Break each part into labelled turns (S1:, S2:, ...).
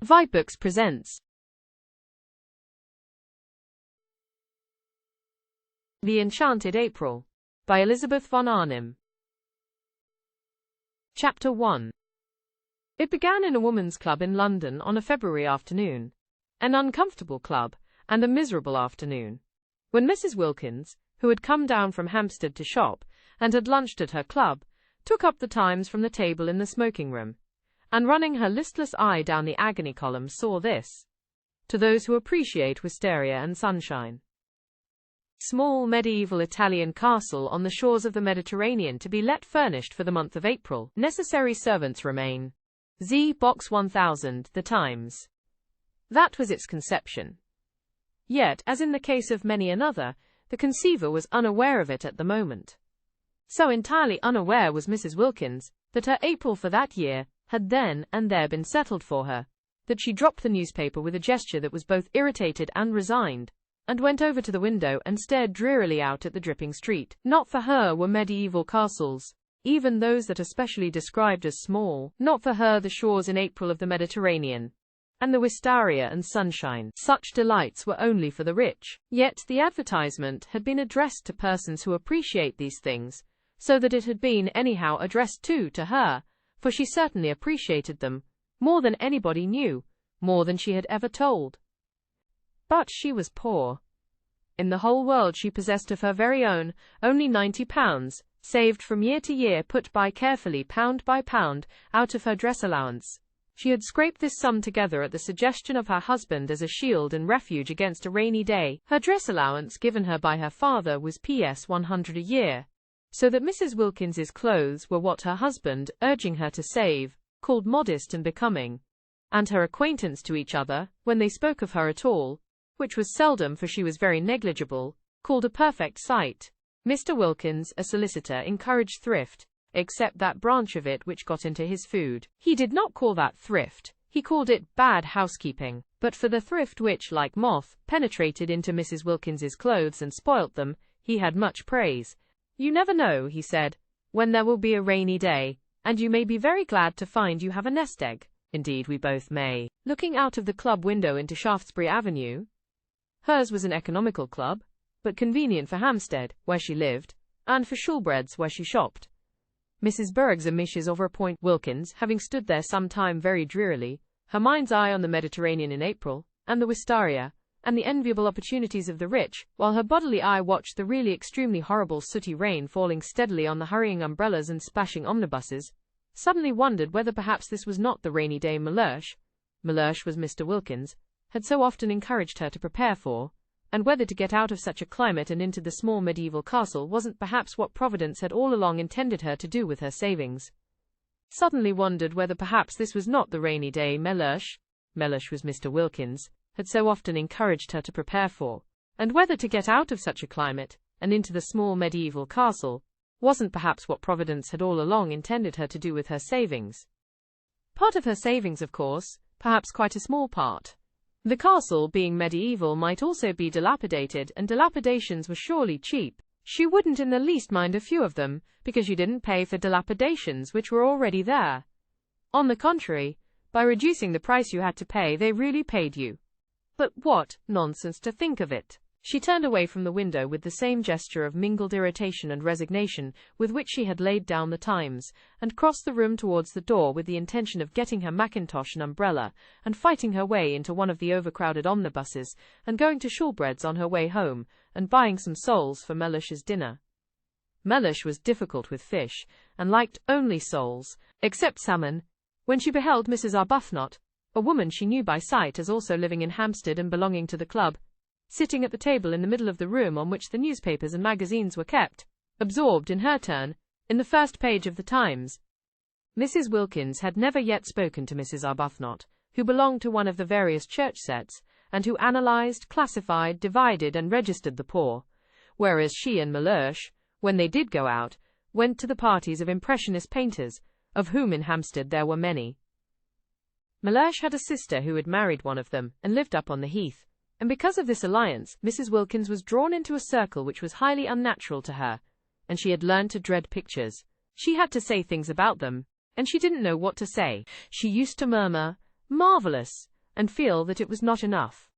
S1: Books presents The Enchanted April by Elizabeth Von Arnim. Chapter 1. It began in a woman's club in London on a February afternoon. An uncomfortable club, and a miserable afternoon. When Mrs. Wilkins, who had come down from Hampstead to shop, and had lunched at her club, took up the Times from the table in the smoking-room, and running her listless eye down the agony column saw this: to those who appreciate wisteria and sunshine. Small medieval Italian castle on the shores of the Mediterranean to be let furnished for the month of April. Necessary servants remain. Z. Box 1000, The Times. That was its conception. Yet, as in the case of many another, the conceiver was unaware of it at the moment. So entirely unaware was Mrs. Wilkins that her April for that year had then and there been settled for her, that she dropped the newspaper with a gesture that was both irritated and resigned, and went over to the window and stared drearily out at the dripping street. Not for her were medieval castles, even those that are specially described as small. Not for her the shores in April of the Mediterranean, and the wisteria and sunshine. Such delights were only for the rich. Yet the advertisement had been addressed to persons who appreciate these things, so that it had been anyhow addressed to her, for she certainly appreciated them, more than anybody knew, more than she had ever told. But she was poor. In the whole world she possessed of her very own only £90, saved from year to year, put by carefully pound by pound, out of her dress allowance. She had scraped this sum together at the suggestion of her husband as a shield and refuge against a rainy day. Her dress allowance given her by her father was Ps. 100 a year, so that Mrs. Wilkins's clothes were what her husband, urging her to save, called modest and becoming, and her acquaintance to each other, when they spoke of her at all, which was seldom for she was very negligible, called a perfect sight. Mr. Wilkins, a solicitor, encouraged thrift, except that branch of it which got into his food. He did not call that thrift, he called it bad housekeeping. But for the thrift which, like moth, penetrated into Mrs. Wilkins's clothes and spoilt them, he had much praise. You never know, he said, when there will be a rainy day, and you may be very glad to find you have a nest egg. Indeed we both may. Looking out of the club window into Shaftesbury Avenue, hers was an economical club, but convenient for Hampstead, where she lived, and for Shoolbred's, where she shopped. Mrs. Berg's amiches over a point. Wilkins, having stood there some time very drearily, her mind's eye on the Mediterranean in April, and the wisteria, and the enviable opportunities of the rich, while her bodily eye watched the really extremely horrible sooty rain falling steadily on the hurrying umbrellas and splashing omnibuses, suddenly wondered whether perhaps this was not the rainy day Mellersh was Mr. Wilkins, had so often encouraged her to prepare for, and whether to get out of such a climate and into the small medieval castle wasn't perhaps what Providence had all along intended her to do with her savings. Suddenly wondered whether perhaps this was not the rainy day Mellersh was Mr. Wilkins, had so often encouraged her to prepare for, and whether to get out of such a climate, and into the small medieval castle, wasn't perhaps what Providence had all along intended her to do with her savings. Part of her savings, of course, perhaps quite a small part. The castle, being medieval, might also be dilapidated, and dilapidations were surely cheap. She wouldn't in the least mind a few of them, because you didn't pay for dilapidations which were already there. On the contrary, by reducing the price you had to pay, they really paid you. But what nonsense to think of it! She turned away from the window with the same gesture of mingled irritation and resignation with which she had laid down the Times, and crossed the room towards the door with the intention of getting her mackintosh and umbrella, and fighting her way into one of the overcrowded omnibuses, and going to Shoolbred's on her way home, and buying some soles for Mellish's dinner. Mellish was difficult with fish, and liked only soles, except salmon. When she beheld Mrs. Arbuthnot, a woman she knew by sight as also living in Hampstead and belonging to the club, sitting at the table in the middle of the room on which the newspapers and magazines were kept, absorbed in her turn, in the first page of the Times. Mrs. Wilkins had never yet spoken to Mrs. Arbuthnot, who belonged to one of the various church sets, and who analyzed, classified, divided and registered the poor, whereas she and Mellersh, when they did go out, went to the parties of impressionist painters, of whom in Hampstead there were many. Mellersh had a sister who had married one of them, and lived up on the Heath, and because of this alliance, Mrs. Wilkins was drawn into a circle which was highly unnatural to her, and she had learned to dread pictures. She had to say things about them, and she didn't know what to say. She used to murmur, "Marvelous," and feel that it was not enough.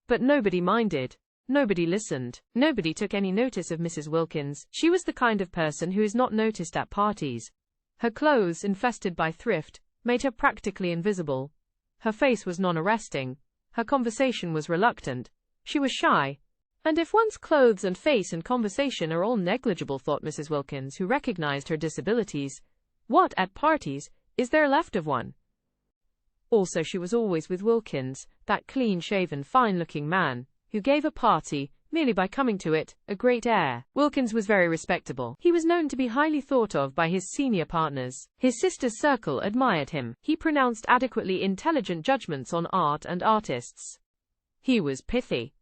S1: But nobody minded. Nobody listened. Nobody took any notice of Mrs. Wilkins. She was the kind of person who is not noticed at parties. Her clothes, infested by thrift, made her practically invisible. Her face was non-arresting. Her conversation was reluctant. She was shy. And if one's clothes and face and conversation are all negligible, thought Mrs. Wilkins, who recognized her disabilities, what, at parties, is there left of one? Also, she was always with Wilkins, that clean-shaven, fine-looking man, who gave a party, merely by coming to it, a great air. Wilkins was very respectable. He was known to be highly thought of by his senior partners. His sister's circle admired him. He pronounced adequately intelligent judgments on art and artists. He was pithy.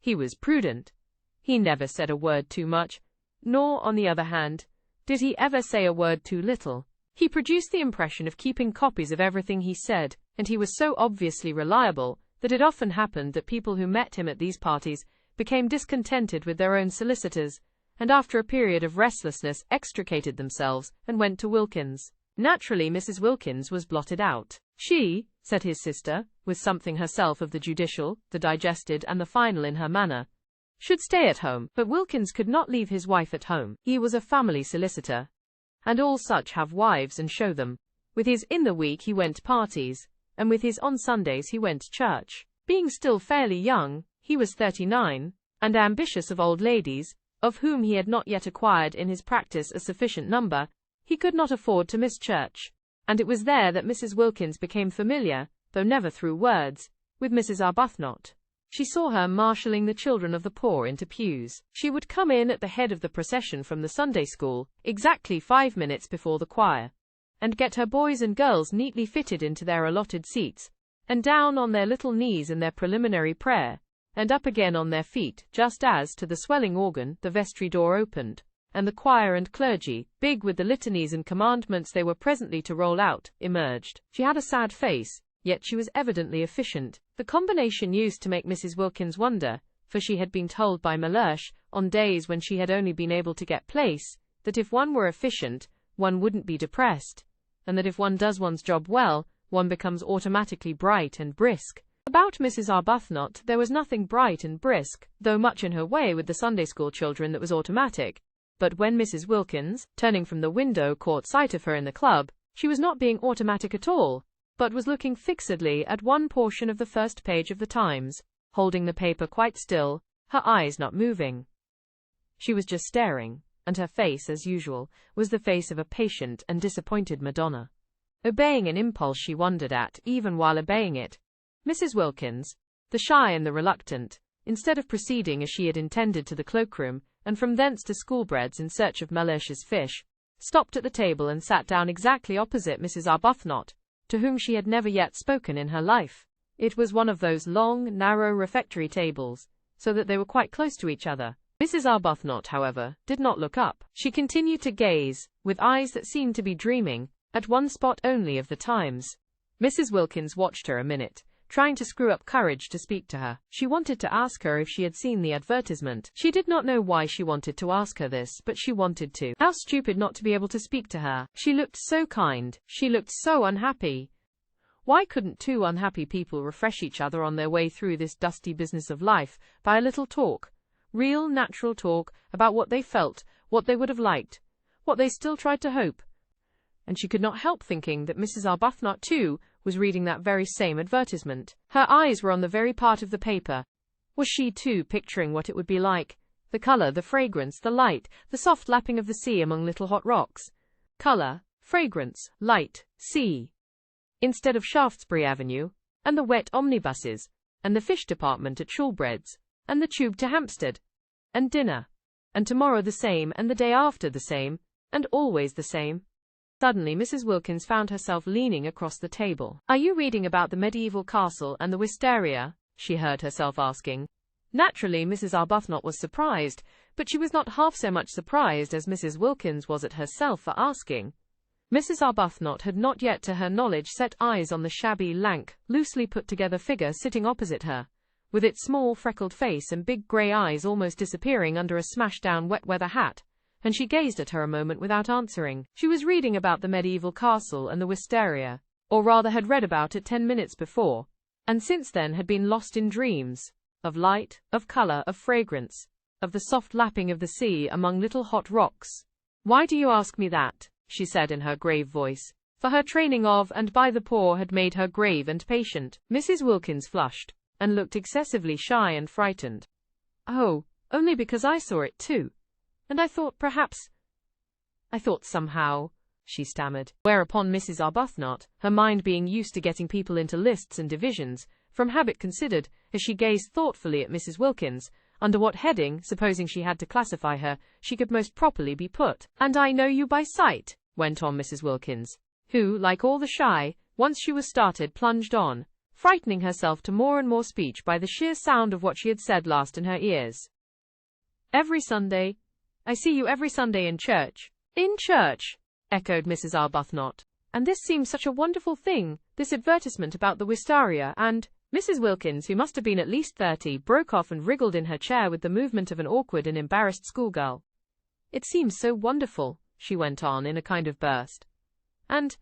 S1: He was prudent. He never said a word too much, nor, on the other hand, did he ever say a word too little. He produced the impression of keeping copies of everything he said, and he was so obviously reliable that it often happened that people who met him at these parties became discontented with their own solicitors, and after a period of restlessness extricated themselves and went to Wilkins. Naturally, Mrs. Wilkins was blotted out. She, said his sister, with something herself of the judicial, the digested, and the final in her manner, should stay at home. But Wilkins could not leave his wife at home. He was a family solicitor, and all such have wives and show them. With his in the week he went to parties, and with his on Sundays he went to church. Being still fairly young, he was 39, and ambitious of old ladies, of whom he had not yet acquired in his practice a sufficient number, he could not afford to miss church. And it was there that Mrs. Wilkins became familiar, though never through words, with Mrs. Arbuthnot. She saw her marshalling the children of the poor into pews. She would come in at the head of the procession from the Sunday school, exactly 5 minutes before the choir, and get her boys and girls neatly fitted into their allotted seats, and down on their little knees in their preliminary prayer, and up again on their feet, just as, to the swelling organ, the vestry door opened, and the choir and clergy, big with the litanies and commandments they were presently to roll out, emerged. She had a sad face, yet she was evidently efficient. The combination used to make Mrs. Wilkins wonder, for she had been told by Mellersh, on days when she had only been able to get place, that if one were efficient, one wouldn't be depressed, and that if one does one's job well, one becomes automatically bright and brisk. About Mrs. Arbuthnot there was nothing bright and brisk, though much in her way with the Sunday school children that was automatic. But when Mrs. Wilkins, turning from the window, caught sight of her in the club, she was not being automatic at all, but was looking fixedly at one portion of the first page of the Times, holding the paper quite still, her eyes not moving. She was just staring, and her face, as usual, was the face of a patient and disappointed Madonna. Obeying an impulse she wondered at, even while obeying it, Mrs. Wilkins, the shy and the reluctant, instead of proceeding as she had intended to the cloakroom, and from thence to Schoolbread's in search of Mellersh's fish, stopped at the table and sat down exactly opposite Mrs. Arbuthnot, to whom she had never yet spoken in her life. It was one of those long, narrow refectory tables, so that they were quite close to each other. Mrs. Arbuthnot, however, did not look up. She continued to gaze, with eyes that seemed to be dreaming, at one spot only of the Times. Mrs. Wilkins watched her a minute, trying to screw up courage to speak to her. She wanted to ask her if she had seen the advertisement. She did not know why she wanted to ask her this, but she wanted to. How stupid not to be able to speak to her. She looked so kind. She looked so unhappy. Why couldn't two unhappy people refresh each other on their way through this dusty business of life by a little talk? Real, natural talk about what they felt, what they would have liked, what they still tried to hope. And she could not help thinking that Mrs. Arbuthnot, too, was reading that very same advertisement. Her eyes were on the very part of the paper. Was she, too, picturing what it would be like? The color, the fragrance, the light, the soft lapping of the sea among little hot rocks. Color, fragrance, light, sea. Instead of Shaftesbury Avenue, and the wet omnibuses, and the fish department at Shoolbred's, and the tube to Hampstead, and dinner, and tomorrow the same, and the day after the same, and always the same. Suddenly Mrs. Wilkins found herself leaning across the table. "Are you reading about the medieval castle and the wisteria?" she heard herself asking. Naturally, Mrs. Arbuthnot was surprised, but she was not half so much surprised as Mrs. Wilkins was at herself for asking. Mrs. Arbuthnot had not yet, to her knowledge, set eyes on the shabby, lank, loosely put-together figure sitting opposite her, with its small, freckled face and big grey eyes almost disappearing under a smashed-down wet-weather hat, and she gazed at her a moment without answering. She was reading about the medieval castle and the wisteria, or rather had read about it 10 minutes before, and since then had been lost in dreams of light, of color, of fragrance, of the soft lapping of the sea among little hot rocks. "Why do you ask me that?" she said in her grave voice, for her training of and by the poor had made her grave and patient. Mrs. Wilkins flushed, and looked excessively shy and frightened. "Oh, only because I saw it too. And I thought somehow," she stammered. Whereupon Mrs. Arbuthnot, her mind being used to getting people into lists and divisions, from habit considered, as she gazed thoughtfully at Mrs. Wilkins, under what heading, supposing she had to classify her, she could most properly be put. "And I know you by sight," went on Mrs. Wilkins, who, like all the shy, once she was started, plunged on, frightening herself to more and more speech by the sheer sound of what she had said last in her ears. "Every Sunday. I see you every Sunday in church." "In church," echoed Mrs. Arbuthnot. "And this seems such a wonderful thing, this advertisement about the wistaria, and—" Mrs. Wilkins, who must have been at least 30, broke off and wriggled in her chair with the movement of an awkward and embarrassed schoolgirl. "It seems so wonderful," she went on in a kind of burst. "And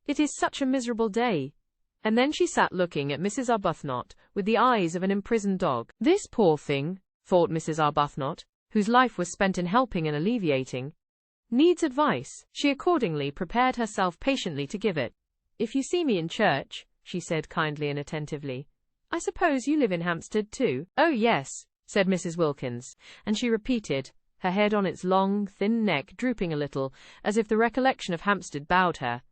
S1: it is such a miserable day." And then she sat looking at Mrs. Arbuthnot with the eyes of an imprisoned dog. "This poor thing," thought Mrs. Arbuthnot, whose life was spent in helping and alleviating, "needs advice." She accordingly prepared herself patiently to give it. "If you see me in church," she said kindly and attentively, "I suppose you live in Hampstead too?" "Oh yes," said Mrs. Wilkins, and she repeated, her head on its long, thin neck drooping a little, as if the recollection of Hampstead bowed her.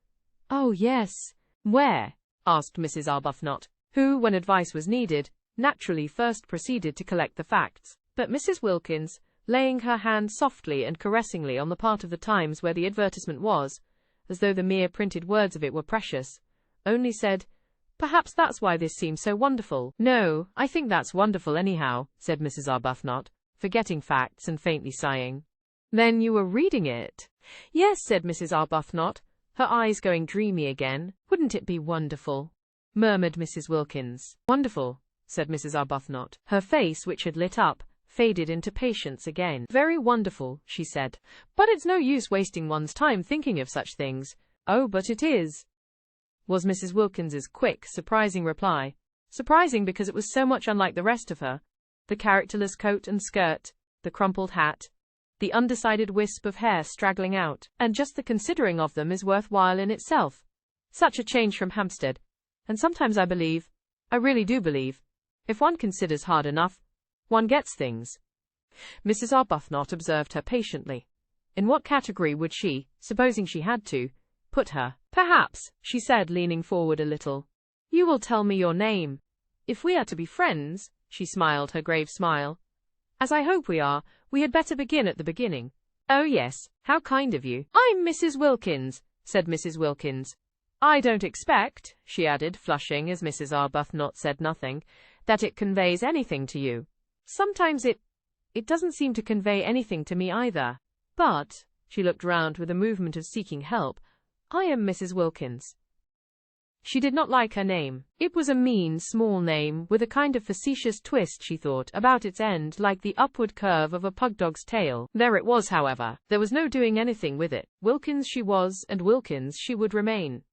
S1: "Oh yes." "Where?" asked Mrs. Arbuthnot, who, when advice was needed, naturally first proceeded to collect the facts. But Mrs. Wilkins, laying her hand softly and caressingly on the part of the Times where the advertisement was, as though the mere printed words of it were precious, only said, "Perhaps that's why this seems so wonderful." "No, I think that's wonderful anyhow," said Mrs. Arbuthnot, forgetting facts and faintly sighing. "Then you were reading it?" "Yes," said Mrs. Arbuthnot, her eyes going dreamy again. "Wouldn't it be wonderful?" murmured Mrs. Wilkins. "Wonderful," said Mrs. Arbuthnot. Her face, which had lit up, faded into patience again. "Very wonderful," she said. "But it's no use wasting one's time thinking of such things." "Oh, but it is," was Mrs. Wilkins's quick, surprising reply. Surprising because it was so much unlike the rest of her. The characterless coat and skirt, the crumpled hat, the undecided wisp of hair straggling out, and just the considering of them is worthwhile in itself. Such a change from Hampstead. And sometimes I really do believe, if one considers hard enough, one gets things. Mrs. Arbuthnot observed her patiently. In what category would she, supposing she had to, put her? "Perhaps," she said, leaning forward a little, "you will tell me your name. If we are to be friends," she smiled her grave smile, "as I hope we are, we had better begin at the beginning." "Oh yes, how kind of you." "I'm Mrs. Wilkins," said Mrs. Wilkins. "I don't expect," she added, flushing as Mrs. Arbuthnot said nothing, "that it conveys anything to you." "Sometimes it doesn't seem to convey anything to me either. But," she looked round with a movement of seeking help, "I am Mrs. Wilkins." She did not like her name. It was a mean, small name, with a kind of facetious twist, she thought, about its end, like the upward curve of a pugdog's tail. There it was, however. There was no doing anything with it. Wilkins she was, and Wilkins she would remain.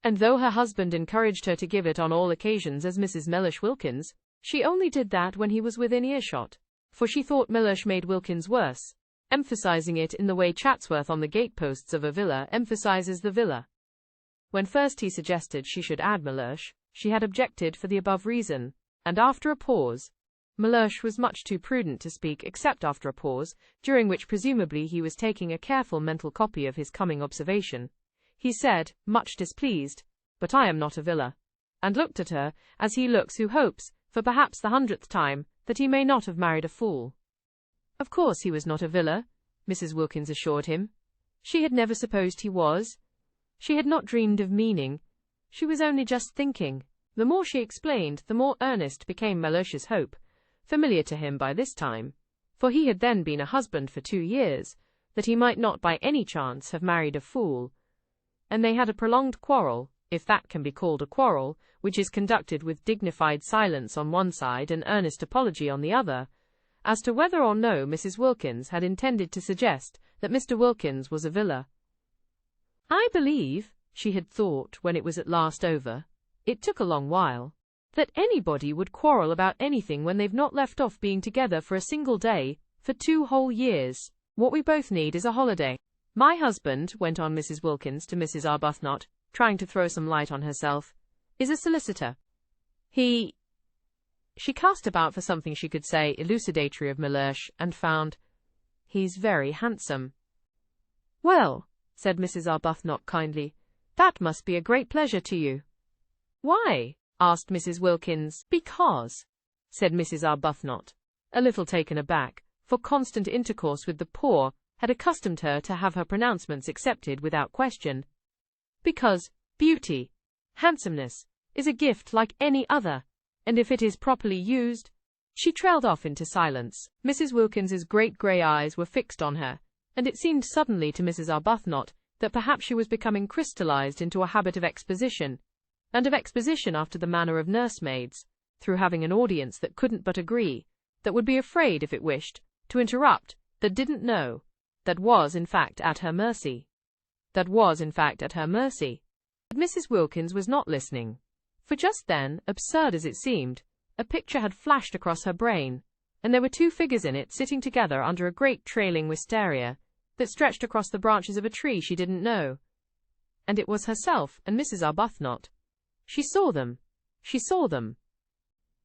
S1: And though her husband encouraged her to give it on all occasions as Mrs. Mellish Wilkins, she only did that when he was within earshot, for she thought Mellish made Wilkins worse, emphasizing it in the way Chatsworth on the gateposts of a villa emphasizes the villa. When first he suggested she should add Mellish, she had objected for the above reason, and after a pause, Mellish was much too prudent to speak except after a pause, during which presumably he was taking a careful mental copy of his coming observation. He said, much displeased, "But I am not a villa," and looked at her, as he looks who hopes, for perhaps the 100th time, that he may not have married a fool. Of course he was not a villa, Mrs. Wilkins assured him. She had never supposed he was. She had not dreamed of meaning. She was only just thinking. The more she explained, the more earnest became Mellish's hope, familiar to him by this time, for he had then been a husband for 2 years, that he might not by any chance have married a fool. And they had a prolonged quarrel, if that can be called a quarrel, which is conducted with dignified silence on one side and earnest apology on the other, as to whether or no Mrs. Wilkins had intended to suggest that Mr. Wilkins was a villa. "I believe," she had thought when it was at last over. It took a long while. That anybody would quarrel about anything when they've not left off being together for a single day, for 2 whole years. What we both need is a holiday. My husband, went on Mrs. Wilkins to Mrs. Arbuthnot, trying to throw some light on herself, is a solicitor. She cast about for something she could say elucidatory of Mellersh, and found, he's very handsome. Well, said Mrs. Arbuthnot kindly, that must be a great pleasure to you. Why? Asked Mrs. Wilkins. Because, said Mrs. Arbuthnot, a little taken aback, for constant intercourse with the poor had accustomed her to have her pronouncements accepted without question. Because beauty, handsomeness, is a gift like any other, and if it is properly used. She trailed off into silence. Mrs. Wilkins's great grey eyes were fixed on her, and it seemed suddenly to Mrs. Arbuthnot that perhaps she was becoming crystallized into a habit of exposition, and of exposition after the manner of nursemaids, through having an audience that couldn't but agree, that would be afraid, if it wished, to interrupt, that didn't know, that was in fact at her mercy. But Mrs. Wilkins was not listening, for just then, absurd as it seemed, a picture had flashed across her brain, and there were 2 figures in it sitting together under a great trailing wisteria that stretched across the branches of a tree she didn't know. And it was herself and Mrs. Arbuthnot. She saw them.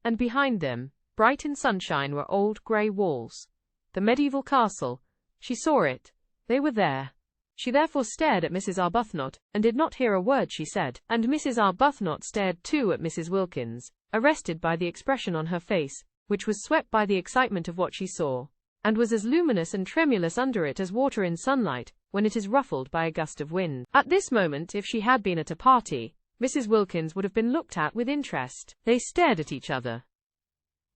S1: And behind them, bright in sunshine, were old grey walls. The medieval castle. She saw it. They were there. She therefore stared at Mrs. Arbuthnot, and did not hear a word she said. And Mrs. Arbuthnot stared too at Mrs. Wilkins, arrested by the expression on her face, which was swept by the excitement of what she saw, and was as luminous and tremulous under it as water in sunlight, when it is ruffled by a gust of wind. At this moment, if she had been at a party, Mrs. Wilkins would have been looked at with interest. They stared at each other.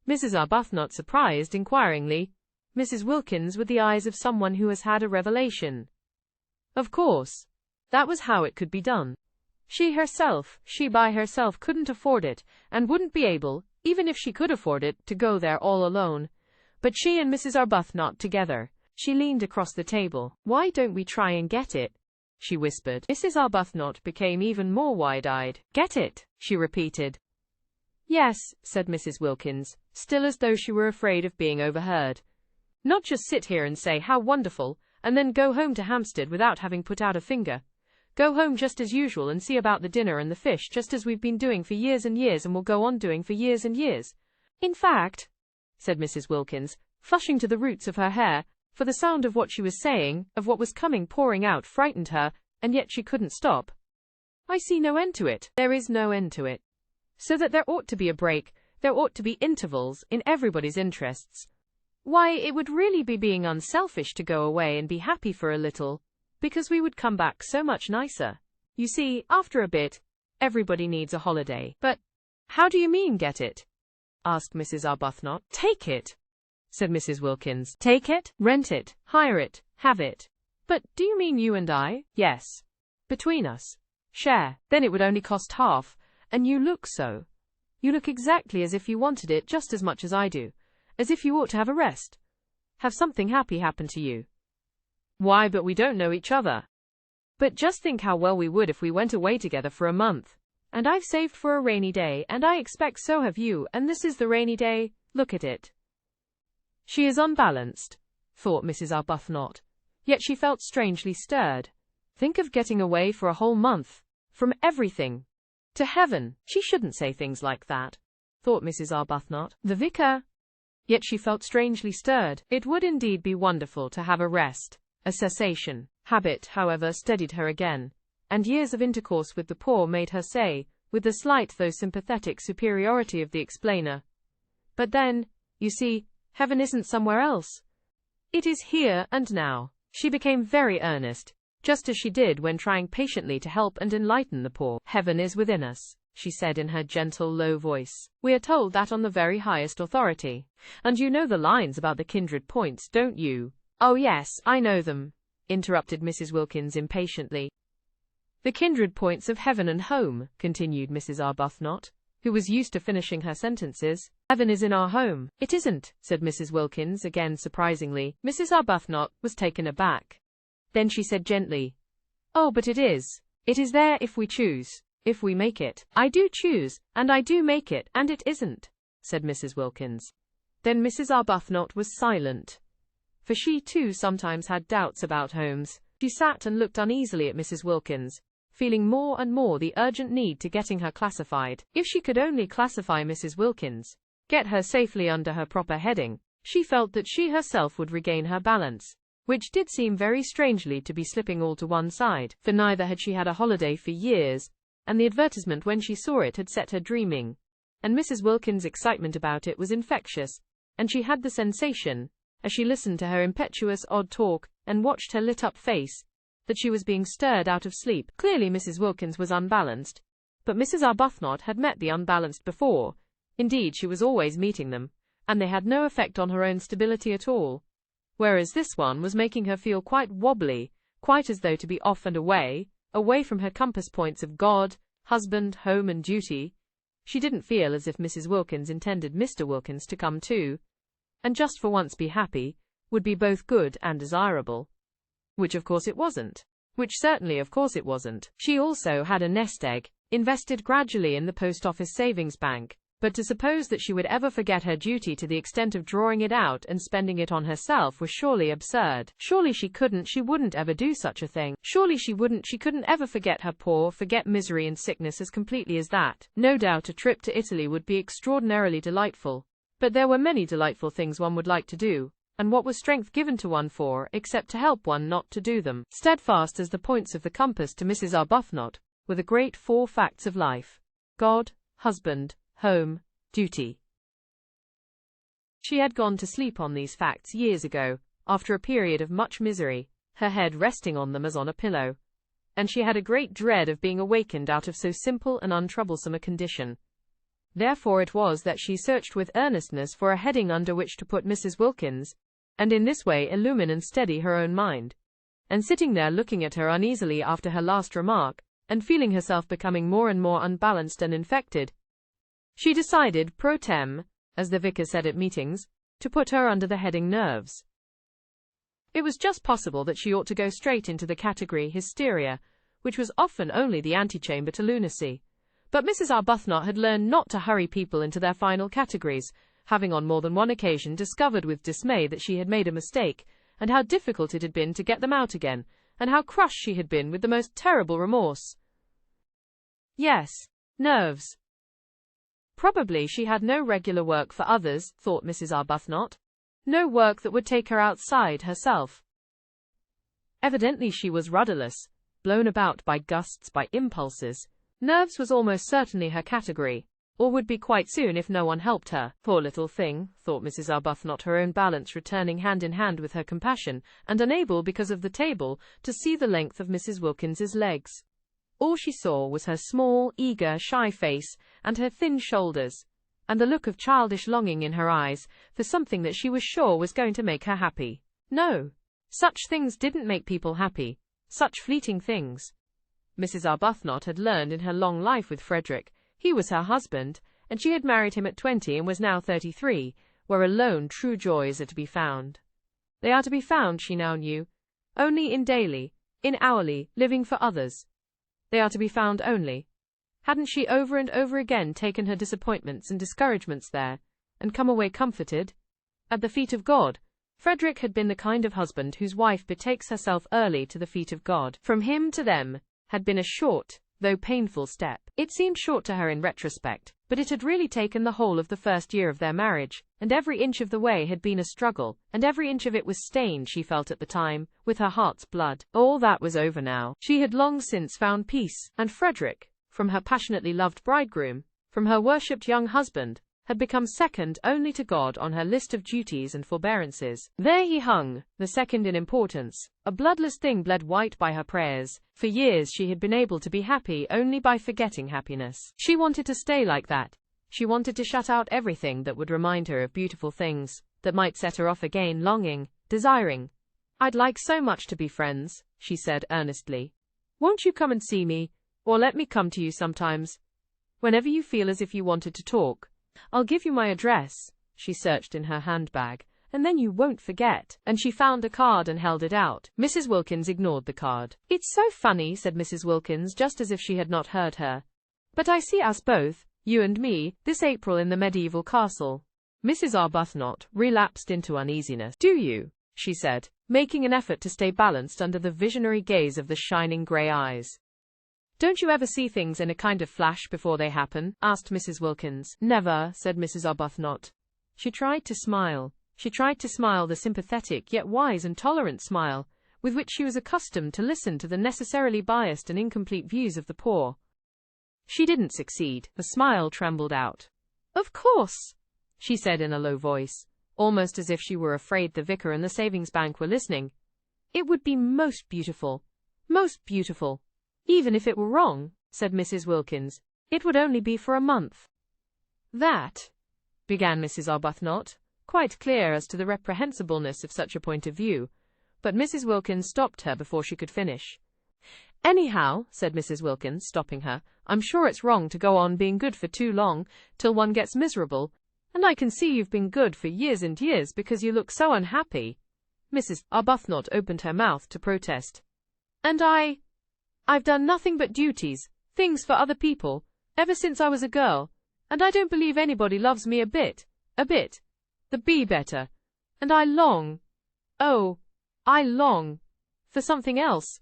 S1: Mrs. Arbuthnot surprised inquiringly, Mrs. Wilkins with the eyes of someone who has had a revelation. Of course, that was how it could be done. She by herself couldn't afford it, and wouldn't be able, even if she could afford it, to go there all alone. But she and Mrs. Arbuthnot together. She leaned across the table. Why don't we try and get it? She whispered. Mrs. Arbuthnot became even more wide-eyed. Get it? She repeated. Yes, said Mrs. Wilkins, still as though she were afraid of being overheard. Not just sit here and say how wonderful, and then go home to Hampstead without having put out a finger. Go home just as usual and see about the dinner and the fish, just as we've been doing for years and years and will go on doing for years and years. In fact, said Mrs. Wilkins, flushing to the roots of her hair, for the sound of what she was saying, of what was coming pouring out, frightened her, and yet she couldn't stop. I see no end to it. There is no end to it. So that there ought to be a break, there ought to be intervals, in everybody's interests. Why, it would really be being unselfish to go away and be happy for a little, because we would come back so much nicer. You see, after a bit, everybody needs a holiday. But how do you mean, get it? Asked Mrs. Arbuthnot. Take it, said Mrs. Wilkins. Take it? Rent it? Hire it? Have it? But do you mean you and I? Yes. Between us. Share. Then it would only cost half, and you look so. You look exactly as if you wanted it just as much as I do, as if you ought to have a rest. Have something happy happen to you. Why, but we don't know each other. But just think how well we would if we went away together for a month. And I've saved for a rainy day, and I expect so have you, and this is the rainy day. Look at it. She is unbalanced, thought Mrs. Arbuthnot, yet she felt strangely stirred. Think of getting away for a whole month, from everything, to heaven. She shouldn't say things like that, thought Mrs. Arbuthnot. The vicar. Yet she felt strangely stirred. It would indeed be wonderful to have a rest, a cessation. Habit, however, steadied her again, and years of intercourse with the poor made her say, with the slight though sympathetic superiority of the explainer, but then, you see, heaven isn't somewhere else. It is here and now. She became very earnest, just as she did when trying patiently to help and enlighten the poor. Heaven is within us, she said in her gentle, low voice. We are told that on the very highest authority. And you know the lines about the kindred points, don't you? Oh yes, I know them, interrupted Mrs. Wilkins impatiently. The kindred points of heaven and home, continued Mrs. Arbuthnot, who was used to finishing her sentences. Heaven is in our home. It isn't, said Mrs. Wilkins, again surprisingly. Mrs. Arbuthnot was taken aback. Then she said gently, Oh, but it is. It is there if we choose. If we make it. I do choose, and I do make it, and it isn't, said Mrs. Wilkins. Then Mrs. Arbuthnot was silent, for she too sometimes had doubts about homes. She sat and looked uneasily at Mrs. Wilkins, feeling more and more the urgent need to getting her classified. If she could only classify Mrs. Wilkins, get her safely under her proper heading, she felt that she herself would regain her balance, which did seem very strangely to be slipping all to one side, for neither had she had a holiday for years, and the advertisement when she saw it had set her dreaming, and Mrs. Wilkins' excitement about it was infectious, and she had the sensation, as she listened to her impetuous odd talk, and watched her lit-up face, that she was being stirred out of sleep. Clearly Mrs. Wilkins was unbalanced, but Mrs. Arbuthnot had met the unbalanced before. Indeed, she was always meeting them, and they had no effect on her own stability at all, whereas this one was making her feel quite wobbly, quite as though to be off and away from her compass points of God, husband, home and duty. She didn't feel as if Mrs. Wilkins intended Mr. Wilkins to come too, and just for once be happy, would be both good and desirable. Which of course it wasn't. Which certainly of course it wasn't. She also had a nest egg, invested gradually in the post office savings bank, but to suppose that she would ever forget her duty to the extent of drawing it out and spending it on herself was surely absurd. Surely she wouldn't ever do such a thing. Surely she couldn't ever forget her poor, forget misery and sickness as completely as that. No doubt a trip to Italy would be extraordinarily delightful, but there were many delightful things one would like to do, and what was strength given to one for, except to help one not to do them? Steadfast as the points of the compass to Mrs. Arbuthnot were the great 4 facts of life: God, husband, home, duty. She had gone to sleep on these facts years ago, after a period of much misery, her head resting on them as on a pillow, and she had a great dread of being awakened out of so simple and untroublesome a condition. Therefore it was that she searched with earnestness for a heading under which to put Mrs. Wilkins, and in this way illumine and steady her own mind. And sitting there looking at her uneasily after her last remark, and feeling herself becoming more and more unbalanced and infected, she decided pro tem, as the vicar said at meetings, to put her under the heading nerves. It was just possible that she ought to go straight into the category hysteria, which was often only the antechamber to lunacy. But Mrs. Arbuthnot had learned not to hurry people into their final categories, having on more than one occasion discovered with dismay that she had made a mistake, and how difficult it had been to get them out again, and how crushed she had been with the most terrible remorse. Yes, nerves. Probably she had no regular work for others, thought Mrs. Arbuthnot. No work that would take her outside herself. Evidently she was rudderless, blown about by gusts, by impulses. Nerves was almost certainly her category, or would be quite soon if no one helped her. Poor little thing, thought Mrs. Arbuthnot, her own balance returning hand in hand with her compassion, and unable, because of the table, to see the length of Mrs. Wilkins's legs. All she saw was her small, eager, shy face, and her thin shoulders, and the look of childish longing in her eyes, for something that she was sure was going to make her happy. No, such things didn't make people happy, such fleeting things. Mrs. Arbuthnot had learned in her long life with Frederick. He was her husband, and she had married him at 20 and was now 33, where alone true joys are to be found. They are to be found, she now knew, only in daily, in hourly, living for others. They are to be found only. Hadn't she over and over again taken her disappointments and discouragements there, and come away comforted? At the feet of God. Frederick had been the kind of husband whose wife betakes herself early to the feet of God. From him to them had been a short, though painful step. It seemed short to her in retrospect, but it had really taken the whole of the first year of their marriage, and every inch of the way had been a struggle, and every inch of it was stained, she felt at the time, with her heart's blood. All that was over now. She had long since found peace, and Frederick, from her passionately loved bridegroom, from her worshipped young husband, had become second only to God on her list of duties and forbearances. There he hung, the second in importance, a bloodless thing bled white by her prayers. For years she had been able to be happy only by forgetting happiness. She wanted to stay like that. She wanted to shut out everything that would remind her of beautiful things, that might set her off again longing, desiring. "I'd like so much to be friends," she said earnestly. "Won't you come and see me, or let me come to you sometimes, whenever you feel as if you wanted to talk? I'll give you my address." She searched in her handbag, and then you won't forget." And she found a card and held it out. Mrs. Wilkins ignored the card. "It's so funny," said Mrs. Wilkins, just as if she had not heard her. "But I see us both, you and me, this April in the medieval castle." Mrs. Arbuthnot relapsed into uneasiness. "Do you?" she said, making an effort to stay balanced under the visionary gaze of the shining grey eyes. "Don't you ever see things in a kind of flash before they happen?" asked Mrs. Wilkins. "Never," said Mrs. Arbuthnot. She tried to smile. She tried to smile the sympathetic yet wise and tolerant smile with which she was accustomed to listen to the necessarily biased and incomplete views of the poor. She didn't succeed. The smile trembled out. "Of course," she said in a low voice, almost as if she were afraid the vicar and the savings bank were listening. "It would be most beautiful. Most beautiful." "Even if it were wrong," said Mrs. Wilkins, "it would only be for a month." "That," began Mrs. Arbuthnot, quite clear as to the reprehensibleness of such a point of view, but Mrs. Wilkins stopped her before she could finish. "Anyhow," said Mrs. Wilkins, stopping her, "I'm sure it's wrong to go on being good for too long, till one gets miserable, and I can see you've been good for years and years because you look so unhappy." Mrs. Arbuthnot opened her mouth to protest. "And I've done nothing but duties, things for other people, ever since I was a girl, and I don't believe anybody loves me a bit. The be better. And I long, oh, I long, for something else.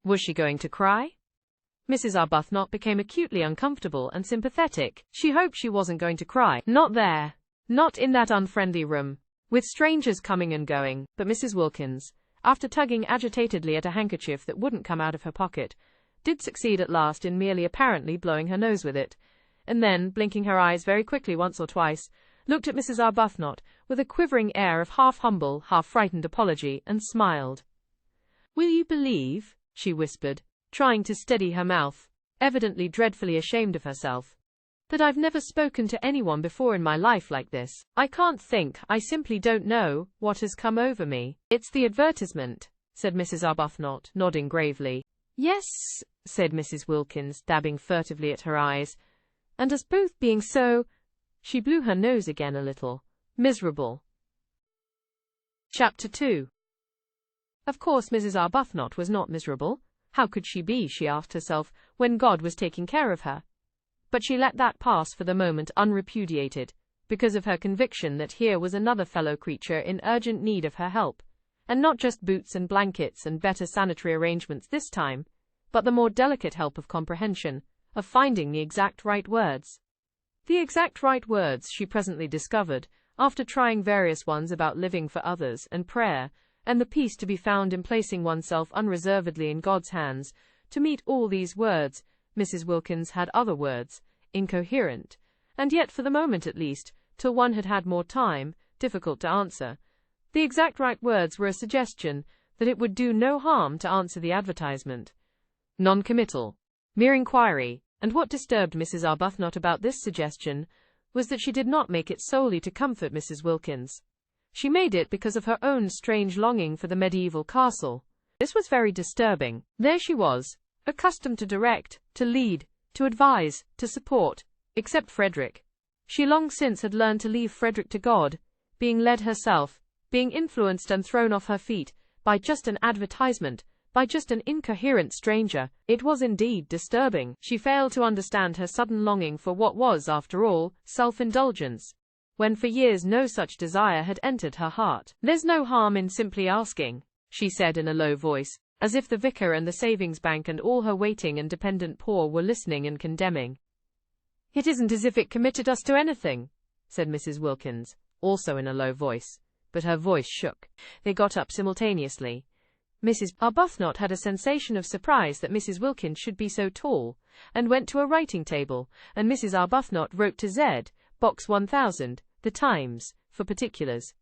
S1: Was she going to cry? Mrs. Arbuthnot became acutely uncomfortable and sympathetic. She hoped she wasn't going to cry. Not there. Not in that unfriendly room, with strangers coming and going. But Mrs. Wilkins, after tugging agitatedly at a handkerchief that wouldn't come out of her pocket, did succeed at last in merely apparently blowing her nose with it, and then, blinking her eyes very quickly once or twice, looked at Mrs. Arbuthnot with a quivering air of half-humble, half-frightened apology, and smiled. "Will you believe," she whispered, trying to steady her mouth, evidently dreadfully ashamed of herself, "that I've never spoken to anyone before in my life like this? I can't think, I simply don't know, what has come over me." "It's the advertisement," said Mrs. Arbuthnot, nodding gravely. "Yes," said Mrs. Wilkins, dabbing furtively at her eyes, "and us both being so—" She blew her nose again a little. "Miserable." Chapter 2. Of course Mrs. Arbuthnot was not miserable. How could she be, she asked herself, when God was taking care of her? But she let that pass for the moment unrepudiated, because of her conviction that here was another fellow creature in urgent need of her help, and not just boots and blankets and better sanitary arrangements this time, but the more delicate help of comprehension, of finding the exact right words. The exact right words, she presently discovered, after trying various ones about living for others, and prayer, and the peace to be found in placing oneself unreservedly in God's hands. To meet all these words, Mrs. Wilkins had other words, incoherent, and yet for the moment at least, till one had had more time, difficult to answer. The exact right words were a suggestion that it would do no harm to answer the advertisement. Non-committal. Mere inquiry. And what disturbed Mrs. Arbuthnot about this suggestion was that she did not make it solely to comfort Mrs. Wilkins. She made it because of her own strange longing for the medieval castle. This was very disturbing. There she was, accustomed to direct, to lead, to advise, to support, except Frederick. She long since had learned to leave Frederick to God, being led herself, being influenced and thrown off her feet, by just an advertisement, by just an incoherent stranger. It was indeed disturbing. She failed to understand her sudden longing for what was, after all, self-indulgence, when for years no such desire had entered her heart. "There's no harm in simply asking," she said in a low voice, as if the vicar and the savings bank and all her waiting and dependent poor were listening and condemning. "It isn't as if it committed us to anything," said Mrs. Wilkins, also in a low voice, but her voice shook. They got up simultaneously. Mrs. Arbuthnot had a sensation of surprise that Mrs. Wilkins should be so tall, and went to a writing table, and Mrs. Arbuthnot wrote to Z, Box 1000, The Times, for particulars.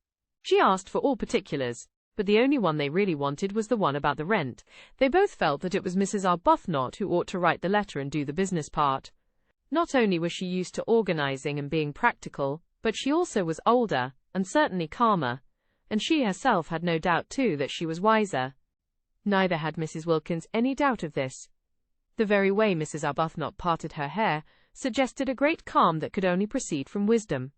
S1: She asked for all particulars, but the only one they really wanted was the one about the rent. They both felt that it was Mrs. Arbuthnot who ought to write the letter and do the business part. Not only was she used to organizing and being practical, but she also was older, and certainly calmer, and she herself had no doubt too that she was wiser. Neither had Mrs. Wilkins any doubt of this. The very way Mrs. Arbuthnot parted her hair suggested a great calm that could only proceed from wisdom.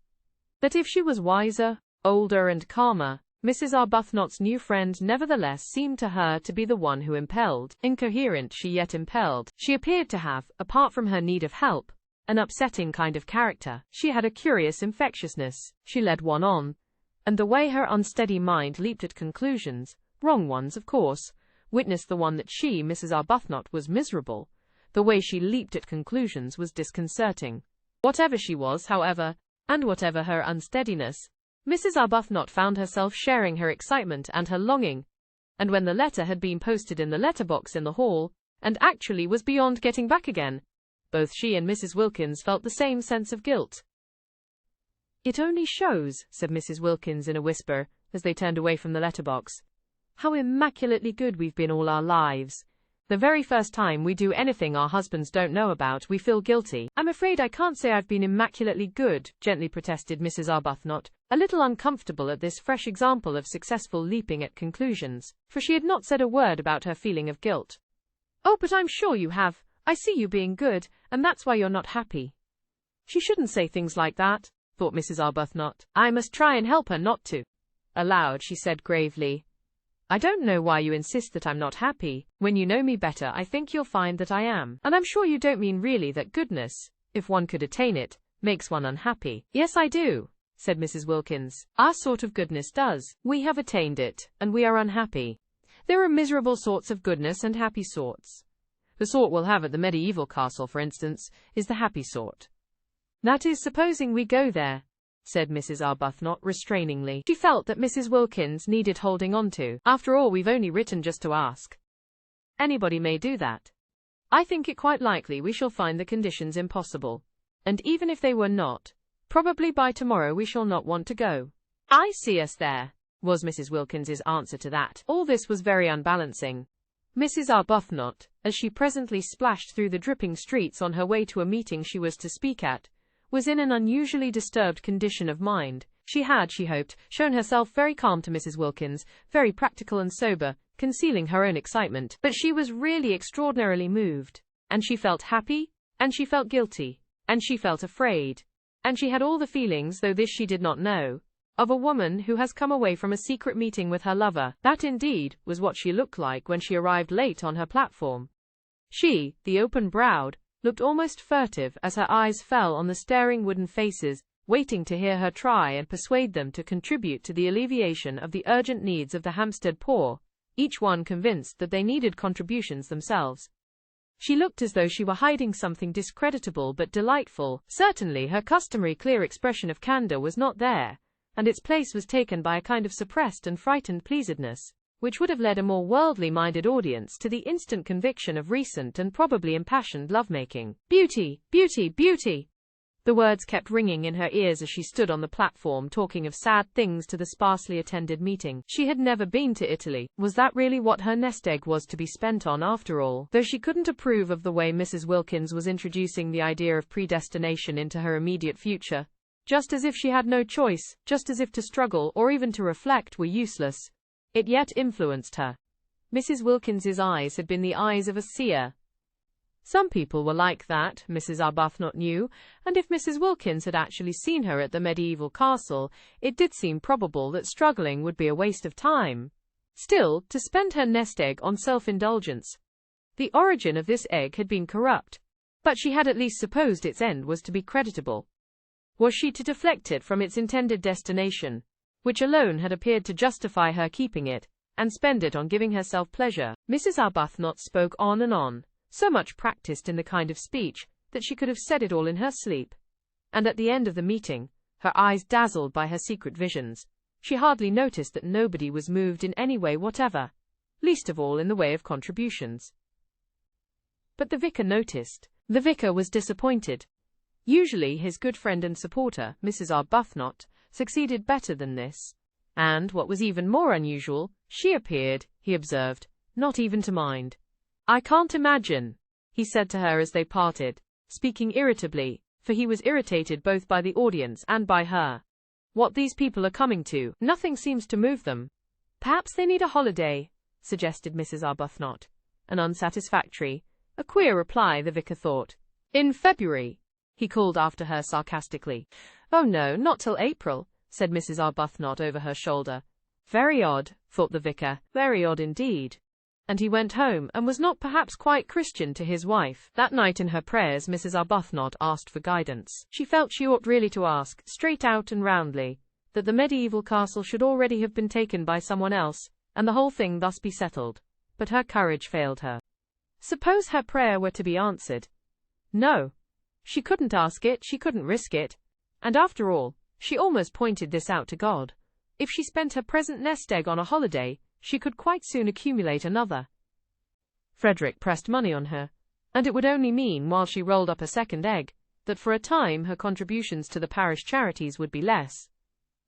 S1: That if she was wiser, Older and calmer, Mrs. Arbuthnot's new friend nevertheless seemed to her to be the one who impelled. Incoherent she yet impelled. She appeared to have, apart from her need of help, an upsetting kind of character. She had a curious infectiousness. She led one on, and the way her unsteady mind leaped at conclusions, wrong ones of course, witness the one that she, Mrs. Arbuthnot, was miserable. The way she leaped at conclusions was disconcerting. Whatever she was, however, and whatever her unsteadiness, Mrs. Arbuthnot found herself sharing her excitement and her longing, and when the letter had been posted in the letterbox in the hall, and actually was beyond getting back again, both she and Mrs. Wilkins felt the same sense of guilt. "It only shows," said Mrs. Wilkins in a whisper, as they turned away from the letterbox, "how immaculately good we've been all our lives. The very first time we do anything our husbands don't know about, we feel guilty." "I'm afraid I can't say I've been immaculately good," gently protested Mrs. Arbuthnot, a little uncomfortable at this fresh example of successful leaping at conclusions, for she had not said a word about her feeling of guilt. "Oh, but I'm sure you have. I see you being good, and that's why you're not happy." "She shouldn't say things like that," thought Mrs. Arbuthnot. "I must try and help her not to." Aloud she said gravely, "I don't know why you insist that I'm not happy. When you know me better, I think you'll find that I am. And I'm sure you don't mean really that goodness, if one could attain it, makes one unhappy." "Yes, I do," said Mrs. Wilkins. "Our sort of goodness does. We have attained it, and we are unhappy. There are miserable sorts of goodness and happy sorts. The sort we'll have at the medieval castle, for instance, is the happy sort." "That is supposing we go there," said Mrs. Arbuthnot restrainingly. She felt that Mrs. Wilkins needed holding on to. "After all, we've only written just to ask. Anybody may do that. I think it quite likely we shall find the conditions impossible. And even if they were not, probably by tomorrow we shall not want to go." "I see us there," was Mrs. Wilkins's answer to that. All this was very unbalancing. Mrs. Arbuthnot, as she presently splashed through the dripping streets on her way to a meeting she was to speak at, was in an unusually disturbed condition of mind. She had, she hoped, shown herself very calm to Mrs. Wilkins, very practical and sober, concealing her own excitement, but she was really extraordinarily moved, and she felt happy, and she felt guilty, and she felt afraid, and she had all the feelings, though this she did not know, of a woman who has come away from a secret meeting with her lover. That, indeed, was what she looked like when she arrived late on her platform. She, the open-browed, looked almost furtive as her eyes fell on the staring wooden faces, waiting to hear her try and persuade them to contribute to the alleviation of the urgent needs of the Hampstead poor, each one convinced that they needed contributions themselves. She looked as though she were hiding something discreditable but delightful. Certainly her customary clear expression of candor was not there, and its place was taken by a kind of suppressed and frightened pleasedness, which would have led a more worldly-minded audience to the instant conviction of recent and probably impassioned lovemaking. "Beauty, beauty, beauty!" The words kept ringing in her ears as she stood on the platform talking of sad things to the sparsely attended meeting. She had never been to Italy. Was that really what her nest egg was to be spent on after all? Though she couldn't approve of the way Mrs. Wilkins was introducing the idea of predestination into her immediate future, just as if she had no choice, just as if to struggle or even to reflect were useless, it yet influenced her. Mrs. Wilkins's eyes had been the eyes of a seer. Some people were like that, Mrs. Arbuthnot knew, and if Mrs. Wilkins had actually seen her at the medieval castle, it did seem probable that struggling would be a waste of time. Still, to spend her nest egg on self-indulgence. The origin of this egg had been corrupt, but she had at least supposed its end was to be creditable. Was she to deflect it from its intended destination, which alone had appeared to justify her keeping it, and spend it on giving herself pleasure? Mrs. Arbuthnot spoke on and on, so much practiced in the kind of speech that she could have said it all in her sleep. And at the end of the meeting, her eyes dazzled by her secret visions, she hardly noticed that nobody was moved in any way whatever, least of all in the way of contributions. But the vicar noticed. The vicar was disappointed. Usually his good friend and supporter, Mrs. Arbuthnot, succeeded better than this. And, what was even more unusual, she appeared, he observed, not even to mind. "I can't imagine," he said to her as they parted, speaking irritably, for he was irritated both by the audience and by her, "what these people are coming to. Nothing seems to move them." "Perhaps they need a holiday," suggested Mrs. Arbuthnot. An unsatisfactory, a queer reply, the vicar thought. "In February," he called after her sarcastically. "Oh no, not till April," said Mrs. Arbuthnot over her shoulder. Very odd, thought the vicar, very odd indeed. And he went home, and was not perhaps quite Christian to his wife. That night in her prayers Mrs. Arbuthnot asked for guidance. She felt she ought really to ask, straight out and roundly, that the medieval castle should already have been taken by someone else, and the whole thing thus be settled. But her courage failed her. Suppose her prayer were to be answered? No. She couldn't ask it, she couldn't risk it. And after all, she almost pointed this out to God. If she spent her present nest egg on a holiday, she could quite soon accumulate another. Frederick pressed money on her, and it would only mean, while she rolled up a second egg, that for a time her contributions to the parish charities would be less.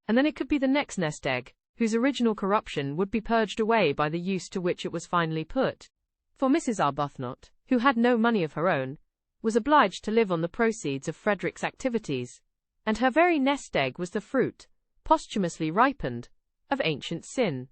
S1: And then it could be the next nest egg, whose original corruption would be purged away by the use to which it was finally put. For Mrs. Arbuthnot, who had no money of her own, was obliged to live on the proceeds of Frederick's activities, and her very nest egg was the fruit, posthumously ripened, of ancient sin.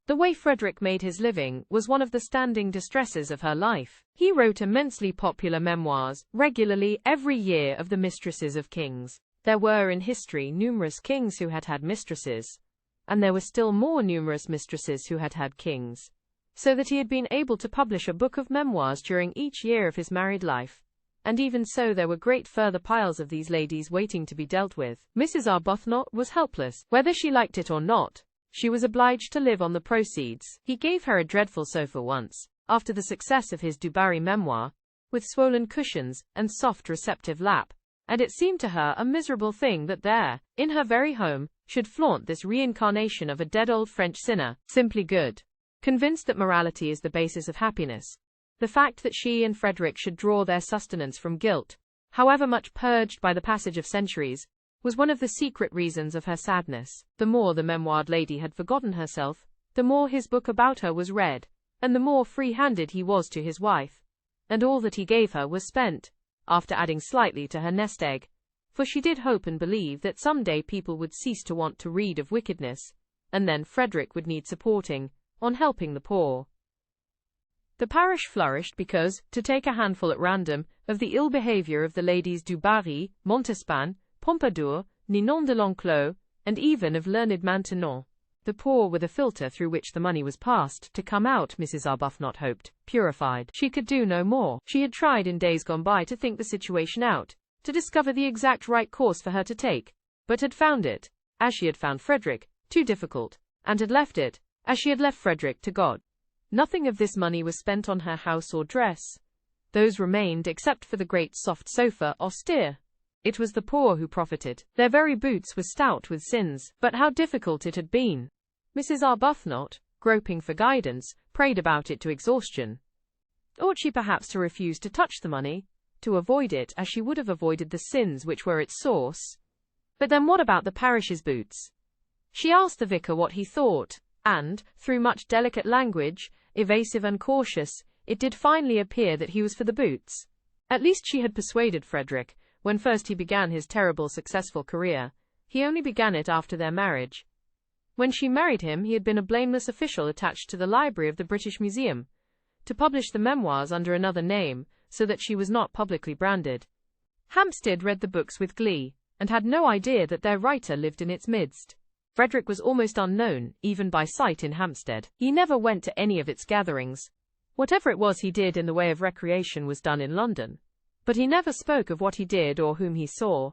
S1: The way Frederick made his living was one of the standing distresses of her life. He wrote immensely popular memoirs, regularly every year, of the mistresses of kings. There were in history numerous kings who had had mistresses, and there were still more numerous mistresses who had had kings, so that he had been able to publish a book of memoirs during each year of his married life. And even so there were great further piles of these ladies waiting to be dealt with. Mrs. Arbuthnot was helpless. Whether she liked it or not, she was obliged to live on the proceeds. He gave her a dreadful sofa once, after the success of his Du Barry memoir, with swollen cushions and soft receptive lap, and it seemed to her a miserable thing that there, in her very home, should flaunt this reincarnation of a dead old French sinner, simply good. Convinced that morality is the basis of happiness, the fact that she and Frederick should draw their sustenance from guilt, however much purged by the passage of centuries, was one of the secret reasons of her sadness. The more the memoired lady had forgotten herself, the more his book about her was read, and the more free-handed he was to his wife. And all that he gave her was spent, after adding slightly to her nest egg, for she did hope and believe that some day people would cease to want to read of wickedness, and then Frederick would need supporting, on helping the poor. The parish flourished because, to take a handful at random, of the ill behavior of the ladies Du Barry, Montespan, Pompadour, Ninon de l'Enclos, and even of learned Maintenon, the poor were the filter through which the money was passed to come out, Mrs. Arbuthnot hoped, purified. She could do no more. She had tried in days gone by to think the situation out, to discover the exact right course for her to take, but had found it, as she had found Frederick, too difficult, and had left it, as she had left Frederick, to God. Nothing of this money was spent on her house or dress. Those remained, except for the great soft sofa, austere. It was the poor who profited. Their very boots were stout with sins, but how difficult it had been. Mrs. Arbuthnot, groping for guidance, prayed about it to exhaustion. Ought she perhaps to refuse to touch the money, to avoid it as she would have avoided the sins which were its source? But then what about the parish's boots? She asked the vicar what he thought, and, through much delicate language, evasive and cautious, it did finally appear that he was for the boots. At least she had persuaded Frederick. When first he began his terrible successful career, he only began it after their marriage. When she married him he had been a blameless official attached to the library of the British Museum, to publish the memoirs under another name, so that she was not publicly branded. Hampstead read the books with glee, and had no idea that their writer lived in its midst. Frederick was almost unknown, even by sight, in Hampstead. He never went to any of its gatherings. Whatever it was he did in the way of recreation was done in London. But he never spoke of what he did or whom he saw.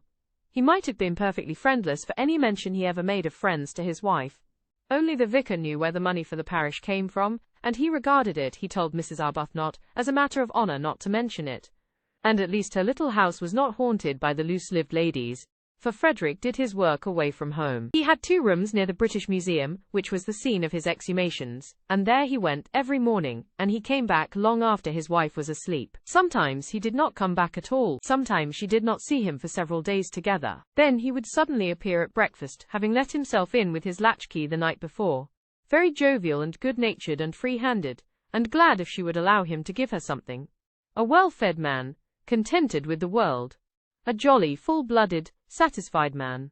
S1: He might have been perfectly friendless for any mention he ever made of friends to his wife. Only the vicar knew where the money for the parish came from, and he regarded it, he told Mrs. Arbuthnot, as a matter of honour not to mention it. And at least her little house was not haunted by the loose-lived ladies, for Frederick did his work away from home. He had 2 rooms near the British Museum, which was the scene of his exhumations, and there he went every morning, and he came back long after his wife was asleep. Sometimes he did not come back at all. Sometimes she did not see him for several days together. Then he would suddenly appear at breakfast, having let himself in with his latchkey the night before, very jovial and good-natured and free-handed, and glad if she would allow him to give her something. A well-fed man, contented with the world. A jolly, full-blooded, satisfied man.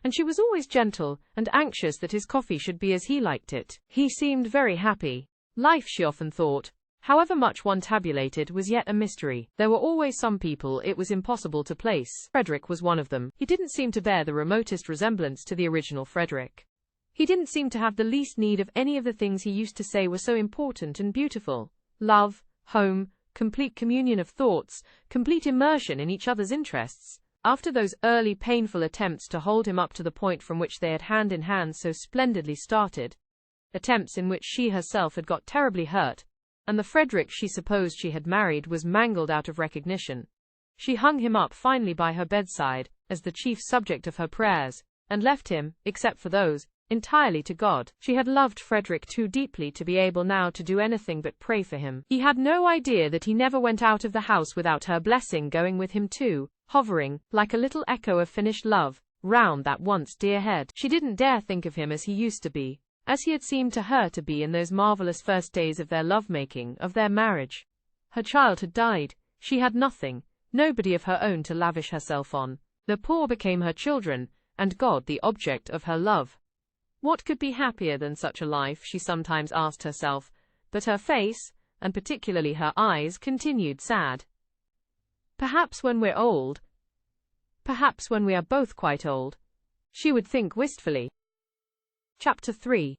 S1: And she was always gentle, and anxious that his coffee should be as he liked it. He seemed very happy. Life, she often thought, However much one tabulated was yet a mystery. There were always some people it was impossible to place. Frederick was one of them. He didn't seem to bear the remotest resemblance to the original Frederick. He didn't seem to have the least need of any of the things he used to say were so important and beautiful. Love, home, complete communion of thoughts, complete immersion in each other's interests. After those early painful attempts to hold him up to the point from which they had hand in hand so splendidly started, attempts in which she herself had got terribly hurt, and the Frederick she supposed she had married was mangled out of recognition, she hung him up finally by her bedside, as the chief subject of her prayers, and left him, except for those, entirely to God. She had loved Frederick too deeply to be able now to do anything but pray for him. He had no idea that he never went out of the house without her blessing going with him too, hovering, like a little echo of finished love, round that once dear head. She didn't dare think of him as he used to be, as he had seemed to her to be in those marvelous first days of their love-making, of their marriage. Her child had died, she had nothing, nobody of her own to lavish herself on. The poor became her children, and God the object of her love. What could be happier than such a life, she sometimes asked herself, but her face, and particularly her eyes, continued sad. Perhaps when we're old, perhaps when we are both quite old, she would think wistfully. Chapter 3.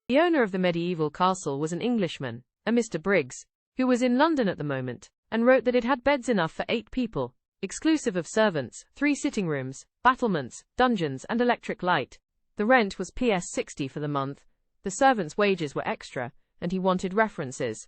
S1: The owner of the medieval castle was an Englishman, a Mr. Briggs, who was in London at the moment, and wrote that it had beds enough for 8 people, exclusive of servants, 3 sitting rooms, battlements, dungeons, and electric light. The rent was Ps 60 for the month, the servants' wages were extra, and he wanted references.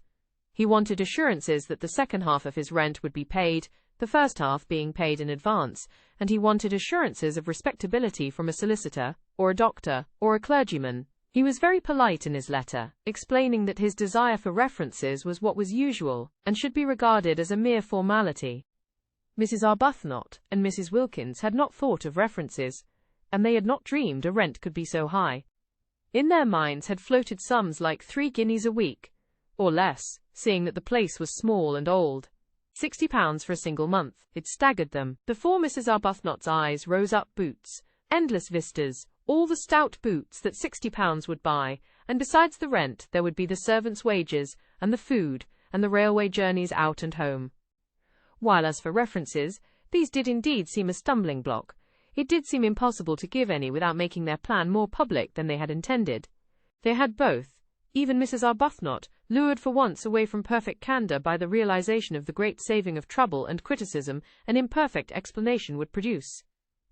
S1: He wanted assurances that the second half of his rent would be paid, the first half being paid in advance, and he wanted assurances of respectability from a solicitor, or a doctor, or a clergyman. He was very polite in his letter, explaining that his desire for references was what was usual, and should be regarded as a mere formality. Mrs. Arbuthnot and Mrs. Wilkins had not thought of references, and they had not dreamed a rent could be so high. In their minds had floated sums like 3 guineas a week, or less, seeing that the place was small and old. £60 for a single month. It staggered them. Before Mrs. Arbuthnot's eyes rose up boots, endless vistas, all the stout boots that £60 would buy, and besides the rent there would be the servants' wages, and the food, and the railway journeys out and home. While as for references, these did indeed seem a stumbling block. It did seem impossible to give any without making their plan more public than they had intended. They had both, even Mrs. Arbuthnot, lured for once away from perfect candour by the realization of the great saving of trouble and criticism an imperfect explanation would produce.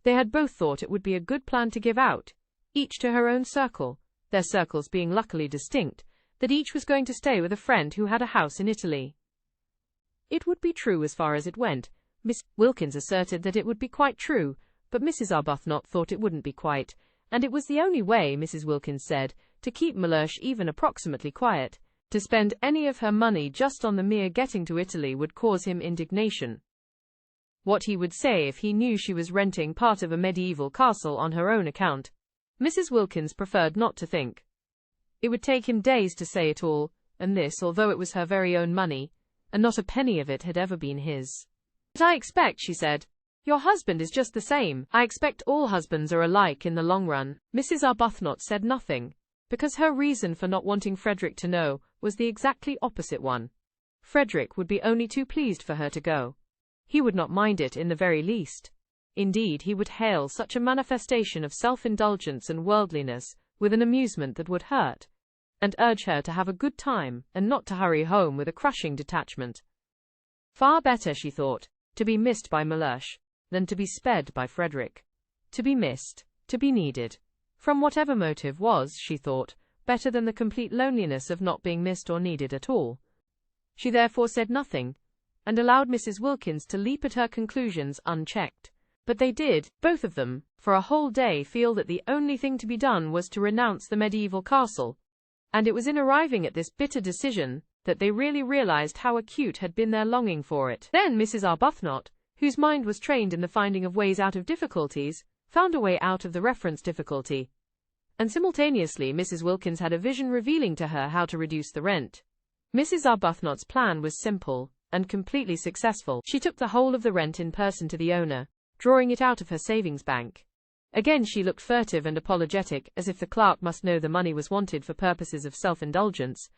S1: They had both thought it would be a good plan to give out, each to her own circle, their circles being luckily distinct, that each was going to stay with a friend who had a house in Italy. It would be true as far as it went. Miss Wilkins asserted that it would be quite true, but Mrs. Arbuthnot thought it wouldn't be quite, and it was the only way, Mrs. Wilkins said, to keep Mellersh even approximately quiet. To spend any of her money just on the mere getting to Italy would cause him indignation. What he would say if he knew she was renting part of a medieval castle on her own account, Mrs. Wilkins preferred not to think. It would take him days to say it all, and this although it was her very own money, and not a penny of it had ever been his. But I expect, she said, your husband is just the same. I expect all husbands are alike in the long run. Mrs. Arbuthnot said nothing, because her reason for not wanting Frederick to know was the exactly opposite one. Frederick would be only too pleased for her to go. He would not mind it in the very least. Indeed, he would hail such a manifestation of self-indulgence and worldliness with an amusement that would hurt, and urge her to have a good time, and not to hurry home with a crushing detachment. Far better, she thought, to be missed by Mellersh, than to be sped by Frederick. To be missed, to be needed, from whatever motive was, she thought, better than the complete loneliness of not being missed or needed at all. She therefore said nothing, and allowed Mrs. Wilkins to leap at her conclusions unchecked. But they did, both of them, for a whole day feel that the only thing to be done was to renounce the medieval castle, and it was in arriving at this bitter decision that they really realized how acute had been their longing for it. Then Mrs. Arbuthnot, whose mind was trained in the finding of ways out of difficulties, found a way out of the reference difficulty. And simultaneously Mrs. Wilkins had a vision revealing to her how to reduce the rent. Mrs. Arbuthnot's plan was simple, and completely successful. She took the whole of the rent in person to the owner, drawing it out of her savings bank. Again she looked furtive and apologetic, as if the clerk must know the money was wanted for purposes of self-indulgence,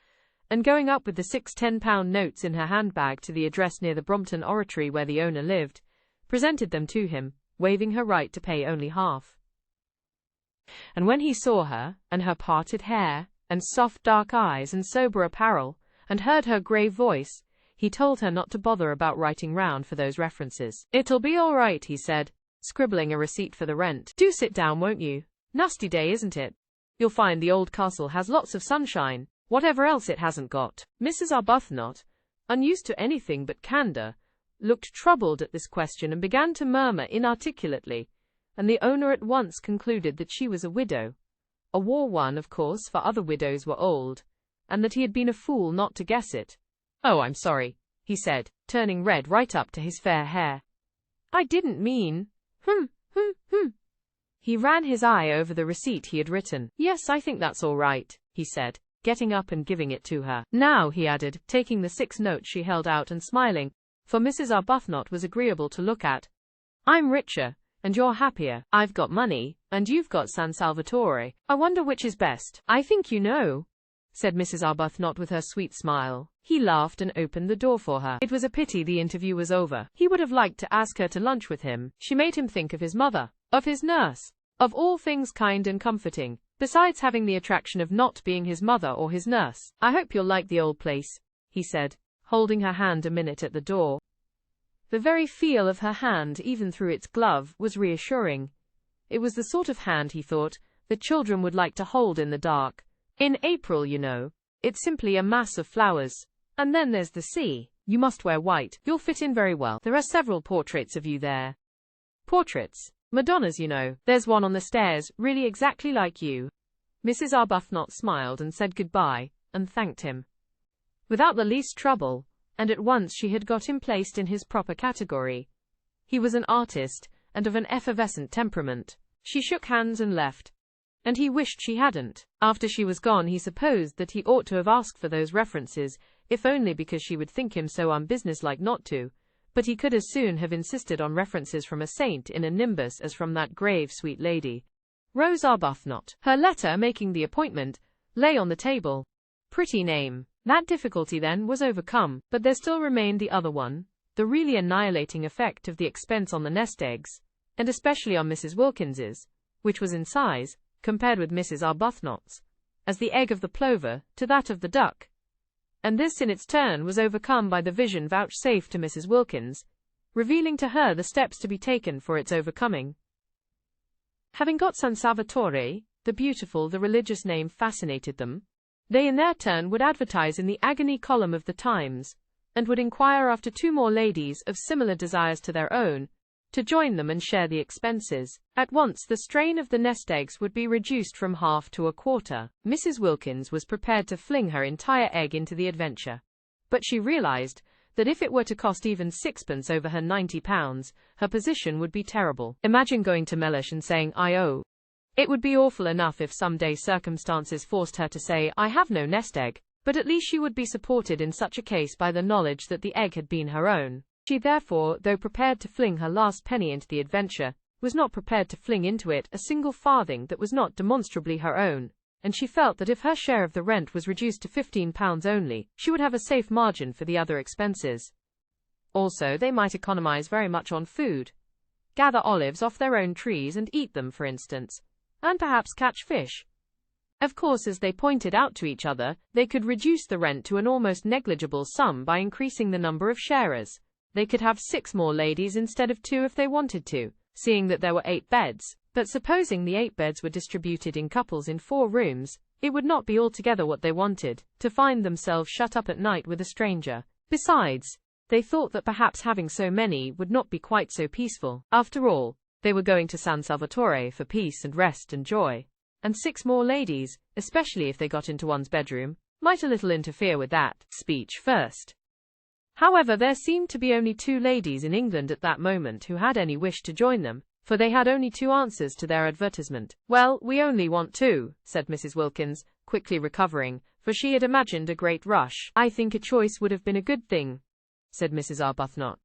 S1: and going up with the 6 £10 notes in her handbag to the address near the Brompton Oratory where the owner lived, presented them to him, waiving her right to pay only half. And when he saw her, and her parted hair, and soft dark eyes and sober apparel, and heard her grave voice, he told her not to bother about writing round for those references. "It'll be all right," he said, scribbling a receipt for the rent. "Do sit down, won't you? Nasty day, isn't it? You'll find the old castle has lots of sunshine, whatever else it hasn't got." Mrs. Arbuthnot, unused to anything but candour, looked troubled at this question and began to murmur inarticulately, and the owner at once concluded that she was a widow. A war one, of course, for other widows were old, and that he had been a fool not to guess it. "Oh, I'm sorry," he said, turning red right up to his fair hair. "I didn't mean, He ran his eye over the receipt he had written. "Yes, I think that's all right," he said, getting up and giving it to her. "Now," he added, taking the 6 notes she held out and smiling, for Mrs. Arbuthnot was agreeable to look at, "I'm richer, and you're happier. I've got money, and you've got San Salvatore. I wonder which is best." "I think you know," said Mrs. Arbuthnot with her sweet smile. He laughed and opened the door for her. It was a pity the interview was over. He would have liked to ask her to lunch with him. She made him think of his mother, of his nurse, of all things kind and comforting, besides having the attraction of not being his mother or his nurse. "I hope you'll like the old place," he said, holding her hand a minute at the door. The very feel of her hand, even through its glove, was reassuring. It was the sort of hand, he thought, that children would like to hold in the dark. "In April, you know. It's simply a mass of flowers. And then there's the sea. You must wear white. You'll fit in very well. There are several portraits of you there." "Portraits? Madonnas, you know. There's one on the stairs, really exactly like you." Mrs. Arbuthnot smiled and said goodbye, and thanked him. Without the least trouble, and at once she had got him placed in his proper category. He was an artist, and of an effervescent temperament. She shook hands and left. And he wished she hadn't. After she was gone, he supposed that he ought to have asked for those references, if only because she would think him so unbusinesslike not to, but he could as soon have insisted on references from a saint in a nimbus as from that grave, sweet lady, Rose Arbuthnot. Her letter, making the appointment, lay on the table. Pretty name. That difficulty, then, was overcome, but there still remained the other one, the really annihilating effect of the expense on the nest eggs, and especially on Mrs. Wilkins's, which was in size, compared with Mrs. Arbuthnot's, as the egg of the plover to that of the duck. And this in its turn was overcome by the vision vouchsafed to Mrs. Wilkins, revealing to her the steps to be taken for its overcoming. Having got San Salvatore, the beautiful, the religious name fascinated them. They in their turn would advertise in the agony column of the Times, and would inquire after 2 more ladies of similar desires to their own, to join them and share the expenses. At once the strain of the nest eggs would be reduced from half to a quarter. Mrs. Wilkins was prepared to fling her entire egg into the adventure. But she realized that if it were to cost even 6pence over her £90, her position would be terrible. Imagine going to Mellish and saying, "I owe." It would be awful enough if some day circumstances forced her to say, "I have no nest egg," but at least she would be supported in such a case by the knowledge that the egg had been her own. She therefore, though prepared to fling her last penny into the adventure, was not prepared to fling into it a single farthing that was not demonstrably her own, and she felt that if her share of the rent was reduced to £15 only, she would have a safe margin for the other expenses. Also, they might economize very much on food. Gather olives off their own trees and eat them, for instance, and perhaps catch fish. Of course, as they pointed out to each other, they could reduce the rent to an almost negligible sum by increasing the number of sharers. They could have 6 more ladies instead of 2 if they wanted to, seeing that there were 8 beds. But supposing the 8 beds were distributed in couples in 4 rooms, it would not be altogether what they wanted, to find themselves shut up at night with a stranger. Besides, they thought that perhaps having so many would not be quite so peaceful. After all, they were going to San Salvatore for peace and rest and joy. And 6 more ladies, especially if they got into one's bedroom, might a little interfere with that. Speech first. However, there seemed to be only 2 ladies in England at that moment who had any wish to join them, for they had only 2 answers to their advertisement. "Well, we only want 2, said Mrs. Wilkins, quickly recovering, for she had imagined a great rush. "I think a choice would have been a good thing," said Mrs. Arbuthnot.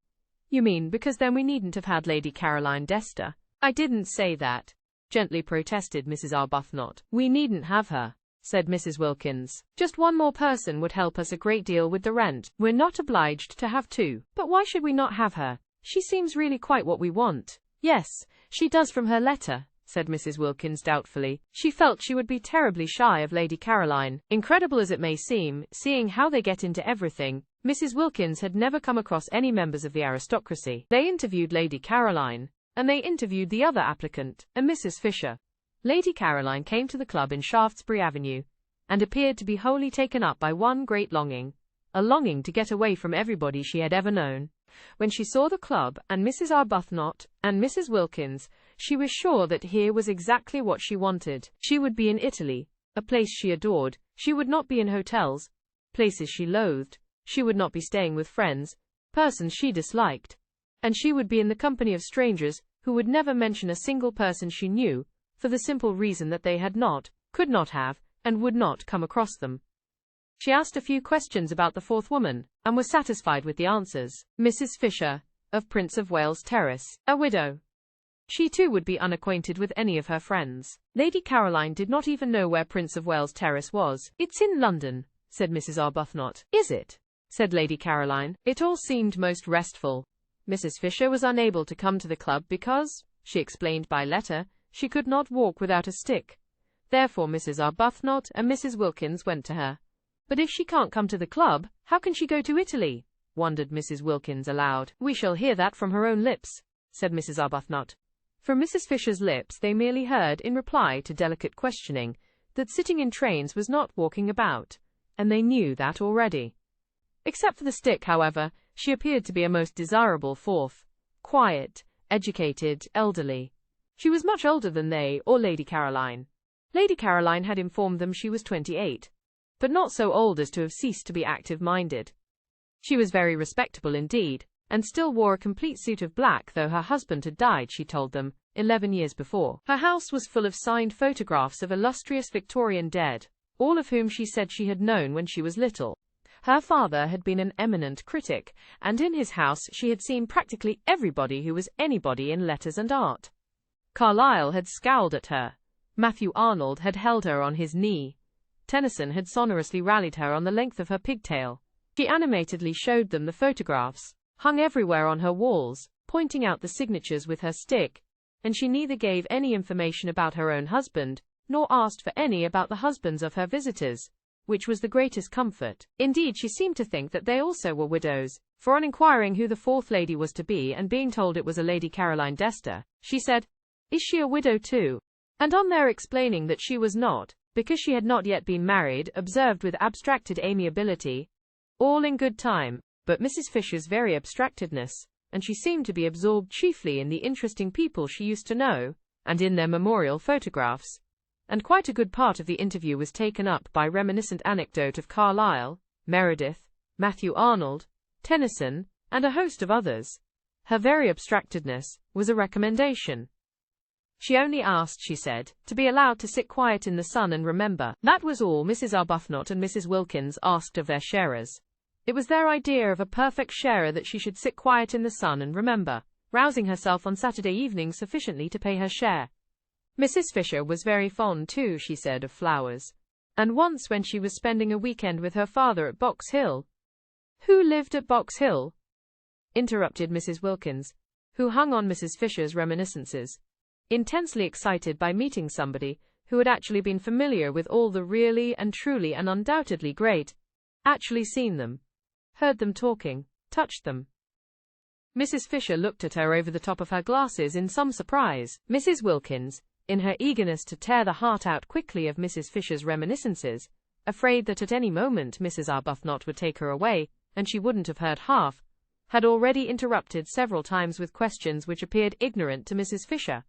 S1: "You mean because then we needn't have had Lady Caroline Dester?" "I didn't say that," gently protested Mrs. Arbuthnot. "We needn't have her," said Mrs. Wilkins. "Just one more person would help us a great deal with the rent. We're not obliged to have two." "But why should we not have her? She seems really quite what we want." "Yes, she does from her letter," said Mrs. Wilkins doubtfully. She felt she would be terribly shy of Lady Caroline. Incredible as it may seem, seeing how they get into everything, Mrs. Wilkins had never come across any members of the aristocracy. They interviewed Lady Caroline, and they interviewed the other applicant, a Mrs. Fisher. Lady Caroline came to the club in Shaftesbury Avenue, and appeared to be wholly taken up by one great longing, a longing to get away from everybody she had ever known. When she saw the club, and Mrs. Arbuthnot, and Mrs. Wilkins, she was sure that here was exactly what she wanted. She would be in Italy, a place she adored. She would not be in hotels, places she loathed. She would not be staying with friends, persons she disliked. And she would be in the company of strangers, who would never mention a single person she knew, for the simple reason that they had not, could not have, and would not come across them. She asked a few questions about the fourth woman, and was satisfied with the answers. Mrs. Fisher, of Prince of Wales Terrace, a widow. She too would be unacquainted with any of her friends. Lady Caroline did not even know where Prince of Wales Terrace was. "It's in London," said Mrs. Arbuthnot. "Is it?" said Lady Caroline. It all seemed most restful. Mrs. Fisher was unable to come to the club because, she explained by letter, she could not walk without a stick. Therefore Mrs. Arbuthnot and Mrs. Wilkins went to her. "But if she can't come to the club, how can she go to Italy?" wondered Mrs. Wilkins aloud. "We shall hear that from her own lips," said Mrs. Arbuthnot. From Mrs. Fisher's lips they merely heard, in reply to delicate questioning, that sitting in trains was not walking about, and they knew that already. Except for the stick, however, she appeared to be a most desirable fourth, quiet, educated, elderly. She was much older than they, or Lady Caroline. Lady Caroline had informed them she was 28. But not so old as to have ceased to be active-minded. She was very respectable indeed, and still wore a complete suit of black, though her husband had died, she told them, 11 years before. Her house was full of signed photographs of illustrious Victorian dead, all of whom she said she had known when she was little. Her father had been an eminent critic, and in his house she had seen practically everybody who was anybody in letters and art. Carlyle had scowled at her. Matthew Arnold had held her on his knee. Tennyson had sonorously rallied her on the length of her pigtail. She animatedly showed them the photographs, hung everywhere on her walls, pointing out the signatures with her stick, and she neither gave any information about her own husband, nor asked for any about the husbands of her visitors, which was the greatest comfort. Indeed, she seemed to think that they also were widows, for on inquiring who the fourth lady was to be, and being told it was a Lady Caroline Dester, she said, "Is she a widow too?" And on their explaining that she was not, because she had not yet been married, observed with abstracted amiability, "All in good time." But Mrs. Fisher's very abstractedness, and she seemed to be absorbed chiefly in the interesting people she used to know, and in their memorial photographs, and quite a good part of the interview was taken up by reminiscent anecdote of Carlyle, Meredith, Matthew Arnold, Tennyson, and a host of others. Her very abstractedness was a recommendation. She only asked, she said, to be allowed to sit quiet in the sun and remember. That was all Mrs. Arbuthnot and Mrs. Wilkins asked of their sharers. It was their idea of a perfect sharer that she should sit quiet in the sun and remember, rousing herself on Saturday evening sufficiently to pay her share. Mrs. Fisher was very fond too, she said, of flowers. And once when she was spending a weekend with her father at Box Hill. Who lived at Box Hill? Interrupted Mrs. Wilkins, who hung on Mrs. Fisher's reminiscences, intensely excited by meeting somebody who had actually been familiar with all the really and truly and undoubtedly great, actually seen them, heard them talking, touched them. Mrs. Fisher looked at her over the top of her glasses in some surprise. Mrs. Wilkins, in her eagerness to tear the heart out quickly of Mrs. Fisher's reminiscences, afraid that at any moment Mrs. Arbuthnot would take her away, and she wouldn't have heard half, had already interrupted several times with questions which appeared ignorant to Mrs. Fisher.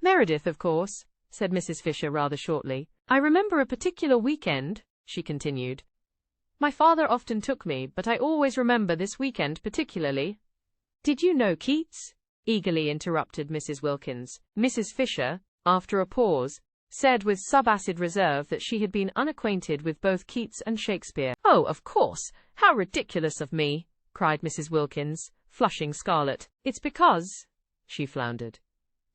S1: "Meredith, of course," said Mrs. Fisher rather shortly. "I remember a particular weekend," she continued. "My father often took me, but I always remember this weekend particularly." "Did you know Keats?" eagerly interrupted Mrs. Wilkins. Mrs. Fisher, after a pause, said with subacid reserve that she had been unacquainted with both Keats and Shakespeare. "Oh, of course! How ridiculous of me!" cried Mrs. Wilkins, flushing scarlet. "It's because," she floundered,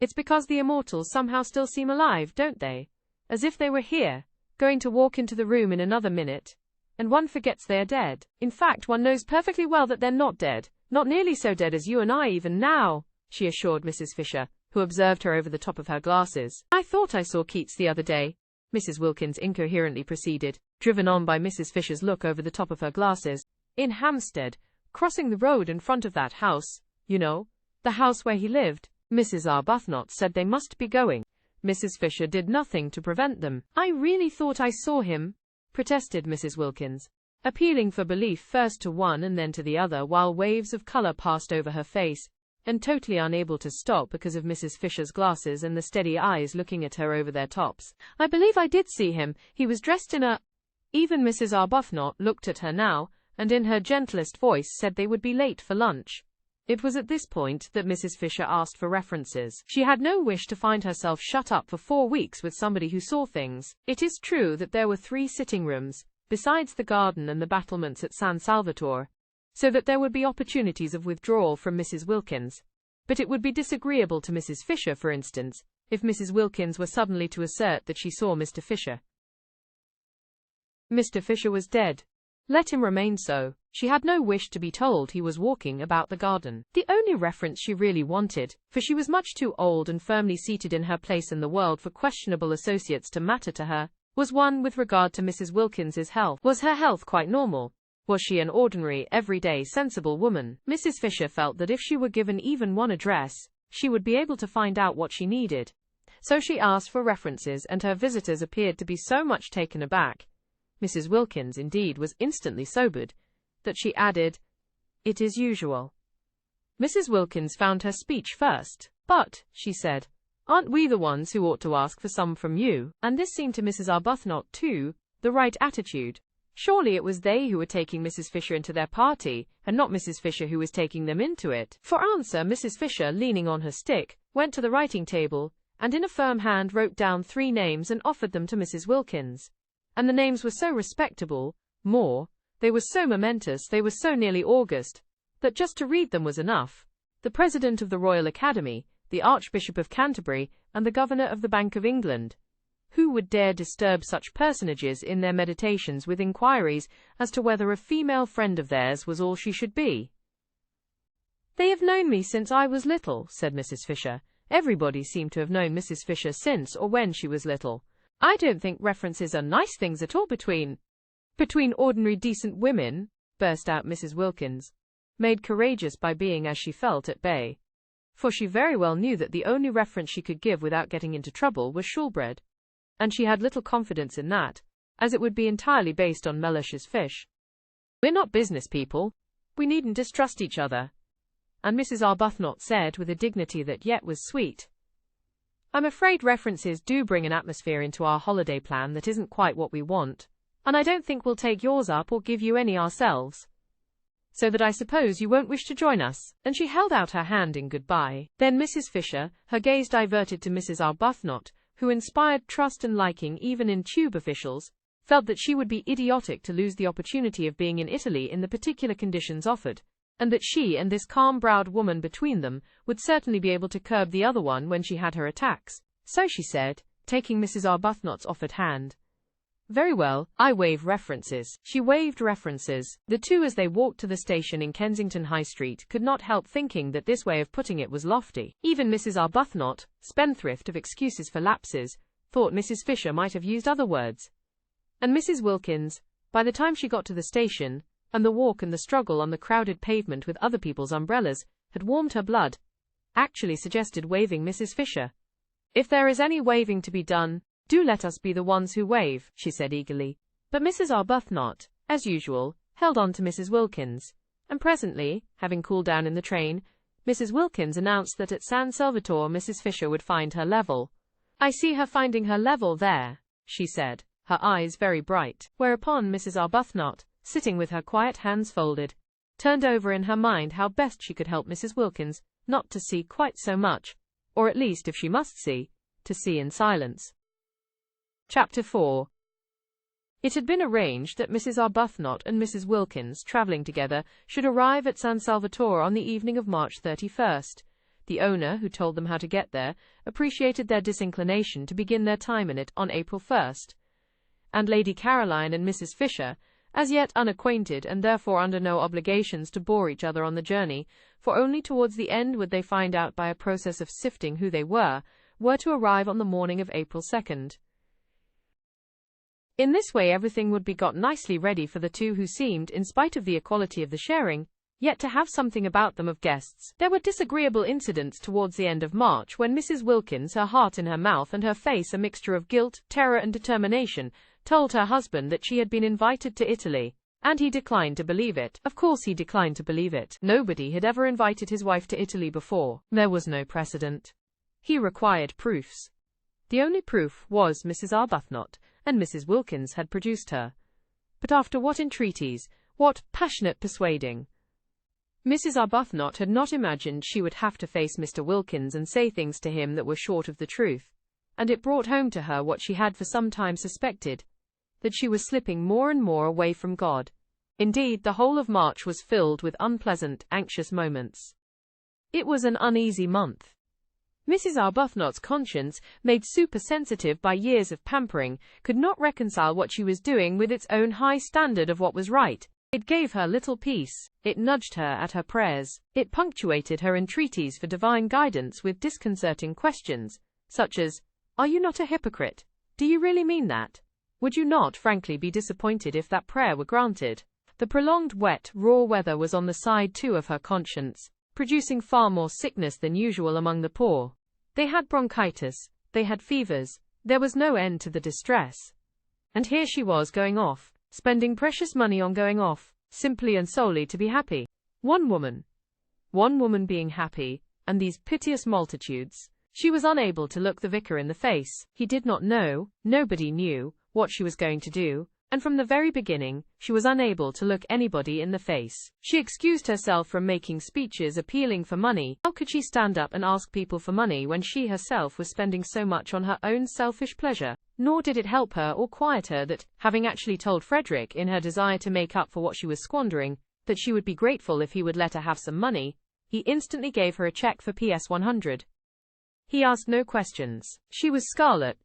S1: "it's because the immortals somehow still seem alive, don't they? As if they were here, going to walk into the room in another minute, and one forgets they are dead. In fact, one knows perfectly well that they're not dead, not nearly so dead as you and I even now, she assured Mrs. Fisher, who observed her over the top of her glasses. I thought I saw Keats the other day, Mrs. Wilkins incoherently proceeded, driven on by Mrs. Fisher's look over the top of her glasses. In Hampstead, crossing the road in front of that house, you know, the house where he lived. Mrs. Arbuthnot said they must be going. Mrs. Fisher did nothing to prevent them. I really thought I saw him, protested Mrs. Wilkins, appealing for belief first to one and then to the other, while waves of color passed over her face, and totally unable to stop because of Mrs. Fisher's glasses and the steady eyes looking at her over their tops. I believe I did see him. He was dressed in a... Even Mrs. Arbuthnot looked at her now, and in her gentlest voice said they would be late for lunch. It was at this point that Mrs. Fisher asked for references. She had no wish to find herself shut up for 4 weeks with somebody who saw things. It is true that there were 3 sitting rooms, besides the garden and the battlements at San Salvatore, so that there would be opportunities of withdrawal from Mrs. Wilkins. But it would be disagreeable to Mrs. Fisher, for instance, if Mrs. Wilkins were suddenly to assert that she saw Mr. Fisher. Mr. Fisher was dead. Let him remain so. She had no wish to be told he was walking about the garden. The only reference she really wanted, for she was much too old and firmly seated in her place in the world for questionable associates to matter to her, was one with regard to Mrs. Wilkins's health. Was her health quite normal? Was she an ordinary, everyday, sensible woman? Mrs. Fisher felt that if she were given even one address, she would be able to find out what she needed. So she asked for references, and her visitors appeared to be so much taken aback, Mrs. Wilkins, indeed, was instantly sobered, that she added, "It is usual." Mrs. Wilkins found her speech first. "But," she said, "aren't we the ones who ought to ask for some from you?" And this seemed to Mrs. Arbuthnot, too, the right attitude. Surely it was they who were taking Mrs. Fisher into their party, and not Mrs. Fisher who was taking them into it. For answer, Mrs. Fisher, leaning on her stick, went to the writing table, and in a firm hand wrote down 3 names and offered them to Mrs. Wilkins. And the names were so respectable, they were so momentous, they were so nearly august, that just to read them was enough. The President of the Royal Academy, the Archbishop of Canterbury, and the Governor of the Bank of England. Who would dare disturb such personages in their meditations with inquiries as to whether a female friend of theirs was all she should be? "They have known me since I was little," said Mrs. Fisher. Everybody seemed to have known Mrs. Fisher since or when she was little. "I don't think references are nice things at all between ordinary decent women," burst out Mrs. Wilkins, made courageous by being, as she felt, at bay. For she very well knew that the only reference she could give without getting into trouble was Shoolbred. And she had little confidence in that, as it would be entirely based on Mellish's fish. "We're not business people. We needn't distrust each other." And Mrs. Arbuthnot said with a dignity that yet was sweet, "I'm afraid references do bring an atmosphere into our holiday plan that isn't quite what we want, and I don't think we'll take yours up or give you any ourselves. So that I suppose you won't wish to join us." And she held out her hand in goodbye. Then Mrs. Fisher, her gaze diverted to Mrs. Arbuthnot, who inspired trust and liking even in tube officials, felt that she would be idiotic to lose the opportunity of being in Italy in the particular conditions offered, and that she and this calm-browed woman between them would certainly be able to curb the other one when she had her attacks. So she said, taking Mrs. Arbuthnot's offered hand, "Very well, I waive references." She waived references. The two, as they walked to the station in Kensington High Street, could not help thinking that this way of putting it was lofty. Even Mrs. Arbuthnot, spendthrift of excuses for lapses, thought Mrs. Fisher might have used other words. And Mrs. Wilkins, by the time she got to the station, and the walk and the struggle on the crowded pavement with other people's umbrellas, had warmed her blood, actually suggested waiving Mrs. Fisher. "If there is any waiving to be done, do let us be the ones who waive," she said eagerly. But Mrs. Arbuthnot, as usual, held on to Mrs. Wilkins, and presently, having cooled down in the train, Mrs. Wilkins announced that at San Salvatore Mrs. Fisher would find her level. "I see her finding her level there," she said, her eyes very bright. Whereupon Mrs. Arbuthnot, sitting with her quiet hands folded, turned over in her mind how best she could help Mrs. Wilkins not to see quite so much, or at least, if she must see, to see in silence. Chapter 4. It had been arranged that Mrs. Arbuthnot and Mrs. Wilkins, travelling together, should arrive at San Salvatore on the evening of March 31st. The owner, who told them how to get there, appreciated their disinclination to begin their time in it on April 1st. and Lady Caroline and Mrs. Fisher, as yet unacquainted and therefore under no obligations to bore each other on the journey, for only towards the end would they find out by a process of sifting who they were to arrive on the morning of April 2nd. In this way everything would be got nicely ready for the two who seemed, in spite of the equality of the sharing, yet to have something about them of guests. There were disagreeable incidents towards the end of March, when Mrs. Wilkins, her heart in her mouth and her face a mixture of guilt, terror and determination, told her husband that she had been invited to Italy, and he declined to believe it. Of course he declined to believe it. Nobody had ever invited his wife to Italy before. There was no precedent. He required proofs. The only proof was Mrs. Arbuthnot, and Mrs. Wilkins had produced her. But after what entreaties, what passionate persuading! Mrs. Arbuthnot had not imagined she would have to face Mr. Wilkins and say things to him that were short of the truth, and it brought home to her what she had for some time suspected, that she was slipping more and more away from God. Indeed, the whole of March was filled with unpleasant, anxious moments. It was an uneasy month. Mrs. Arbuthnot's conscience, made supersensitive by years of pampering, could not reconcile what she was doing with its own high standard of what was right. It gave her little peace. It nudged her at her prayers. It punctuated her entreaties for divine guidance with disconcerting questions, such as, "Are you not a hypocrite? Do you really mean that? Would you not frankly be disappointed if that prayer were granted?" The prolonged wet, raw weather was on the side too of her conscience, producing far more sickness than usual among the poor. They had bronchitis, they had fevers, there was no end to the distress. And here she was going off, spending precious money on going off, simply and solely to be happy. One woman being happy, and these piteous multitudes. She was unable to look the vicar in the face. He did not know, nobody knew, what she was going to do, and from the very beginning, she was unable to look anybody in the face. She excused herself from making speeches appealing for money. How could she stand up and ask people for money when she herself was spending so much on her own selfish pleasure? Nor did it help her or quiet her that, having actually told Frederick, in her desire to make up for what she was squandering, that she would be grateful if he would let her have some money, he instantly gave her a check for PS 100. He asked no questions. She was scarlet.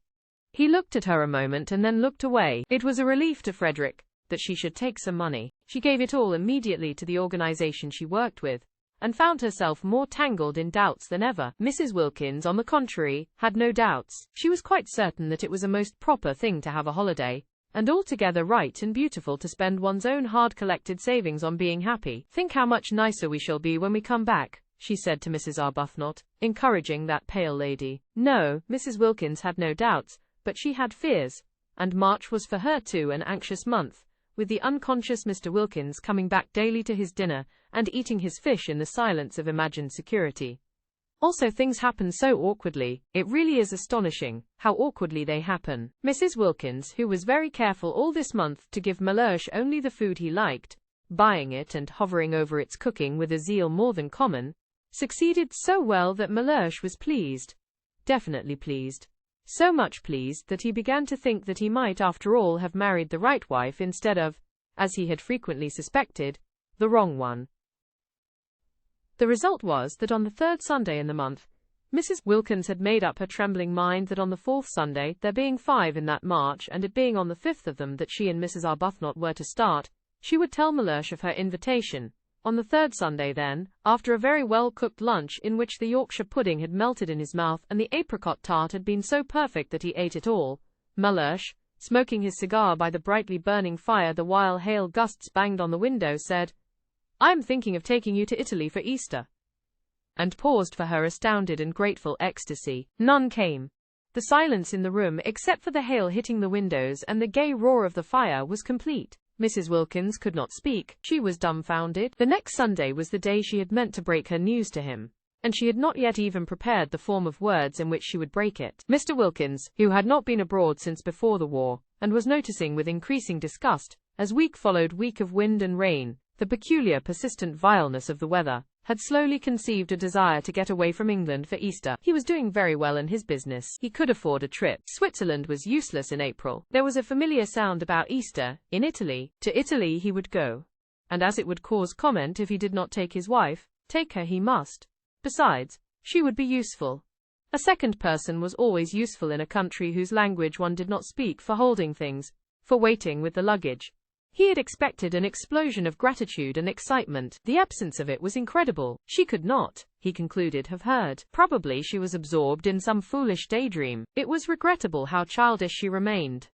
S1: He looked at her a moment and then looked away. It was a relief to Frederick that she should take some money. She gave it all immediately to the organization she worked with, and found herself more tangled in doubts than ever. Mrs. Wilkins, on the contrary, had no doubts. She was quite certain that it was a most proper thing to have a holiday, and altogether right and beautiful to spend one's own hard-collected savings on being happy. "Think how much nicer we shall be when we come back," she said to Mrs. Arbuthnot, encouraging that pale lady. No, Mrs. Wilkins had no doubts, but she had fears, and March was for her too an anxious month, with the unconscious Mr. Wilkins coming back daily to his dinner, and eating his fish in the silence of imagined security. Also things happen so awkwardly, it really is astonishing, how awkwardly they happen. Mrs. Wilkins, who was very careful all this month to give Mellersh only the food he liked, buying it and hovering over its cooking with a zeal more than common, succeeded so well that Mellersh was pleased. Definitely pleased. So much pleased that he began to think that he might after all have married the right wife instead of, as he had frequently suspected, the wrong one. The result was that on the third Sunday in the month, Mrs. Wilkins had made up her trembling mind that on the fourth Sunday, there being 5 in that March, and it being on the 5th of them that she and Mrs. Arbuthnot were to start, she would tell Mellersh of her invitation. On the third Sunday then, after a very well-cooked lunch in which the Yorkshire pudding had melted in his mouth and the apricot tart had been so perfect that he ate it all, Mellersh, smoking his cigar by the brightly burning fire the while hail gusts banged on the window, said, "I am thinking of taking you to Italy for Easter," and paused for her astounded and grateful ecstasy. None came. The silence in the room, except for the hail hitting the windows and the gay roar of the fire, was complete. Mrs. Wilkins could not speak. She was dumbfounded. The next Sunday was the day she had meant to break her news to him, and she had not yet even prepared the form of words in which she would break it. Mr. Wilkins, who had not been abroad since before the war, and was noticing with increasing disgust, as week followed week of wind and rain, the peculiar persistent vileness of the weather, had slowly conceived a desire to get away from England for Easter. He was doing very well in his business. He could afford a trip. Switzerland was useless in April. There was a familiar sound about Easter, in Italy. To Italy he would go. And as it would cause comment if he did not take his wife, take her he must. Besides, she would be useful. A second person was always useful in a country whose language one did not speak for holding things, for waiting with the luggage. He had expected an explosion of gratitude and excitement. The absence of it was incredible. She could not, he concluded, have heard. Probably she was absorbed in some foolish daydream. It was regrettable how childish she remained.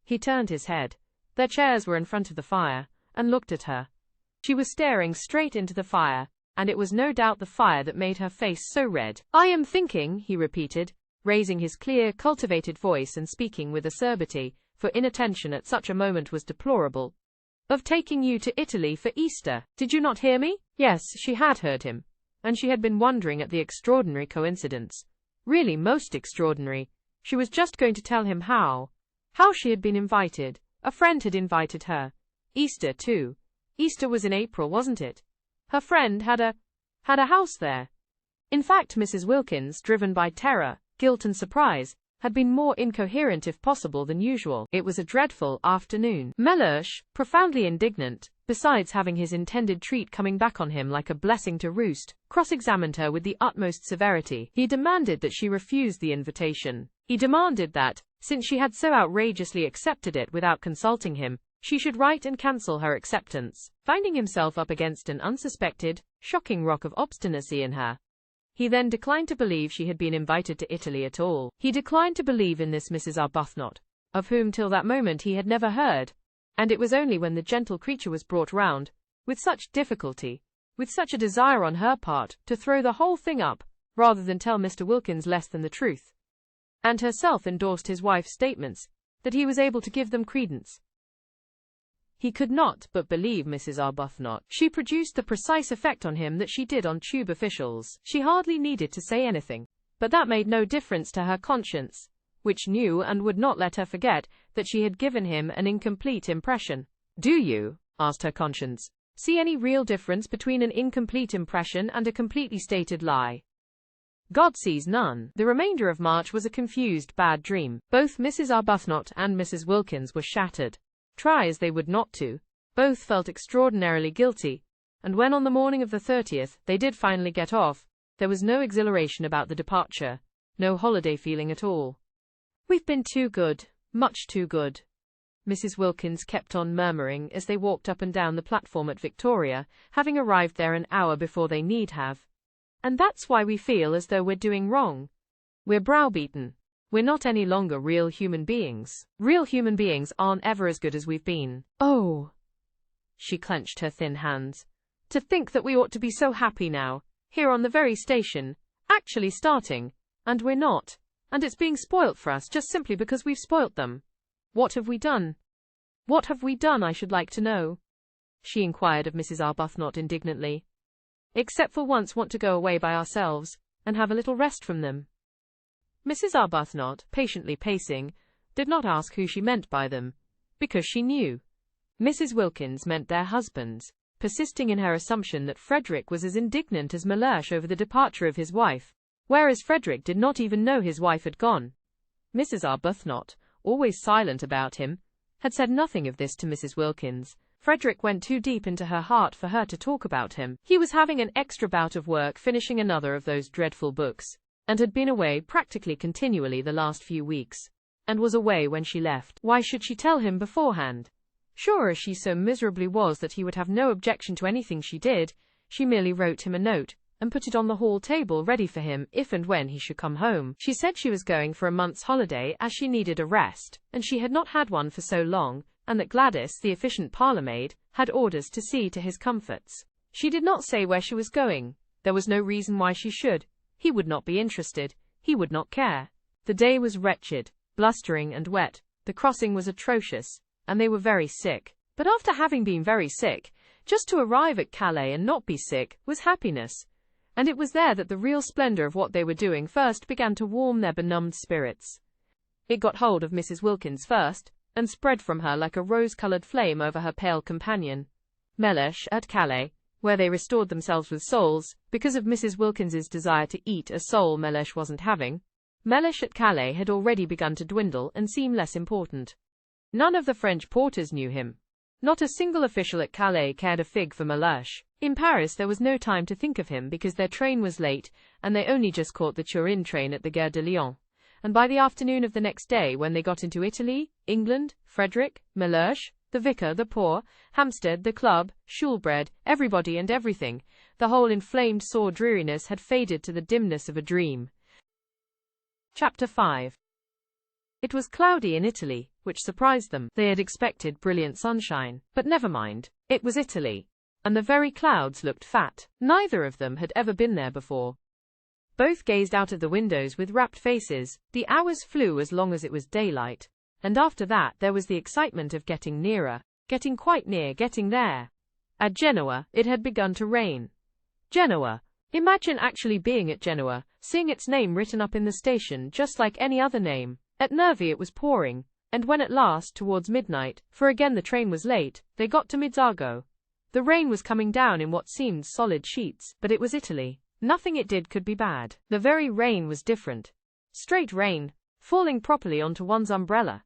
S1: He turned his head. Their chairs were in front of the fire, and looked at her. She was staring straight into the fire, and it was no doubt the fire that made her face so red. "I am thinking," he repeated, raising his clear, cultivated voice and speaking with acerbity, for inattention at such a moment was deplorable, "of taking you to Italy for Easter. Did you not hear me?" Yes, she had heard him, and she had been wondering at the extraordinary coincidence. Really most extraordinary. She was just going to tell him how she had been invited. A friend had invited her. Easter, too. Easter was in April, wasn't it? Her friend had a house there. In fact, Mrs. Wilkins, driven by terror, guilt and surprise, had been more incoherent if possible than usual. It was a dreadful afternoon. Mellersh, profoundly indignant, besides having his intended treat coming back on him like a blessing to roost, cross-examined her with the utmost severity. He demanded that she refuse the invitation. He demanded that, since she had so outrageously accepted it without consulting him, she should write and cancel her acceptance. Finding himself up against an unsuspected, shocking rock of obstinacy in her, he then declined to believe she had been invited to Italy at all. He declined to believe in this Mrs. Arbuthnot, of whom till that moment he had never heard, and it was only when the gentle creature was brought round, with such difficulty, with such a desire on her part, to throw the whole thing up, rather than tell Mr. Wilkins less than the truth, and herself endorsed his wife's statements, that he was able to give them credence. He could not but believe Mrs. Arbuthnot. She produced the precise effect on him that she did on tube officials. She hardly needed to say anything, but that made no difference to her conscience, which knew and would not let her forget that she had given him an incomplete impression. "Do you," asked her conscience, "see any real difference between an incomplete impression and a completely stated lie?" God sees none. The remainder of March was a confused, bad dream. Both Mrs. Arbuthnot and Mrs. Wilkins were shattered. Try as they would not to, both felt extraordinarily guilty, and when on the morning of the 30th they did finally get off, there was no exhilaration about the departure, no holiday feeling at all. "We've been too good, much too good," Mrs. Wilkins kept on murmuring as they walked up and down the platform at Victoria, having arrived there an hour before they need have. "And that's why we feel as though we're doing wrong. We're browbeaten. We're not any longer real human beings. Real human beings aren't ever as good as we've been. Oh," she clenched her thin hands, "to think that we ought to be so happy now, here on the very station, actually starting, and we're not, and it's being spoilt for us just simply because we've spoilt them. What have we done? What have we done, I should like to know?" she inquired of Mrs. Arbuthnot indignantly. "Except for once want to go away by ourselves, and have a little rest from them." Mrs. Arbuthnot, patiently pacing, did not ask who she meant by them, because she knew. Mrs. Wilkins meant their husbands, persisting in her assumption that Frederick was as indignant as Mellersh over the departure of his wife, whereas Frederick did not even know his wife had gone. Mrs. Arbuthnot, always silent about him, had said nothing of this to Mrs. Wilkins. Frederick went too deep into her heart for her to talk about him. He was having an extra bout of work finishing another of those dreadful books, and had been away practically continually the last few weeks, and was away when she left. Why should she tell him beforehand? Sure as she so miserably was that he would have no objection to anything she did, she merely wrote him a note, and put it on the hall table ready for him if and when he should come home. She said she was going for a month's holiday as she needed a rest, and she had not had one for so long, and that Gladys, the efficient parlour-maid, had orders to see to his comforts. She did not say where she was going. There was no reason why she should. He would not be interested. He would not care. The day was wretched, blustering and wet. The crossing was atrocious, and they were very sick. But after having been very sick, just to arrive at Calais and not be sick was happiness. And it was there that the real splendor of what they were doing first began to warm their benumbed spirits. It got hold of Mrs. Wilkins first, and spread from her like a rose-colored flame over her pale companion. Mellersh, at Calais, where they restored themselves with soles, because of Mrs. Wilkins's desire to eat a sole Mellersh wasn't having. Mellersh at Calais had already begun to dwindle and seem less important. None of the French porters knew him. Not a single official at Calais cared a fig for Mellersh. In Paris there was no time to think of him because their train was late, and they only just caught the Turin train at the Gare de Lyon. and by the afternoon of the next day, when they got into Italy, England, Frederick, Mellersh, the vicar, the poor, Hampstead, the club, Shoolbred, everybody and everything, the whole inflamed sore dreariness had faded to the dimness of a dream. Chapter 5. It was cloudy in Italy, which surprised them. They had expected brilliant sunshine, but never mind, it was Italy, and the very clouds looked fat. Neither of them had ever been there before. Both gazed out of the windows with rapt faces. The hours flew as long as it was daylight, and after that there was the excitement of getting nearer, getting quite near, getting there. At Genoa, it had begun to rain. Genoa. Imagine actually being at Genoa, seeing its name written up in the station just like any other name. At Nervi it was pouring, and when at last, towards midnight, for again the train was late, they got to Mezzago, the rain was coming down in what seemed solid sheets, but it was Italy. Nothing it did could be bad. The very rain was different. Straight rain, falling properly onto one's umbrella.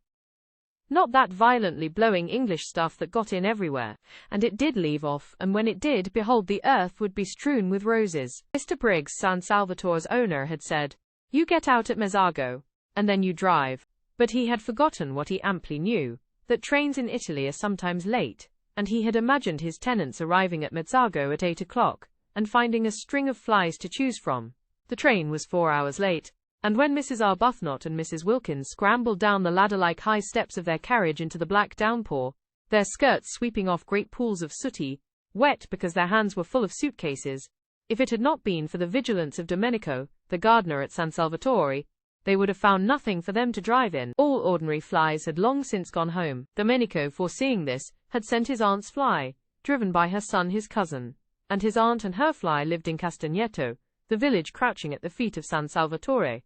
S1: Not that violently blowing English stuff that got in everywhere, and it did leave off, and when it did, behold, the earth would be strewn with roses. Mr. Briggs, San Salvatore's owner, had said, "You get out at Mezzago, and then you drive." But he had forgotten what he amply knew, that trains in Italy are sometimes late, and he had imagined his tenants arriving at Mezzago at 8 o'clock, and finding a string of flies to choose from. The train was 4 hours late, and when Mrs. Arbuthnot and Mrs. Wilkins scrambled down the ladder-like high steps of their carriage into the black downpour, their skirts sweeping off great pools of sooty, wet because their hands were full of suitcases, if it had not been for the vigilance of Domenico, the gardener at San Salvatore, they would have found nothing for them to drive in. All ordinary flies had long since gone home. Domenico, foreseeing this, had sent his aunt's fly, driven by her son his cousin, and his aunt and her fly lived in Castagneto, the village crouching at the feet of San Salvatore,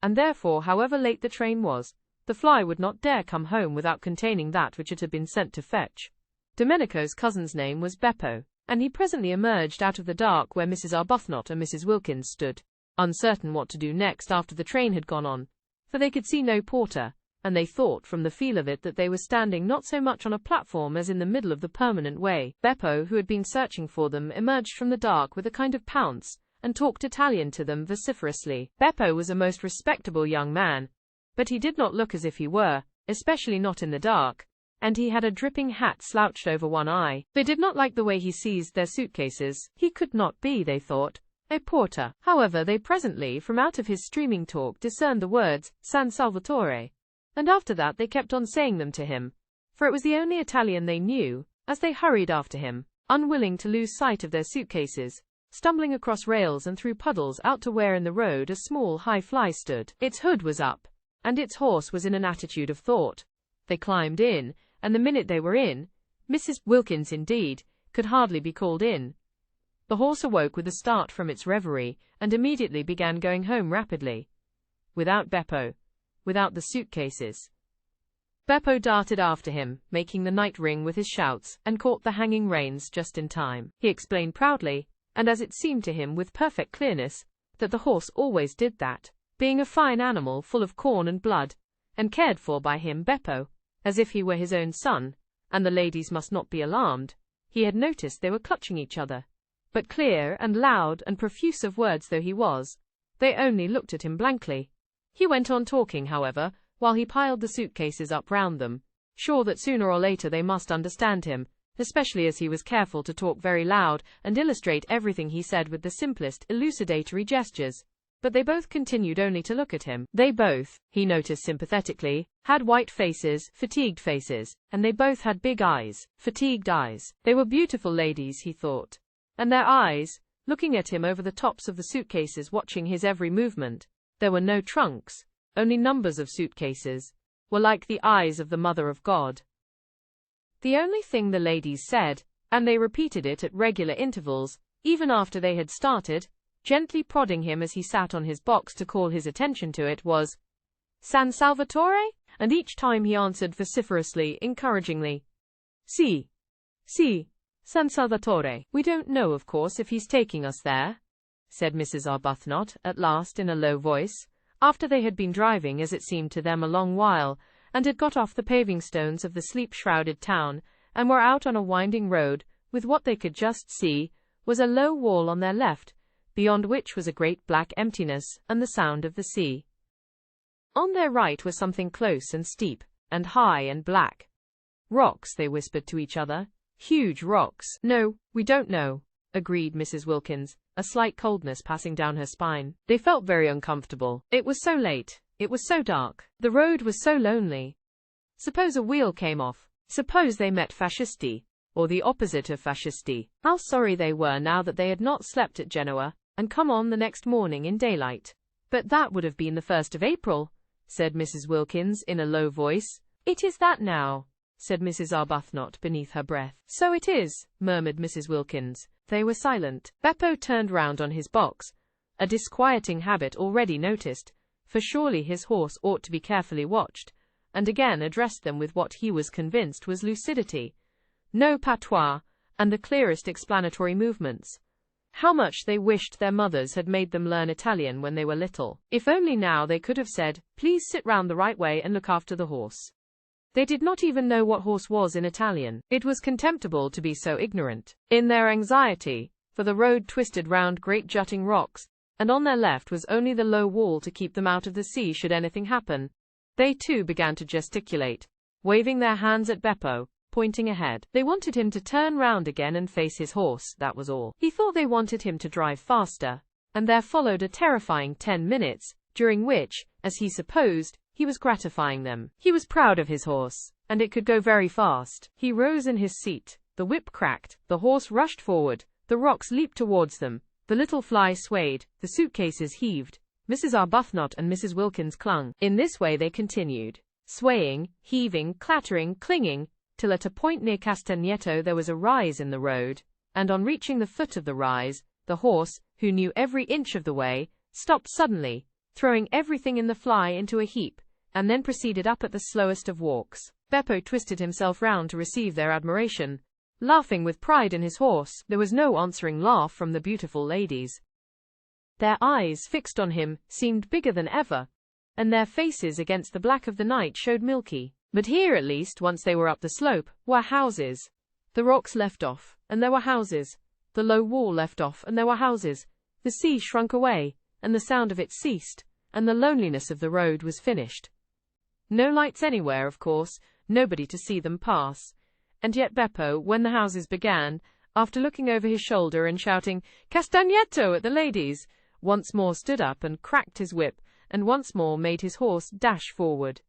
S1: and therefore, however late the train was, the fly would not dare come home without containing that which it had been sent to fetch. Domenico's cousin's name was Beppo, and he presently emerged out of the dark where Mrs. Arbuthnot and Mrs. Wilkins stood, uncertain what to do next after the train had gone on, for they could see no porter, and they thought from the feel of it that they were standing not so much on a platform as in the middle of the permanent way. Beppo, who had been searching for them, emerged from the dark with a kind of pounce, and talked Italian to them vociferously. Beppo was a most respectable young man, but he did not look as if he were, especially not in the dark, and he had a dripping hat slouched over one eye. They did not like the way he seized their suitcases. He could not be, they thought, a porter. However, they presently, from out of his streaming talk, discerned the words, San Salvatore, and after that they kept on saying them to him, for it was the only Italian they knew, as they hurried after him, unwilling to lose sight of their suitcases, stumbling across rails and through puddles out to where in the road a small high fly stood. Its hood was up, and its horse was in an attitude of thought. They climbed in, and the minute they were in, Mrs. Wilkins, indeed, could hardly be called in. The horse awoke with a start from its reverie, and immediately began going home rapidly. Without Beppo, without the suitcases. Beppo darted after him, making the night ring with his shouts, and caught the hanging reins just in time. He explained proudly, and as it seemed to him with perfect clearness, that the horse always did that, being a fine animal full of corn and blood, and cared for by him, Beppo, as if he were his own son, and the ladies must not be alarmed. He had noticed they were clutching each other, but clear and loud and profuse of words though he was, they only looked at him blankly. He went on talking, however, while he piled the suitcases up round them, sure that sooner or later they must understand him, especially as he was careful to talk very loud and illustrate everything he said with the simplest elucidatory gestures. But they both continued only to look at him. They both, he noticed sympathetically, had white faces, fatigued faces, and they both had big eyes, fatigued eyes. They were beautiful ladies, he thought, and their eyes, looking at him over the tops of the suitcases, watching his every movement, there were no trunks, only numbers of suitcases, were like the eyes of the Mother of God. The only thing the ladies said, and they repeated it at regular intervals, even after they had started, gently prodding him as he sat on his box to call his attention to it, was, San Salvatore? And each time he answered vociferously, encouragingly, Si, San Salvatore. We don't know, of course, if he's taking us there, said Mrs. Arbuthnot, at last in a low voice, after they had been driving, as it seemed to them, a long while, and had got off the paving stones of the sleep-shrouded town, and were out on a winding road, with what they could just see was a low wall on their left, beyond which was a great black emptiness, and the sound of the sea. On their right was something close and steep, and high and black. Rocks, they whispered to each other. Huge rocks. No, we don't know, agreed Mrs. Wilkins, a slight coldness passing down her spine. They felt very uncomfortable. It was so late. It was so dark. The road was so lonely. Suppose a wheel came off. Suppose they met fascisti, or the opposite of fascisti. How sorry they were now that they had not slept at Genoa, and come on the next morning in daylight. But that would have been the 1st of April, said Mrs. Wilkins in a low voice. It is that now, said Mrs. Arbuthnot beneath her breath. So it is, murmured Mrs. Wilkins. They were silent. Beppo turned round on his box, a disquieting habit already noticed, for surely his horse ought to be carefully watched, and again addressed them with what he was convinced was lucidity, no patois, and the clearest explanatory movements. How much they wished their mothers had made them learn Italian when they were little. If only now they could have said, "Please sit round the right way and look after the horse." They did not even know what horse was in Italian. It was contemptible to be so ignorant. In their anxiety, for the road twisted round great jutting rocks, and on their left was only the low wall to keep them out of the sea should anything happen, they too began to gesticulate, waving their hands at Beppo, pointing ahead. They wanted him to turn round again and face his horse, that was all. He thought they wanted him to drive faster, and there followed a terrifying 10 minutes, during which, as he supposed, he was gratifying them. He was proud of his horse, and it could go very fast. He rose in his seat, the whip cracked, the horse rushed forward, the rocks leaped towards them, the little fly swayed, the suitcases heaved, Mrs. Arbuthnot and Mrs. Wilkins clung. In this way they continued, swaying, heaving, clattering, clinging, till at a point near Castagneto there was a rise in the road, and on reaching the foot of the rise, the horse, who knew every inch of the way, stopped suddenly, throwing everything in the fly into a heap, and then proceeded up at the slowest of walks. Beppo twisted himself round to receive their admiration, laughing with pride in his horse. There was no answering laugh from the beautiful ladies. Their eyes, fixed on him, seemed bigger than ever, and their faces against the black of the night showed milky. But here at least, once they were up the slope, were houses. The rocks left off, and there were houses. The low wall left off, and there were houses. The sea shrunk away, and the sound of it ceased, and the loneliness of the road was finished. No lights anywhere, of course, nobody to see them pass. And yet Beppo, when the houses began, after looking over his shoulder and shouting, "Castagneto" at the ladies, once more stood up and cracked his whip, and once more made his horse dash forward.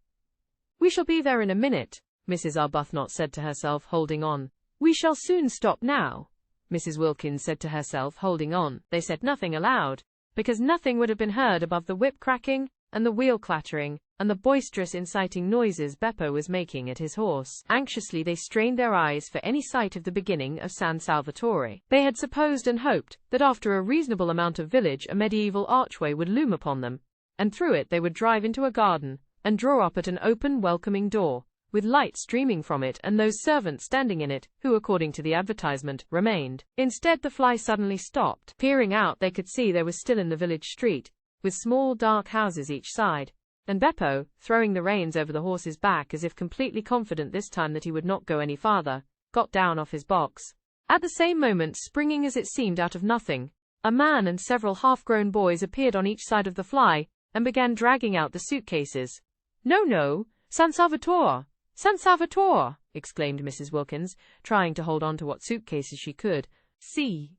S1: "We shall be there in a minute," Mrs. Arbuthnot said to herself, holding on. "We shall soon stop now," Mrs. Wilkins said to herself, holding on. They said nothing aloud, because nothing would have been heard above the whip cracking, and the wheel clattering, and the boisterous inciting noises Beppo was making at his horse. Anxiously they strained their eyes for any sight of the beginning of San Salvatore. They had supposed and hoped that after a reasonable amount of village a medieval archway would loom upon them, and through it they would drive into a garden, and draw up at an open welcoming door, with light streaming from it and those servants standing in it, who, according to the advertisement, remained. Instead the fly suddenly stopped. Peering out they could see they were still in the village street, with small dark houses each side, and Beppo, throwing the reins over the horse's back as if completely confident this time that he would not go any farther, got down off his box. At the same moment, springing as it seemed out of nothing, a man and several half-grown boys appeared on each side of the fly, and began dragging out the suitcases. "No, no, San Salvatore! San Salvatore!" exclaimed Mrs. Wilkins, trying to hold on to what suitcases she could. "See,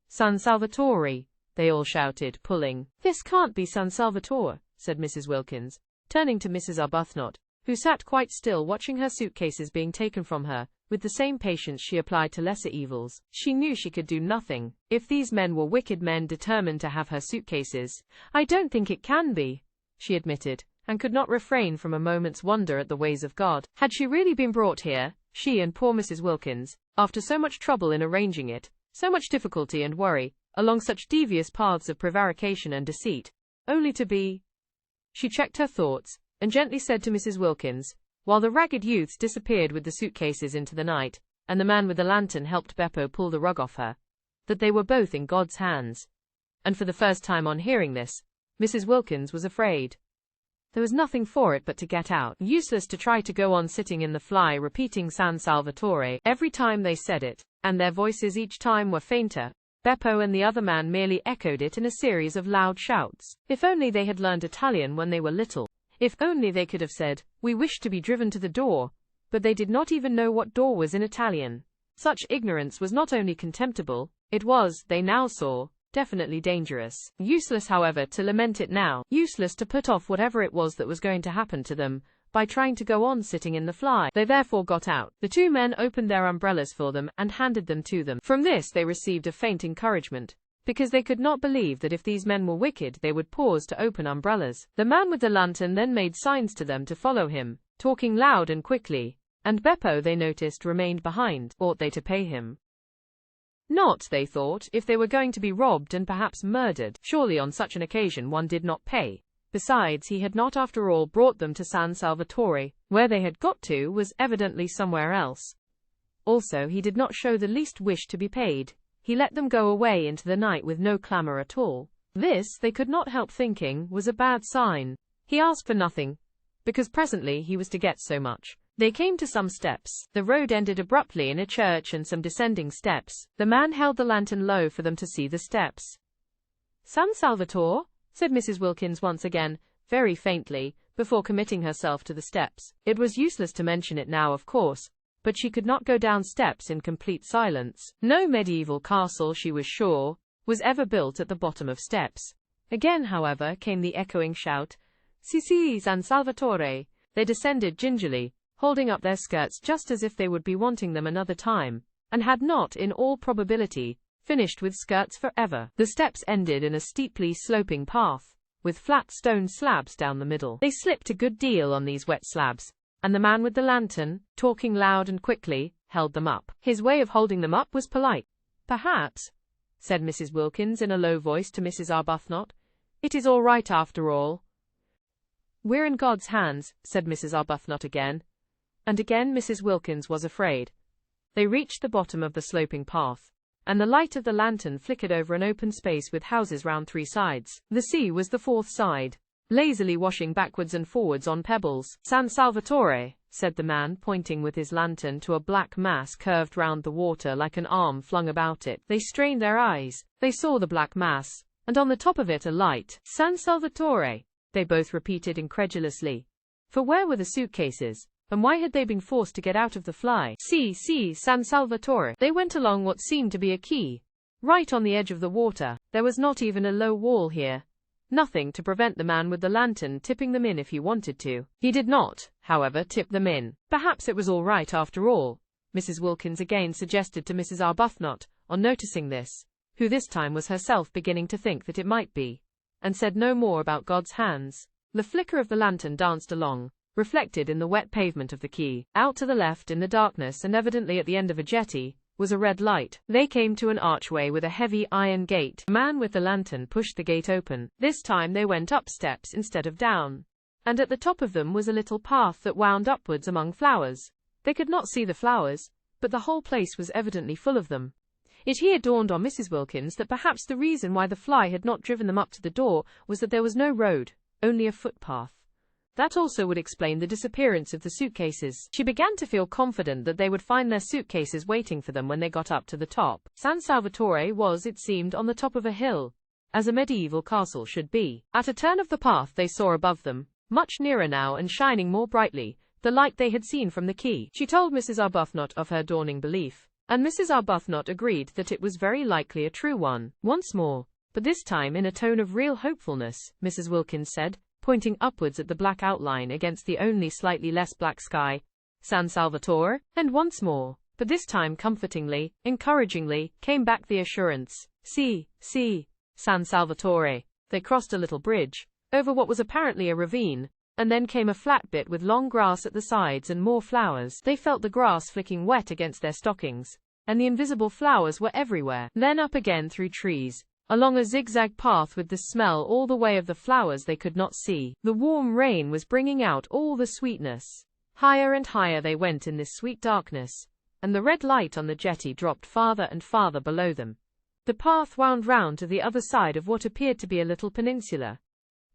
S1: San Salvatore!" they all shouted, pulling. "This can't be San Salvatore," said Mrs. Wilkins, turning to Mrs. Arbuthnot, who sat quite still watching her suitcases being taken from her, with the same patience she applied to lesser evils. She knew she could do nothing. If these men were wicked men determined to have her suitcases, "I don't think it can be," she admitted, and could not refrain from a moment's wonder at the ways of God. Had she really been brought here, she and poor Mrs. Wilkins, after so much trouble in arranging it, so much difficulty and worry, along such devious paths of prevarication and deceit, only to be— She checked her thoughts, and gently said to Mrs. Wilkins, while the ragged youths disappeared with the suitcases into the night, and the man with the lantern helped Beppo pull the rug off her, that they were both in God's hands. And for the first time on hearing this, Mrs. Wilkins was afraid. There was nothing for it but to get out. Useless to try to go on sitting in the fly repeating San Salvatore every time they said it, and their voices each time were fainter. Beppo and the other man merely echoed it in a series of loud shouts. If only they had learned Italian when they were little. If only they could have said, "We wish to be driven to the door," but they did not even know what door was in Italian. Such ignorance was not only contemptible, it was, they now saw, definitely dangerous. Useless, however, to lament it now. Useless to put off whatever it was that was going to happen to them by trying to go on sitting in the fly. They therefore got out. The two men opened their umbrellas for them and handed them to them. From this they received a faint encouragement, because they could not believe that if these men were wicked they would pause to open umbrellas. The man with the lantern then made signs to them to follow him, talking loud and quickly, and Beppo, they noticed, remained behind. Ought they to pay him? Not, they thought, if they were going to be robbed and perhaps murdered. Surely on such an occasion one did not pay. Besides, he had not after all brought them to San Salvatore. Where they had got to was evidently somewhere else. Also, he did not show the least wish to be paid. He let them go away into the night with no clamour at all. This, they could not help thinking, was a bad sign. He asked for nothing, because presently he was to get so much. They came to some steps. The road ended abruptly in a church and some descending steps. The man held the lantern low for them to see the steps. "San Salvatore?" said Mrs. Wilkins once again, very faintly, before committing herself to the steps. It was useless to mention it now, of course, but she could not go down steps in complete silence. No medieval castle, she was sure, was ever built at the bottom of steps. Again, however, came the echoing shout, "Si, San Salvatore." They descended gingerly, holding up their skirts just as if they would be wanting them another time, and had not, in all probability, finished with skirts forever. The steps ended in a steeply sloping path, with flat stone slabs down the middle. They slipped a good deal on these wet slabs, and the man with the lantern, talking loud and quickly, held them up. His way of holding them up was polite. "Perhaps," said Mrs. Wilkins in a low voice to Mrs. Arbuthnot, "it is all right after all." "We're in God's hands," said Mrs. Arbuthnot again. And again Mrs. Wilkins was afraid. They reached the bottom of the sloping path, and the light of the lantern flickered over an open space with houses round three sides. The sea was the fourth side, lazily washing backwards and forwards on pebbles. "San Salvatore," said the man, pointing with his lantern to a black mass curved round the water like an arm flung about it. They strained their eyes. They saw the black mass, and on the top of it a light. "San Salvatore," they both repeated incredulously. For where were the suitcases? And why had they been forced to get out of the fly? "Si, San Salvatore." They went along what seemed to be a quay, right on the edge of the water. There was not even a low wall here. Nothing to prevent the man with the lantern tipping them in if he wanted to. He did not, however, tip them in. Perhaps it was all right after all, Mrs. Wilkins again suggested to Mrs. Arbuthnot, on noticing this, who this time was herself beginning to think that it might be, and said no more about God's hands. The flicker of the lantern danced along, reflected in the wet pavement of the quay. Out to the left in the darkness, and evidently at the end of a jetty, was a red light. They came to an archway with a heavy iron gate. The man with the lantern pushed the gate open. This time they went up steps instead of down, and at the top of them was a little path that wound upwards among flowers. They could not see the flowers, but the whole place was evidently full of them. It here dawned on Mrs. Wilkins that perhaps the reason why the fly had not driven them up to the door was that there was no road, only a footpath. That also would explain the disappearance of the suitcases. She began to feel confident that they would find their suitcases waiting for them when they got up to the top. San Salvatore was, it seemed, on the top of a hill, as a medieval castle should be. At a turn of the path they saw above them, much nearer now and shining more brightly, the light they had seen from the quay. She told Mrs. Arbuthnot of her dawning belief, and Mrs. Arbuthnot agreed that it was very likely a true one. Once more, but this time in a tone of real hopefulness, Mrs. Wilkins said, pointing upwards at the black outline against the only slightly less black sky, "San Salvatore?" And once more, but this time comfortingly, encouragingly, came back the assurance, "Si, San Salvatore." They crossed a little bridge, over what was apparently a ravine, and then came a flat bit with long grass at the sides and more flowers. They felt the grass flicking wet against their stockings, and the invisible flowers were everywhere. Then up again through trees, along a zigzag path with the smell all the way of the flowers they could not see. The warm rain was bringing out all the sweetness. Higher and higher they went in this sweet darkness, and the red light on the jetty dropped farther and farther below them. The path wound round to the other side of what appeared to be a little peninsula.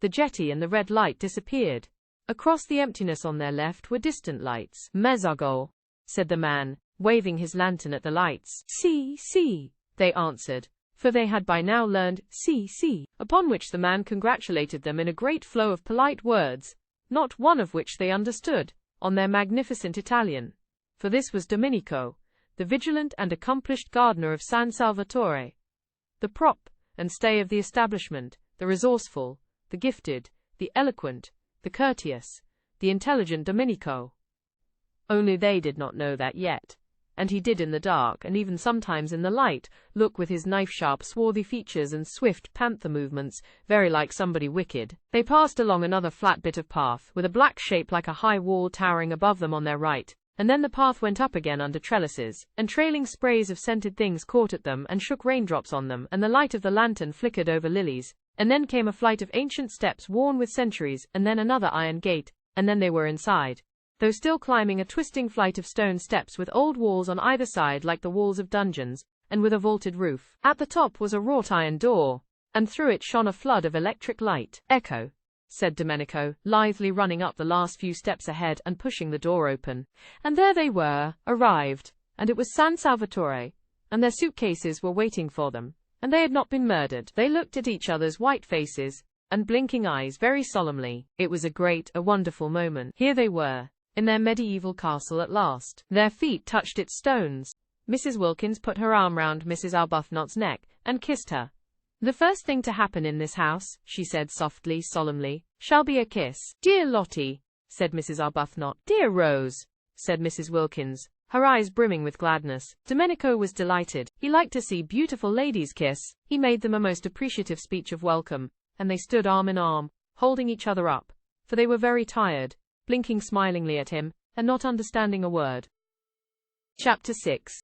S1: The jetty and the red light disappeared. Across the emptiness on their left were distant lights. "Mezzago," said the man, waving his lantern at the lights. "Si," they answered, for they had by now learned see, upon which the man congratulated them in a great flow of polite words, not one of which they understood, on their magnificent Italian. For this was Domenico, the vigilant and accomplished gardener of San Salvatore, the prop and stay of the establishment, the resourceful, the gifted, the eloquent, the courteous, the intelligent Domenico. Only they did not know that yet, and he did in the dark, and even sometimes in the light, look with his knife-sharp swarthy features and swift panther movements, very like somebody wicked. They passed along another flat bit of path, with a black shape like a high wall towering above them on their right, and then the path went up again under trellises, and trailing sprays of scented things caught at them and shook raindrops on them, and the light of the lantern flickered over lilies, and then came a flight of ancient steps worn with centuries, and then another iron gate, and then they were inside, though still climbing a twisting flight of stone steps with old walls on either side like the walls of dungeons, and with a vaulted roof. At the top was a wrought iron door, and through it shone a flood of electric light. "Ecco," said Domenico, lithely running up the last few steps ahead and pushing the door open. And there they were, arrived, and it was San Salvatore, and their suitcases were waiting for them, and they had not been murdered. They looked at each other's white faces and blinking eyes very solemnly. It was a wonderful moment. Here they were, in their medieval castle at last. Their feet touched its stones. Mrs. Wilkins put her arm round Mrs. Arbuthnot's neck and kissed her. "The first thing to happen in this house," she said softly, solemnly, "shall be a kiss." "Dear Lottie," said Mrs. Arbuthnot. "Dear Rose," said Mrs. Wilkins, her eyes brimming with gladness. Domenico was delighted. He liked to see beautiful ladies kiss. He made them a most appreciative speech of welcome, and they stood arm in arm, holding each other up, for they were very tired, blinking smilingly at him, and not understanding a word. Chapter 6.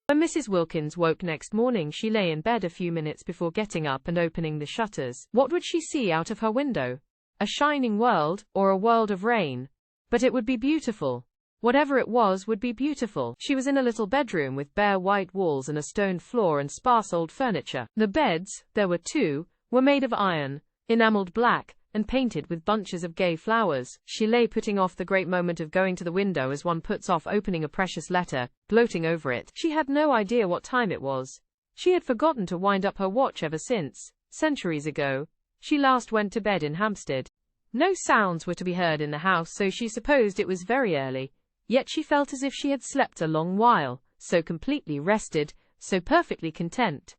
S1: When Mrs. Wilkins woke next morning, she lay in bed a few minutes before getting up and opening the shutters. What would she see out of her window? A shining world, or a world of rain? But it would be beautiful. Whatever it was would be beautiful. She was in a little bedroom with bare white walls and a stone floor and sparse old furniture. The beds, there were two, were made of iron, enameled black, and painted with bunches of gay flowers. She lay putting off the great moment of going to the window as one puts off opening a precious letter, gloating over it. She had no idea what time it was. She had forgotten to wind up her watch ever since, centuries ago, she last went to bed in Hampstead. No sounds were to be heard in the house, so she supposed it was very early, yet she felt as if she had slept a long while, so completely rested, so perfectly content.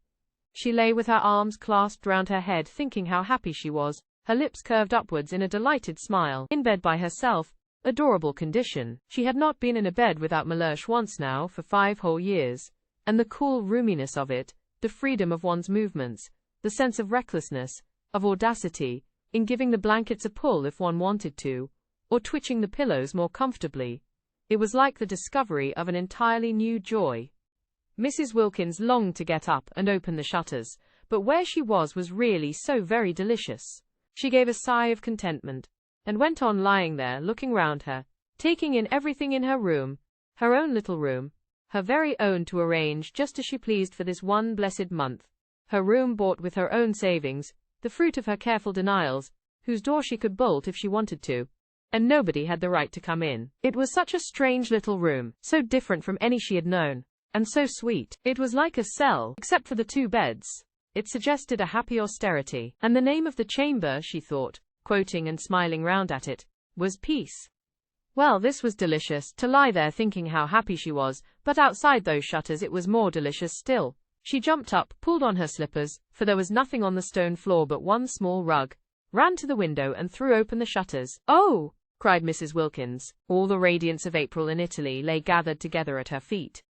S1: She lay with her arms clasped round her head, thinking how happy she was, her lips curved upwards in a delighted smile. In bed by herself, adorable condition. She had not been in a bed without Mellersh once now for 5 whole years, and the cool roominess of it, the freedom of one's movements, the sense of recklessness, of audacity, in giving the blankets a pull if one wanted to, or twitching the pillows more comfortably. It was like the discovery of an entirely new joy. Mrs. Wilkins longed to get up and open the shutters, but where she was really so very delicious. She gave a sigh of contentment, and went on lying there looking round her, taking in everything in her room, her own little room, her very own, to arrange just as she pleased for this one blessed month, her room bought with her own savings, the fruit of her careful denials, whose door she could bolt if she wanted to, and nobody had the right to come in. It was such a strange little room, so different from any she had known, and so sweet. It was like a cell, except for the 2 beds. It suggested a happy austerity, and the name of the chamber, she thought, quoting and smiling round at it, was Peace. Well, this was delicious, to lie there thinking how happy she was, but outside those shutters it was more delicious still. She jumped up, pulled on her slippers, for there was nothing on the stone floor but one small rug, ran to the window and threw open the shutters. "Oh!" cried Mrs. Wilkins. All the radiance of April in Italy lay gathered together at her feet.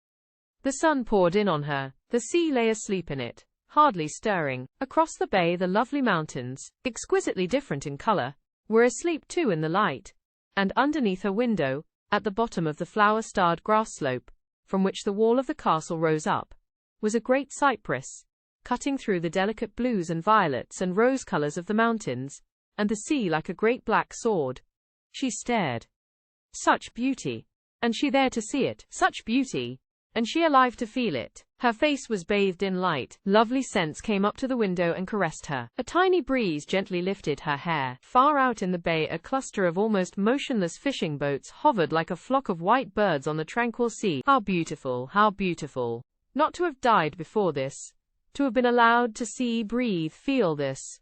S1: The sun poured in on her, the sea lay asleep in it, hardly stirring. Across the bay the lovely mountains, exquisitely different in color, were asleep too in the light, and underneath her window, at the bottom of the flower-starred grass slope, from which the wall of the castle rose up, was a great cypress, cutting through the delicate blues and violets and rose colors of the mountains, and the sea like a great black sword. She stared. Such beauty! And she there to see it. Such beauty! And she alive to feel it. Her face was bathed in light. Lovely scents came up to the window and caressed her. A tiny breeze gently lifted her hair. Far out in the bay a cluster of almost motionless fishing boats hovered like a flock of white birds on the tranquil sea. How beautiful! How beautiful! Not to have died before this. to have been allowed to see, breathe, feel this.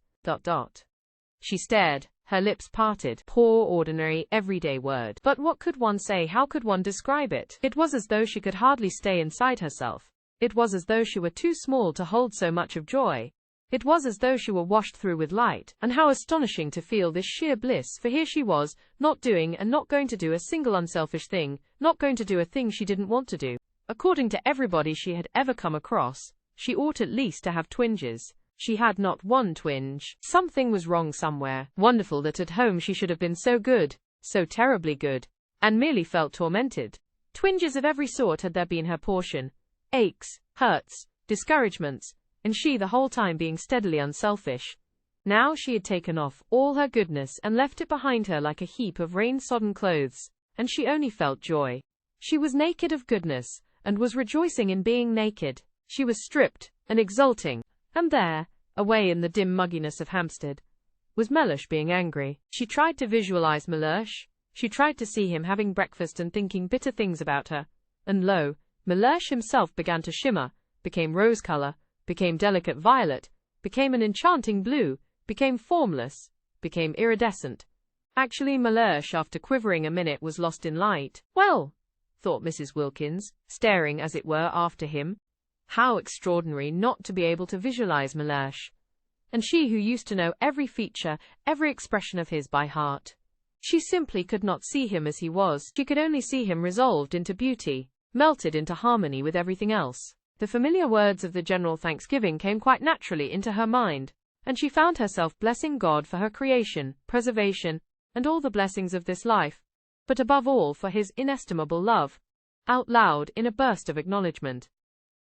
S1: She stared, her lips parted. Poor, ordinary, everyday word. But what could one say? How could one describe it? It was as though she could hardly stay inside herself. It was as though she were too small to hold so much of joy. It was as though she were washed through with light. And how astonishing to feel this sheer bliss, for here she was, not doing and not going to do a single unselfish thing, not going to do a thing she didn't want to do. According to everybody she had ever come across, she ought at least to have twinges. She had not one twinge. Something was wrong somewhere. Wonderful that at home she should have been so good, so terribly good, and merely felt tormented. Twinges of every sort had there been her portion. Aches, hurts, discouragements, and she the whole time being steadily unselfish. Now she had taken off all her goodness and left it behind her like a heap of rain-sodden clothes, and she only felt joy. She was naked of goodness, and was rejoicing in being naked. She was stripped, and exulting. And there, away in the dim mugginess of Hampstead, was Mellersh being angry. She tried to visualize Mellersh. She tried to see him having breakfast and thinking bitter things about her. And lo, Mellersh himself began to shimmer, became rose color, became delicate violet, became an enchanting blue, became formless, became iridescent. Actually, Mellersh, after quivering a minute, was lost in light. Well, thought Mrs. Wilkins, staring as it were after him. How extraordinary not to be able to visualize Mellersh. And she who used to know every feature, every expression of his by heart. She simply could not see him as he was. She could only see him resolved into beauty, melted into harmony with everything else. The familiar words of the general thanksgiving came quite naturally into her mind, and she found herself blessing God for her creation, preservation, and all the blessings of this life, but above all for his inestimable love, out loud in a burst of acknowledgement.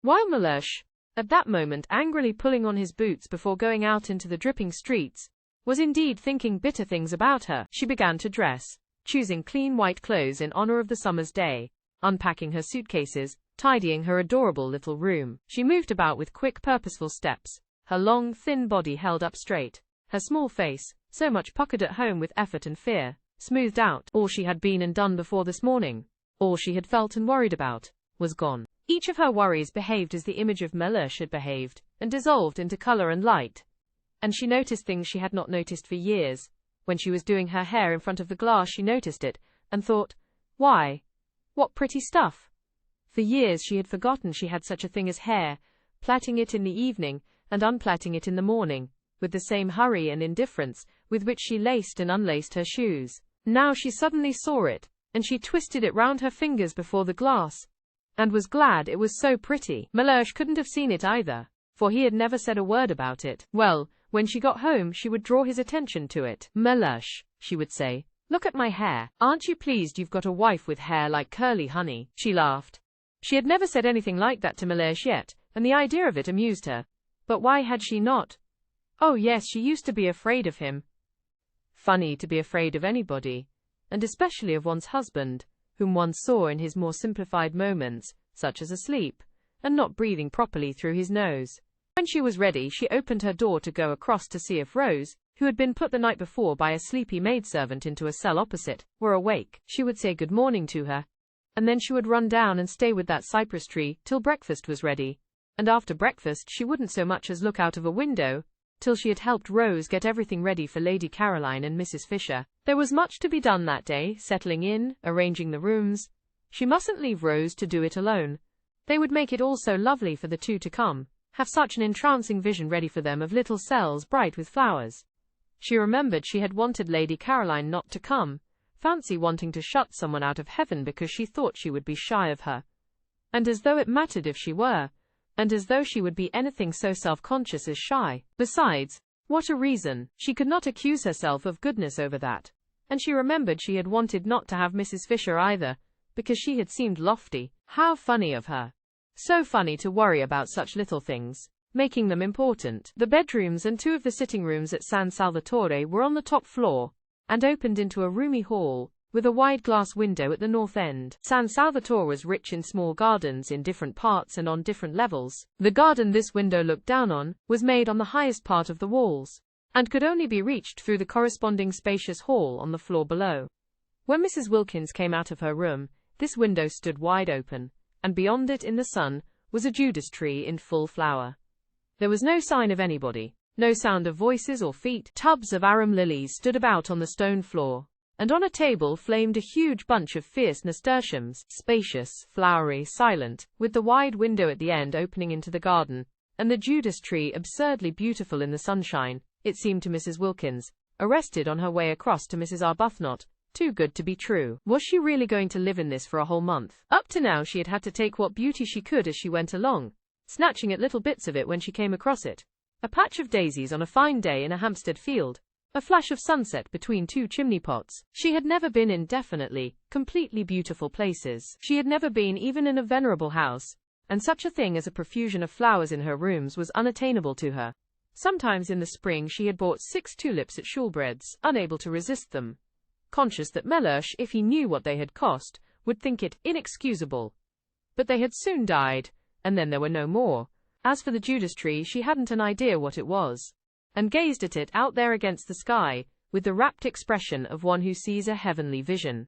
S1: While Mellersh, at that moment angrily pulling on his boots before going out into the dripping streets, was indeed thinking bitter things about her, she began to dress, choosing clean white clothes in honor of the summer's day, unpacking her suitcases, tidying her adorable little room. She moved about with quick, purposeful steps, her long, thin body held up straight, her small face, so much puckered at home with effort and fear, smoothed out. All she had been and done before this morning, all she had felt and worried about, was gone. Each of her worries behaved as the image of Mellersh had behaved, and dissolved into color and light. And she noticed things she had not noticed for years. When she was doing her hair in front of the glass she noticed it, and thought, why, what pretty stuff. For years she had forgotten she had such a thing as hair, plaiting it in the evening, and unplaiting it in the morning, with the same hurry and indifference with which she laced and unlaced her shoes. Now she suddenly saw it, and she twisted it round her fingers before the glass, and was glad it was so pretty. Mellersh couldn't have seen it either, for he had never said a word about it. Well, when she got home she would draw his attention to it. Mellersh, she would say, look at my hair. Aren't you pleased you've got a wife with hair like curly honey? She laughed. She had never said anything like that to Mellersh yet, and the idea of it amused her. But why had she not? Oh yes, she used to be afraid of him. Funny to be afraid of anybody, and especially of one's husband, whom one saw in his more simplified moments, such as asleep, and not breathing properly through his nose. When she was ready, she opened her door to go across to see if Rose, who had been put the night before by a sleepy maidservant into a cell opposite, were awake. She would say good morning to her, and then she would run down and stay with that cypress tree till breakfast was ready, and after breakfast she wouldn't so much as look out of a window, till she had helped Rose get everything ready for Lady Caroline and Mrs. Fisher. There was much to be done that day, settling in, arranging the rooms. She mustn't leave Rose to do it alone. They would make it all so lovely for the two to come, have such an entrancing vision ready for them of little cells bright with flowers. She remembered she had wanted Lady Caroline not to come, fancy wanting to shut someone out of heaven because she thought she would be shy of her. And as though it mattered if she were, and as though she would be anything so self-conscious as shy. Besides, what a reason! She could not accuse herself of goodness over that. And she remembered she had wanted not to have Mrs. Fisher either, because she had seemed lofty. How funny of her! So funny to worry about such little things, making them important. The bedrooms and two of the sitting rooms at San Salvatore were on the top floor, and opened into a roomy hall, with a wide glass window at the north end. San Salvatore was rich in small gardens in different parts and on different levels. The garden this window looked down on was made on the highest part of the walls, and could only be reached through the corresponding spacious hall on the floor below. When Mrs. Wilkins came out of her room, this window stood wide open, and beyond it in the sun was a Judas tree in full flower. There was no sign of anybody, no sound of voices or feet. Tubs of arum lilies stood about on the stone floor, and on a table flamed a huge bunch of fierce nasturtiums, spacious, flowery, silent, with the wide window at the end opening into the garden, and the Judas tree absurdly beautiful in the sunshine, it seemed to Mrs. Wilkins, arrested on her way across to Mrs. Arbuthnot. Too good to be true. Was she really going to live in this for a whole month? Up to now she had had to take what beauty she could as she went along, snatching at little bits of it when she came across it. A patch of daisies on a fine day in a Hampstead field, a flash of sunset between two chimney pots. She had never been in definitely, completely beautiful places. She had never been even in a venerable house, and such a thing as a profusion of flowers in her rooms was unattainable to her. Sometimes in the spring she had bought 6 tulips at Shoolbred's, unable to resist them, conscious that Mellersh, if he knew what they had cost, would think it inexcusable. But they had soon died, and then there were no more. As for the Judas tree, she hadn't an idea what it was, and gazed at it out there against the sky, with the rapt expression of one who sees a heavenly vision.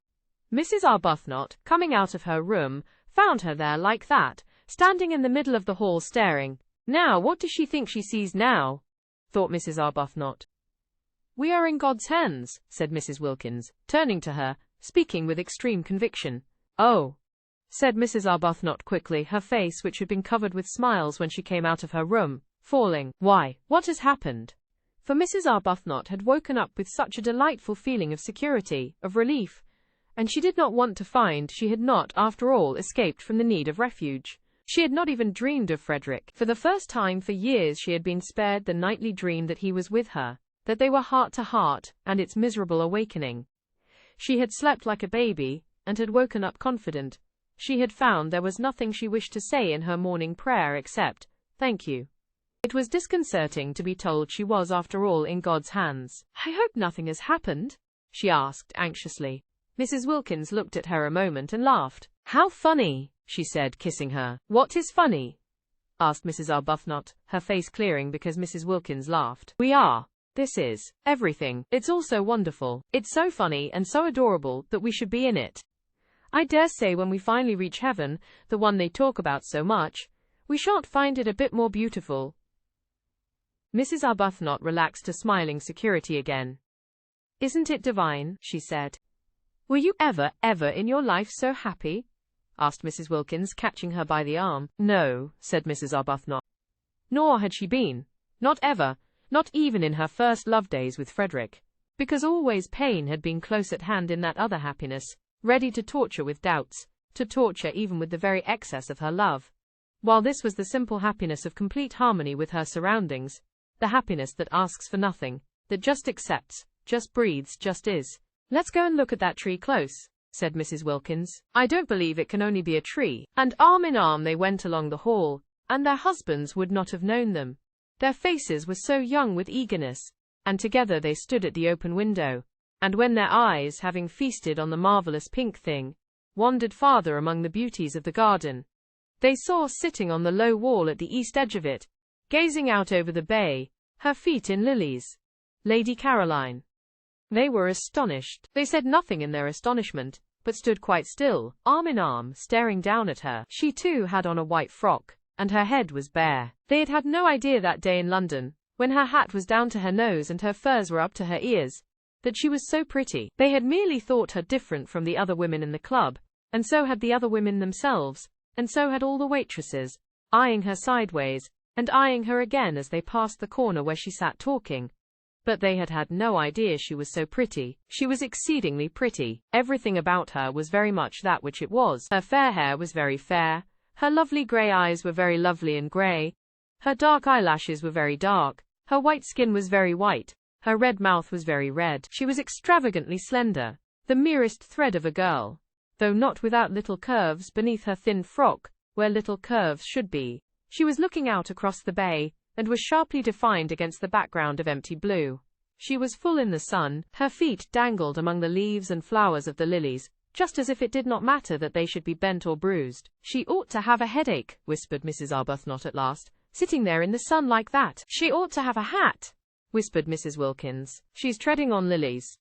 S1: Mrs. Arbuthnot, coming out of her room, found her there like that, standing in the middle of the hall staring. Now what does she think she sees now? Thought Mrs. Arbuthnot. We are in God's hands, said Mrs. Wilkins, turning to her, speaking with extreme conviction. Oh, said Mrs. Arbuthnot quickly, her face, which had been covered with smiles when she came out of her room, falling. Why, what has happened? For Mrs. Arbuthnot had woken up with such a delightful feeling of security, of relief, and she did not want to find she had not, after all, escaped from the need of refuge. She had not even dreamed of Frederick. For the first time for years she had been spared the nightly dream that he was with her, that they were heart to heart, and its miserable awakening. She had slept like a baby, and had woken up confident. She had found there was nothing she wished to say in her morning prayer except, thank you. It was disconcerting to be told she was, after all, in God's hands. I hope nothing has happened? She asked anxiously. Mrs. Wilkins looked at her a moment and laughed. How funny, she said, kissing her. What is funny? Asked Mrs. Arbuthnot, her face clearing because Mrs. Wilkins laughed. We are. This is everything. It's all so wonderful. It's so funny and so adorable that we should be in it. I dare say when we finally reach heaven, the one they talk about so much, we shan't find it a bit more beautiful. Mrs. Arbuthnot relaxed to smiling security again. Isn't it divine? She said. Were you ever in your life so happy? Asked Mrs. Wilkins, catching her by the arm. No, said Mrs. Arbuthnot. Nor had she been. Not ever. Not even in her first love days with Frederick. Because always pain had been close at hand in that other happiness, ready to torture with doubts, to torture even with the very excess of her love. While this was the simple happiness of complete harmony with her surroundings, the happiness that asks for nothing, that just accepts, just breathes, just is. Let's go and look at that tree close, said Mrs. Wilkins. I don't believe it can only be a tree. And arm in arm they went along the hall, and their husbands would not have known them. Their faces were so young with eagerness, and together they stood at the open window, and when their eyes, having feasted on the marvelous pink thing, wandered farther among the beauties of the garden, they saw sitting on the low wall at the east edge of it, gazing out over the bay, her feet in lilies, Lady Caroline. They were astonished. They said nothing in their astonishment, but stood quite still, arm in arm, staring down at her. She too had on a white frock, and her head was bare. They had had no idea that day in London, when her hat was down to her nose and her furs were up to her ears, that she was so pretty. They had merely thought her different from the other women in the club, and so had the other women themselves, and so had all the waitresses, eyeing her sideways, and eyeing her again as they passed the corner where she sat talking. But they had had no idea she was so pretty. She was exceedingly pretty. Everything about her was very much that which it was. Her fair hair was very fair. Her lovely grey eyes were very lovely and grey. Her dark eyelashes were very dark. Her white skin was very white. Her red mouth was very red. She was extravagantly slender, the merest thread of a girl, though not without little curves beneath her thin frock, where little curves should be. She was looking out across the bay, and was sharply defined against the background of empty blue. She was full in the sun. Her feet dangled among the leaves and flowers of the lilies, just as if it did not matter that they should be bent or bruised. She ought to have a headache, whispered Mrs. Arbuthnot at last, sitting there in the sun like that. She ought to have a hat, whispered Mrs. Wilkins. She's treading on lilies.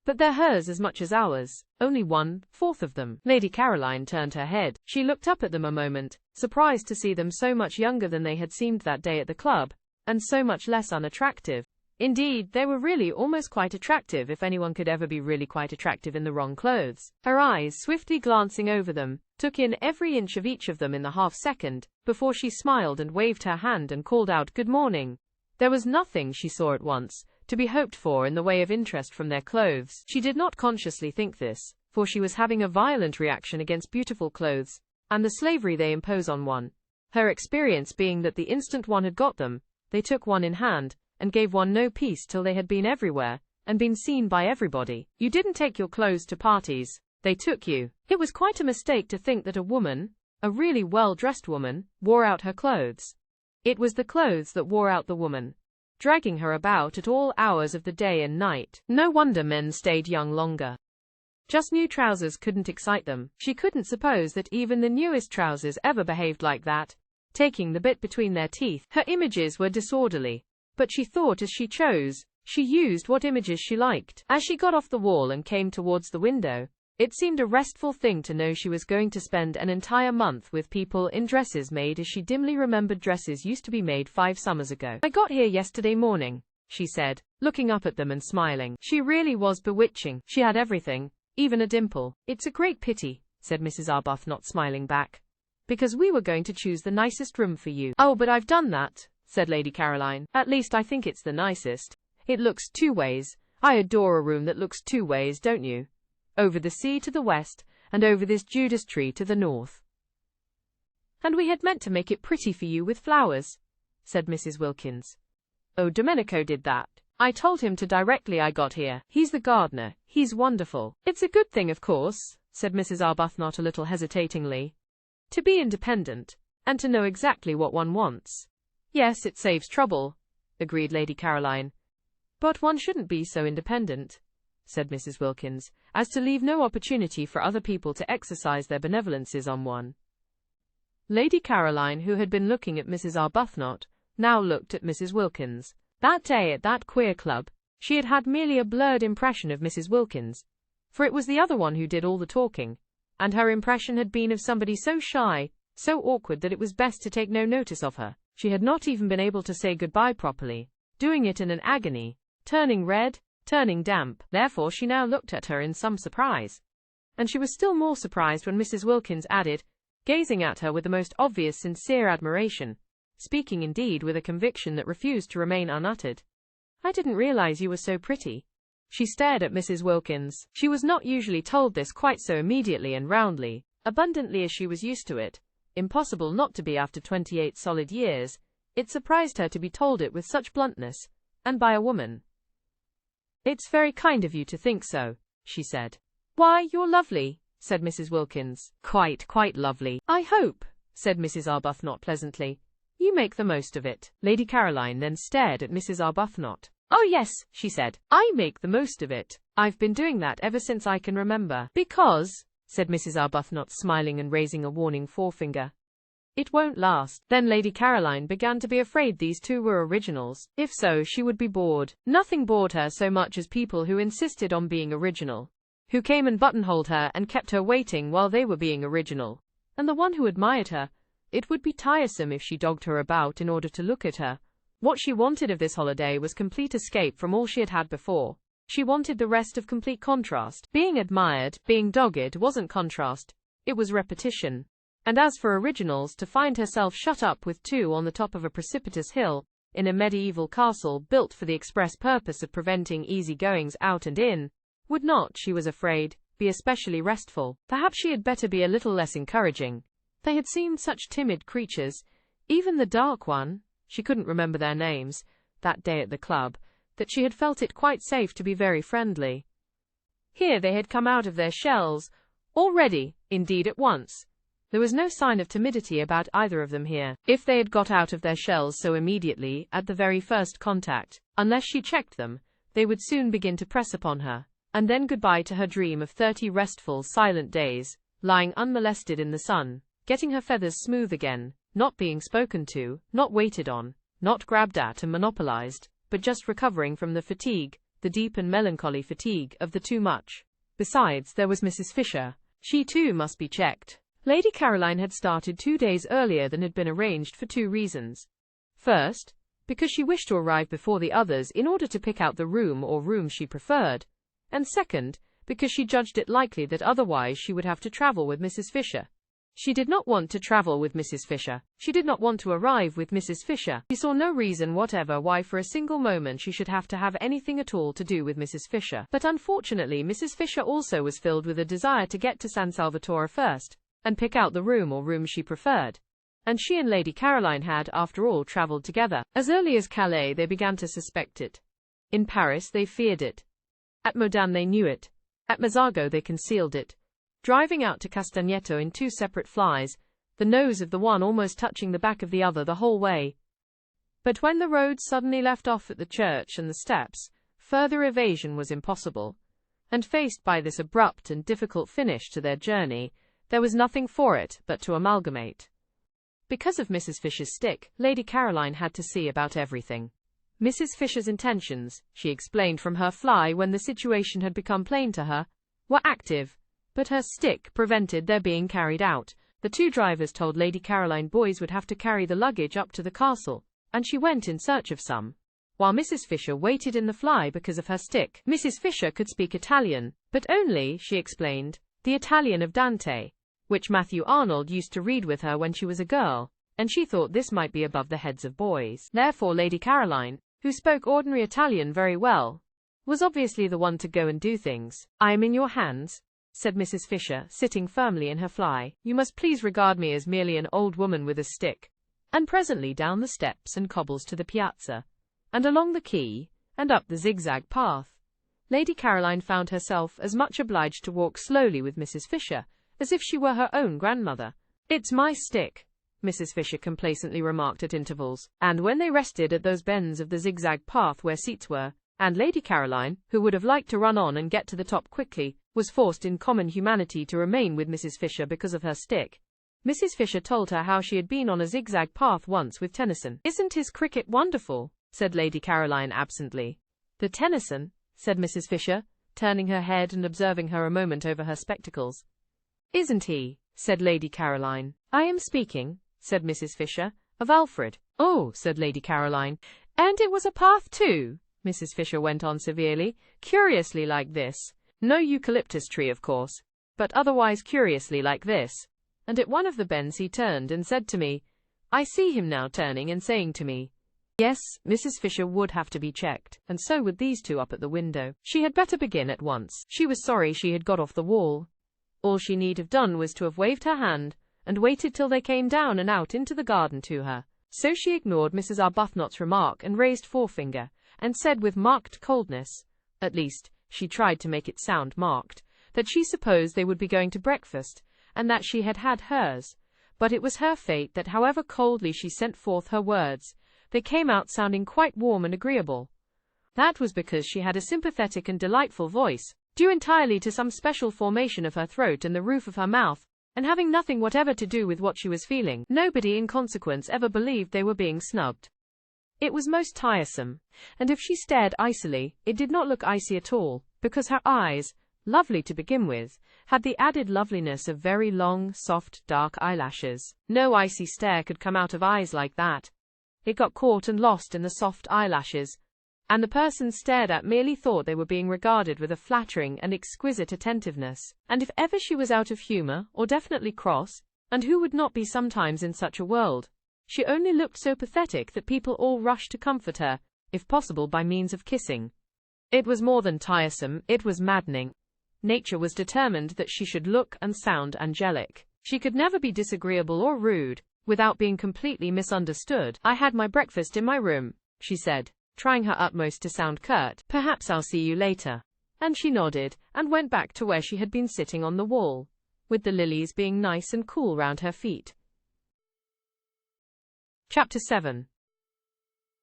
S1: But they're hers as much as ours, only 1/4 of them. Lady Caroline turned her head. She looked up at them a moment, surprised to see them so much younger than they had seemed that day at the club, and so much less unattractive. Indeed, they were really almost quite attractive, if anyone could ever be really quite attractive in the wrong clothes. Her eyes, swiftly glancing over them, took in every inch of each of them in the half-second, before she smiled and waved her hand and called out, "Good morning." There was nothing, she saw at once, to be hoped for in the way of interest from their clothes. She did not consciously think this, for she was having a violent reaction against beautiful clothes, and the slavery they impose on one. Her experience being that the instant one had got them, they took one in hand, and gave one no peace till they had been everywhere, and been seen by everybody. You didn't take your clothes to parties, they took you. It was quite a mistake to think that a woman, a really well-dressed woman, wore out her clothes. It was the clothes that wore out the woman, dragging her about at all hours of the day and night. No wonder men stayed young longer. Just new trousers couldn't excite them. She couldn't suppose that even the newest trousers ever behaved like that, taking the bit between their teeth. Her images were disorderly, but she thought as she chose. She used what images she liked. As she got off the wall and came towards the window, it seemed a restful thing to know she was going to spend an entire month with people in dresses made as she dimly remembered dresses used to be made 5 summers ago. "I got here yesterday morning," she said, looking up at them and smiling. She really was bewitching. She had everything, even a dimple. "It's a great pity," said Mrs. Arbuthnot, smiling back, "because we were going to choose the nicest room for you." "Oh, but I've done that," said Lady Caroline. "At least I think it's the nicest. It looks 2 ways. I adore a room that looks 2 ways, don't you? Over the sea to the west, and over this Judas tree to the north." "And we had meant to make it pretty for you with flowers," said Mrs. Wilkins. "Oh, Domenico did that. I told him to directly I got here. He's the gardener. He's wonderful." "It's a good thing, of course," said Mrs. Arbuthnot a little hesitatingly, "to be independent, and to know exactly what one wants." "Yes, it saves trouble," agreed Lady Caroline. "But one shouldn't be so independent," said Mrs. Wilkins, "as to leave no opportunity for other people to exercise their benevolences on one." Lady Caroline, who had been looking at Mrs. Arbuthnot, now looked at Mrs. Wilkins. That day at that queer club, she had had merely a blurred impression of Mrs. Wilkins, for it was the other one who did all the talking, and her impression had been of somebody so shy, so awkward that it was best to take no notice of her. She had not even been able to say goodbye properly, doing it in an agony, turning red, turning damp. Therefore she now looked at her in some surprise. And she was still more surprised when Mrs. Wilkins added, gazing at her with the most obvious sincere admiration, speaking indeed with a conviction that refused to remain unuttered, "I didn't realize you were so pretty." She stared at Mrs. Wilkins. She was not usually told this quite so immediately and roundly, abundantly as she was used to it. Impossible not to be after 28 solid years. It surprised her to be told it with such bluntness, and by a woman. "It's very kind of you to think so," she said. "Why, you're lovely," said Mrs. Wilkins. Quite lovely." "I hope," said Mrs. Arbuthnot pleasantly, "you make the most of it." Lady Caroline then stared at Mrs. Arbuthnot. "Oh yes," she said, "I make the most of it. I've been doing that ever since I can remember." "Because," said Mrs. Arbuthnot, smiling and raising a warning forefinger, "it won't last." Then Lady Caroline began to be afraid these two were originals. If so, she would be bored. Nothing bored her so much as people who insisted on being original, who came and buttonholed her and kept her waiting while they were being original. And the one who admired her, it would be tiresome if she dogged her about in order to look at her. What she wanted of this holiday was complete escape from all she had had before. She wanted the rest of complete contrast. Being admired, being dogged wasn't contrast, it was repetition. And as for originals, to find herself shut up with two on the top of a precipitous hill, in a medieval castle built for the express purpose of preventing easy-goings out and in, would not, she was afraid, be especially restful. Perhaps she had better be a little less encouraging. They had seemed such timid creatures, even the dark one, she couldn't remember their names, that day at the club, that she had felt it quite safe to be very friendly. Here they had come out of their shells, already, indeed at once. There was no sign of timidity about either of them here. If they had got out of their shells so immediately, at the very first contact, unless she checked them, they would soon begin to press upon her. And then goodbye to her dream of 30 restful, silent days, lying unmolested in the sun, getting her feathers smooth again, not being spoken to, not waited on, not grabbed at and monopolized, but just recovering from the fatigue, the deep and melancholy fatigue of the too much. Besides, there was Mrs. Fisher. She too must be checked. Lady Caroline had started 2 days earlier than had been arranged for 2 reasons. First, because she wished to arrive before the others in order to pick out the room or rooms she preferred, and second, because she judged it likely that otherwise she would have to travel with Mrs. Fisher. She did not want to travel with Mrs. Fisher. She did not want to arrive with Mrs. Fisher. She saw no reason whatever why for a single moment she should have to have anything at all to do with Mrs. Fisher. But unfortunately Mrs. Fisher also was filled with a desire to get to San Salvatore first, and pick out the room or rooms she preferred. And she and Lady Caroline had, after all, travelled together. As early as Calais they began to suspect it. In Paris they feared it. At Modane they knew it. At Mazzago they concealed it. Driving out to Castagneto in 2 separate flies, the nose of the one almost touching the back of the other the whole way. But when the road suddenly left off at the church and the steps, further evasion was impossible. And faced by this abrupt and difficult finish to their journey, there was nothing for it but to amalgamate. Because of Mrs. Fisher's stick, Lady Caroline had to see about everything. Mrs. Fisher's intentions, she explained from her fly when the situation had become plain to her, were active, but her stick prevented their being carried out. The 2 drivers told Lady Caroline boys would have to carry the luggage up to the castle, and she went in search of some, while Mrs. Fisher waited in the fly because of her stick. Mrs. Fisher could speak Italian, but only, she explained, the Italian of Dante, which Matthew Arnold used to read with her when she was a girl, and she thought this might be above the heads of boys. Therefore Lady Caroline, who spoke ordinary Italian very well, was obviously the one to go and do things. "I am in your hands," said Mrs. Fisher, sitting firmly in her fly. "You must please regard me as merely an old woman with a stick." And presently down the steps and cobbles to the piazza, and along the quay, and up the zigzag path, Lady Caroline found herself as much obliged to walk slowly with Mrs. Fisher as if she were her own grandmother. "It's my stick," Mrs. Fisher complacently remarked at intervals, and when they rested at those bends of the zigzag path where seats were, and Lady Caroline, who would have liked to run on and get to the top quickly, was forced in common humanity to remain with Mrs. Fisher because of her stick, Mrs. Fisher told her how she had been on a zigzag path once with Tennyson. "Isn't his cricket wonderful?" said Lady Caroline absently. "The Tennyson?" said Mrs. Fisher, turning her head and observing her a moment over her spectacles. "Isn't he?" said Lady Caroline. "I am speaking," said Mrs. Fisher, "of Alfred." "Oh," said Lady Caroline. "And it was a path too," Mrs. Fisher went on severely, "curiously like this. No eucalyptus tree, of course, but otherwise curiously like this. And at one of the bends he turned and said to me, I see him now turning and saying to me." Yes, Mrs. Fisher would have to be checked, and so would these 2 up at the window. She had better begin at once. She was sorry she had got off the wall. All she need have done was to have waved her hand, and waited till they came down and out into the garden to her. So she ignored Mrs. Arbuthnot's remark and raised forefinger, and said with marked coldness, at least, she tried to make it sound marked, that she supposed they would be going to breakfast, and that she had had hers. But it was her fate that however coldly she sent forth her words, they came out sounding quite warm and agreeable. That was because she had a sympathetic and delightful voice, due entirely to some special formation of her throat and the roof of her mouth, and having nothing whatever to do with what she was feeling. Nobody in consequence ever believed they were being snubbed. It was most tiresome, and if she stared icily, it did not look icy at all, because her eyes, lovely to begin with, had the added loveliness of very long, soft, dark eyelashes. No icy stare could come out of eyes like that. It got caught and lost in the soft eyelashes, and the person stared at merely thought they were being regarded with a flattering and exquisite attentiveness. And if ever she was out of humour, or definitely cross, and who would not be sometimes in such a world, she only looked so pathetic that people all rushed to comfort her, if possible by means of kissing. It was more than tiresome, it was maddening. Nature was determined that she should look and sound angelic. She could never be disagreeable or rude, without being completely misunderstood. "I had my breakfast in my room," she said, trying her utmost to sound curt. "Perhaps I'll see you later." And she nodded, and went back to where she had been sitting on the wall, with the lilies being nice and cool round her feet. Chapter 7.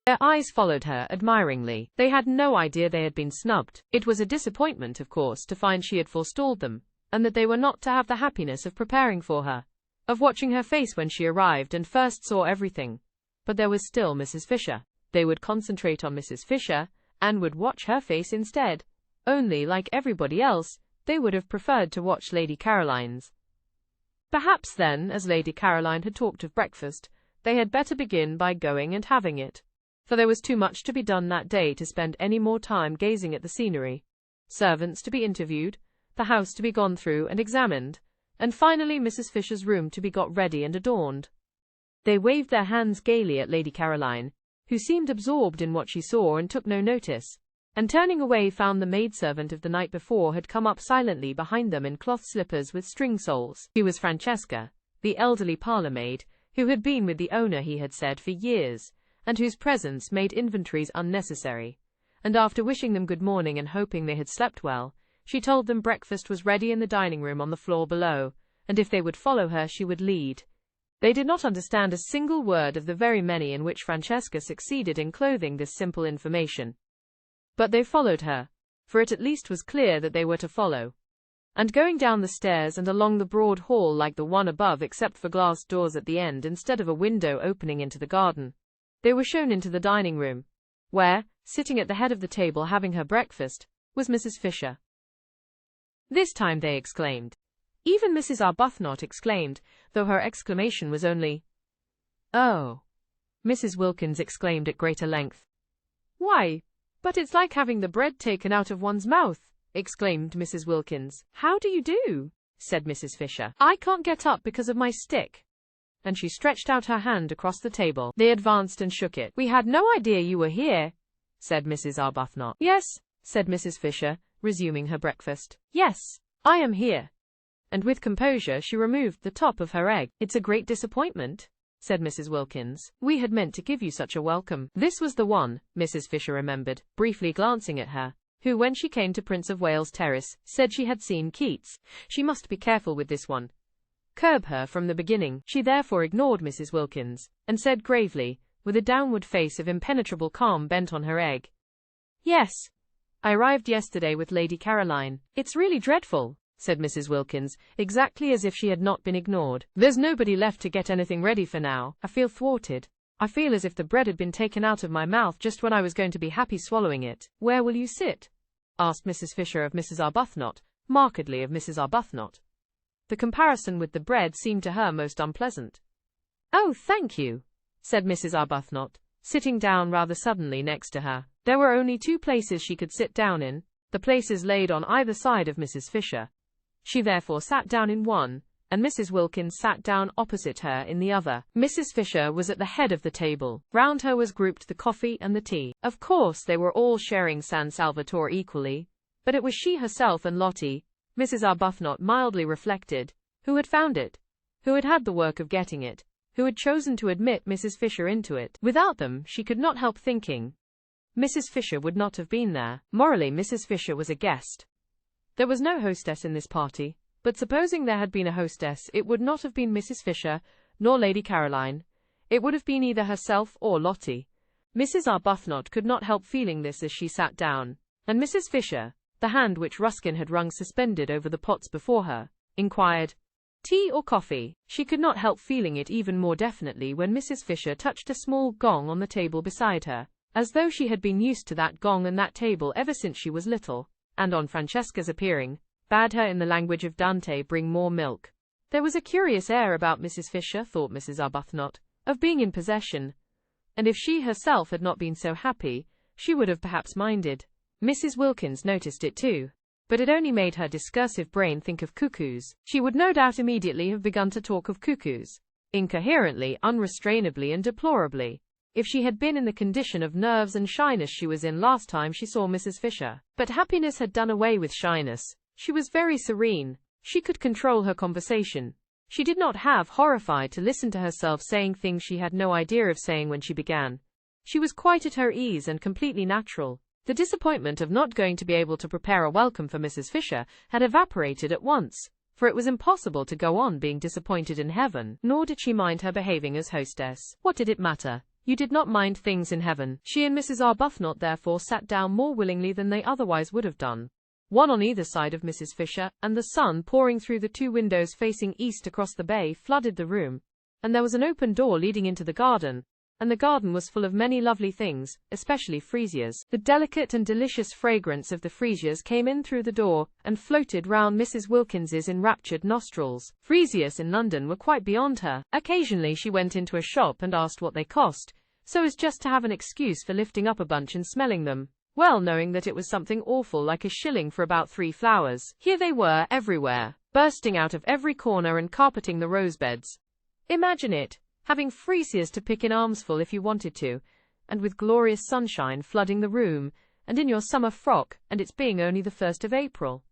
S1: Their eyes followed her admiringly. They had no idea they had been snubbed. It was a disappointment, of course, to find she had forestalled them, and that they were not to have the happiness of preparing for her, of watching her face when she arrived and first saw everything. But there was still Mrs. Fisher. They would concentrate on Mrs. Fisher, and would watch her face instead. Only, like everybody else, they would have preferred to watch Lady Caroline's. Perhaps then, as Lady Caroline had talked of breakfast, they had better begin by going and having it, for there was too much to be done that day to spend any more time gazing at the scenery. Servants to be interviewed, the house to be gone through and examined, and finally Mrs. Fisher's room to be got ready and adorned. They waved their hands gaily at Lady Caroline, who seemed absorbed in what she saw and took no notice, and turning away found the maidservant of the night before had come up silently behind them in cloth slippers with string soles. She was Francesca, the elderly parlour-maid, who had been with the owner, he had said, for years, and whose presence made inventories unnecessary. And after wishing them good morning and hoping they had slept well, she told them breakfast was ready in the dining-room on the floor below, and if they would follow her she would lead. They did not understand a single word of the very many in which Francesca succeeded in clothing this simple information. But they followed her, for it at least was clear that they were to follow. And going down the stairs and along the broad hall like the one above except for glass doors at the end instead of a window opening into the garden, they were shown into the dining-room, where, sitting at the head of the table having her breakfast, was Mrs. Fisher. This time they exclaimed. Even Mrs. Arbuthnot exclaimed, though her exclamation was only, "Oh!" Mrs. Wilkins exclaimed at greater length. "Why, but it's like having the bread taken out of one's mouth," exclaimed Mrs. Wilkins. "How do you do?" said Mrs. Fisher. "I can't get up because of my stick." And she stretched out her hand across the table. They advanced and shook it. "We had no idea you were here," said Mrs. Arbuthnot. "Yes," said Mrs. Fisher, resuming her breakfast. "Yes, I am here." And with composure she removed the top of her egg. "It's a great disappointment," said Mrs. Wilkins. "We had meant to give you such a welcome." This was the one, Mrs. Fisher remembered, briefly glancing at her, who when she came to Prince of Wales Terrace, said she had seen Keats. She must be careful with this one. Curb her from the beginning. She therefore ignored Mrs. Wilkins, and said gravely, with a downward face of impenetrable calm bent on her egg, "Yes, I arrived yesterday with Lady Caroline." "It's really dreadful," said Mrs. Wilkins, exactly as if she had not been ignored. "There's nobody left to get anything ready for now. I feel thwarted. I feel as if the bread had been taken out of my mouth just when I was going to be happy swallowing it." "Where will you sit?" asked Mrs. Fisher of Mrs. Arbuthnot, markedly of Mrs. Arbuthnot. The comparison with the bread seemed to her most unpleasant. "Oh, thank you," said Mrs. Arbuthnot, sitting down rather suddenly next to her. There were only two places she could sit down in, the places laid on either side of Mrs. Fisher. She therefore sat down in one, and Mrs. Wilkins sat down opposite her in the other. Mrs. Fisher was at the head of the table. Round her was grouped the coffee and the tea. Of course they were all sharing San Salvatore equally, but it was she herself and Lottie, Mrs. Arbuthnot mildly reflected, who had found it, who had had the work of getting it, who had chosen to admit Mrs. Fisher into it. Without them, she could not help thinking, Mrs. Fisher would not have been there. Morally, Mrs. Fisher was a guest. There was no hostess in this party, but supposing there had been a hostess, it would not have been Mrs. Fisher, nor Lady Caroline. It would have been either herself or Lottie. Mrs. Arbuthnot could not help feeling this as she sat down, and Mrs. Fisher, the hand which Ruskin had wrung suspended over the pots before her, inquired, "Tea or coffee?" She could not help feeling it even more definitely when Mrs. Fisher touched a small gong on the table beside her, as though she had been used to that gong and that table ever since she was little, and on Francesca's appearing, bade her in the language of Dante bring more milk. There was a curious air about Mrs. Fisher, thought Mrs. Arbuthnot, of being in possession, and if she herself had not been so happy, she would have perhaps minded. Mrs. Wilkins noticed it too, but it only made her discursive brain think of cuckoos. She would no doubt immediately have begun to talk of cuckoos, incoherently, unrestrainably and deplorably, if she had been in the condition of nerves and shyness she was in last time she saw Mrs. Fisher. But happiness had done away with shyness. She was very serene. She could control her conversation. She did not have horrified to listen to herself saying things she had no idea of saying when she began. She was quite at her ease and completely natural. The disappointment of not going to be able to prepare a welcome for Mrs. Fisher had evaporated at once, for it was impossible to go on being disappointed in heaven. Nor did she mind her behaving as hostess. What did it matter? You did not mind things in heaven. She and Mrs. Arbuthnot therefore sat down more willingly than they otherwise would have done, one on either side of Mrs. Fisher, and the sun pouring through the two windows facing east across the bay flooded the room, and there was an open door leading into the garden, and the garden was full of many lovely things, especially freesias. The delicate and delicious fragrance of the freesias came in through the door, and floated round Mrs. Wilkins's enraptured nostrils. Freesias in London were quite beyond her. Occasionally she went into a shop and asked what they cost, so as just to have an excuse for lifting up a bunch and smelling them, well knowing that it was something awful like a shilling for about 3 flowers. Here they were, everywhere, bursting out of every corner and carpeting the rose beds. Imagine it, having freesias to pick in armsful if you wanted to, and with glorious sunshine flooding the room, and in your summer frock, and it's being only the 1st of April.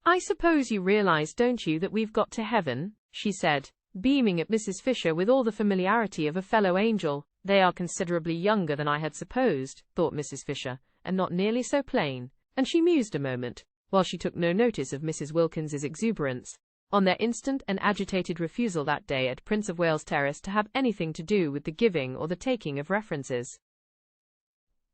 S1: I suppose you realize, don't you, that we've got to heaven, she said, beaming at Mrs. Fisher with all the familiarity of a fellow angel. They are considerably younger than I had supposed, thought Mrs. Fisher, and not nearly so plain, and she mused a moment, while she took no notice of Mrs. Wilkins's exuberance, on their instant and agitated refusal that day at Prince of Wales Terrace to have anything to do with the giving or the taking of references.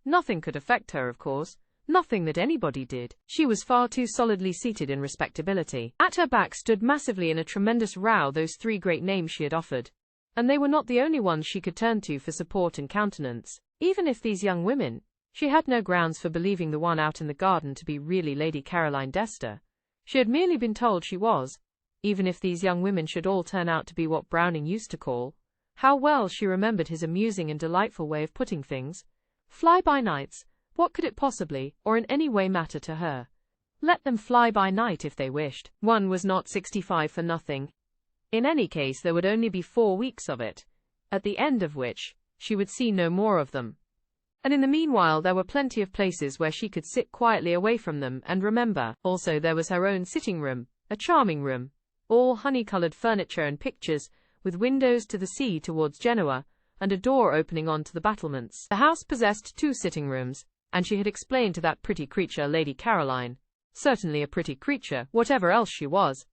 S1: Nothing could affect her, of course, nothing that anybody did. She was far too solidly seated in respectability. At her back stood massively in a tremendous row those 3 great names she had offered, and they were not the only ones she could turn to for support and countenance. Even if these young women, she had no grounds for believing the one out in the garden to be really Lady Caroline Dester. She had merely been told she was. Even if these young women should all turn out to be what Browning used to call, how well she remembered his amusing and delightful way of putting things, fly-by-nights, what could it possibly, or in any way matter to her? Let them fly by night if they wished. One was not 65 for nothing. In any case there would only be 4 weeks of it, at the end of which, she would see no more of them. And in the meanwhile there were plenty of places where she could sit quietly away from them and remember. Also there was her own sitting room, a charming room, all honey-coloured furniture and pictures, with windows to the sea towards Genoa, and a door opening on to the battlements. The house possessed 2 sitting rooms, and she had explained to that pretty creature Lady Caroline, certainly a pretty creature, whatever else she was.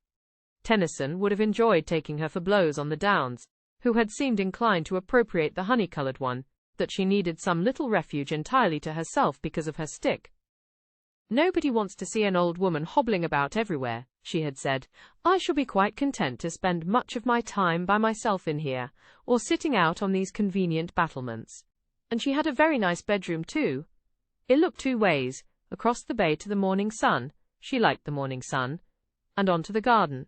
S1: Tennyson would have enjoyed taking her for blows on the Downs, who had seemed inclined to appropriate the honey-coloured one, that she needed some little refuge entirely to herself because of her stick. Nobody wants to see an old woman hobbling about everywhere, she had said. I shall be quite content to spend much of my time by myself in here, or sitting out on these convenient battlements. And she had a very nice bedroom too. It looked 2 ways, across the bay to the morning sun, she liked the morning sun, and on to the garden.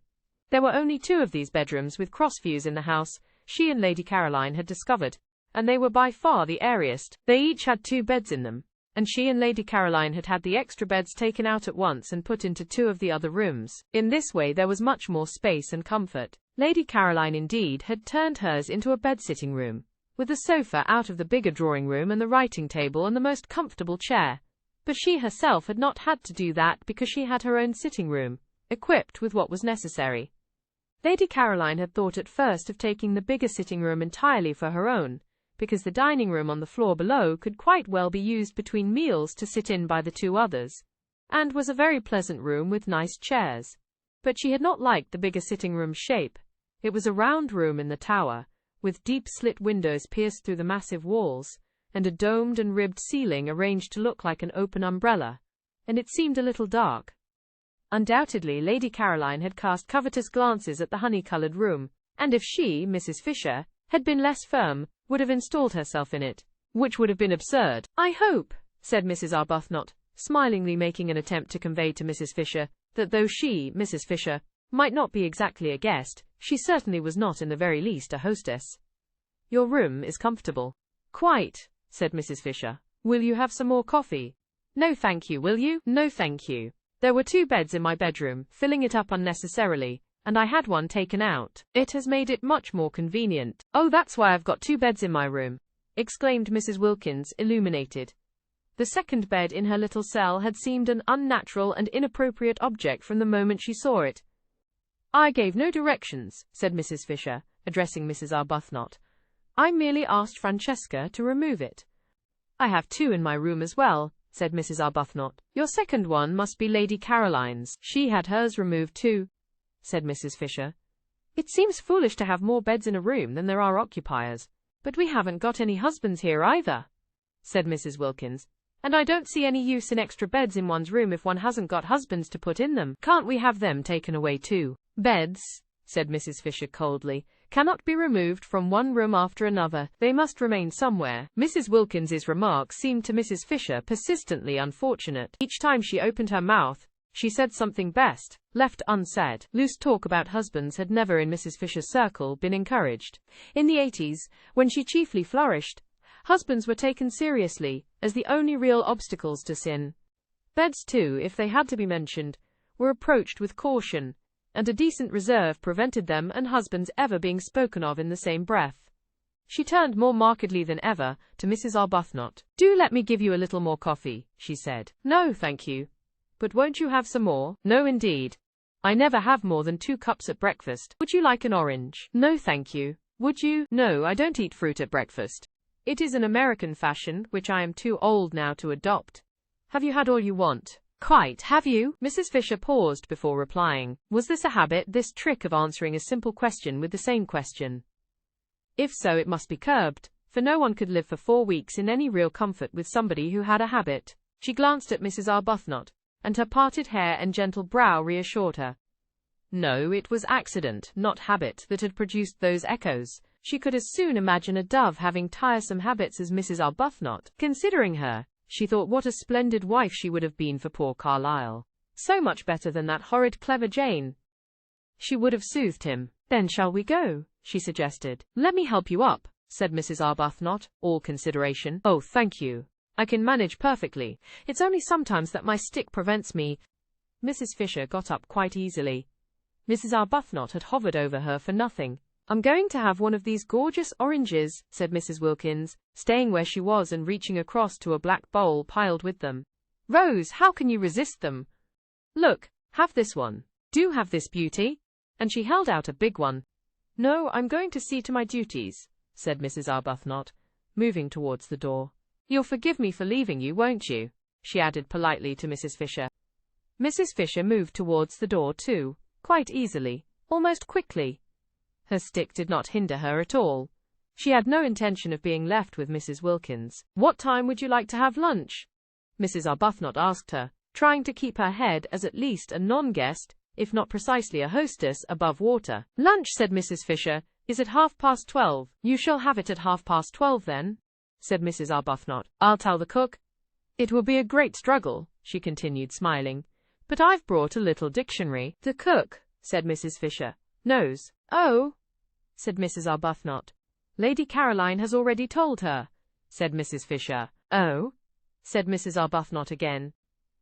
S1: There were only 2 of these bedrooms with cross views in the house, she and Lady Caroline had discovered, and they were by far the airiest. They each had 2 beds in them, and she and Lady Caroline had had the extra beds taken out at once and put into 2 of the other rooms. In this way there was much more space and comfort. Lady Caroline indeed had turned hers into a bed-sitting room, with the sofa out of the bigger drawing-room and the writing table and the most comfortable chair. But she herself had not had to do that because she had her own sitting room, equipped with what was necessary. Lady Caroline had thought at first of taking the bigger sitting room entirely for her own, because the dining room on the floor below could quite well be used between meals to sit in by the 2 others, and was a very pleasant room with nice chairs. But she had not liked the bigger sitting room shape. It was a round room in the tower, with deep slit windows pierced through the massive walls, and a domed and ribbed ceiling arranged to look like an open umbrella, and it seemed a little dark. Undoubtedly Lady Caroline had cast covetous glances at the honey-coloured room, and if she, Mrs. Fisher, had been less firm, would have installed herself in it, which would have been absurd. I hope, said Mrs. Arbuthnot, smilingly making an attempt to convey to Mrs. Fisher, that though she, Mrs. Fisher, might not be exactly a guest, she certainly was not in the very least a hostess. Your room is comfortable. Quite, said Mrs. Fisher. Will you have some more coffee? No thank you, will you? No thank you. There were 2 beds in my bedroom, filling it up unnecessarily, and I had one taken out. It has made it much more convenient. Oh, that's why I've got 2 beds in my room, exclaimed Mrs. Wilkins, illuminated. The second bed in her little cell had seemed an unnatural and inappropriate object from the moment she saw it. I gave no directions, said Mrs. Fisher, addressing Mrs. Arbuthnot. I merely asked Francesca to remove it. I have 2 in my room as well, said Mrs. Arbuthnot. Your second one must be Lady Caroline's. She had hers removed too, said Mrs. Fisher. It seems foolish to have more beds in a room than there are occupiers. But we haven't got any husbands here either, said Mrs. Wilkins. And I don't see any use in extra beds in one's room if one hasn't got husbands to put in them. Can't we have them taken away too? Beds, said Mrs. Fisher coldly. cannot be removed from one room after another. They must remain somewhere. Mrs. Wilkins's remarks seemed to Mrs. Fisher persistently unfortunate. Each time she opened her mouth, she said something best left unsaid. Loose talk about husbands had never in Mrs. Fisher's circle been encouraged. In the 80s, when she chiefly flourished, husbands were taken seriously as the only real obstacles to sin. Beds too, if they had to be mentioned, were approached with caution, and a decent reserve prevented them and husbands ever being spoken of in the same breath. She turned more markedly than ever to Mrs. Arbuthnot. "Do let me give you a little more coffee," she said. "No, thank you. But won't you have some more?" "No, indeed. I never have more than 2 cups at breakfast. Would you like an orange?" "No, thank you." "Would you?" "No, I don't eat fruit at breakfast. It is an American fashion, which I am too old now to adopt. Have you had all you want?" "Quite, have you?" Mrs. Fisher paused before replying. Was this a habit, this trick of answering a simple question with the same question? If so, it must be curbed, for no one could live for 4 weeks in any real comfort with somebody who had a habit. She glanced at Mrs. Arbuthnot, and her parted hair and gentle brow reassured her. No, it was accident, not habit, that had produced those echoes. She could as soon imagine a dove having tiresome habits as Mrs. Arbuthnot. Considering her, she thought what a splendid wife she would have been for poor Carlyle. So much better than that horrid clever Jane. She would have soothed him. "Then shall we go?" she suggested. "Let me help you up," said Mrs. Arbuthnot, all consideration. "Oh, thank you. I can manage perfectly. It's only sometimes that my stick prevents me." Mrs. Fisher got up quite easily. Mrs. Arbuthnot had hovered over her for nothing. "I'm going to have one of these gorgeous oranges," said Mrs. Wilkins, staying where she was and reaching across to a black bowl piled with them. "Rose, how can you resist them? Look, have this one. Do have this, beauty." And she held out a big one. "No, I'm going to see to my duties," said Mrs. Arbuthnot, moving towards the door. "You'll forgive me for leaving you, won't you?" she added politely to Mrs. Fisher. Mrs. Fisher moved towards the door too, quite easily, almost quickly. Her stick did not hinder her at all. She had no intention of being left with Mrs. Wilkins. "What time would you like to have lunch?" Mrs. Arbuthnot asked her, trying to keep her head as at least a non-guest, if not precisely a hostess, above water. "Lunch," said Mrs. Fisher, "is at 12:30. "You shall have it at 12:30 then," said Mrs. Arbuthnot. "I'll tell the cook. It will be a great struggle," she continued, smiling, "but I've brought a little dictionary." "The cook," said Mrs. Fisher, "knows." "Oh," said Mrs. Arbuthnot. "Lady Caroline has already told her," said Mrs. Fisher. "Oh," said Mrs. Arbuthnot again.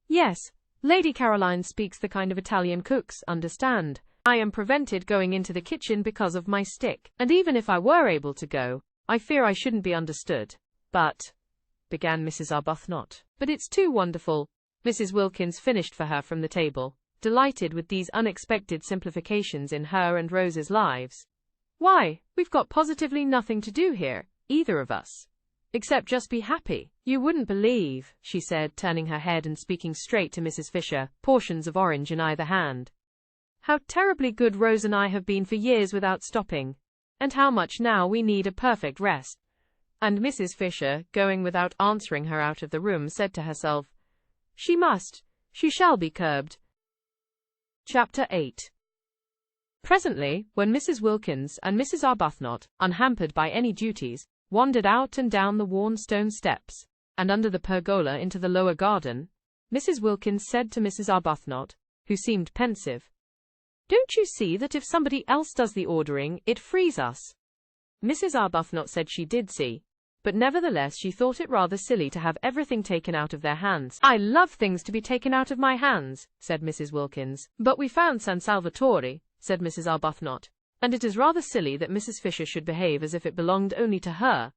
S1: "Yes, Lady Caroline speaks the kind of Italian cooks understand. I am prevented going into the kitchen because of my stick, and even if I were able to go, I fear I shouldn't be understood." "But," began Mrs. Arbuthnot. "But it's too wonderful," Mrs. Wilkins finished for her from the table, delighted with these unexpected simplifications in her and Rose's lives. "Why, we've got positively nothing to do here, either of us, except just be happy. You wouldn't believe," she said, turning her head and speaking straight to Mrs. Fisher, portions of orange in either hand, "how terribly good Rose and I have been for years without stopping, and how much now we need a perfect rest." And Mrs. Fisher, going without answering her out of the room, said to herself, she shall be curbed. Chapter 8. Presently, when Mrs. Wilkins and Mrs. Arbuthnot, unhampered by any duties, wandered out and down the worn stone steps, and under the pergola into the lower garden, Mrs. Wilkins said to Mrs. Arbuthnot, who seemed pensive, "Don't you see that if somebody else does the ordering, it frees us?" Mrs. Arbuthnot said she did see, but nevertheless she thought it rather silly to have everything taken out of their hands. "I love things to be taken out of my hands," said Mrs. Wilkins. "But we found San Salvatore," said Mrs. Arbuthnot, "and it is rather silly that Mrs. Fisher should behave as if it belonged only to her."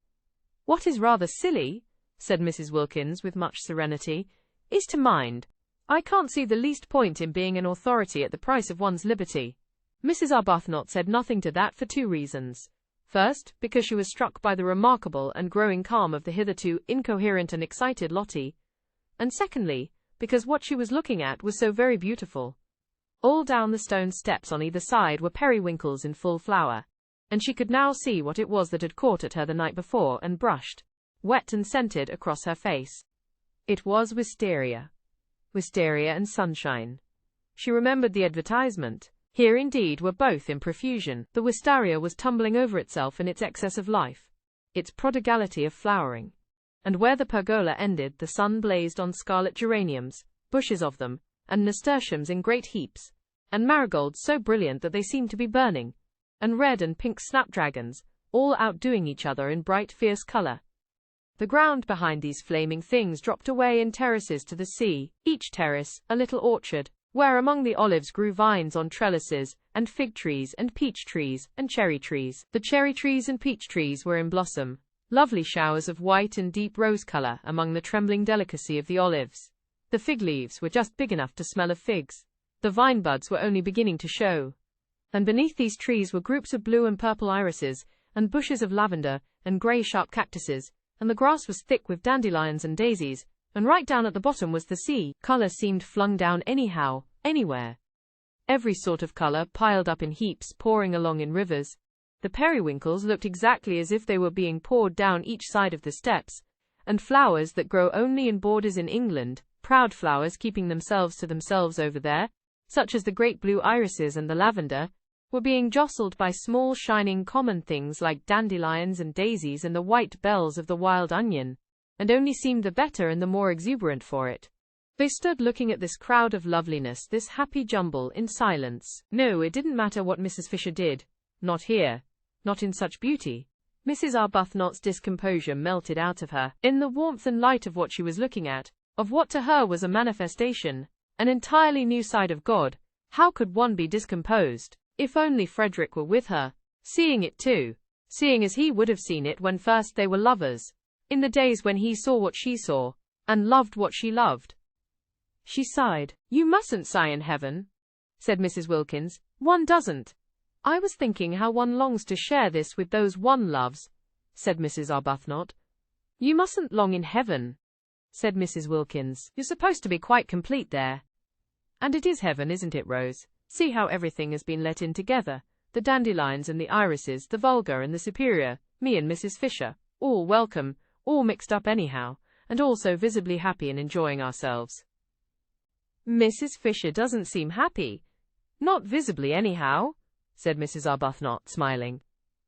S1: "What is rather silly," said Mrs. Wilkins with much serenity, "is to mind. I can't see the least point in being an authority at the price of one's liberty." Mrs. Arbuthnot said nothing to that for 2 reasons. First, because she was struck by the remarkable and growing calm of the hitherto incoherent and excited Lottie, and secondly, because what she was looking at was so very beautiful. All down the stone steps on either side were periwinkles in full flower, and she could now see what it was that had caught at her the night before and brushed, wet and scented, across her face. It was wisteria. Wisteria and sunshine. She remembered the advertisement, Here indeed were both in profusion. The wistaria was tumbling over itself in its excess of life, its prodigality of flowering. And where the pergola ended, the sun blazed on scarlet geraniums, bushes of them, and nasturtiums in great heaps, and marigolds so brilliant that they seemed to be burning, and red and pink snapdragons, all outdoing each other in bright fierce color. The ground behind these flaming things dropped away in terraces to the sea, each terrace a little orchard, where among the olives grew vines on trellises, and fig trees and peach trees and cherry trees. The cherry trees and peach trees were in blossom, lovely showers of white and deep rose color among the trembling delicacy of the olives. The fig leaves were just big enough to smell of figs. The vine buds were only beginning to show. And beneath these trees were groups of blue and purple irises, and bushes of lavender, and grey sharp cactuses, and the grass was thick with dandelions and daisies, and right down at the bottom was the sea. Color seemed flung down anyhow, anywhere. Every sort of color piled up in heaps, pouring along in rivers. The periwinkles looked exactly as if they were being poured down each side of the steps, and flowers that grow only in borders in England, proud flowers keeping themselves to themselves over there, such as the great blue irises and the lavender, were being jostled by small shining common things like dandelions and daisies and the white bells of the wild onion, and only seemed the better and the more exuberant for it. They stood looking at this crowd of loveliness, this happy jumble, in silence. No, it didn't matter what Mrs. Fisher did. Not here. Not in such beauty. Mrs. Arbuthnot's discomposure melted out of her, in the warmth and light of what she was looking at, of what to her was a manifestation, an entirely new side of God. How could one be discomposed? If only Frederick were with her, seeing it too, seeing as he would have seen it when first they were lovers, in the days when he saw what she saw, and loved what she loved. She sighed. "You mustn't sigh in heaven," said Mrs. Wilkins. "One doesn't." "I was thinking how one longs to share this with those one loves," said Mrs. Arbuthnot. "You mustn't long in heaven," said Mrs. Wilkins. "You're supposed to be quite complete there." "And it is heaven, isn't it, Rose? See how everything has been let in together, the dandelions and the irises, the vulgar and the superior, me and Mrs. Fisher, all welcome, all mixed up anyhow, and all so visibly happy and enjoying ourselves." "Mrs. Fisher doesn't seem happy." "Not visibly anyhow," said Mrs. Arbuthnot, smiling.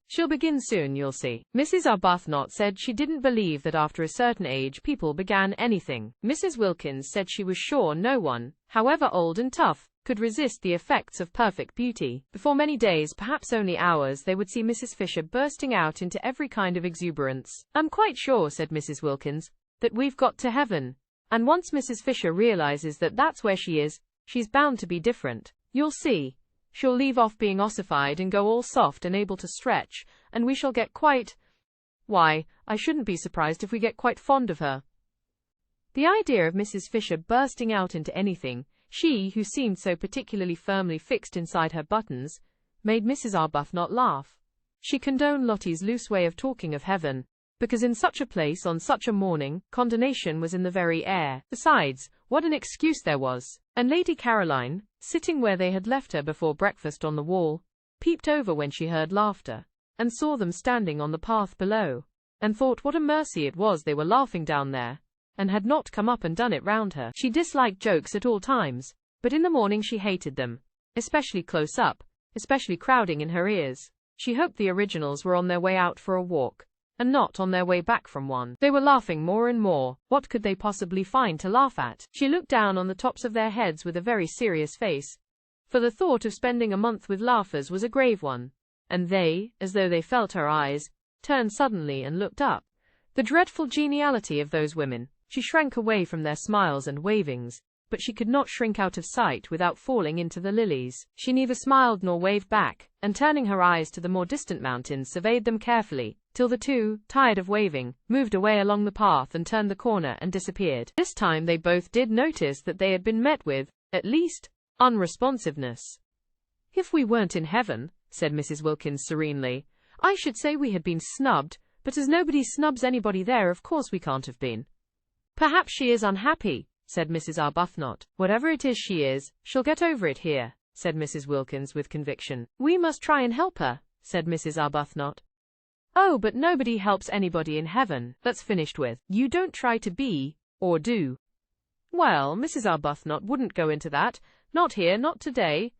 S1: "She'll begin soon, you'll see." Mrs. Arbuthnot said she didn't believe that after a certain age people began anything. Mrs. Wilkins said she was sure no one, however old and tough, could resist the effects of perfect beauty. Before many days, perhaps only hours, they would see Mrs. Fisher bursting out into every kind of exuberance. "I'm quite sure," said Mrs. Wilkins, "that we've got to heaven. And once Mrs. Fisher realizes that that's where she is, she's bound to be different. You'll see. She'll leave off being ossified and go all soft and able to stretch, and we shall get why, I shouldn't be surprised if we get quite fond of her." The idea of Mrs. Fisher bursting out into anything, she who seemed so particularly firmly fixed inside her buttons, made Mrs. Arbuthnot laugh. She condoned Lottie's loose way of talking of heaven, because in such a place on such a morning, condemnation was in the very air. Besides, what an excuse there was! And Lady Caroline, sitting where they had left her before breakfast on the wall, peeped over when she heard laughter, and saw them standing on the path below, and thought what a mercy it was they were laughing down there, and had not come up and done it round her. She disliked jokes at all times, but in the morning she hated them, especially close up, especially crowding in her ears. She hoped the originals were on their way out for a walk, and not on their way back from one. They were laughing more and more. What could they possibly find to laugh at? She looked down on the tops of their heads with a very serious face, for the thought of spending a month with laughers was a grave one, and they, as though they felt her eyes, turned suddenly and looked up. The dreadful geniality of those women! She shrank away from their smiles and wavings, but she could not shrink out of sight without falling into the lilies. She neither smiled nor waved back, and turning her eyes to the more distant mountains surveyed them carefully, till the two, tired of waving, moved away along the path and turned the corner and disappeared. This time they both did notice that they had been met with, at least, unresponsiveness. "If we weren't in heaven," said Mrs. Wilkins serenely, "I should say we had been snubbed, but as nobody snubs anybody there, of course we can't have been." "Perhaps she is unhappy," said Mrs. Arbuthnot. "Whatever it is she is, she'll get over it here," said Mrs. Wilkins with conviction. "We must try and help her," said Mrs. Arbuthnot. "Oh, but nobody helps anybody in heaven. That's finished with. You don't try to be, or do." "Well, Mrs. Arbuthnot wouldn't go into that. Not here, not today."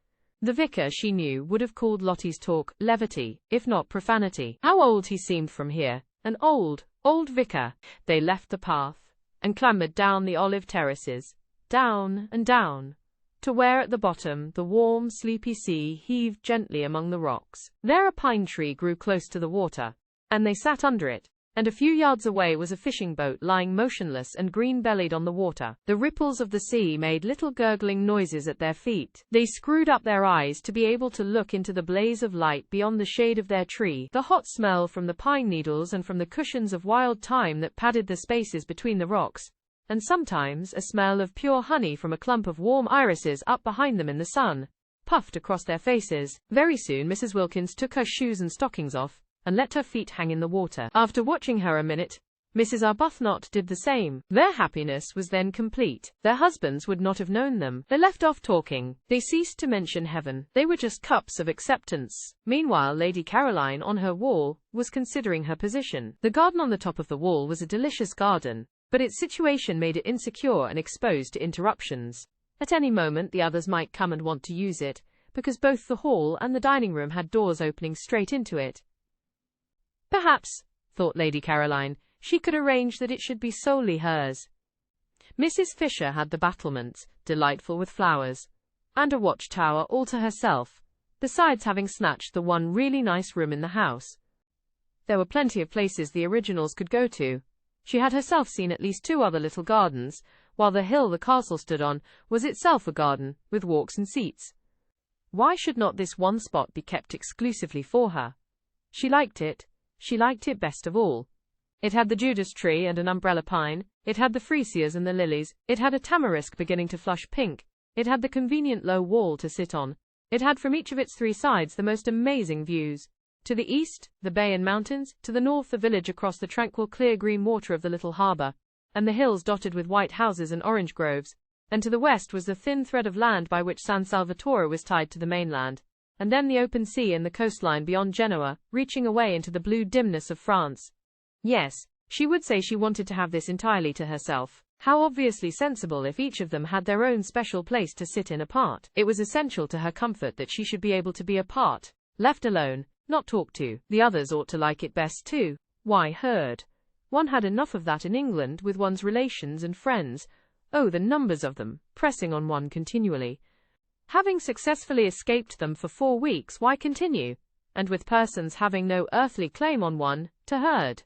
S1: The vicar, she knew, would have called Lottie's talk levity, if not profanity. How old he seemed from here. An old, old vicar. They left the path, and clambered down the olive terraces, down and down, to where at the bottom the warm, sleepy sea heaved gently among the rocks. There a pine tree grew close to the water, and they sat under it, and a few yards away was a fishing boat lying motionless and green-bellied on the water. The ripples of the sea made little gurgling noises at their feet. They screwed up their eyes to be able to look into the blaze of light beyond the shade of their tree. The hot smell from the pine needles and from the cushions of wild thyme that padded the spaces between the rocks, and sometimes a smell of pure honey from a clump of warm irises up behind them in the sun, puffed across their faces. Very soon Mrs. Wilkins took her shoes and stockings off, and let her feet hang in the water. After watching her a minute, Mrs. Arbuthnot did the same. Their happiness was then complete. Their husbands would not have known them. They left off talking. They ceased to mention heaven. They were just cups of acceptance. Meanwhile, Lady Caroline, on her wall, was considering her position. The garden on the top of the wall was a delicious garden, but its situation made it insecure and exposed to interruptions. At any moment the others might come and want to use it, because both the hall and the dining room had doors opening straight into it. Perhaps, thought Lady Caroline, she could arrange that it should be solely hers. Mrs. Fisher had the battlements, delightful with flowers, and a watchtower all to herself, besides having snatched the one really nice room in the house. There were plenty of places the originals could go to. She had herself seen at least 2 other little gardens, while the hill the castle stood on was itself a garden, with walks and seats. Why should not this one spot be kept exclusively for her? She liked it. She liked it best of all. It had the Judas tree and an umbrella pine, it had the freesias and the lilies, it had a tamarisk beginning to flush pink, it had the convenient low wall to sit on, it had from each of its 3 sides the most amazing views. To the east, the bay and mountains, to the north the village across the tranquil clear green water of the little harbour, and the hills dotted with white houses and orange groves, and to the west was the thin thread of land by which San Salvatore was tied to the mainland, and then the open sea and the coastline beyond Genoa, reaching away into the blue dimness of France. Yes, she would say she wanted to have this entirely to herself. How obviously sensible if each of them had their own special place to sit in apart. It was essential to her comfort that she should be able to be apart, left alone, not talked to. The others ought to like it best too. Why, heard. One had enough of that in England with one's relations and friends. Oh, the numbers of them, pressing on one continually. Having successfully escaped them for 4 weeks, why continue? And with persons having no earthly claim on one, to herd.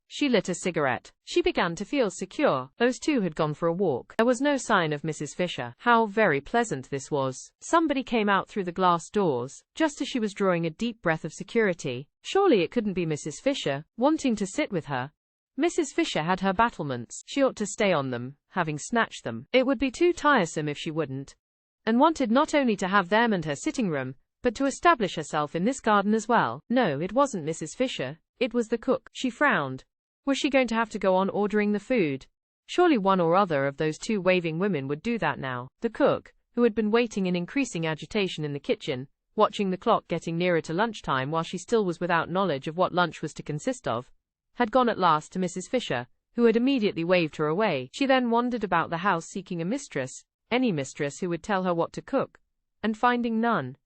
S1: She lit a cigarette. She began to feel secure. Those 2 had gone for a walk. There was no sign of Mrs. Fisher. How very pleasant this was. Somebody came out through the glass doors, just as she was drawing a deep breath of security. Surely it couldn't be Mrs. Fisher, wanting to sit with her. Mrs. Fisher had her battlements. She ought to stay on them, having snatched them. It would be too tiresome if she wouldn't. And wanted not only to have them and her sitting room, but to establish herself in this garden as well. No, it wasn't Mrs. Fisher, it was the cook. She frowned. Was she going to have to go on ordering the food? Surely one or other of those 2 waving women would do that now. The cook, who had been waiting in increasing agitation in the kitchen, watching the clock getting nearer to lunchtime while she still was without knowledge of what lunch was to consist of, had gone at last to Mrs. Fisher, who had immediately waved her away. She then wandered about the house seeking a mistress, any mistress who would tell her what to cook, and finding none,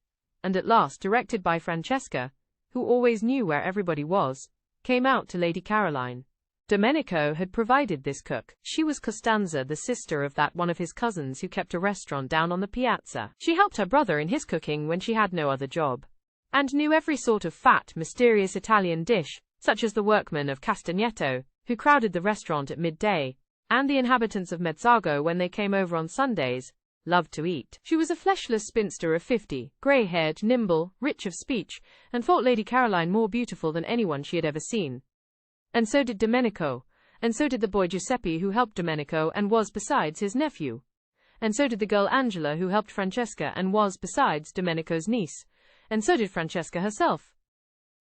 S1: and at last, directed by Francesca, who always knew where everybody was, came out to Lady Caroline. Domenico had provided this cook. She was Costanza, the sister of that one of his cousins who kept a restaurant down on the piazza. She helped her brother in his cooking when she had no other job, and knew every sort of fat, mysterious Italian dish, such as the workmen of Castagneto, who crowded the restaurant at midday, and the inhabitants of Mezzago when they came over on Sundays, loved to eat. She was a fleshless spinster of 50, grey-haired, nimble, rich of speech, and thought Lady Caroline more beautiful than anyone she had ever seen. And so did Domenico, and so did the boy Giuseppe who helped Domenico and was besides his nephew, and so did the girl Angela who helped Francesca and was besides Domenico's niece, and so did Francesca herself.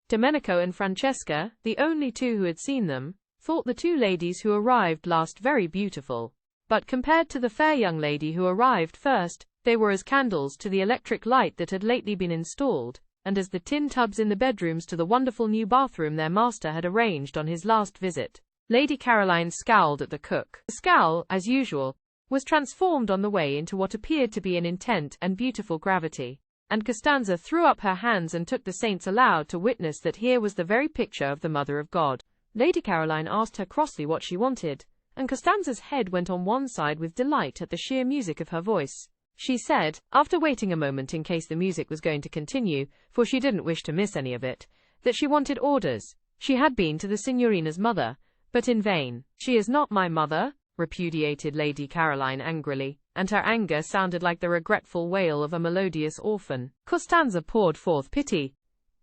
S1: Domenico and Francesca, the only 2 who had seen them, thought the 2 ladies who arrived last very beautiful, but compared to the fair young lady who arrived first, they were as candles to the electric light that had lately been installed, and as the tin tubs in the bedrooms to the wonderful new bathroom their master had arranged on his last visit. Lady Caroline scowled at the cook. The scowl, as usual, was transformed on the way into what appeared to be an intent and beautiful gravity. and Costanza threw up her hands and took the saints aloud to witness that here was the very picture of the Mother of God. Lady Caroline asked her crossly what she wanted, and Costanza's head went on one side with delight at the sheer music of her voice. She said, after waiting a moment in case the music was going to continue, for she didn't wish to miss any of it, that she wanted orders. She had been to the Signorina's mother, but in vain. "She is not my mother," repudiated Lady Caroline angrily, and her anger sounded like the regretful wail of a melodious orphan. Costanza poured forth pity.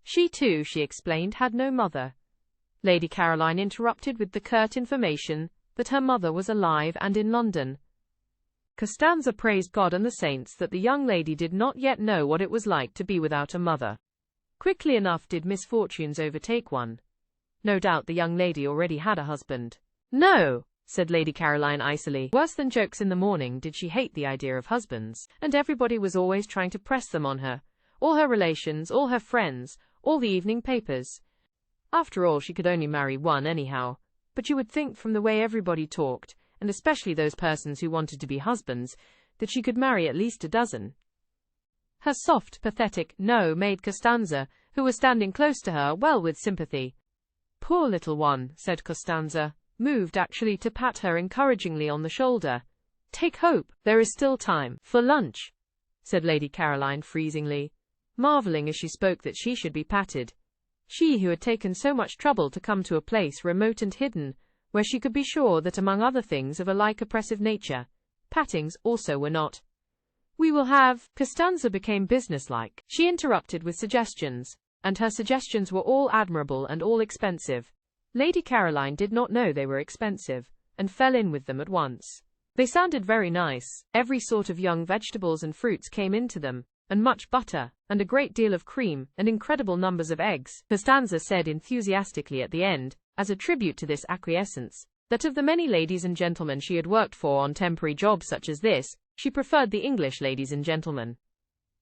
S1: She too, she explained, had no mother. Lady Caroline interrupted with the curt information that her mother was alive and in London. Costanza praised God and the saints that the young lady did not yet know what it was like to be without a mother. Quickly enough did misfortunes overtake one. No doubt the young lady already had a husband. No, said Lady Caroline icily. Worse than jokes in the morning did she hate the idea of husbands, and everybody was always trying to press them on her. All her relations, all her friends, all the evening papers. After all, she could only marry one anyhow. But you would think from the way everybody talked, and especially those persons who wanted to be husbands, that she could marry at least a dozen. Her soft, pathetic no made Costanza, who was standing close to her, well with sympathy. Poor little one, said Costanza, moved actually to pat her encouragingly on the shoulder. Take hope, there is still time. For lunch, said Lady Caroline freezingly, marveling as she spoke that she should be patted. She who had taken so much trouble to come to a place remote and hidden, where she could be sure that among other things of a like oppressive nature, pattings also were not. We will have. Costanza became businesslike. She interrupted with suggestions, and her suggestions were all admirable and all expensive. Lady Caroline did not know they were expensive, and fell in with them at once. They sounded very nice. Every sort of young vegetables and fruits came into them, and much butter, and a great deal of cream, and incredible numbers of eggs. Costanza said enthusiastically at the end, as a tribute to this acquiescence, that of the many ladies and gentlemen she had worked for on temporary jobs such as this, she preferred the English ladies and gentlemen.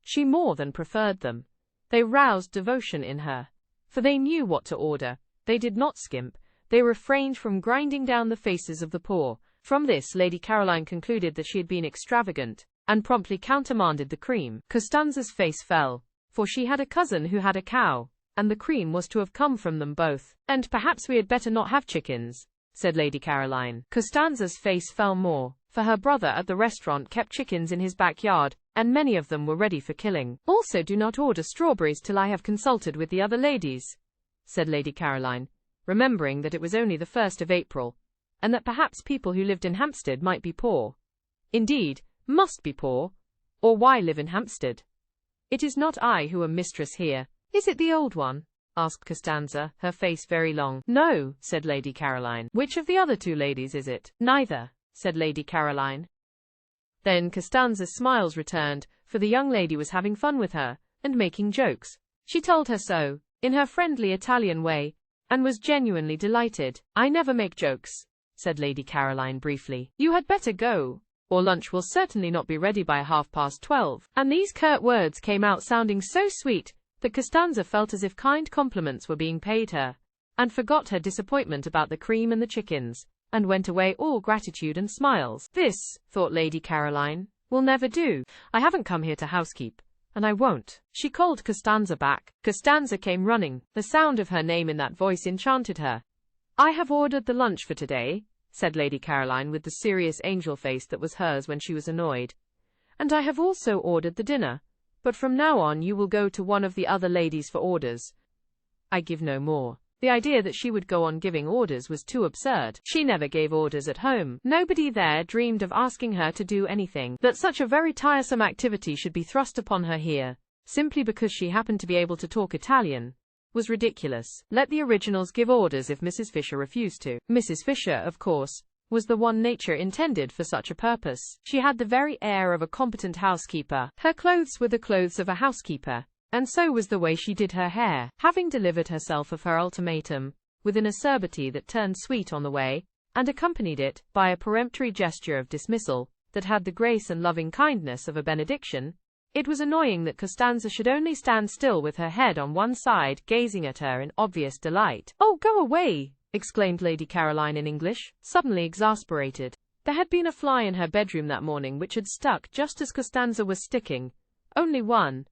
S1: She more than preferred them. They roused devotion in her, for they knew what to order. They did not skimp. They refrained from grinding down the faces of the poor. From this, Lady Caroline concluded that she had been extravagant, and promptly countermanded the cream. Costanza's face fell, for she had a cousin who had a cow, and the cream was to have come from them both. And perhaps we had better not have chickens, said Lady Caroline. Costanza's face fell more, for her brother at the restaurant kept chickens in his backyard, and many of them were ready for killing. Also, do not order strawberries till I have consulted with the other ladies, said Lady Caroline, remembering that it was only the 1st of April, and that perhaps people who lived in Hampstead might be poor. Indeed, must be poor, or why live in Hampstead? It is not I who am mistress here. Is it the old one? Asked Costanza, her face very long. No, said Lady Caroline. Which of the other two ladies is it? Neither, said Lady Caroline. Then Costanza's smiles returned, for the young lady was having fun with her, and making jokes. She told her so, in her friendly Italian way, and was genuinely delighted. I never make jokes, said Lady Caroline briefly. You had better go, or lunch will certainly not be ready by 12:30. And these curt words came out sounding so sweet, that Costanza felt as if kind compliments were being paid her, and forgot her disappointment about the cream and the chickens, and went away all gratitude and smiles. This, thought Lady Caroline, will never do. I haven't come here to housekeep, and I won't. She called Costanza back. Costanza came running. The sound of her name in that voice enchanted her. I have ordered the lunch for today, said Lady Caroline with the serious angel face that was hers when she was annoyed. And I have also ordered the dinner. But from now on you will go to one of the other ladies for orders. I give no more. The idea that she would go on giving orders was too absurd. She never gave orders at home. Nobody there dreamed of asking her to do anything. That such a very tiresome activity should be thrust upon her here, simply because she happened to be able to talk Italian, was ridiculous. Let the originals give orders if Mrs. Fisher refused to. Mrs. Fisher, of course, was the one nature intended for such a purpose. She had the very air of a competent housekeeper. Her clothes were the clothes of a housekeeper, and so was the way she did her hair. Having delivered herself of her ultimatum, with an acerbity that turned sweet on the way, and accompanied it by a peremptory gesture of dismissal that had the grace and loving kindness of a benediction, it was annoying that Costanza should only stand still with her head on one side, gazing at her in obvious delight. Oh, go away! Exclaimed Lady Caroline in English, suddenly exasperated. There had been a fly in her bedroom that morning which had stuck just as Costanza was sticking. Only one.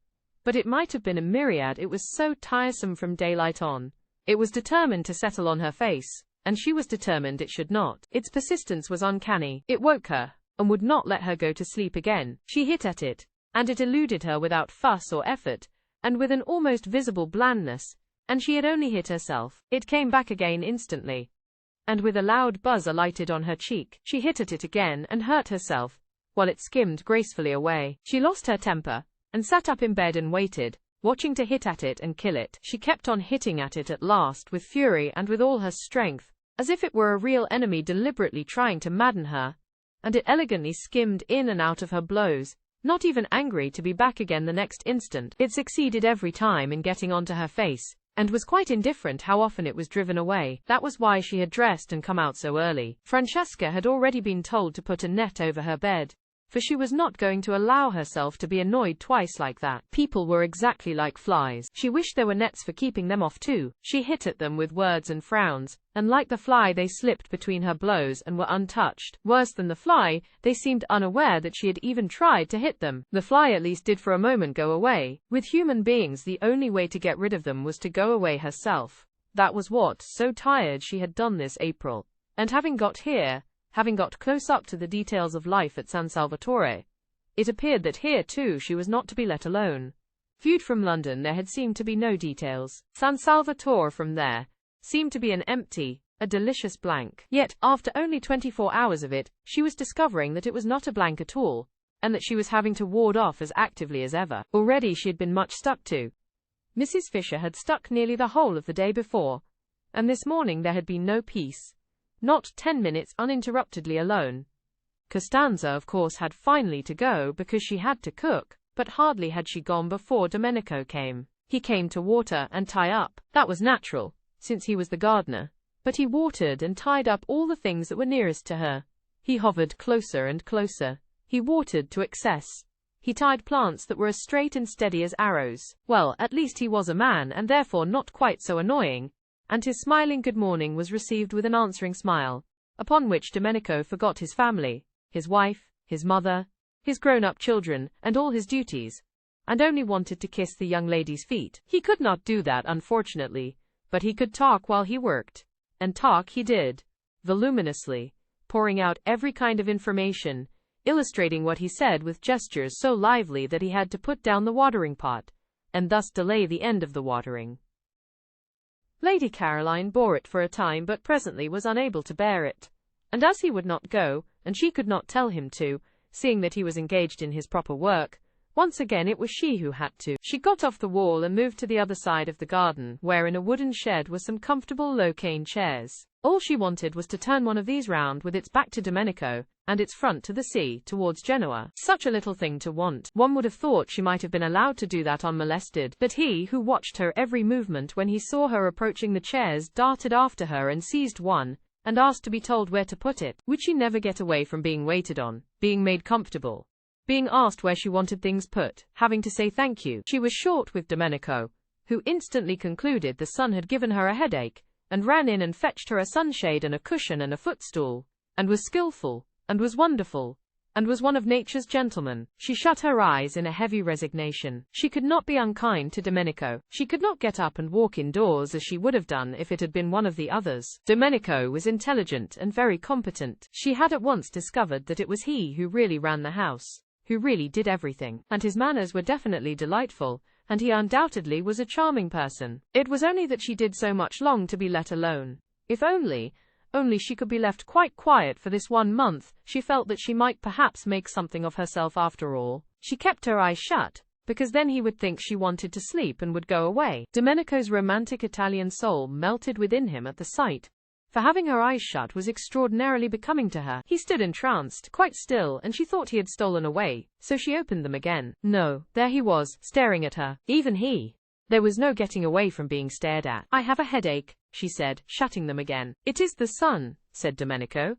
S1: but it might have been a myriad. It was so tiresome from daylight on. It was determined to settle on her face, and she was determined it should not. Its persistence was uncanny. It woke her, and would not let her go to sleep again. She hit at it, and it eluded her without fuss or effort, and with an almost visible blandness, and she had only hit herself. It came back again instantly, and with a loud buzz alighted on her cheek. She hit at it again and hurt herself, while it skimmed gracefully away. She lost her temper, and sat up in bed and waited, watching to hit at it and kill it. She kept on hitting at it at last with fury and with all her strength, as if it were a real enemy deliberately trying to madden her, and it elegantly skimmed in and out of her blows, not even angry to be back again the next instant. It succeeded every time in getting onto her face, and was quite indifferent how often it was driven away. That was why she had dressed and come out so early. Francesca had already been told to put a net over her bed, for she was not going to allow herself to be annoyed twice like that. People were exactly like flies. She wished there were nets for keeping them off too. She hit at them with words and frowns, and like the fly they slipped between her blows and were untouched. Worse than the fly, they seemed unaware that she had even tried to hit them. The fly at least did for a moment go away. With human beings the only way to get rid of them was to go away herself. That was what, so tired she had done this April. And having got close up to the details of life at San Salvatore, it appeared that here too she was not to be let alone. Viewed from London there had seemed to be no details. San Salvatore from there seemed to be a delicious blank. Yet, after only 24 hours of it, she was discovering that it was not a blank at all, and that she was having to ward off as actively as ever. Already she had been much stuck to. Mrs. Fisher had stuck nearly the whole of the day before, and this morning there had been no peace. Not 10 minutes uninterruptedly alone. Costanza, of course, had finally to go because she had to cook, but hardly had she gone before Domenico came. He came to water and tie up. That was natural, since he was the gardener, but he watered and tied up all the things that were nearest to her. He hovered closer and closer. He watered to excess. He tied plants that were as straight and steady as arrows. Well, at least he was a man and therefore not quite so annoying, and his smiling good morning was received with an answering smile, upon which Domenico forgot his family, his wife, his mother, his grown-up children, and all his duties, and only wanted to kiss the young lady's feet. He could not do that, unfortunately, but he could talk while he worked, and talk he did, voluminously, pouring out every kind of information, illustrating what he said with gestures so lively that he had to put down the watering pot, and thus delay the end of the watering. Lady Caroline bore it for a time but presently was unable to bear it, and as he would not go, and she could not tell him to, seeing that he was engaged in his proper work, once again it was she who had to. She got off the wall and moved to the other side of the garden, where in a wooden shed were some comfortable low cane chairs. All she wanted was to turn one of these round with its back to Domenico, and its front to the sea, towards Genoa. Such a little thing to want. One would have thought she might have been allowed to do that unmolested, but he, who watched her every movement when he saw her approaching the chairs, darted after her and seized one, and asked to be told where to put it. Would she never get away from being waited on, being made comfortable, being asked where she wanted things put, having to say thank you? She was short with Domenico, who instantly concluded the sun had given her a headache, and ran in and fetched her a sunshade and a cushion and a footstool, and was skillful, and was wonderful, and was one of nature's gentlemen. She shut her eyes in a heavy resignation. She could not be unkind to Domenico. She could not get up and walk indoors as she would have done if it had been one of the others. Domenico was intelligent and very competent. She had at once discovered that it was he who really ran the house, who really did everything, and his manners were definitely delightful, and he undoubtedly was a charming person. It was only that she did so much long to be let alone. If only she could be left quite quiet for this 1 month, she felt that she might perhaps make something of herself after all. She kept her eyes shut, because then he would think she wanted to sleep and would go away. Domenico's romantic Italian soul melted within him at the sight, for having her eyes shut was extraordinarily becoming to her. He stood entranced, quite still, and she thought he had stolen away, so she opened them again. No, there he was, staring at her. Even he. There was no getting away from being stared at. I have a headache, she said, shutting them again. It is the sun, said Domenico,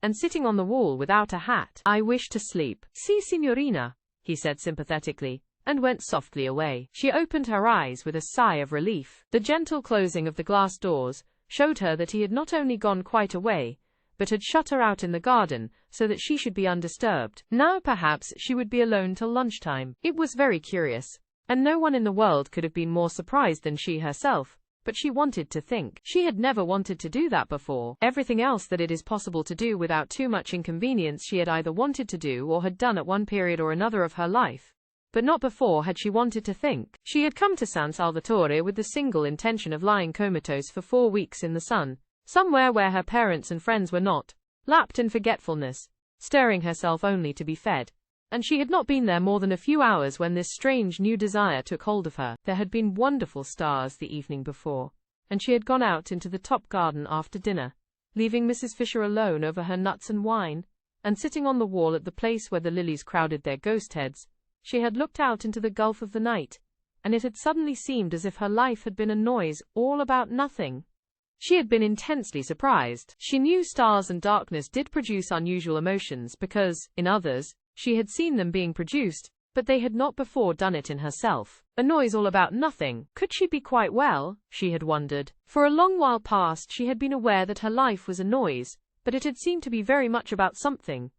S1: and sitting on the wall without a hat. I wish to sleep. Si, signorina, he said sympathetically, and went softly away. She opened her eyes with a sigh of relief. The gentle closing of the glass doors showed her that he had not only gone quite away, but had shut her out in the garden, so that she should be undisturbed. Now perhaps she would be alone till lunchtime. It was very curious, and no one in the world could have been more surprised than she herself. But she wanted to think. She had never wanted to do that before. Everything else that it is possible to do without too much inconvenience she had either wanted to do or had done at one period or another of her life. But not before had she wanted to think. She had come to San Salvatore with the single intention of lying comatose for 4 weeks in the sun, somewhere where her parents and friends were not, lapped in forgetfulness, stirring herself only to be fed. And she had not been there more than a few hours when this strange new desire took hold of her. There had been wonderful stars the evening before, and she had gone out into the top garden after dinner, leaving Mrs. Fisher alone over her nuts and wine, and sitting on the wall at the place where the lilies crowded their ghost heads, she had looked out into the gulf of the night, and it had suddenly seemed as if her life had been a noise all about nothing. She had been intensely surprised. She knew stars and darkness did produce unusual emotions because, in others, she had seen them being produced, but they had not before done it in herself. A noise all about nothing. Could she be quite well? She had wondered. For a long while past she had been aware that her life was a noise, but it had seemed to be very much about something.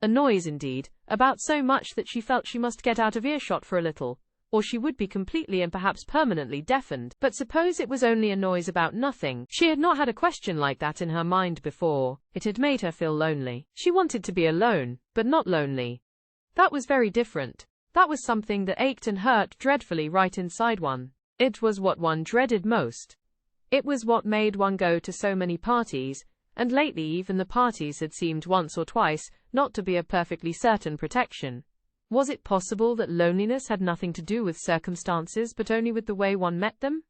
S1: A noise indeed, about so much that she felt she must get out of earshot for a little, or she would be completely and perhaps permanently deafened. But suppose it was only a noise about nothing? She had not had a question like that in her mind before. It had made her feel lonely. She wanted to be alone, but not lonely. That was very different. That was something that ached and hurt dreadfully right inside one. It was what one dreaded most. It was what made one go to so many parties, and lately even the parties had seemed once or twice not to be a perfectly certain protection. Was it possible that loneliness had nothing to do with circumstances but only with the way one met them?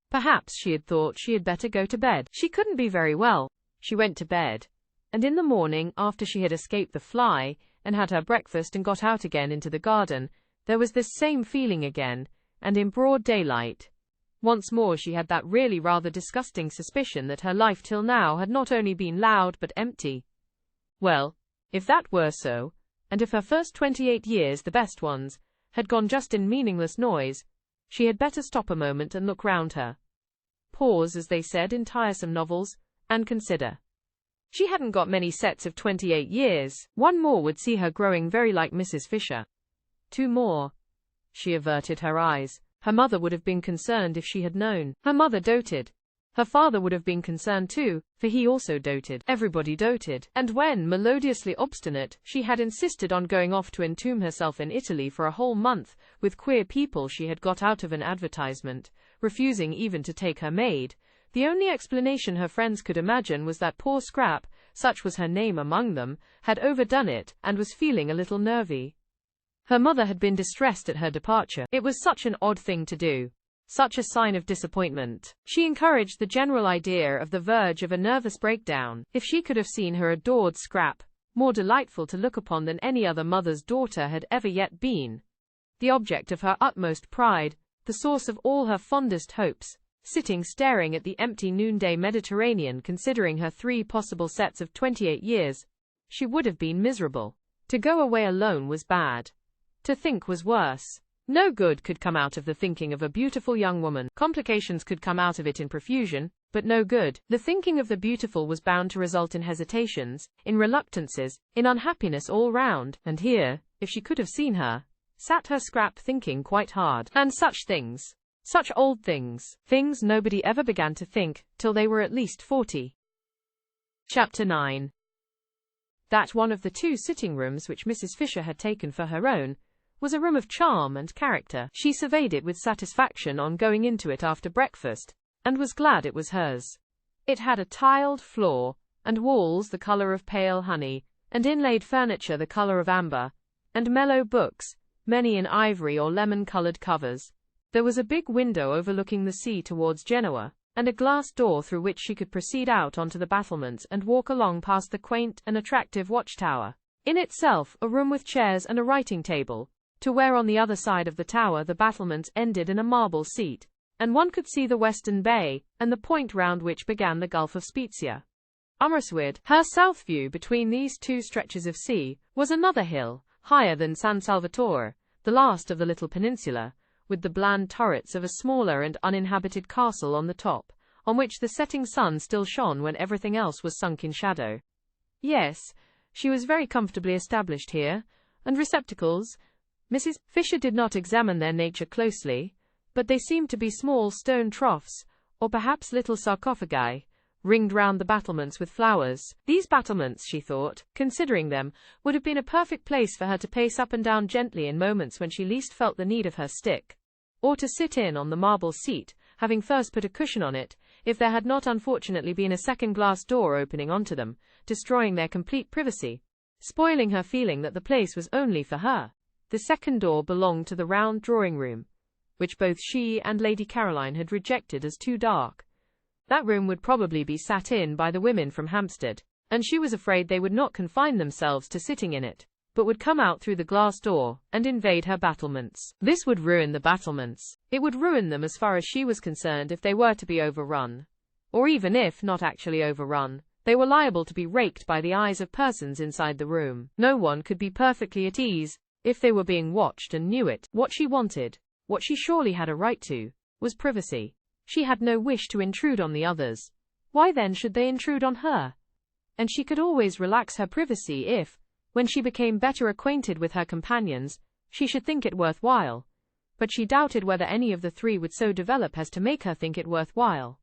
S1: Perhaps she had thought she had better go to bed. She couldn't be very well. She went to bed. And in the morning, after she had escaped the fly, and had her breakfast and got out again into the garden, there was this same feeling again, and in broad daylight. Once more she had that really rather disgusting suspicion that her life till now had not only been loud but empty. Well, if that were so, and if her first 28 years, the best ones, had gone just in meaningless noise, she had better stop a moment and look round her. Pause, as they said in tiresome novels, and consider. She hadn't got many sets of 28 years. One more would see her growing very like Mrs. Fisher. 2 more. She averted her eyes. Her mother would have been concerned if she had known. Her mother doted. Her father would have been concerned too, for he also doted. Everybody doted. And when, melodiously obstinate, she had insisted on going off to entomb herself in Italy for a whole month, with queer people she had got out of an advertisement, refusing even to take her maid, the only explanation her friends could imagine was that poor Scrap, such was her name among them, had overdone it, and was feeling a little nervy. Her mother had been distressed at her departure. It was such an odd thing to do. Such a sign of disappointment. She encouraged the general idea of the verge of a nervous breakdown. If she could have seen her adored Scrap, more delightful to look upon than any other mother's daughter had ever yet been, the object of her utmost pride, the source of all her fondest hopes, sitting staring at the empty noonday Mediterranean considering her 3 possible sets of 28 years, she would have been miserable. To go away alone was bad. To think was worse. No good could come out of the thinking of a beautiful young woman. Complications could come out of it in profusion, but no good. The thinking of the beautiful was bound to result in hesitations, in reluctances, in unhappiness all round. And here, if she could have seen her, sat her Scrap thinking quite hard. And such things. Such old things. Things nobody ever began to think, till they were at least 40. Chapter 9. That one of the 2 sitting rooms which Mrs. Fisher had taken for her own was a room of charm and character. She surveyed it with satisfaction on going into it after breakfast, and was glad it was hers. It had a tiled floor, and walls the colour of pale honey, and inlaid furniture the colour of amber, and mellow books, many in ivory or lemon-coloured covers. There was a big window overlooking the sea towards Genoa, and a glass door through which she could proceed out onto the battlements and walk along past the quaint and attractive watchtower. In itself, a room with chairs and a writing table, to where on the other side of the tower the battlements ended in a marble seat, and one could see the western bay, and the point round which began the Gulf of Spezia. Ummerswid, her south view between these 2 stretches of sea, was another hill, higher than San Salvatore, the last of the little peninsula, with the bland turrets of a smaller and uninhabited castle on the top, on which the setting sun still shone when everything else was sunk in shadow. Yes, she was very comfortably established here, and receptacles, Mrs. Fisher did not examine their nature closely, but they seemed to be small stone troughs, or perhaps little sarcophagi, ringed round the battlements with flowers. These battlements, she thought, considering them, would have been a perfect place for her to pace up and down gently in moments when she least felt the need of her stick, or to sit in on the marble seat, having first put a cushion on it, if there had not unfortunately been a second glass door opening onto them, destroying their complete privacy, spoiling her feeling that the place was only for her. The second door belonged to the round drawing-room, which both she and Lady Caroline had rejected as too dark. That room would probably be sat in by the women from Hampstead, and she was afraid they would not confine themselves to sitting in it, but would come out through the glass door and invade her battlements. This would ruin the battlements. It would ruin them as far as she was concerned if they were to be overrun. Or even if not actually overrun, they were liable to be raked by the eyes of persons inside the room. No one could be perfectly at ease if they were being watched and knew it. What she wanted, what she surely had a right to, was privacy. She had no wish to intrude on the others. Why then should they intrude on her? And she could always relax her privacy if, when she became better acquainted with her companions, she should think it worthwhile. But she doubted whether any of the three would so develop as to make her think it worthwhile.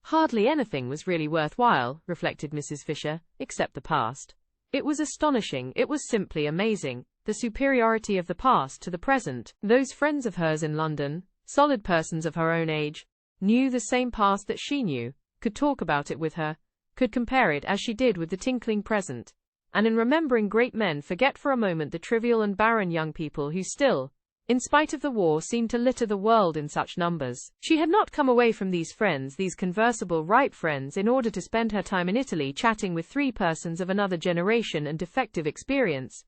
S1: Hardly anything was really worthwhile, reflected Mrs. Fisher, except the past. It was astonishing, it was simply amazing, the superiority of the past to the present. Those friends of hers in London, solid persons of her own age, knew the same past that she knew, could talk about it with her, could compare it as she did with the tinkling present, and in remembering great men forget for a moment the trivial and barren young people who still, in spite of the war, seemed to litter the world in such numbers. She had not come away from these friends, these conversable, ripe friends, in order to spend her time in Italy chatting with three persons of another generation and defective experience.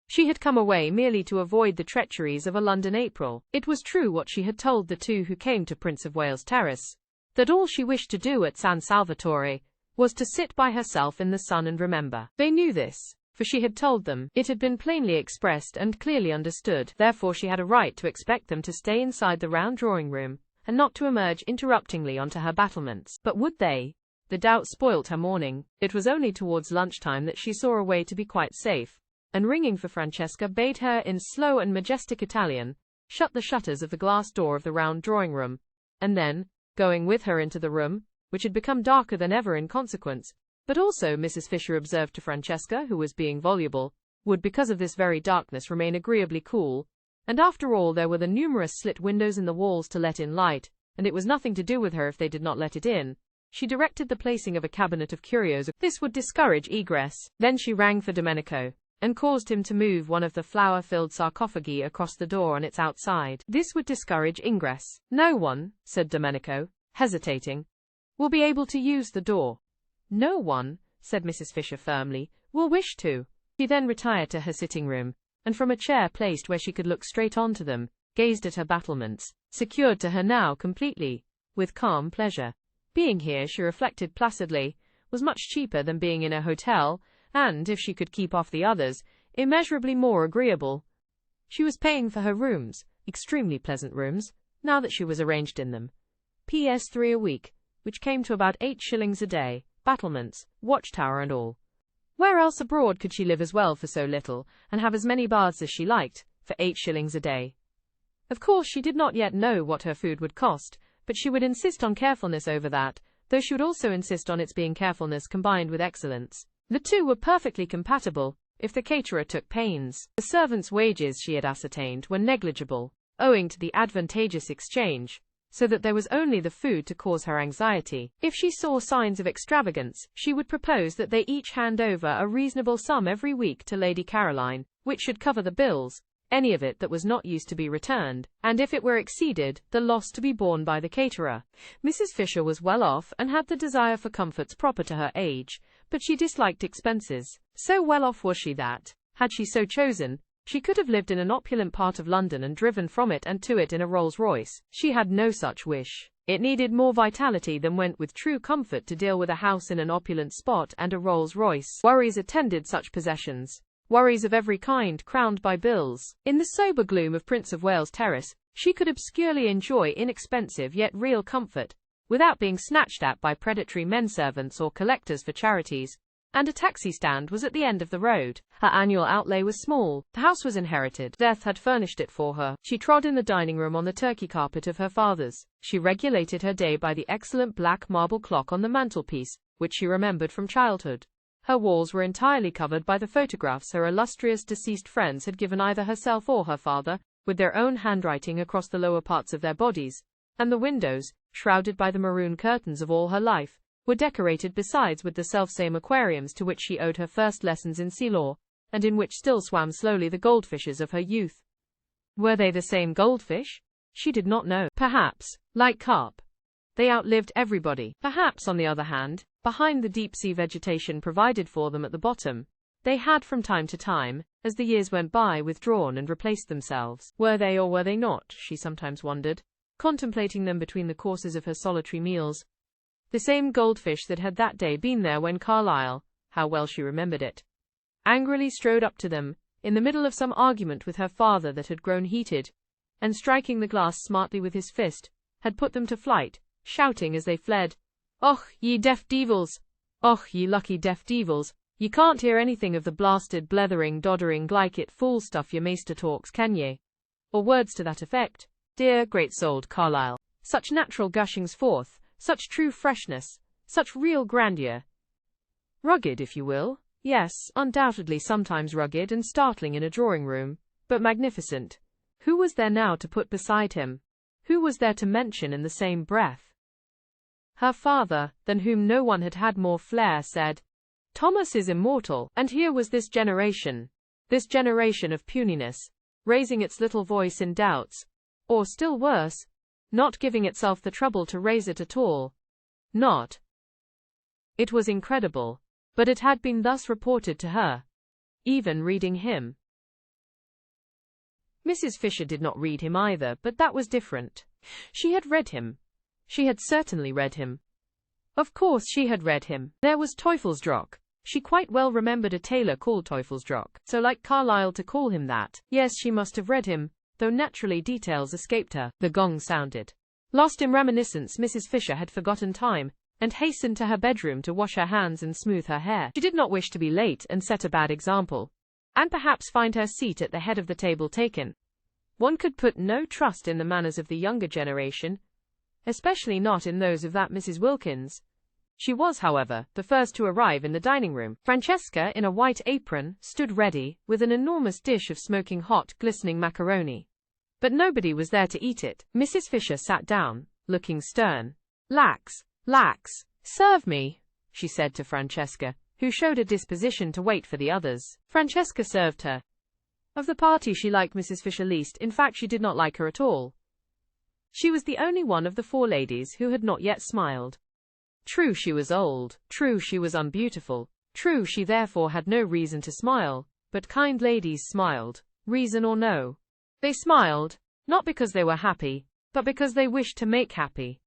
S1: She had come away merely to avoid the treacheries of a London April. It was true what she had told the two who came to Prince of Wales Terrace, that all she wished to do at San Salvatore was to sit by herself in the sun and remember. They knew this, for she had told them. It had been plainly expressed and clearly understood. Therefore she had a right to expect them to stay inside the round drawing-room, and not to emerge interruptingly onto her battlements. But would they? The doubt spoilt her morning. It was only towards lunchtime that she saw a way to be quite safe, and ringing for Francesca bade her in slow and majestic Italian shut the shutters of the glass door of the round drawing-room, and then, going with her into the room, which had become darker than ever in consequence, but also, Mrs. Fisher observed to Francesca, who was being voluble, would because of this very darkness remain agreeably cool, and after all there were the numerous slit windows in the walls to let in light, and it was nothing to do with her if they did not let it in. She directed the placing of a cabinet of curios. This would discourage egress. Then she rang for Domenico, and caused him to move one of the flower-filled sarcophagi across the door on its outside. This would discourage ingress. No one, said Domenico, hesitating, will be able to use the door. No one, said Mrs. Fisher firmly, will wish to. She then retired to her sitting-room, and from a chair placed where she could look straight onto them, gazed at her battlements, secured to her now completely, with calm pleasure. Being here, she reflected placidly, was much cheaper than being in a hotel, and, if she could keep off the others, immeasurably more agreeable. She was paying for her rooms, extremely pleasant rooms, now that she was arranged in them. Ps. 3 a week, which came to about 8 shillings a day, battlements, watchtower and all. Where else abroad could she live as well for so little, and have as many baths as she liked, for 8 shillings a day? Of course she did not yet know what her food would cost, but she would insist on carefulness over that, though she would also insist on its being carefulness combined with excellence. The two were perfectly compatible, if the caterer took pains. The servants' wages, she had ascertained, were negligible, owing to the advantageous exchange, so that there was only the food to cause her anxiety. If she saw signs of extravagance, she would propose that they each hand over a reasonable sum every week to Lady Caroline, which should cover the bills, any of it that was not used to be returned, and if it were exceeded, the loss to be borne by the caterer. Mrs. Fisher was well off and had the desire for comforts proper to her age, but she disliked expenses. So well off was she that, had she so chosen, she could have lived in an opulent part of London and driven from it and to it in a Rolls-Royce. She had no such wish. It needed more vitality than went with true comfort to deal with a house in an opulent spot and a Rolls-Royce. Worries attended such possessions. Worries of every kind crowned by bills. In the sober gloom of Prince of Wales Terrace, she could obscurely enjoy inexpensive yet real comfort, without being snatched at by predatory menservants or collectors for charities, and a taxi stand was at the end of the road. Her annual outlay was small. The house was inherited. Death had furnished it for her. She trod in the dining room on the turkey carpet of her father's. She regulated her day by the excellent black marble clock on the mantelpiece, which she remembered from childhood. Her walls were entirely covered by the photographs her illustrious deceased friends had given either herself or her father, with their own handwriting across the lower parts of their bodies, and the windows, shrouded by the maroon curtains of all her life, were decorated besides with the selfsame aquariums to which she owed her first lessons in sea lore, and in which still swam slowly the goldfishes of her youth. Were they the same goldfish? She did not know. Perhaps, like carp, they outlived everybody. Perhaps, on the other hand, behind the deep-sea vegetation provided for them at the bottom, they had from time to time, as the years went by, withdrawn and replaced themselves. Were they or were they not, she sometimes wondered, contemplating them between the courses of her solitary meals. The same goldfish that had that day been there when Carlyle, how well she remembered it, angrily strode up to them, in the middle of some argument with her father that had grown heated, and striking the glass smartly with his fist, had put them to flight, shouting as they fled, "Och, ye deaf devils! Och, ye lucky deaf devils! Ye can't hear anything of the blasted, blethering, doddering, glycit fool stuff your maester talks, can ye?" Or words to that effect. Dear, great-souled Carlyle. Such natural gushings forth, such true freshness, such real grandeur. Rugged, if you will. Yes, undoubtedly sometimes rugged and startling in a drawing-room, but magnificent. Who was there now to put beside him? Who was there to mention in the same breath? Her father, than whom no one had had more flair, said, "Thomas is immortal." And here was this generation of puniness, raising its little voice in doubts, or still worse, not giving itself the trouble to raise it at all. Not. It was incredible, but it had been thus reported to her. Even reading him. Mrs. Fisher did not read him either, but that was different. She had read him. She had certainly read him. Of course she had read him. There was Teufelsdrock. She quite well remembered a tailor called Teufelsdrock, so like Carlyle to call him that. Yes, she must have read him, though naturally details escaped her. The gong sounded. Lost in reminiscence, Mrs. Fisher had forgotten time, and hastened to her bedroom to wash her hands and smooth her hair. She did not wish to be late and set a bad example, and perhaps find her seat at the head of the table taken. One could put no trust in the manners of the younger generation, especially not in those of that Mrs. Wilkins. She was, however, the first to arrive in the dining room. Francesca, in a white apron, stood ready, with an enormous dish of smoking hot, glistening macaroni. But nobody was there to eat it. Mrs. Fisher sat down, looking stern. Lax, serve me," she said to Francesca, who showed a disposition to wait for the others. Francesca served her. Of the party she liked Mrs. Fisher least, in fact she did not like her at all. She was the only one of the four ladies who had not yet smiled. True, she was old, true, she was unbeautiful, true, she therefore had no reason to smile, but kind ladies smiled, reason or no. They smiled, not because they were happy, but because they wished to make happy.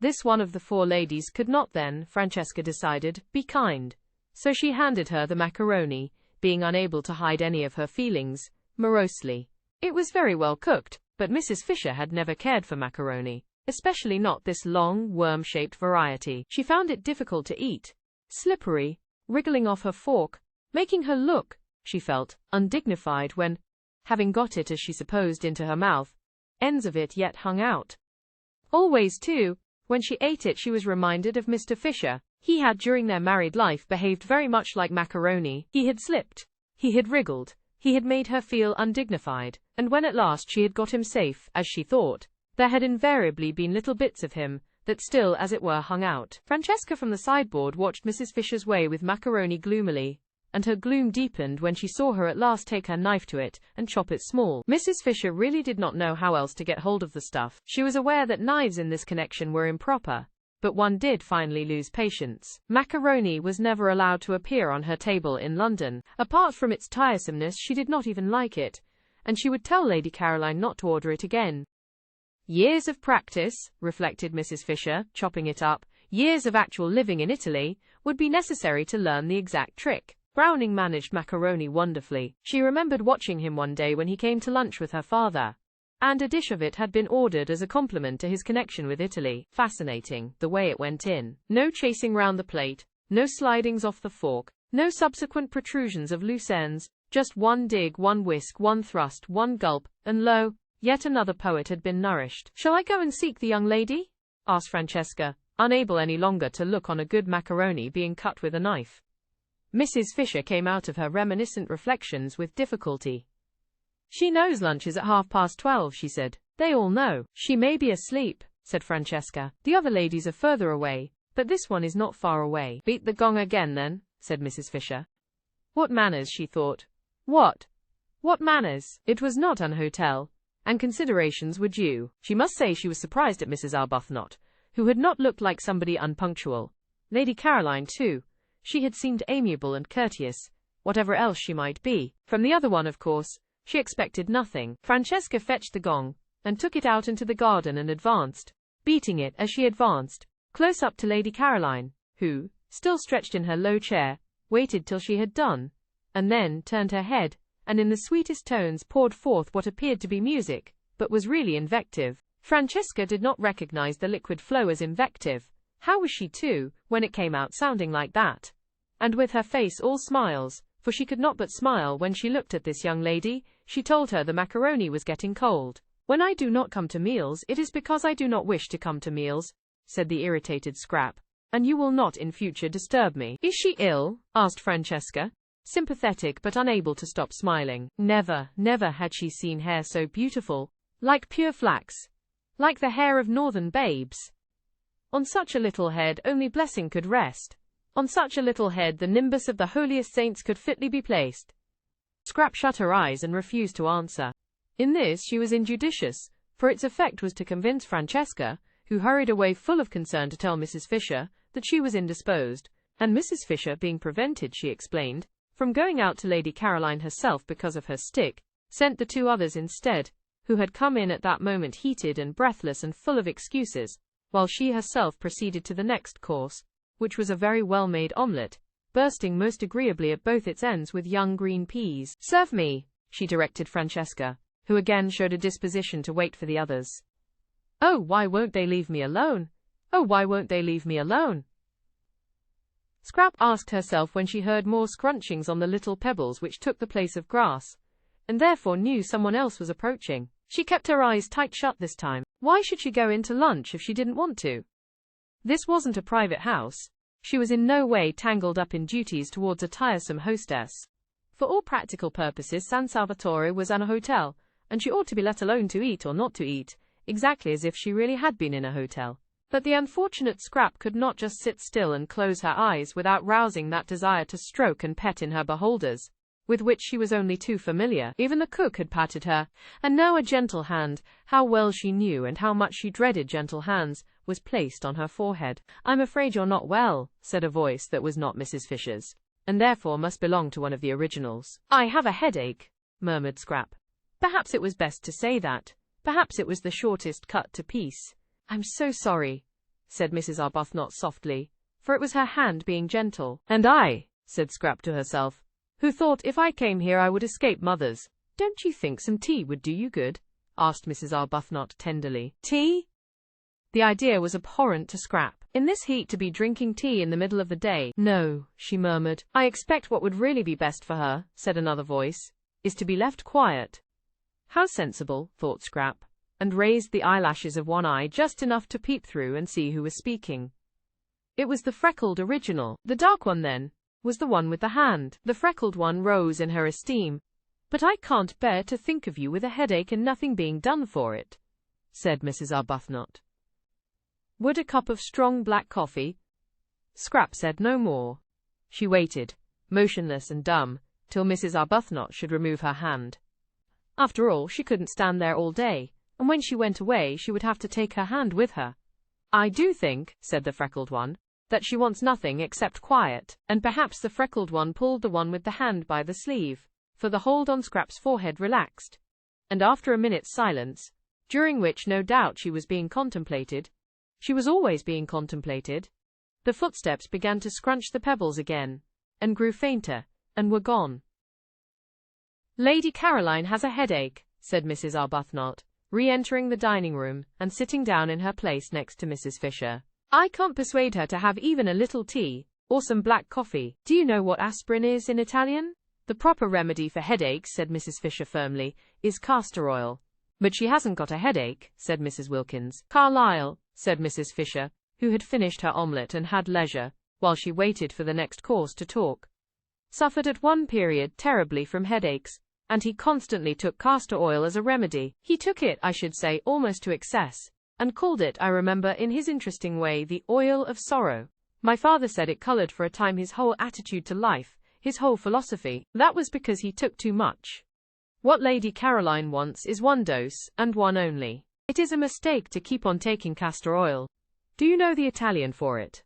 S1: This one of the four ladies could not then, Francesca decided, be kind, so she handed her the macaroni, being unable to hide any of her feelings, morosely. It was very well cooked, but Mrs. Fisher had never cared for macaroni, especially not this long, worm-shaped variety. She found it difficult to eat, slippery, wriggling off her fork, making her look, she felt, undignified when, having got it as she supposed into her mouth, ends of it yet hung out. Always, too, when she ate it she was reminded of Mr. Fisher. He had during their married life behaved very much like macaroni. He had slipped, he had wriggled, he had made her feel undignified, and when at last she had got him safe, as she thought, there had invariably been little bits of him, that still as it were hung out. Francesca from the sideboard watched Mrs. Fisher's way with macaroni gloomily, and her gloom deepened when she saw her at last take her knife to it, and chop it small. Mrs. Fisher really did not know how else to get hold of the stuff. She was aware that knives in this connection were improper, but one did finally lose patience. Macaroni was never allowed to appear on her table in London. Apart from its tiresomeness she did not even like it, and she would tell Lady Caroline not to order it again. Years of practice, reflected Mrs. Fisher, chopping it up, years of actual living in Italy, would be necessary to learn the exact trick. Browning managed macaroni wonderfully. She remembered watching him one day when he came to lunch with her father, and a dish of it had been ordered as a compliment to his connection with Italy. Fascinating, the way it went in. No chasing round the plate, no slidings off the fork, No subsequent protrusions of loose ends, just one dig, one whisk, one thrust, one gulp, and lo, yet another poet had been nourished. "Shall I go and seek the young lady?" asked Francesca, unable any longer to look on a good macaroni being cut with a knife. Mrs. Fisher came out of her reminiscent reflections with difficulty. "She knows lunch is at 12:30, she said. "They all know." "She may be asleep," said Francesca. "The other ladies are further away, but this one is not far away." "Beat the gong again then," said Mrs. Fisher. What manners, she thought. What manners? It was not an hotel, and considerations were due. She must say she was surprised at Mrs. Arbuthnot, who had not looked like somebody unpunctual. Lady Caroline, too. She had seemed amiable and courteous, whatever else she might be. From the other one, of course, she expected nothing. Francesca fetched the gong, and took it out into the garden and advanced, beating it as she advanced, close up to Lady Caroline, who, still stretched in her low chair, waited till she had done, and then turned her head, and in the sweetest tones poured forth what appeared to be music, but was really invective. Francesca did not recognize the liquid flow as invective. How was she to, when it came out sounding like that? And with her face all smiles, for she could not but smile when she looked at this young lady, she told her the macaroni was getting cold. "When I do not come to meals, it is because I do not wish to come to meals," said the irritated Scrap, "and you will not in future disturb me." "Is she ill?" asked Francesca, sympathetic but unable to stop smiling. Never had she seen hair so beautiful, like pure flax, like the hair of northern babes. On such a little head only blessing could rest. On such a little head the nimbus of the holiest saints could fitly be placed. Scrap shut her eyes and refused to answer. In this she was injudicious, for its effect was to convince Francesca, who hurried away full of concern to tell Mrs. Fisher that she was indisposed, and Mrs. Fisher being prevented, she explained, from going out to Lady Caroline herself because of her stick, sent the two others instead, who had come in at that moment heated and breathless and full of excuses, while she herself proceeded to the next course, which was a very well-made omelette, bursting most agreeably at both its ends with young green peas. "Serve me," she directed Francesca, who again showed a disposition to wait for the others. "Oh, why won't they leave me alone? Oh, why won't they leave me alone?" Scrap asked herself when she heard more scrunchings on the little pebbles which took the place of grass, and therefore knew someone else was approaching. She kept her eyes tight shut this time. Why should she go in to lunch if she didn't want to? This wasn't a private house. She was in no way tangled up in duties towards a tiresome hostess. For all practical purposes San Salvatore was an hotel, and she ought to be let alone to eat or not to eat, exactly as if she really had been in a hotel. But the unfortunate Scrap could not just sit still and close her eyes without rousing that desire to stroke and pet in her beholders, with which she was only too familiar. Even the cook had patted her, and now a gentle hand, how well she knew and how much she dreaded gentle hands, was placed on her forehead. "I'm afraid you're not well," said a voice that was not Mrs. Fisher's, and therefore must belong to one of the originals. "I have a headache," murmured Scrap. Perhaps it was best to say that. Perhaps it was the shortest cut to peace. "I'm so sorry," said Mrs. Arbuthnot softly, for it was her hand being gentle. "And I," said Scrap to herself, "who thought if I came here I would escape mothers." "Don't you think some tea would do you good?" asked Mrs. Arbuthnot tenderly. Tea? The idea was abhorrent to Scrap. In this heat to be drinking tea in the middle of the day. "No," she murmured. "I expect what would really be best for her," said another voice, "is to be left quiet." How sensible, thought Scrap, and raised the eyelashes of one eye just enough to peep through and see who was speaking. It was the freckled original. The dark one, then, was the one with the hand. The freckled one rose in her esteem. "But I can't bear to think of you with a headache and nothing being done for it," said Mrs. Arbuthnot. "Would a cup of strong black coffee?" Scrap said no more. She waited, motionless and dumb, till Mrs. Arbuthnot should remove her hand. After all, she couldn't stand there all day, and when she went away she would have to take her hand with her. "I do think," said the freckled one, "that she wants nothing except quiet." And perhaps the freckled one pulled the one with the hand by the sleeve, for the hold on Scrap's forehead relaxed, and after a minute's silence, during which no doubt she was being contemplated, she was always being contemplated, the footsteps began to scrunch the pebbles again, and grew fainter, and were gone. "Lady Caroline has a headache," said Mrs. Arbuthnot, re-entering the dining room, and sitting down in her place next to Mrs. Fisher. "I can't persuade her to have even a little tea, or some black coffee. Do you know what aspirin is in Italian? The proper remedy for headaches, said Mrs. Fisher firmly, is castor oil. But she hasn't got a headache, said Mrs. Wilkins. Carlyle, said Mrs. Fisher, who had finished her omelette and had leisure, while she waited for the next course to talk, suffered at one period terribly from headaches, and he constantly took castor oil as a remedy. He took it, I should say, almost to excess, and called it, I remember in his interesting way, the oil of sorrow. My father said it colored for a time his whole attitude to life, his whole philosophy. That was because he took too much. What Lady Caroline wants is one dose, and one only. It is a mistake to keep on taking castor oil. Do you know the Italian for it?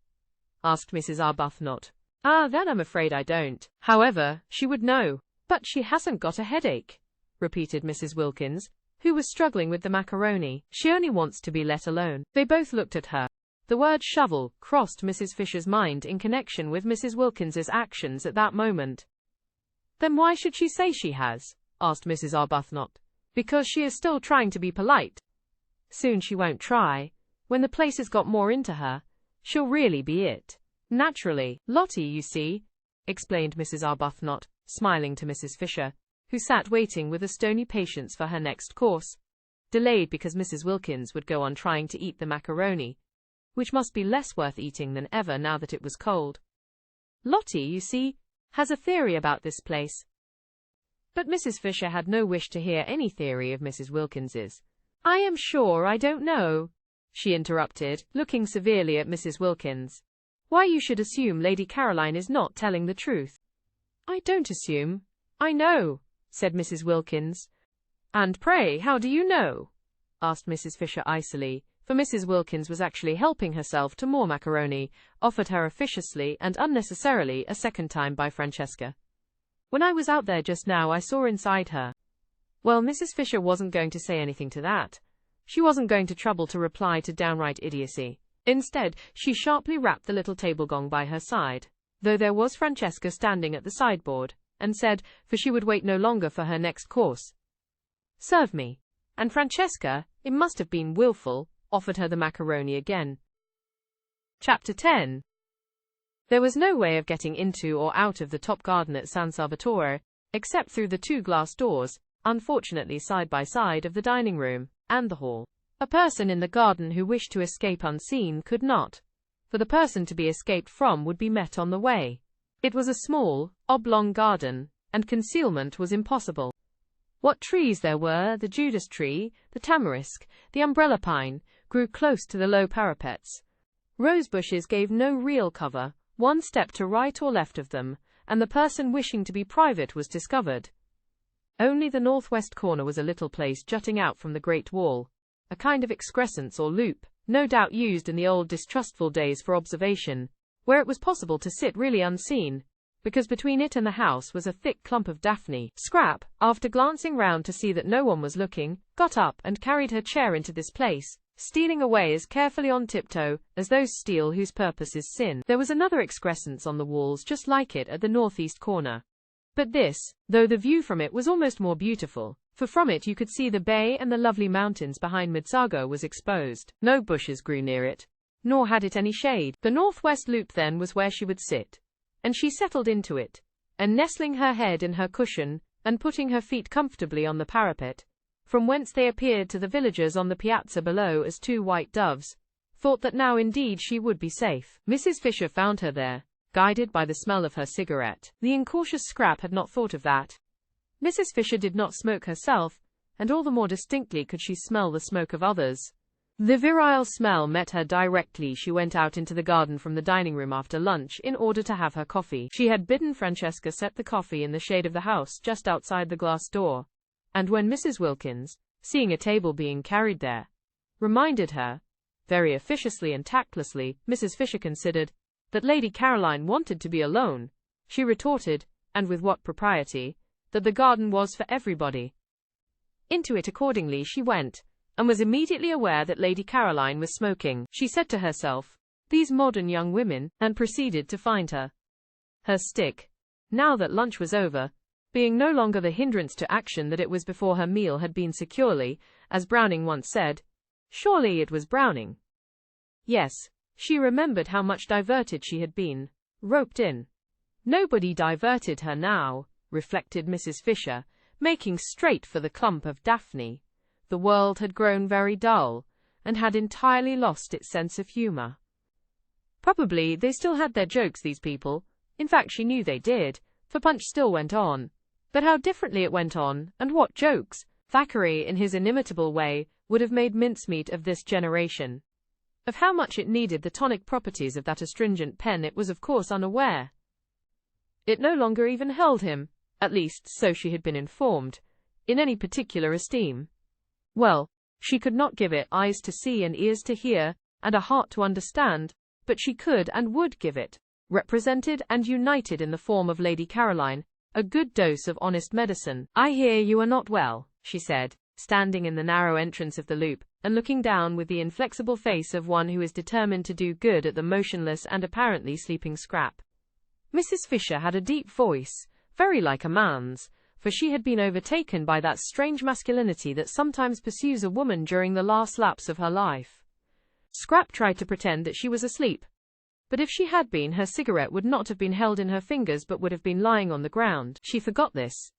S1: Asked Mrs. Arbuthnot. That I'm afraid I don't. However, she would know. But she hasn't got a headache, repeated Mrs. Wilkins, who was struggling with the macaroni. She only wants to be let alone. They both looked at her. The word shovel crossed Mrs. Fisher's mind in connection with Mrs. Wilkins's actions at that moment. Then why should she say she has? Asked Mrs. Arbuthnot. Because she is still trying to be polite. Soon she won't try. When the place has got more into her, she'll really be it. Naturally. Lottie, you see, explained Mrs. Arbuthnot, smiling to Mrs. Fisher, who sat waiting with a stony patience for her next course, delayed because Mrs. Wilkins would go on trying to eat the macaroni, which must be less worth eating than ever now that it was cold. Lottie, you see, has a theory about this place. But Mrs. Fisher had no wish to hear any theory of Mrs. Wilkins's. I am sure I don't know, she interrupted, looking severely at Mrs. Wilkins. Why you should assume Lady Caroline is not telling the truth. I don't assume. I know, said Mrs. Wilkins. And pray, how do you know? Asked Mrs. Fisher icily, for Mrs. Wilkins was actually helping herself to more macaroni, offered her officiously and unnecessarily a second time by Francesca. When I was out there just now I saw inside her. Well, Mrs. Fisher wasn't going to say anything to that. She wasn't going to trouble to reply to downright idiocy. Instead, she sharply rapped the little table gong by her side, though there was Francesca standing at the sideboard, and said, for she would wait no longer for her next course, serve me. And Francesca, it must have been willful, offered her the macaroni again. Chapter 10. There was no way of getting into or out of the top garden at San Salvatore, except through the two glass doors, unfortunately side by side of the dining room and the hall. A person in the garden who wished to escape unseen could not, for the person to be escaped from would be met on the way. It was a small, oblong garden, and concealment was impossible. What trees there were, the Judas tree, the tamarisk, the umbrella pine, grew close to the low parapets. Rose bushes gave no real cover, one step to right or left of them, and the person wishing to be private was discovered. Only the northwest corner was a little place jutting out from the great wall, a kind of excrescence or loop, no doubt used in the old distrustful days for observation, where it was possible to sit really unseen, because between it and the house was a thick clump of daphne. Scrap, after glancing round to see that no one was looking, got up and carried her chair into this place, stealing away as carefully on tiptoe as those steal whose purpose is sin. There was another excrescence on the walls just like it at the northeast corner. But this, though the view from it was almost more beautiful, for from it you could see the bay and the lovely mountains behind Mezzago, was exposed. No bushes grew near it, nor had it any shade. The northwest loop then was where she would sit, and she settled into it, and nestling her head in her cushion, and putting her feet comfortably on the parapet, from whence they appeared to the villagers on the piazza below as two white doves, thought that now indeed she would be safe. Mrs. Fisher found her there, guided by the smell of her cigarette. The incautious Scrap had not thought of that. Mrs. Fisher did not smoke herself, and all the more distinctly could she smell the smoke of others. The virile smell met her directly she went out into the garden from the dining room after lunch in order to have her coffee. She had bidden Francesca set the coffee in the shade of the house just outside the glass door, and when Mrs. Wilkins, seeing a table being carried there, reminded her, very officiously and tactlessly, Mrs. Fisher considered, that Lady Caroline wanted to be alone, she retorted, and with what propriety, that the garden was for everybody. Into it accordingly she went, and was immediately aware that Lady Caroline was smoking. She said to herself, these modern young women, and proceeded to find her. Her stick, now that lunch was over, being no longer the hindrance to action that it was before her meal had been securely, as Browning once said. Surely it was Browning. Yes, she remembered how much diverted she had been. roped in. Nobody diverted her now, reflected Mrs. Fisher, making straight for the clump of daphne. The world had grown very dull, and had entirely lost its sense of humour. Probably they still had their jokes, these people. In fact, she knew they did, for Punch still went on. But how differently it went on, and what jokes! Thackeray, in his inimitable way, would have made mincemeat of this generation. Of how much it needed the tonic properties of that astringent pen it was of course unaware. It no longer even held him, at least so she had been informed, in any particular esteem. Well, she could not give it eyes to see and ears to hear, and a heart to understand, but she could and would give it, represented and united in the form of Lady Caroline, a good dose of honest medicine. "I hear you are not well," she said, standing in the narrow entrance of the loop, and looking down with the inflexible face of one who is determined to do good at the motionless and apparently sleeping Scrap. Mrs. Fisher had a deep voice, very like a man's, for she had been overtaken by that strange masculinity that sometimes pursues a woman during the last lapse of her life. Scrap tried to pretend that she was asleep, but if she had been, her cigarette would not have been held in her fingers but would have been lying on the ground. She forgot this.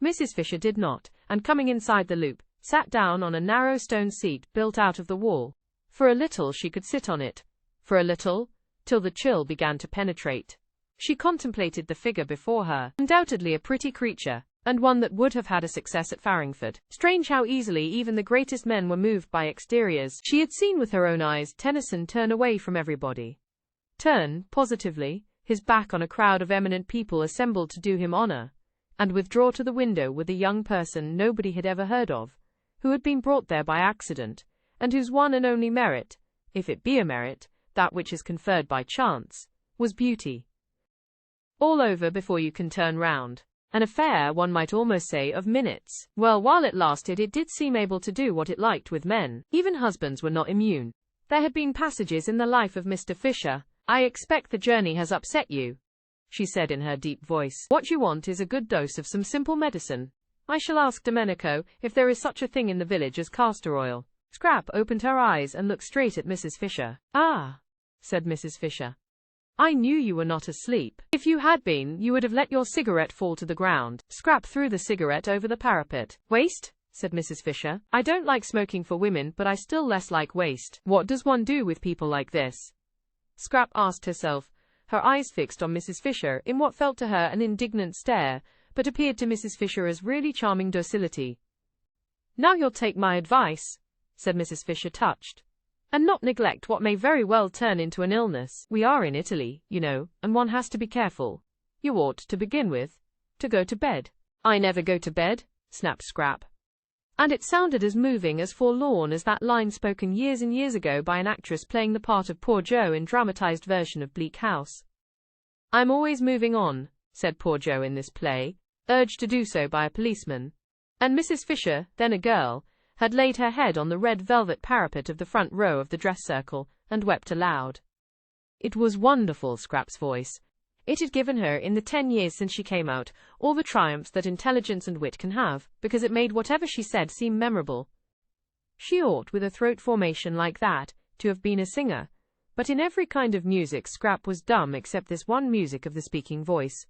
S1: Mrs. Fisher did not, and coming inside the loop, sat down on a narrow stone seat built out of the wall. For a little she could sit on it. For a little, till the chill began to penetrate. She contemplated the figure before her, undoubtedly a pretty creature, and one that would have had a success at Farringford. Strange how easily even the greatest men were moved by exteriors. She had seen with her own eyes Tennyson turn away from everybody. Turn, positively, his back on a crowd of eminent people assembled to do him honor, and withdraw to the window with a young person nobody had ever heard of, who had been brought there by accident, and whose one and only merit, if it be a merit, that which is conferred by chance, was beauty. All over before you can turn round. An affair, one might almost say, of minutes. Well, while it lasted it did seem able to do what it liked with men. Even husbands were not immune. There had been passages in the life of Mr. Fisher. "I expect the journey has upset you," she said in her deep voice. "What you want is a good dose of some simple medicine. I shall ask Domenico if there is such a thing in the village as castor oil." Scrap opened her eyes and looked straight at Mrs. Fisher. "Ah," said Mrs. Fisher. "I knew you were not asleep. If you had been, you would have let your cigarette fall to the ground." Scrap threw the cigarette over the parapet. "Waste?" said Mrs. Fisher. "I don't like smoking for women, but I still less like waste. What does one do with people like this?" Scrap asked herself, her eyes fixed on Mrs. Fisher in what felt to her an indignant stare, but appeared to Mrs. Fisher as really charming docility. "Now you'll take my advice," said Mrs. Fisher, touched, "and not neglect what may very well turn into an illness. We are in Italy, you know, and one has to be careful. You ought, to begin with, to go to bed." "I never go to bed," snapped Scrap. And it sounded as moving, as forlorn as that line spoken years and years ago by an actress playing the part of Poor Joe in dramatized version of Bleak House. "I'm always moving on," said Poor Joe in this play, urged to do so by a policeman. And Mrs. Fisher, then a girl, had laid her head on the red velvet parapet of the front row of the dress circle, and wept aloud. It was wonderful, Scrap's voice. It had given her, in the 10 years since she came out, all the triumphs that intelligence and wit can have, because it made whatever she said seem memorable. She ought, with a throat formation like that, to have been a singer, but in every kind of music Scrap was dumb except this one music of the speaking voice.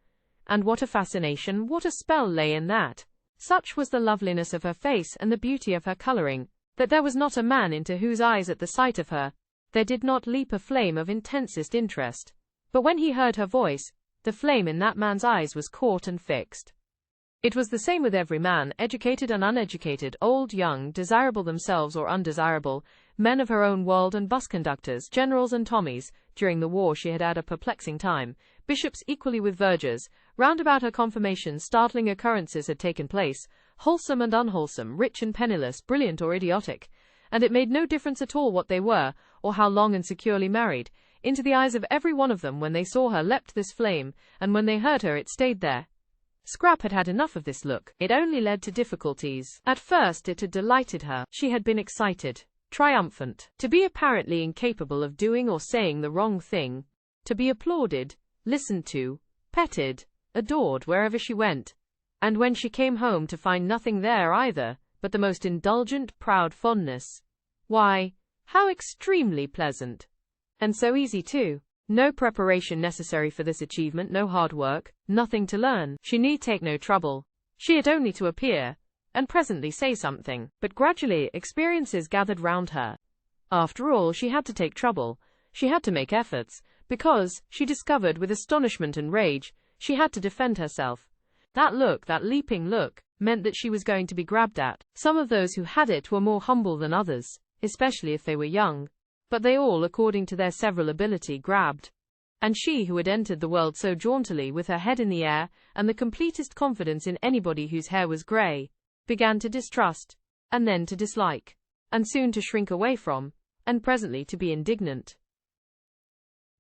S1: And what a fascination, what a spell lay in that! Such was the loveliness of her face and the beauty of her colouring, that there was not a man into whose eyes at the sight of her there did not leap a flame of intensest interest. But when he heard her voice, the flame in that man's eyes was caught and fixed. It was the same with every man, educated and uneducated, old, young, desirable themselves or undesirable, men of her own world and bus conductors, generals and Tommies. During the war she had had a perplexing time. Bishops equally with vergers. Round about her confirmation startling occurrences had taken place, wholesome and unwholesome, rich and penniless, brilliant or idiotic, and it made no difference at all what they were, or how long and securely married. Into the eyes of every one of them when they saw her leapt this flame, and when they heard her it stayed there. Scrap had had enough of this look. It only led to difficulties. At first it had delighted her. She had been excited, triumphant. To be apparently incapable of doing or saying the wrong thing, to be applauded, listened to, petted, adored wherever she went, and when she came home to find nothing there either but the most indulgent, proud fondness. Why, how extremely pleasant! And so easy too. No preparation necessary for this achievement, no hard work, nothing to learn. She need take no trouble. She had only to appear, and presently say something. But gradually experiences gathered round her. After all, she had to take trouble. She had to make efforts, because, she discovered with astonishment and rage, she had to defend herself. That look, that leaping look, meant that she was going to be grabbed at. Some of those who had it were more humble than others, especially if they were young. But they all, according to their several ability, grabbed. And she, who had entered the world so jauntily with her head in the air, and the completest confidence in anybody whose hair was grey, began to distrust, and then to dislike, and soon to shrink away from, and presently to be indignant.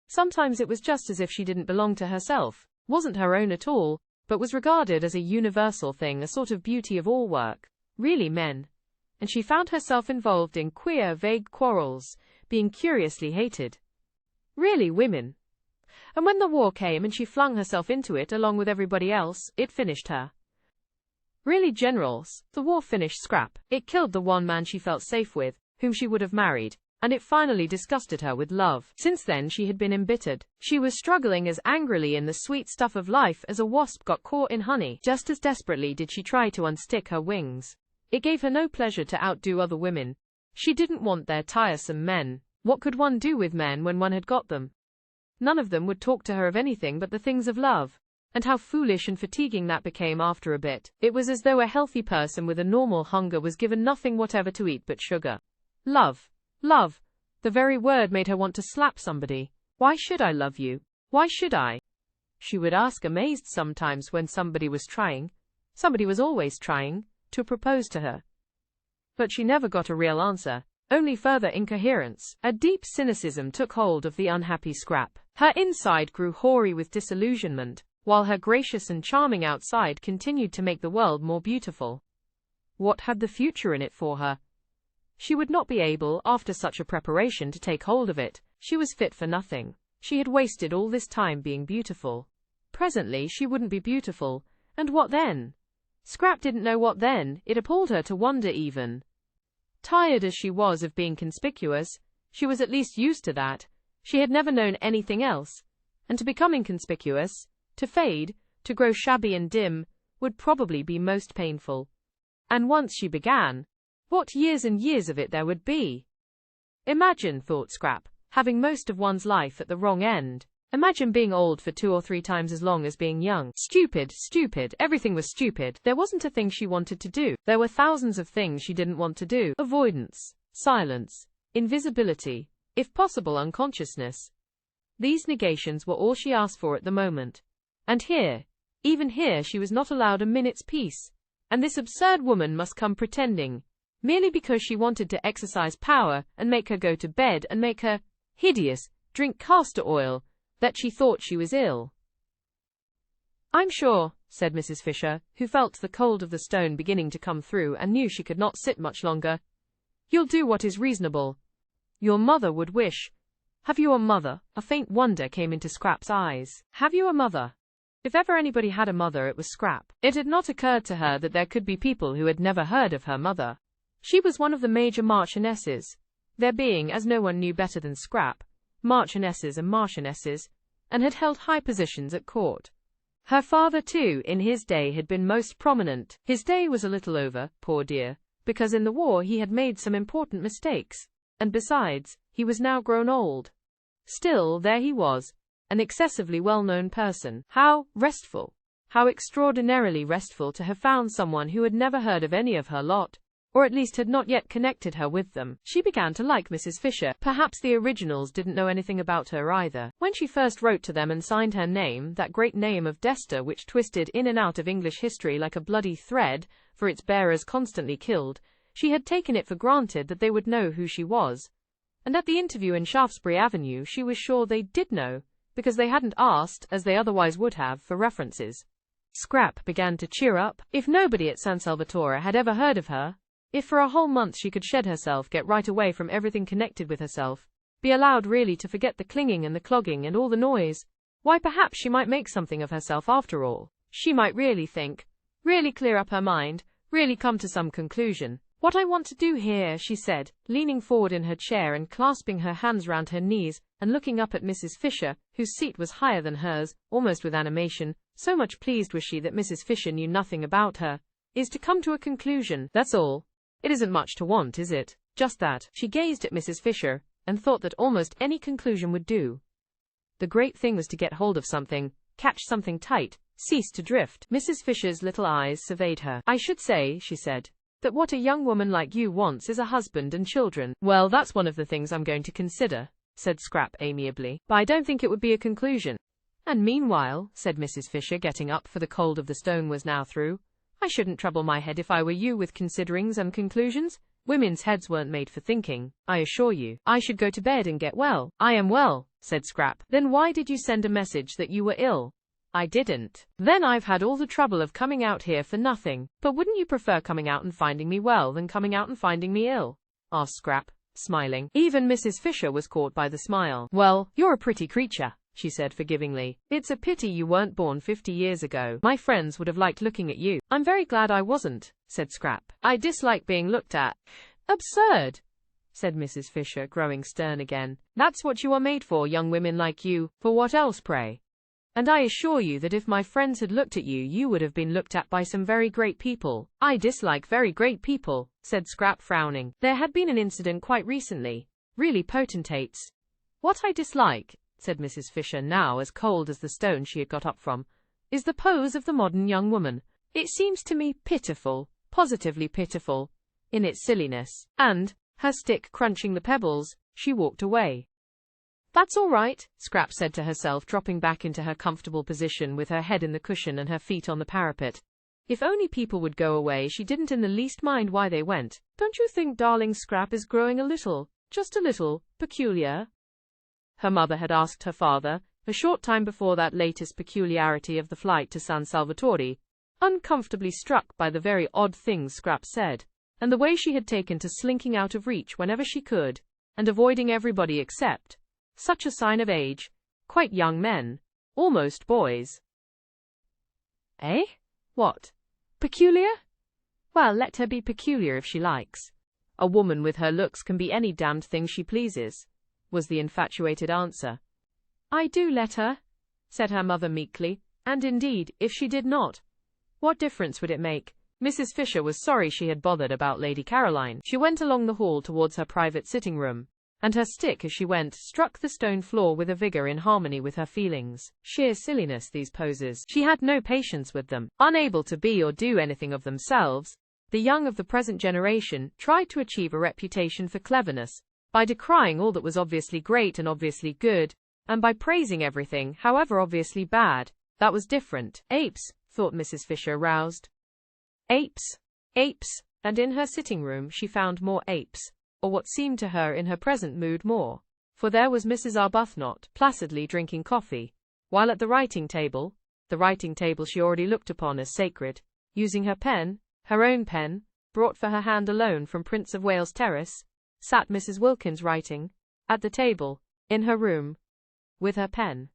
S1: Sometimes it was just as if she didn't belong to herself, wasn't her own at all, but was regarded as a universal thing, a sort of beauty of all work, really men. And she found herself involved in queer, vague quarrels, being curiously hated. Really women. And when the war came and she flung herself into it along with everybody else, it finished her. Really generals, the war finished Scrap. It killed the one man she felt safe with, whom she would have married, and it finally disgusted her with love. Since then she had been embittered. She was struggling as angrily in the sweet stuff of life as a wasp got caught in honey. Just as desperately did she try to unstick her wings. It gave her no pleasure to outdo other women. She didn't want their tiresome men. What could one do with men when one had got them? None of them would talk to her of anything but the things of love. And how foolish and fatiguing that became after a bit. It was as though a healthy person with a normal hunger was given nothing whatever to eat but sugar. Love. Love. The very word made her want to slap somebody. Why should I love you? Why should I? She would ask, amazed sometimes, when somebody was always trying, to propose to her. But she never got a real answer, only further incoherence. A deep cynicism took hold of the unhappy Scrap. Her inside grew hoary with disillusionment, while her gracious and charming outside continued to make the world more beautiful. What had the future in it for her? She would not be able, after such a preparation, to take hold of it. She was fit for nothing. She had wasted all this time being beautiful. Presently she wouldn't be beautiful, and what then? Scrap didn't know what then. It appalled her to wonder even. Tired as she was of being conspicuous, she was at least used to that. She had never known anything else. And to become inconspicuous, to fade, to grow shabby and dim, would probably be most painful. And once she began, what years and years of it there would be. Imagine, thought Scrap, having most of one's life at the wrong end. Imagine being old for 2 or 3 times as long as being young. Stupid, stupid, everything was stupid. There wasn't a thing she wanted to do. There were thousands of things she didn't want to do. Avoidance, silence, invisibility, if possible unconsciousness. These negations were all she asked for at the moment. And here, even here, she was not allowed a minute's peace. And this absurd woman must come pretending, merely because she wanted to exercise power and make her go to bed and make her, hideous, drink castor oil, that she thought she was ill. I'm sure, said Mrs. Fisher, who felt the cold of the stone beginning to come through and knew she could not sit much longer. You'll do what is reasonable. Your mother would wish. Have you a mother? A faint wonder came into Scrap's eyes. Have you a mother? If ever anybody had a mother, it was Scrap. It had not occurred to her that there could be people who had never heard of her mother. She was one of the major marchionesses, there being, as no one knew better than Scrap, marchionesses and marchionesses, and had held high positions at court. Her father, too, in his day had been most prominent. His day was a little over, poor dear, because in the war he had made some important mistakes, and besides, he was now grown old. Still, there he was, an excessively well-known person. How restful, how extraordinarily restful to have found someone who had never heard of any of her lot, or at least had not yet connected her with them. She began to like Mrs. Fisher. Perhaps the originals didn't know anything about her either. When she first wrote to them and signed her name, that great name of Dester which twisted in and out of English history like a bloody thread, for its bearers constantly killed, she had taken it for granted that they would know who she was. And at the interview in Shaftesbury Avenue she was sure they did know, because they hadn't asked, as they otherwise would have, for references. Scrap began to cheer up. If nobody at San Salvatore had ever heard of her, if for a whole month she could shed herself, get right away from everything connected with herself, be allowed really to forget the clinging and the clogging and all the noise, why perhaps she might make something of herself after all. She might really think, really clear up her mind, really come to some conclusion. "What I want to do here," she said, leaning forward in her chair and clasping her hands round her knees, and looking up at Mrs. Fisher, whose seat was higher than hers, almost with animation, so much pleased was she that Mrs. Fisher knew nothing about her, "is to come to a conclusion, that's all. It isn't much to want, is it? Just that." She gazed at Mrs. Fisher, and thought that almost any conclusion would do. The great thing was to get hold of something, catch something tight, cease to drift. Mrs. Fisher's little eyes surveyed her. "I should say," she said, "that what a young woman like you wants is a husband and children." "Well, that's one of the things I'm going to consider," said Scrap amiably, "but I don't think it would be a conclusion." "And meanwhile," said Mrs. Fisher, getting up, for the cold of the stone was now through, "I shouldn't trouble my head if I were you with considerings and conclusions. Women's heads weren't made for thinking, I assure you. I should go to bed and get well." "I am well," said Scrap. "Then why did you send a message that you were ill?" "I didn't." "Then I've had all the trouble of coming out here for nothing." "But wouldn't you prefer coming out and finding me well than coming out and finding me ill?" asked Scrap, smiling. Even Mrs. Fisher was caught by the smile. "Well, you're a pretty creature," she said forgivingly. "It's a pity you weren't born 50 years ago. My friends would have liked looking at you." "I'm very glad I wasn't," said Scrap. "I dislike being looked at." "Absurd," said Mrs. Fisher, growing stern again. "That's what you are made for, young women like you. For what else, pray? And I assure you that if my friends had looked at you, you would have been looked at by some very great people." "I dislike very great people," said Scrap, frowning. There had been an incident quite recently. Really potentates. "What I dislike," said Mrs. Fisher, now as cold as the stone she had got up from, "is the pose of the modern young woman. It seems to me pitiful, positively pitiful, in its silliness." And, her stick crunching the pebbles, she walked away. "That's all right," Scrap said to herself, dropping back into her comfortable position with her head in the cushion and her feet on the parapet. If only people would go away, she didn't in the least mind why they went. "Don't you think darling Scrap is growing a little, just a little, peculiar?" her mother had asked her father, a short time before that latest peculiarity of the flight to San Salvatore, uncomfortably struck by the very odd things Scrap said, and the way she had taken to slinking out of reach whenever she could, and avoiding everybody except such a sign of age, quite young men, almost boys. "Eh? What? Peculiar? Well, let her be peculiar if she likes. A woman with her looks can be any damned thing she pleases," was the infatuated answer. "I do let her," said her mother meekly, and indeed, if she did not, what difference would it make? Mrs. Fisher was sorry she had bothered about Lady Caroline. She went along the hall towards her private sitting room, and her stick as she went struck the stone floor with a vigor in harmony with her feelings. Sheer silliness, these poses. She had no patience with them. Unable to be or do anything of themselves, the young of the present generation tried to achieve a reputation for cleverness by decrying all that was obviously great and obviously good, and by praising everything, however obviously bad, that was different. Apes, thought Mrs. Fisher, roused. Apes, apes, and in her sitting room she found more apes, or what seemed to her in her present mood more, for there was Mrs. Arbuthnot placidly drinking coffee, while at the writing table she already looked upon as sacred, using her pen, her own pen, brought for her hand alone from Prince of Wales Terrace, sat Mrs. Wilkins writing, at the table, in her room, with her pen.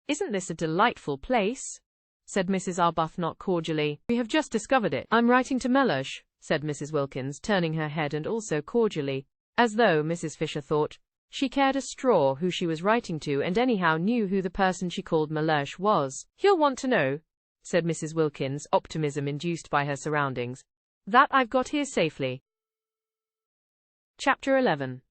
S1: "Isn't this a delightful place?" said Mrs. Arbuthnot cordially. "We have just discovered it." "I'm writing to Mellersh," said Mrs. Wilkins, turning her head and also cordially, as though, Mrs. Fisher thought, she cared a straw who she was writing to and anyhow knew who the person she called Mellersh was. "He'll want to know," said Mrs. Wilkins, optimism induced by her surroundings, "that I've got here safely." Chapter 11.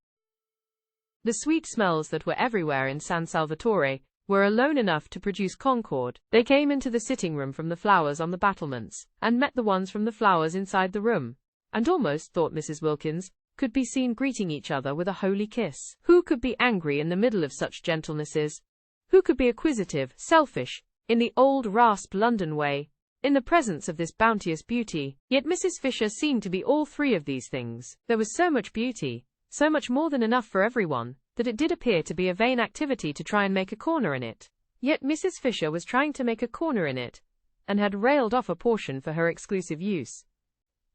S1: The sweet smells that were everywhere in San Salvatore were alone enough to produce concord. They came into the sitting room from the flowers on the battlements, and met the ones from the flowers inside the room, and almost, thought Mrs. Wilkins, could be seen greeting each other with a holy kiss. Who could be angry in the middle of such gentlenesses? Who could be acquisitive, selfish, in the old rasp London way, in the presence of this bounteous beauty? Yet Mrs. Fisher seemed to be all three of these things. There was so much beauty, so much more than enough for everyone, that it did appear to be a vain activity to try and make a corner in it. Yet Mrs. Fisher was trying to make a corner in it, and had railed off a portion for her exclusive use.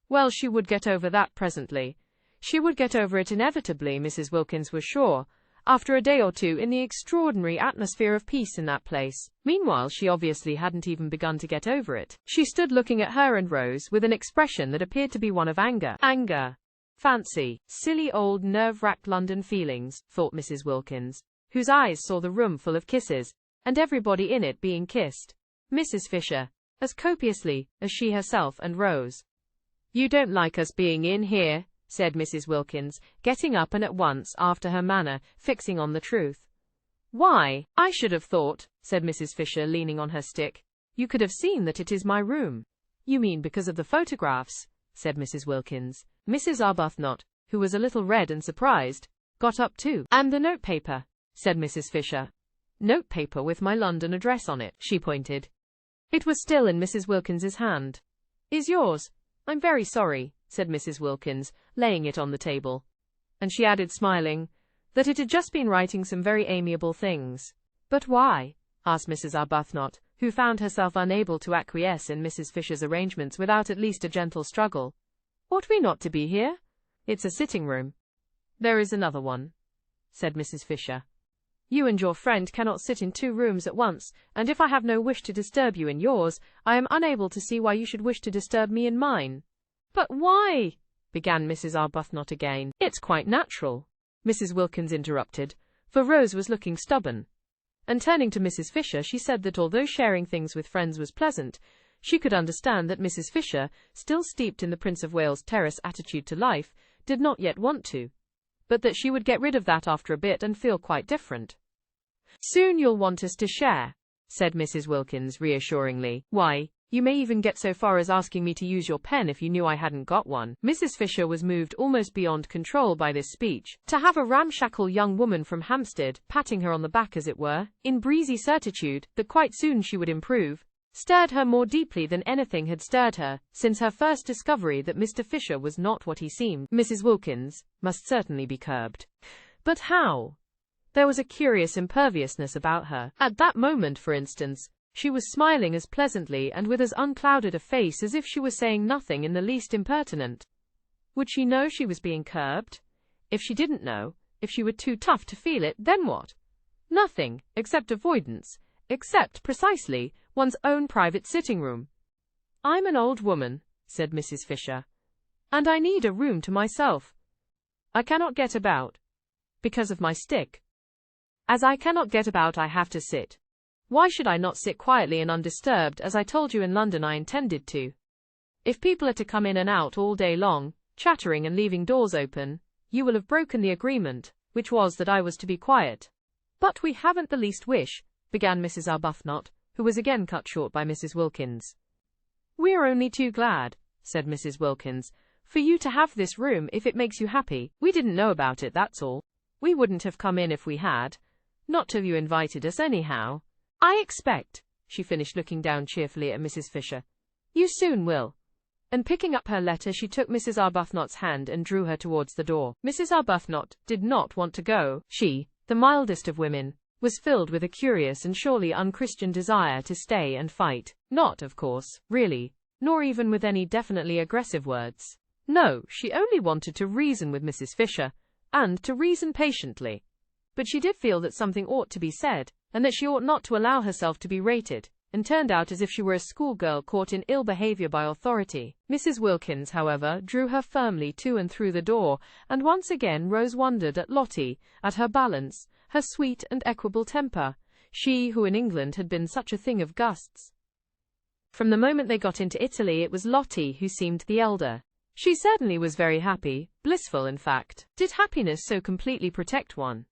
S1: Well, she would get over that presently. She would get over it inevitably, Mrs. Wilkins was sure, after a day or two in the extraordinary atmosphere of peace in that place. Meanwhile, she obviously hadn't even begun to get over it. She stood looking at her and Rose with an expression that appeared to be one of anger. Anger. Fancy. Silly old nerve-wracked London feelings, thought Mrs. Wilkins, whose eyes saw the room full of kisses, and everybody in it being kissed. Mrs. Fisher, as copiously as she herself and Rose. "You don't like us being in here," said Mrs. Wilkins, getting up and at once, after her manner, fixing on the truth. "Why, I should have thought," said Mrs. Fisher, leaning on her stick, "you could have seen that it is my room." "You mean because of the photographs," said Mrs. Wilkins. Mrs. Arbuthnot, who was a little red and surprised, got up too. "And the notepaper," said Mrs. Fisher. "Notepaper with my London address on it," she pointed. It was still in Mrs. Wilkins's hand. "Is yours? I'm very sorry," said Mrs. Wilkins, laying it on the table. And she added, smiling, that it had just been writing some very amiable things. "But why?" asked Mrs. Arbuthnot, who found herself unable to acquiesce in Mrs. Fisher's arrangements without at least a gentle struggle. "Ought we not to be here? It's a sitting room." "There is another one," said Mrs. Fisher. "You and your friend cannot sit in 2 rooms at once, and if I have no wish to disturb you in yours, I am unable to see why you should wish to disturb me in mine." "But why?" began Mrs. Arbuthnot again. "It's quite natural," Mrs. Wilkins interrupted, for Rose was looking stubborn. And turning to Mrs. Fisher, she said that although sharing things with friends was pleasant, she could understand that Mrs. Fisher, still steeped in the Prince of Wales Terrace attitude to life, did not yet want to, but that she would get rid of that after a bit and feel quite different. "Soon you'll want us to share," said Mrs. Wilkins reassuringly. "Why, you may even get so far as asking me to use your pen if you knew I hadn't got one." Mrs. Fisher was moved almost beyond control by this speech. To have a ramshackle young woman from Hampstead, patting her on the back as it were, in breezy certitude that quite soon she would improve, stirred her more deeply than anything had stirred her since her first discovery that Mr. Fisher was not what he seemed. Mrs. Wilkins must certainly be curbed. But how? There was a curious imperviousness about her. At that moment, for instance, she was smiling as pleasantly and with as unclouded a face as if she were saying nothing in the least impertinent. Would she know she was being curbed? If she didn't know, if she were too tough to feel it, then what? Nothing, except avoidance, except, precisely, one's own private sitting room. "I'm an old woman," said Mrs. Fisher, "and I need a room to myself. I cannot get about, because of my stick. As I cannot get about, I have to sit. Why should I not sit quietly and undisturbed, as I told you in London I intended to? If people are to come in and out all day long, chattering and leaving doors open, you will have broken the agreement, which was that I was to be quiet." "But we haven't the least wish," began Mrs. Arbuthnot, who was again cut short by Mrs. Wilkins. "We are only too glad," said Mrs. Wilkins, "for you to have this room if it makes you happy. We didn't know about it, that's all. We wouldn't have come in if we had. Not till you invited us anyhow. I expect," she finished, looking down cheerfully at Mrs. Fisher, "you soon will." And picking up her letter, she took Mrs. Arbuthnot's hand and drew her towards the door. Mrs. Arbuthnot did not want to go. She, the mildest of women, was filled with a curious and surely unchristian desire to stay and fight. Not, of course, really, nor even with any definitely aggressive words. No, she only wanted to reason with Mrs. Fisher, and to reason patiently. But she did feel that something ought to be said, and that she ought not to allow herself to be rated, and turned out as if she were a schoolgirl caught in ill behavior by authority. Mrs. Wilkins, however, drew her firmly to and through the door, and once again Rose wondered at Lottie, at her balance, her sweet and equable temper, she who in England had been such a thing of gusts. From the moment they got into Italy, it was Lottie who seemed the elder. She certainly was very happy, blissful in fact. Did happiness so completely protect one?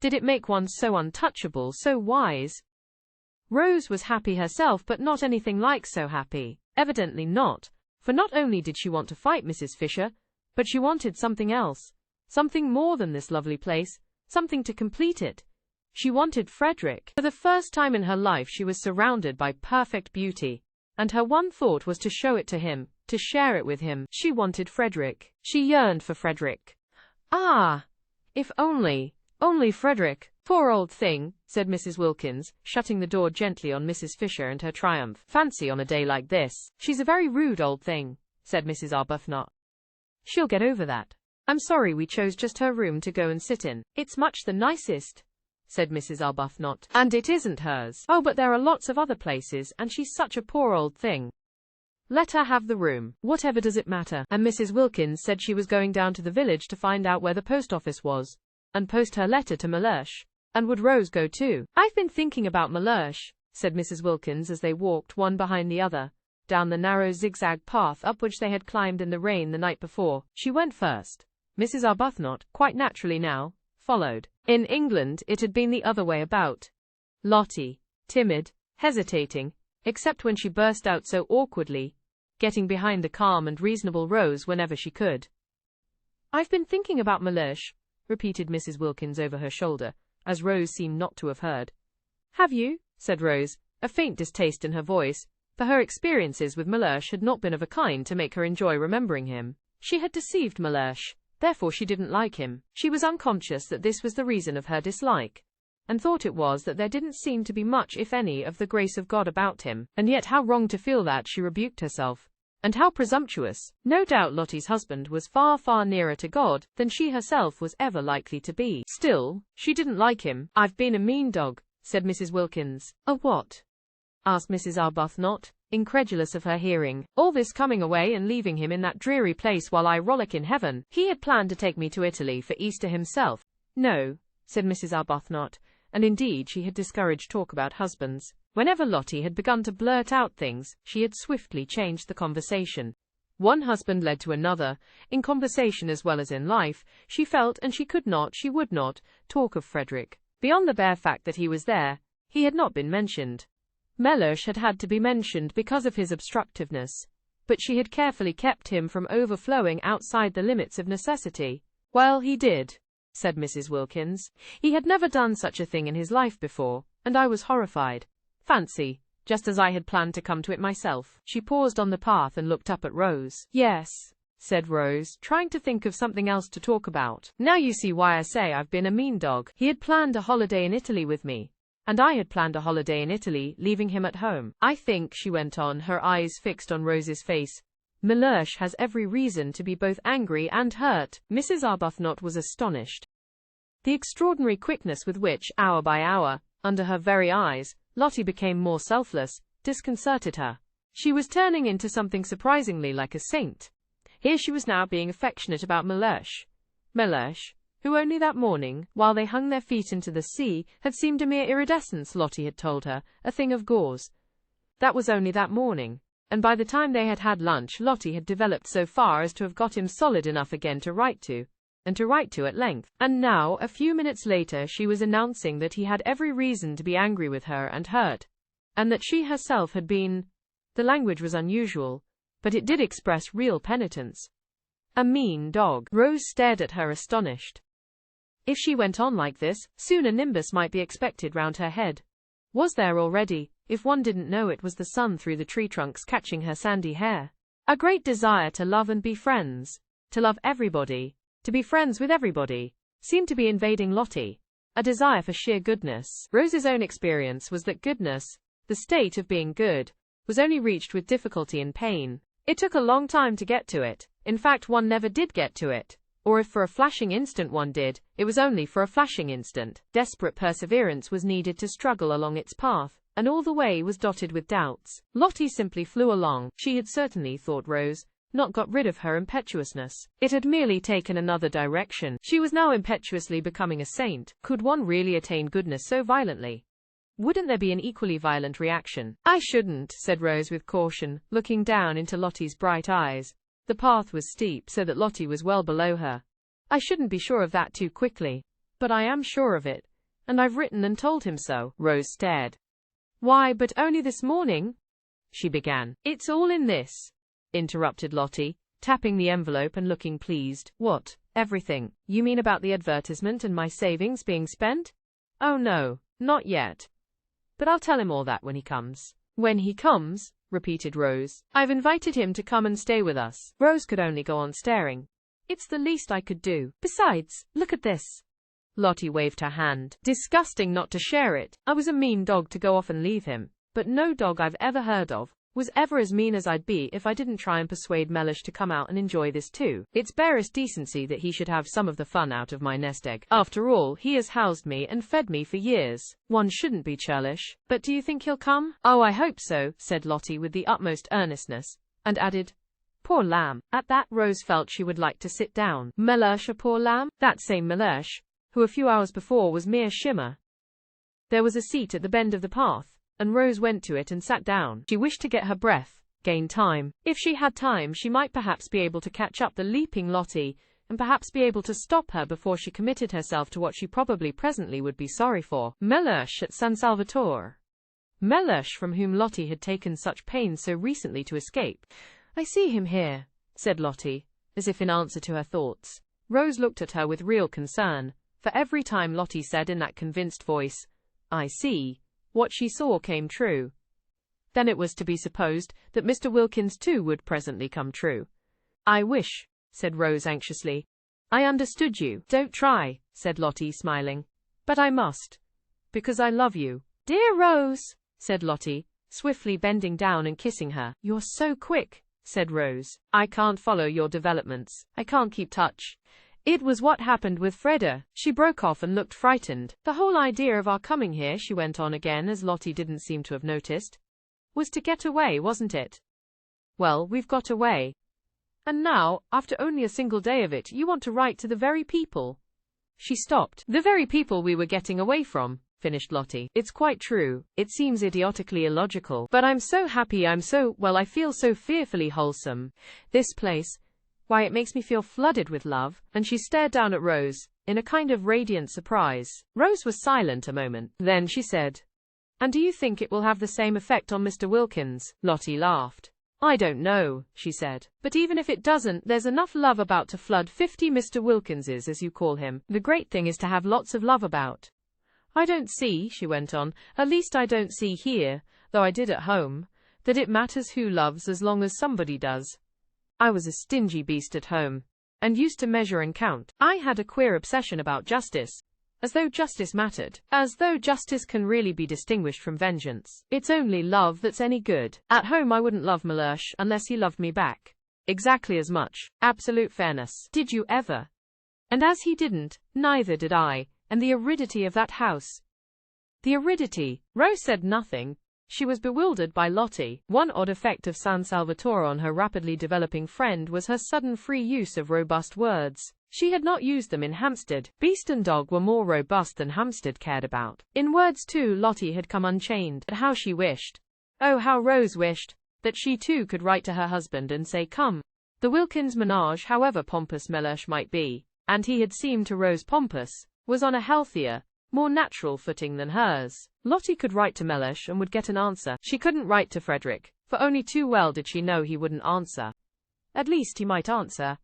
S1: Did it make one so untouchable, so wise? Rose was happy herself, but not anything like so happy. Evidently not, for not only did she want to fight Mrs. Fisher, but she wanted something else, something more than this lovely place, something to complete it. She wanted Frederick. For the first time in her life she was surrounded by perfect beauty, and her one thought was to show it to him, to share it with him. She wanted Frederick. She yearned for Frederick. Ah! If only Frederick. "Poor old thing," said Mrs. Wilkins, shutting the door gently on Mrs. Fisher and her triumph. "Fancy on a day like this." "She's a very rude old thing," said Mrs. Arbuthnot. "She'll get over that." I'm sorry we chose just her room to go and sit in. It's much the nicest, said Mrs. Arbuthnot. And it isn't hers. Oh, but there are lots of other places, and she's such a poor old thing. Let her have the room. Whatever does it matter? And Mrs. Wilkins said she was going down to the village to find out where the post office was, and post her letter to Mellersh. And would Rose go too? I've been thinking about Mellersh, said Mrs. Wilkins as they walked one behind the other, down the narrow zigzag path up which they had climbed in the rain the night before. She went first. Mrs. Arbuthnot, quite naturally now, followed. In England it had been the other way about. Lottie, timid, hesitating, except when she burst out so awkwardly, getting behind the calm and reasonable Rose whenever she could. I've been thinking about Mellersh, repeated Mrs. Wilkins over her shoulder, as Rose seemed not to have heard. Have you? Said Rose, a faint distaste in her voice, for her experiences with Mellersh had not been of a kind to make her enjoy remembering him. She had deceived Mellersh, therefore she didn't like him. She was unconscious that this was the reason of her dislike, and thought it was that there didn't seem to be much, if any, of the grace of God about him. And yet how wrong to feel that, she rebuked herself. And how presumptuous. No doubt Lottie's husband was far, far nearer to God than she herself was ever likely to be. Still, she didn't like him. I've been a mean dog, said Mrs. Wilkins. A what? Asked Mrs. Arbuthnot, incredulous of her hearing. All this coming away and leaving him in that dreary place while I rollick in heaven. He had planned to take me to Italy for Easter himself. No, said Mrs. Arbuthnot, and indeed she had discouraged talk about husbands. Whenever Lottie had begun to blurt out things, she had swiftly changed the conversation. One husband led to another, in conversation as well as in life. She felt, and she could not, she would not, talk of Frederick. Beyond the bare fact that he was there, he had not been mentioned. Mellersh had had to be mentioned because of his obstructiveness, but she had carefully kept him from overflowing outside the limits of necessity. Well, he did, said Mrs. Wilkins. He had never done such a thing in his life before, and I was horrified. Fancy, just as I had planned to come to it myself. She paused on the path and looked up at Rose. Yes, said Rose, trying to think of something else to talk about. Now you see why I say I've been a mean dog. He had planned a holiday in Italy with me, and I had planned a holiday in Italy, leaving him at home. I think, she went on, her eyes fixed on Rose's face, Mellersh has every reason to be both angry and hurt. Mrs. Arbuthnot was astonished. The extraordinary quickness with which, hour by hour, under her very eyes, Lottie became more selfless, disconcerted her. She was turning into something surprisingly like a saint. Here she was now being affectionate about Mellersh. Mellersh, who only that morning, while they hung their feet into the sea, had seemed a mere iridescence, Lottie had told her, a thing of gauze. That was only that morning, and by the time they had had lunch Lottie had developed so far as to have got him solid enough again to write to, and to write to at length. And now, a few minutes later, she was announcing that he had every reason to be angry with her and hurt, and that she herself had been— the language was unusual, but it did express real penitence. A mean dog. Rose stared at her astonished. If she went on like this, soon a nimbus might be expected round her head. Was there already? If one didn't know it was the sun through the tree trunks catching her sandy hair. A great desire to love and be friends, to love everybody, to be friends with everybody, seemed to be invading Lottie. A desire for sheer goodness. Rose's own experience was that goodness, the state of being good, was only reached with difficulty and pain. It took a long time to get to it. In fact, one never did get to it. Or if for a flashing instant one did, it was only for a flashing instant. Desperate perseverance was needed to struggle along its path, and all the way was dotted with doubts. Lottie simply flew along. She had certainly, thought Rose, not got rid of her impetuousness. It had merely taken another direction. She was now impetuously becoming a saint. Could one really attain goodness so violently? Wouldn't there be an equally violent reaction? I shouldn't, said Rose with caution, looking down into Lottie's bright eyes. The path was steep so that Lottie was well below her. I shouldn't be sure of that too quickly. But I am sure of it. And I've written and told him so. Rose stared. Why, but only this morning? She began. It's all in this, interrupted Lottie, tapping the envelope and looking pleased. What, everything? You mean about the advertisement and my savings being spent? Oh no, not yet. But I'll tell him all that when he comes. When he comes, repeated Rose. I've invited him to come and stay with us. Rose could only go on staring. It's the least I could do. Besides, look at this. Lottie waved her hand. Disgusting not to share it. I was a mean dog to go off and leave him, but no dog I've ever heard of was ever as mean as I'd be if I didn't try and persuade Mellish to come out and enjoy this too. It's barest decency that he should have some of the fun out of my nest egg. After all, he has housed me and fed me for years. One shouldn't be churlish. But do you think he'll come? Oh, I hope so, said Lottie with the utmost earnestness, and added, poor lamb. At that, Rose felt she would like to sit down. Mellish a poor lamb? That same Mellish, who a few hours before was mere shimmer. There was a seat at the bend of the path, and Rose went to it and sat down. She wished to get her breath, gain time. If she had time, she might perhaps be able to catch up the leaping Lottie, and perhaps be able to stop her before she committed herself to what she probably presently would be sorry for. Mellish at San Salvatore. Mellish, from whom Lottie had taken such pains so recently to escape. I see him here, said Lottie, as if in answer to her thoughts. Rose looked at her with real concern, for every time Lottie said in that convinced voice, I see, what she saw came true. Then it was to be supposed that Mr. Wilkins too would presently come true. I wish, said Rose anxiously. I understood you. Don't try, said Lottie, smiling. But I must. Because I love you. Dear Rose, said Lottie, swiftly bending down and kissing her. You're so quick, said Rose. I can't follow your developments. I can't keep touch. It was what happened with Freda. She broke off and looked frightened. The whole idea of our coming here, she went on again as Lottie didn't seem to have noticed, was to get away, wasn't it? Well, we've got away. And now, after only a single day of it, you want to write to the very people. She stopped. The very people we were getting away from, finished Lottie. It's quite true. It seems idiotically illogical. But I'm so happy, I feel so fearfully wholesome. This place, why, it makes me feel flooded with love. And she stared down at Rose, in a kind of radiant surprise. Rose was silent a moment. Then she said, and do you think it will have the same effect on Mr. Wilkins? Lottie laughed. I don't know, she said. But even if it doesn't, there's enough love about to flood 50 Mr. Wilkinses, as you call him. The great thing is to have lots of love about. I don't see, she went on, at least I don't see here, though I did at home, that it matters who loves as long as somebody does. I was a stingy beast at home, and used to measure and count. I had a queer obsession about justice, as though justice mattered, as though justice can really be distinguished from vengeance. It's only love that's any good. At home I wouldn't love Mellish unless he loved me back exactly as much. Absolute fairness. Did you ever? And as he didn't, neither did I. And the aridity of that house. The aridity. Rose said nothing. She was bewildered by Lottie. One odd effect of San Salvatore on her rapidly developing friend was her sudden free use of robust words. She had not used them in Hampstead. Beast and dog were more robust than Hampstead cared about. In words too, Lottie had come unchained. And how she wished, oh how Rose wished, that she too could write to her husband and say come. The Wilkins menage, however pompous Mellish might be, and he had seemed to Rose pompous, was on a healthier, more natural footing than hers. Lottie could write to Mellish and would get an answer. She couldn't write to Frederick, for only too well did she know he wouldn't answer. At least he might answer.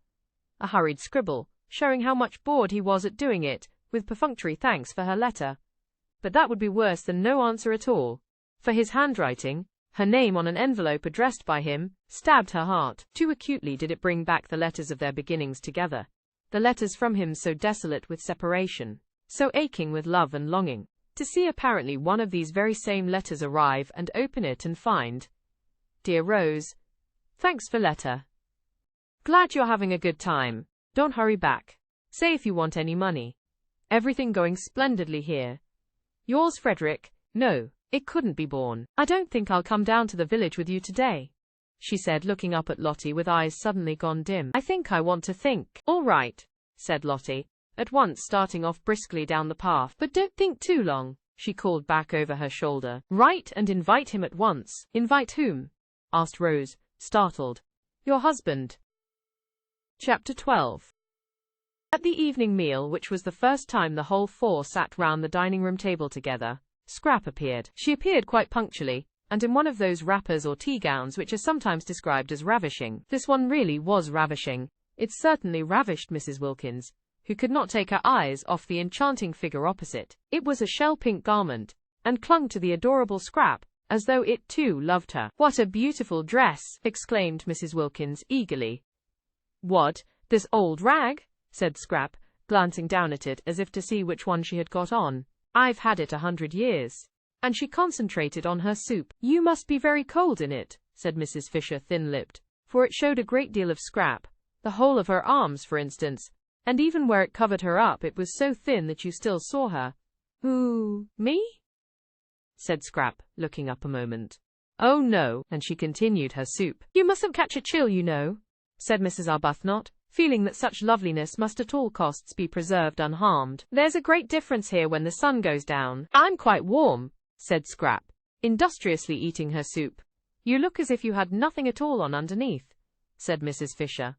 S1: A hurried scribble, showing how much bored he was at doing it, with perfunctory thanks for her letter. But that would be worse than no answer at all. For his handwriting, her name on an envelope addressed by him, stabbed her heart. Too acutely did it bring back the letters of their beginnings together. The letters from him so desolate with separation, so aching with love and longing. To see apparently one of these very same letters arrive and open it and find, Dear Rose, thanks for letter. Glad you're having a good time. Don't hurry back. Say if you want any money. Everything going splendidly here. Yours Frederick. No, it couldn't be borne. I don't think I'll come down to the village with you today, she said, looking up at Lottie with eyes suddenly gone dim. I think I want to think. All right, said Lottie, at once starting off briskly down the path. But don't think too long, she called back over her shoulder. Write and invite him at once. Invite whom? Asked Rose, startled. Your husband. Chapter 12. At the evening meal, which was the first time the whole four sat round the dining-room table together, Scrap appeared. She appeared quite punctually, and in one of those wrappers or tea-gowns which are sometimes described as ravishing. This one really was ravishing. It certainly ravished Mrs. Wilkins, who could not take her eyes off the enchanting figure opposite. It was a shell-pink garment, and clung to the adorable Scrap, as though it too loved her. What a beautiful dress! Exclaimed Mrs. Wilkins eagerly. What, this old rag? Said Scrap, glancing down at it as if to see which one she had got on. I've had it 100 years. And she concentrated on her soup. You must be very cold in it, said Mrs. Fisher, thin-lipped, for it showed a great deal of Scrap, the whole of her arms, for instance, and even where it covered her up it was so thin that you still saw her. Who, me? Said Scrap, looking up a moment. Oh no, and she continued her soup. You mustn't catch a chill, you know, said Mrs. Arbuthnot, feeling that such loveliness must at all costs be preserved unharmed. There's a great difference here when the sun goes down. I'm quite warm, said Scrap, industriously eating her soup. You look as if you had nothing at all on underneath, said Mrs. Fisher.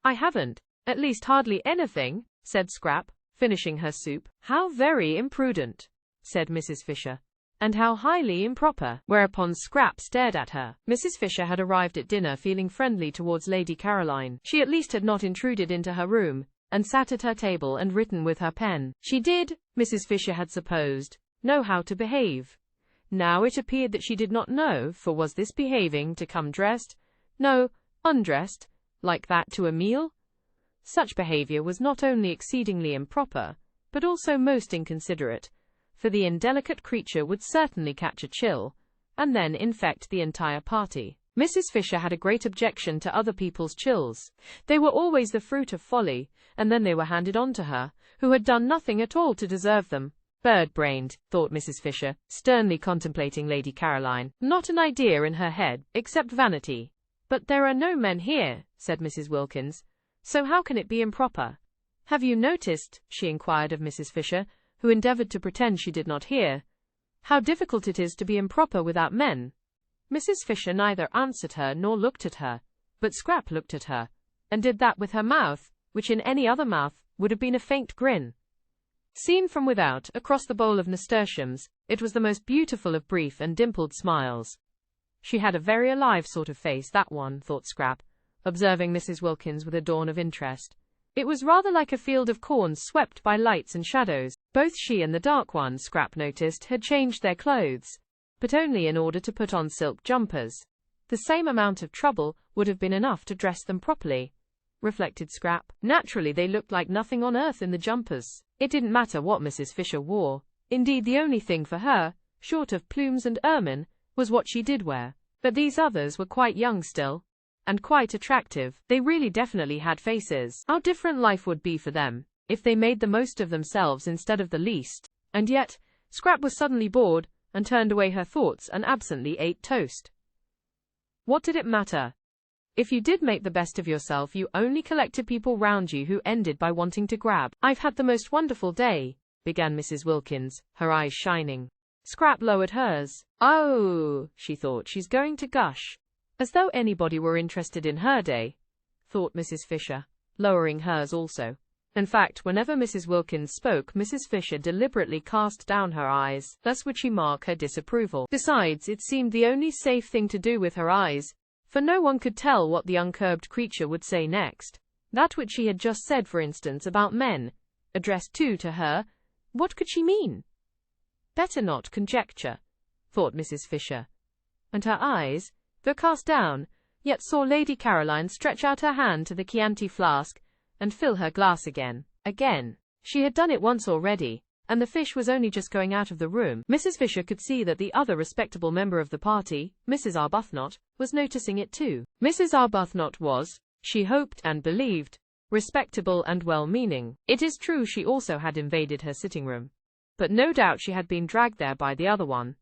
S1: I haven't, at least hardly anything, said Scrap, finishing her soup. How very imprudent, said Mrs. Fisher. And how highly improper, whereupon Scrap stared at her. Mrs. Fisher had arrived at dinner feeling friendly towards Lady Caroline. She at least had not intruded into her room, and sat at her table and written with her pen. She did, Mrs. Fisher had supposed, know how to behave. Now it appeared that she did not know, for was this behaving to come dressed, no, undressed, like that to a meal? Such behavior was not only exceedingly improper, but also most inconsiderate, for the indelicate creature would certainly catch a chill, and then infect the entire party. Mrs. Fisher had a great objection to other people's chills. They were always the fruit of folly, and then they were handed on to her, who had done nothing at all to deserve them. Bird-brained, thought Mrs. Fisher, sternly contemplating Lady Caroline. Not an idea in her head, except vanity. But there are no men here, said Mrs. Wilkins, so how can it be improper? Have you noticed, she inquired of Mrs. Fisher, who endeavored to pretend she did not hear, how difficult it is to be improper without men? Mrs. Fisher neither answered her nor looked at her, but Scrap looked at her, and did that with her mouth, which in any other mouth would have been a faint grin. Seen from without, across the bowl of nasturtiums, it was the most beautiful of brief and dimpled smiles. She had a very alive sort of face, that one, thought Scrap, observing Mrs. Wilkins with a dawn of interest. It was rather like a field of corn swept by lights and shadows. Both she and the dark one, Scrap noticed, had changed their clothes, but only in order to put on silk jumpers. The same amount of trouble would have been enough to dress them properly, reflected Scrap. Naturally they looked like nothing on earth in the jumpers. It didn't matter what Mrs. Fisher wore. Indeed, the only thing for her, short of plumes and ermine, was what she did wear. But these others were quite young still, and quite attractive. They really definitely had faces. How different life would be for them, if they made the most of themselves instead of the least. And yet, Scrap was suddenly bored, and turned away her thoughts and absently ate toast. What did it matter? If you did make the best of yourself, you only collected people round you who ended by wanting to grab. I've had the most wonderful day, began Mrs. Wilkins, her eyes shining. Scrap lowered hers. Oh, she thought, she's going to gush. As though anybody were interested in her day, thought Mrs. Fisher, lowering hers also. In fact, whenever Mrs. Wilkins spoke, Mrs. Fisher deliberately cast down her eyes, thus would she mark her disapproval. Besides, it seemed the only safe thing to do with her eyes, for no one could tell what the uncurbed creature would say next. That which she had just said, for instance, about men, addressed to her, what could she mean? Better not conjecture, thought Mrs. Fisher. And her eyes, though cast down, yet saw Lady Caroline stretch out her hand to the Chianti flask, and fill her glass again. Again. She had done it once already, and the fish was only just going out of the room. Mrs. Fisher could see that the other respectable member of the party, Mrs. Arbuthnot, was noticing it too. Mrs. Arbuthnot was, she hoped and believed, respectable and well-meaning. It is true she also had invaded her sitting room, but no doubt she had been dragged there by the other one,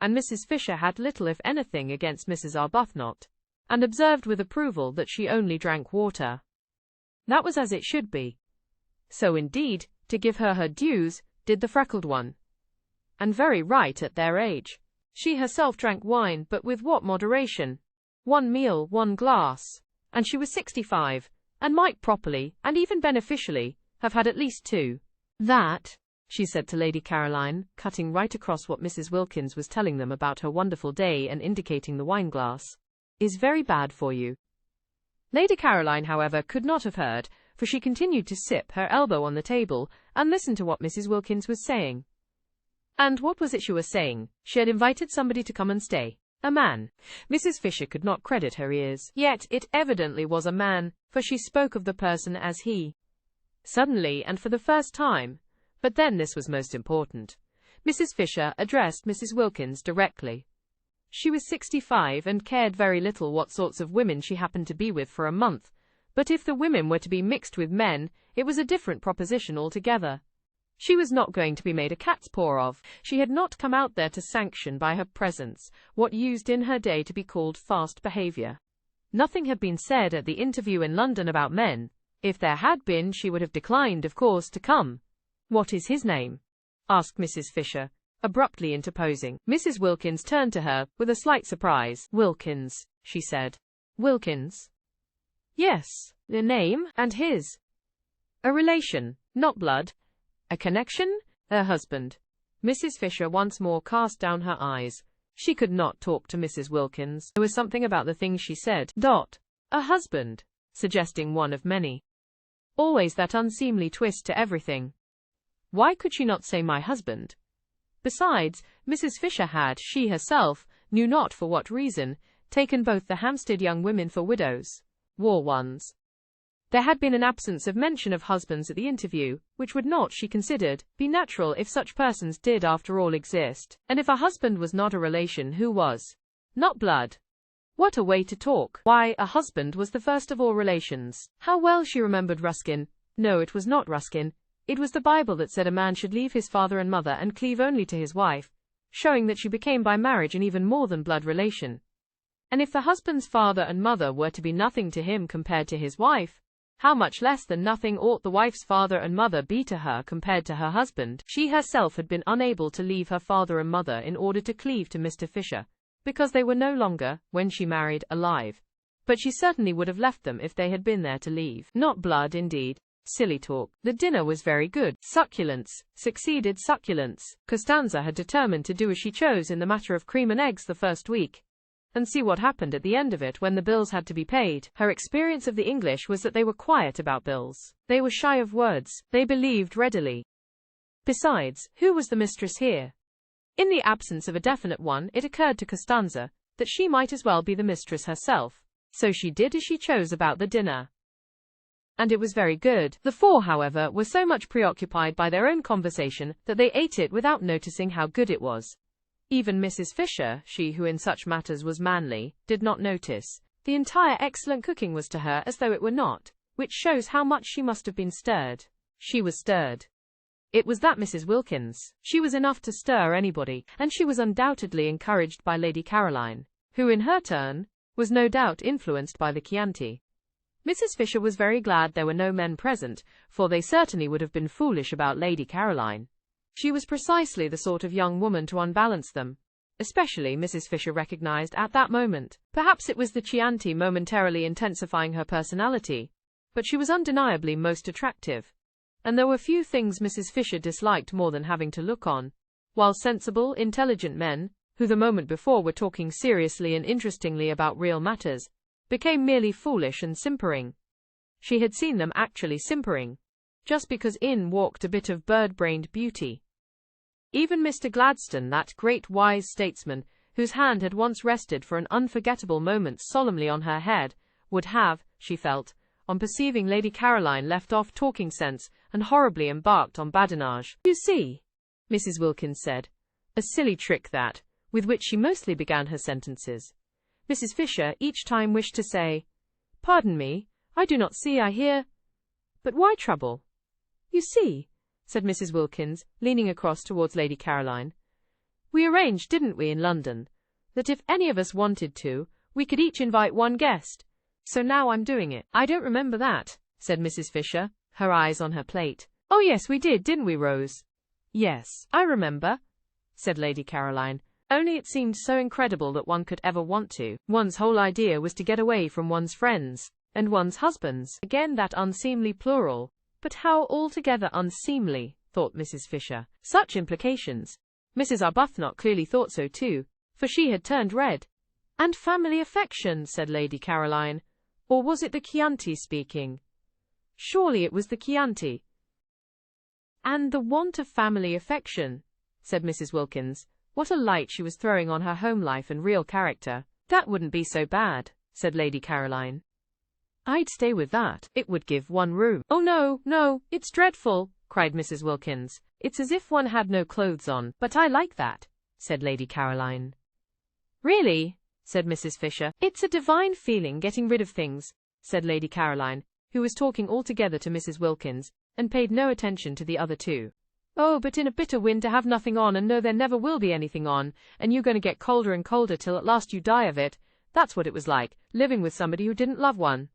S1: and Mrs. Fisher had little if anything against Mrs. Arbuthnot, and observed with approval that she only drank water. That was as it should be. So indeed, to give her her dues, did the freckled one. And very right at their age. She herself drank wine, but with what moderation? One meal, one glass. And she was 65, and might properly, and even beneficially, have had at least two. That, she said to Lady Caroline, cutting right across what Mrs. Wilkins was telling them about her wonderful day and indicating the wine-glass, is very bad for you. Lady Caroline, however, could not have heard, for she continued to sip, her elbow on the table, and listen to what Mrs. Wilkins was saying. And what was it she was saying? She had invited somebody to come and stay. A man. Mrs. Fisher could not credit her ears. Yet it evidently was a man, for she spoke of the person as he. Suddenly, and for the first time, but then this was most important, Mrs. Fisher addressed Mrs. Wilkins directly. She was 65 and cared very little what sorts of women she happened to be with for a month. But if the women were to be mixed with men, it was a different proposition altogether. She was not going to be made a cat's paw of. She had not come out there to sanction by her presence what used in her day to be called fast behavior. Nothing had been said at the interview in London about men. If there had been, she would have declined, of course, to come. "What is his name?" asked Mrs. Fisher, abruptly interposing. Mrs. Wilkins turned to her, with a slight surprise. "Wilkins," she said. "Wilkins?" "Yes, the name, and his." "A relation, not blood. A connection? A husband." Mrs. Fisher once more cast down her eyes. She could not talk to Mrs. Wilkins. There was something about the things she said. A husband, suggesting one of many. Always that unseemly twist to everything. Why could she not say my husband? Besides, Mrs. Fisher had, she herself, knew not for what reason, taken both the Hampstead young women for widows. War ones. There had been an absence of mention of husbands at the interview, which would not, she considered, be natural if such persons did after all exist. And if a husband was not a relation, who was? Not blood. What a way to talk! Why, a husband was the first of all relations. How well she remembered Ruskin. No, it was not Ruskin. It was the Bible that said a man should leave his father and mother and cleave only to his wife, showing that she became by marriage an even more than blood relation. And if the husband's father and mother were to be nothing to him compared to his wife, how much less than nothing ought the wife's father and mother be to her compared to her husband? She herself had been unable to leave her father and mother in order to cleave to Mr. Fisher, because they were no longer, when she married, alive. But she certainly would have left them if they had been there to leave. Not blood, indeed. Silly talk. The dinner was very good. Succulence succeeded succulence. Costanza had determined to do as she chose in the matter of cream and eggs the first week, and see what happened at the end of it when the bills had to be paid. Her experience of the English was that they were quiet about bills. They were shy of words. They believed readily. Besides, who was the mistress here? In the absence of a definite one, it occurred to Costanza that she might as well be the mistress herself. So she did as she chose about the dinner. And it was very good. The four, however, were so much preoccupied by their own conversation that they ate it without noticing how good it was. Even Mrs. Fisher, she who in such matters was manly, did not notice. The entire excellent cooking was to her as though it were not, which shows how much she must have been stirred. She was stirred. It was that Mrs. Wilkins. She was enough to stir anybody, and she was undoubtedly encouraged by Lady Caroline, who in her turn was no doubt influenced by the Chianti. Mrs. Fisher was very glad there were no men present, for they certainly would have been foolish about Lady Caroline. She was precisely the sort of young woman to unbalance them. Especially, Mrs. Fisher recognized at that moment. Perhaps it was the Chianti momentarily intensifying her personality, but she was undeniably most attractive. And there were few things Mrs. Fisher disliked more than having to look on, while sensible, intelligent men, who the moment before were talking seriously and interestingly about real matters, became merely foolish and simpering. She had seen them actually simpering, just because in walked a bit of bird-brained beauty. Even Mr. Gladstone, that great wise statesman, whose hand had once rested for an unforgettable moment solemnly on her head, would have, she felt, on perceiving Lady Caroline, left off talking sense and horribly embarked on badinage. "You see," Mrs. Wilkins said, a silly trick that, with which she mostly began her sentences. Mrs. Fisher each time wished to say, "Pardon me, I do not see, I hear." But why trouble? "You see," said Mrs. Wilkins, leaning across towards Lady Caroline, "we arranged, didn't we, in London, that if any of us wanted to, we could each invite one guest. So now I'm doing it." "I don't remember that," said Mrs. Fisher, her eyes on her plate. "Oh yes, we did, didn't we, Rose?" "Yes, I remember," said Lady Caroline. "Only it seemed so incredible that one could ever want to. One's whole idea was to get away from one's friends, and one's husbands." Again that unseemly plural. But how altogether unseemly, thought Mrs. Fisher. Such implications. Mrs. Arbuthnot clearly thought so too, for she had turned red. "And family affection," said Lady Caroline. Or was it the Chianti speaking? Surely it was the Chianti. "And the want of family affection," said Mrs. Wilkins. What a light she was throwing on her home life and real character. "That wouldn't be so bad," said Lady Caroline. "I'd stay with that. It would give one room." "Oh no, no, it's dreadful," cried Mrs. Wilkins. "It's as if one had no clothes on." "But I like that," said Lady Caroline. Really? Said Mrs. Fisher. It's a divine feeling getting rid of things, said Lady Caroline, who was talking altogether to Mrs. Wilkins, and paid no attention to the other two. Oh, but in a bitter wind to have nothing on and know there never will be anything on, and you going to get colder and colder till at last you die of it. That's what it was like, living with somebody who didn't love one.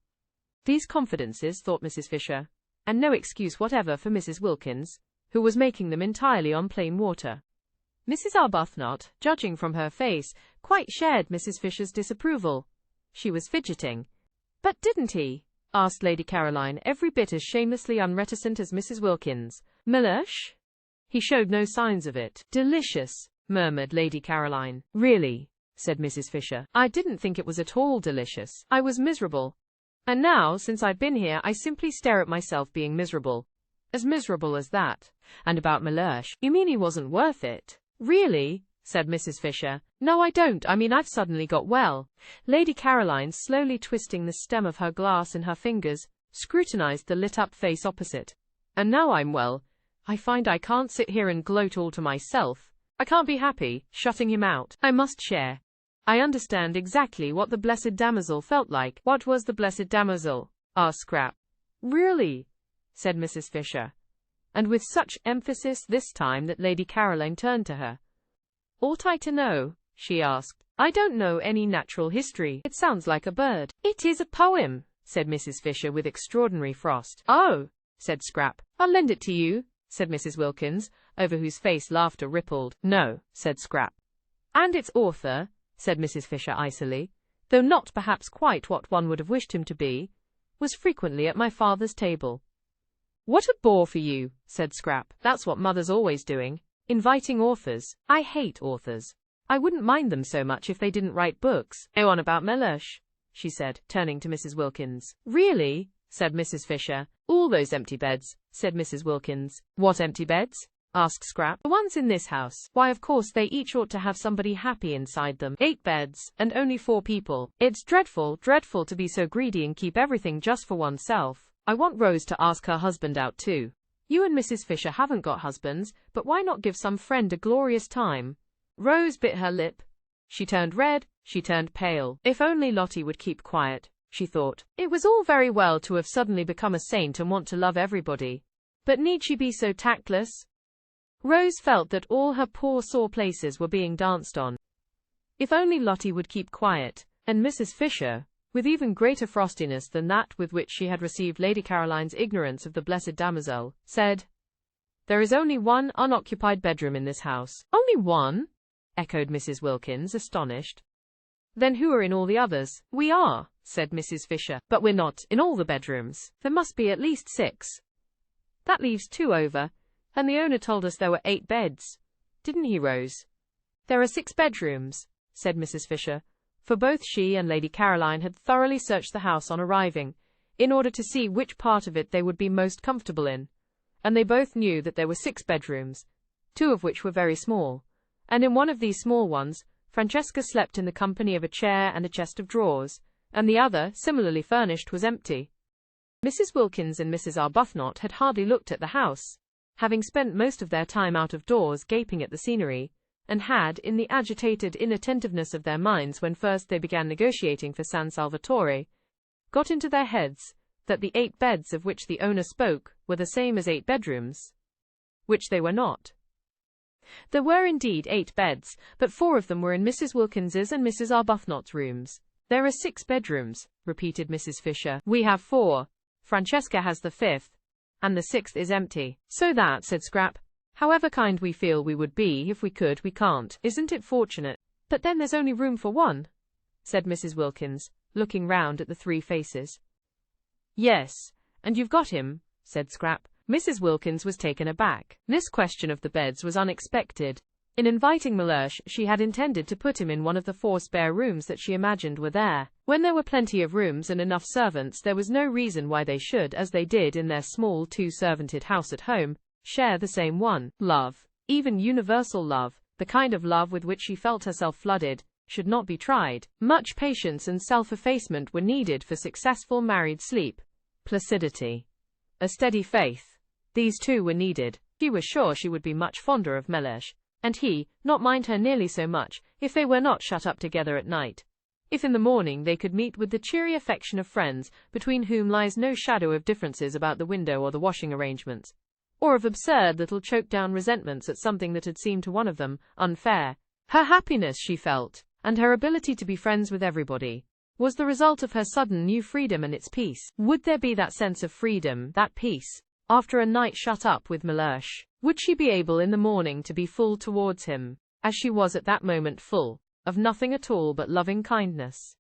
S1: These confidences, thought Mrs. Fisher, and no excuse whatever for Mrs. Wilkins, who was making them entirely on plain water. Mrs. Arbuthnot, judging from her face, quite shared Mrs. Fisher's disapproval. She was fidgeting. But didn't he? Asked Lady Caroline, every bit as shamelessly unreticent as Mrs. Wilkins. Mellersh? He showed no signs of it. Delicious, murmured Lady Caroline. Really, said Mrs. Fisher. I didn't think it was at all delicious. I was miserable. And now, since I've been here, I simply stare at myself being miserable. As miserable as that. And about Mellersh, you mean he wasn't worth it? Really? Said Mrs. Fisher. No, I don't. I mean, I've suddenly got well. Lady Caroline, slowly twisting the stem of her glass in her fingers, scrutinized the lit-up face opposite. And now I'm well. I find I can't sit here and gloat all to myself. I can't be happy, shutting him out. I must share. I understand exactly what the blessed damozel felt like. What was the blessed damozel? Asked Scrap. Really? Said Mrs. Fisher. And with such emphasis this time that Lady Caroline turned to her. Ought I to know? She asked. I don't know any natural history. It sounds like a bird. It is a poem, said Mrs. Fisher with extraordinary frost. Oh, said Scrap. I'll lend it to you, said Mrs. Wilkins, over whose face laughter rippled. No, said Scrap. And its author, said Mrs. Fisher icily, though not perhaps quite what one would have wished him to be, was frequently at my father's table. What a bore for you, said Scrap. That's what mother's always doing, inviting authors. I hate authors. I wouldn't mind them so much if they didn't write books. Go on about Mellersh, she said, turning to Mrs. Wilkins. Really? Said Mrs. Fisher. All those empty beds, said Mrs. Wilkins. What empty beds? Asked Scrap. The ones in this house. Why, of course they each ought to have somebody happy inside them. 8 beds, and only 4 people. It's dreadful, dreadful to be so greedy and keep everything just for oneself. I want Rose to ask her husband out too. You and Mrs. Fisher haven't got husbands, but why not give some friend a glorious time? Rose bit her lip. She turned red, she turned pale. If only Lottie would keep quiet, she thought. It was all very well to have suddenly become a saint and want to love everybody. But need she be so tactless? Rose felt that all her poor sore places were being danced on. If only Lottie would keep quiet, and Mrs. Fisher, with even greater frostiness than that with which she had received Lady Caroline's ignorance of the blessed damozel, said, There is only one unoccupied bedroom in this house. Only one? Echoed Mrs. Wilkins, astonished. Then who are in all the others? We are, said Mrs. Fisher. But we're not in all the bedrooms. There must be at least 6. That leaves 2 over, and the owner told us there were 8 beds. Didn't he, Rose? There are 6 bedrooms, said Mrs. Fisher, for both she and Lady Caroline had thoroughly searched the house on arriving, in order to see which part of it they would be most comfortable in. And they both knew that there were 6 bedrooms, 2 of which were very small, and in one of these small ones, Francesca slept in the company of a chair and a chest of drawers, and the other, similarly furnished, was empty. Mrs. Wilkins and Mrs. Arbuthnot had hardly looked at the house, having spent most of their time out of doors gaping at the scenery, and had, in the agitated inattentiveness of their minds when first they began negotiating for San Salvatore, got into their heads that the 8 beds of which the owner spoke were the same as 8 bedrooms, which they were not. There were indeed 8 beds, but 4 of them were in Mrs. Wilkins's and Mrs. Arbuthnot's rooms. There are 6 bedrooms, repeated Mrs. Fisher. We have 4. Francesca has the 5th, and the 6th is empty. So that, said Scrap, however kind we feel we would be if we could, we can't. Isn't it fortunate? But then there's only room for 1, said Mrs. Wilkins, looking round at the 3 faces. Yes, and you've got him, said Scrap. Mrs. Wilkins was taken aback. This question of the beds was unexpected. In inviting Mellersh, she had intended to put him in one of the 4 spare rooms that she imagined were there. When there were plenty of rooms and enough servants, there was no reason why they should, as they did in their small 2-servanted house at home, share the same one. Love, even universal love, the kind of love with which she felt herself flooded, should not be tried. Much patience and self-effacement were needed for successful married sleep. Placidity, a steady faith. These 2 were needed. She was sure she would be much fonder of Mellersh, and he not mind her nearly so much, if they were not shut up together at night. If in the morning they could meet with the cheery affection of friends, between whom lies no shadow of differences about the window or the washing arrangements, or of absurd little choked-down resentments at something that had seemed to one of them unfair. Her happiness, she felt, and her ability to be friends with everybody, was the result of her sudden new freedom and its peace. Would there be that sense of freedom, that peace, after a night shut up with Mellersh? Would she be able in the morning to be full towards him, as she was at that moment full of nothing at all but loving kindness?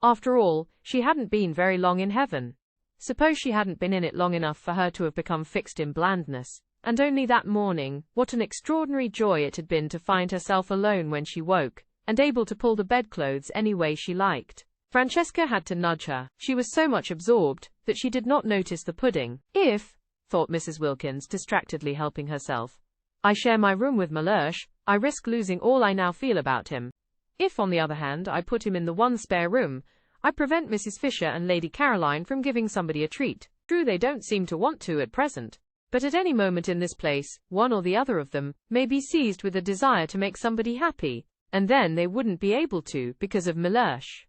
S1: After all, she hadn't been very long in heaven. Suppose she hadn't been in it long enough for her to have become fixed in blandness, and only that morning, what an extraordinary joy it had been to find herself alone when she woke, and able to pull the bedclothes any way she liked. Francesca had to nudge her. She was so much absorbed that she did not notice the pudding. If, thought Mrs. Wilkins, distractedly helping herself, I share my room with Mellersh, I risk losing all I now feel about him. If, on the other hand, I put him in the one spare room, I prevent Mrs. Fisher and Lady Caroline from giving somebody a treat. True, they don't seem to want to at present, but at any moment in this place, one or the other of them may be seized with a desire to make somebody happy, and then they wouldn't be able to because of Mellersh.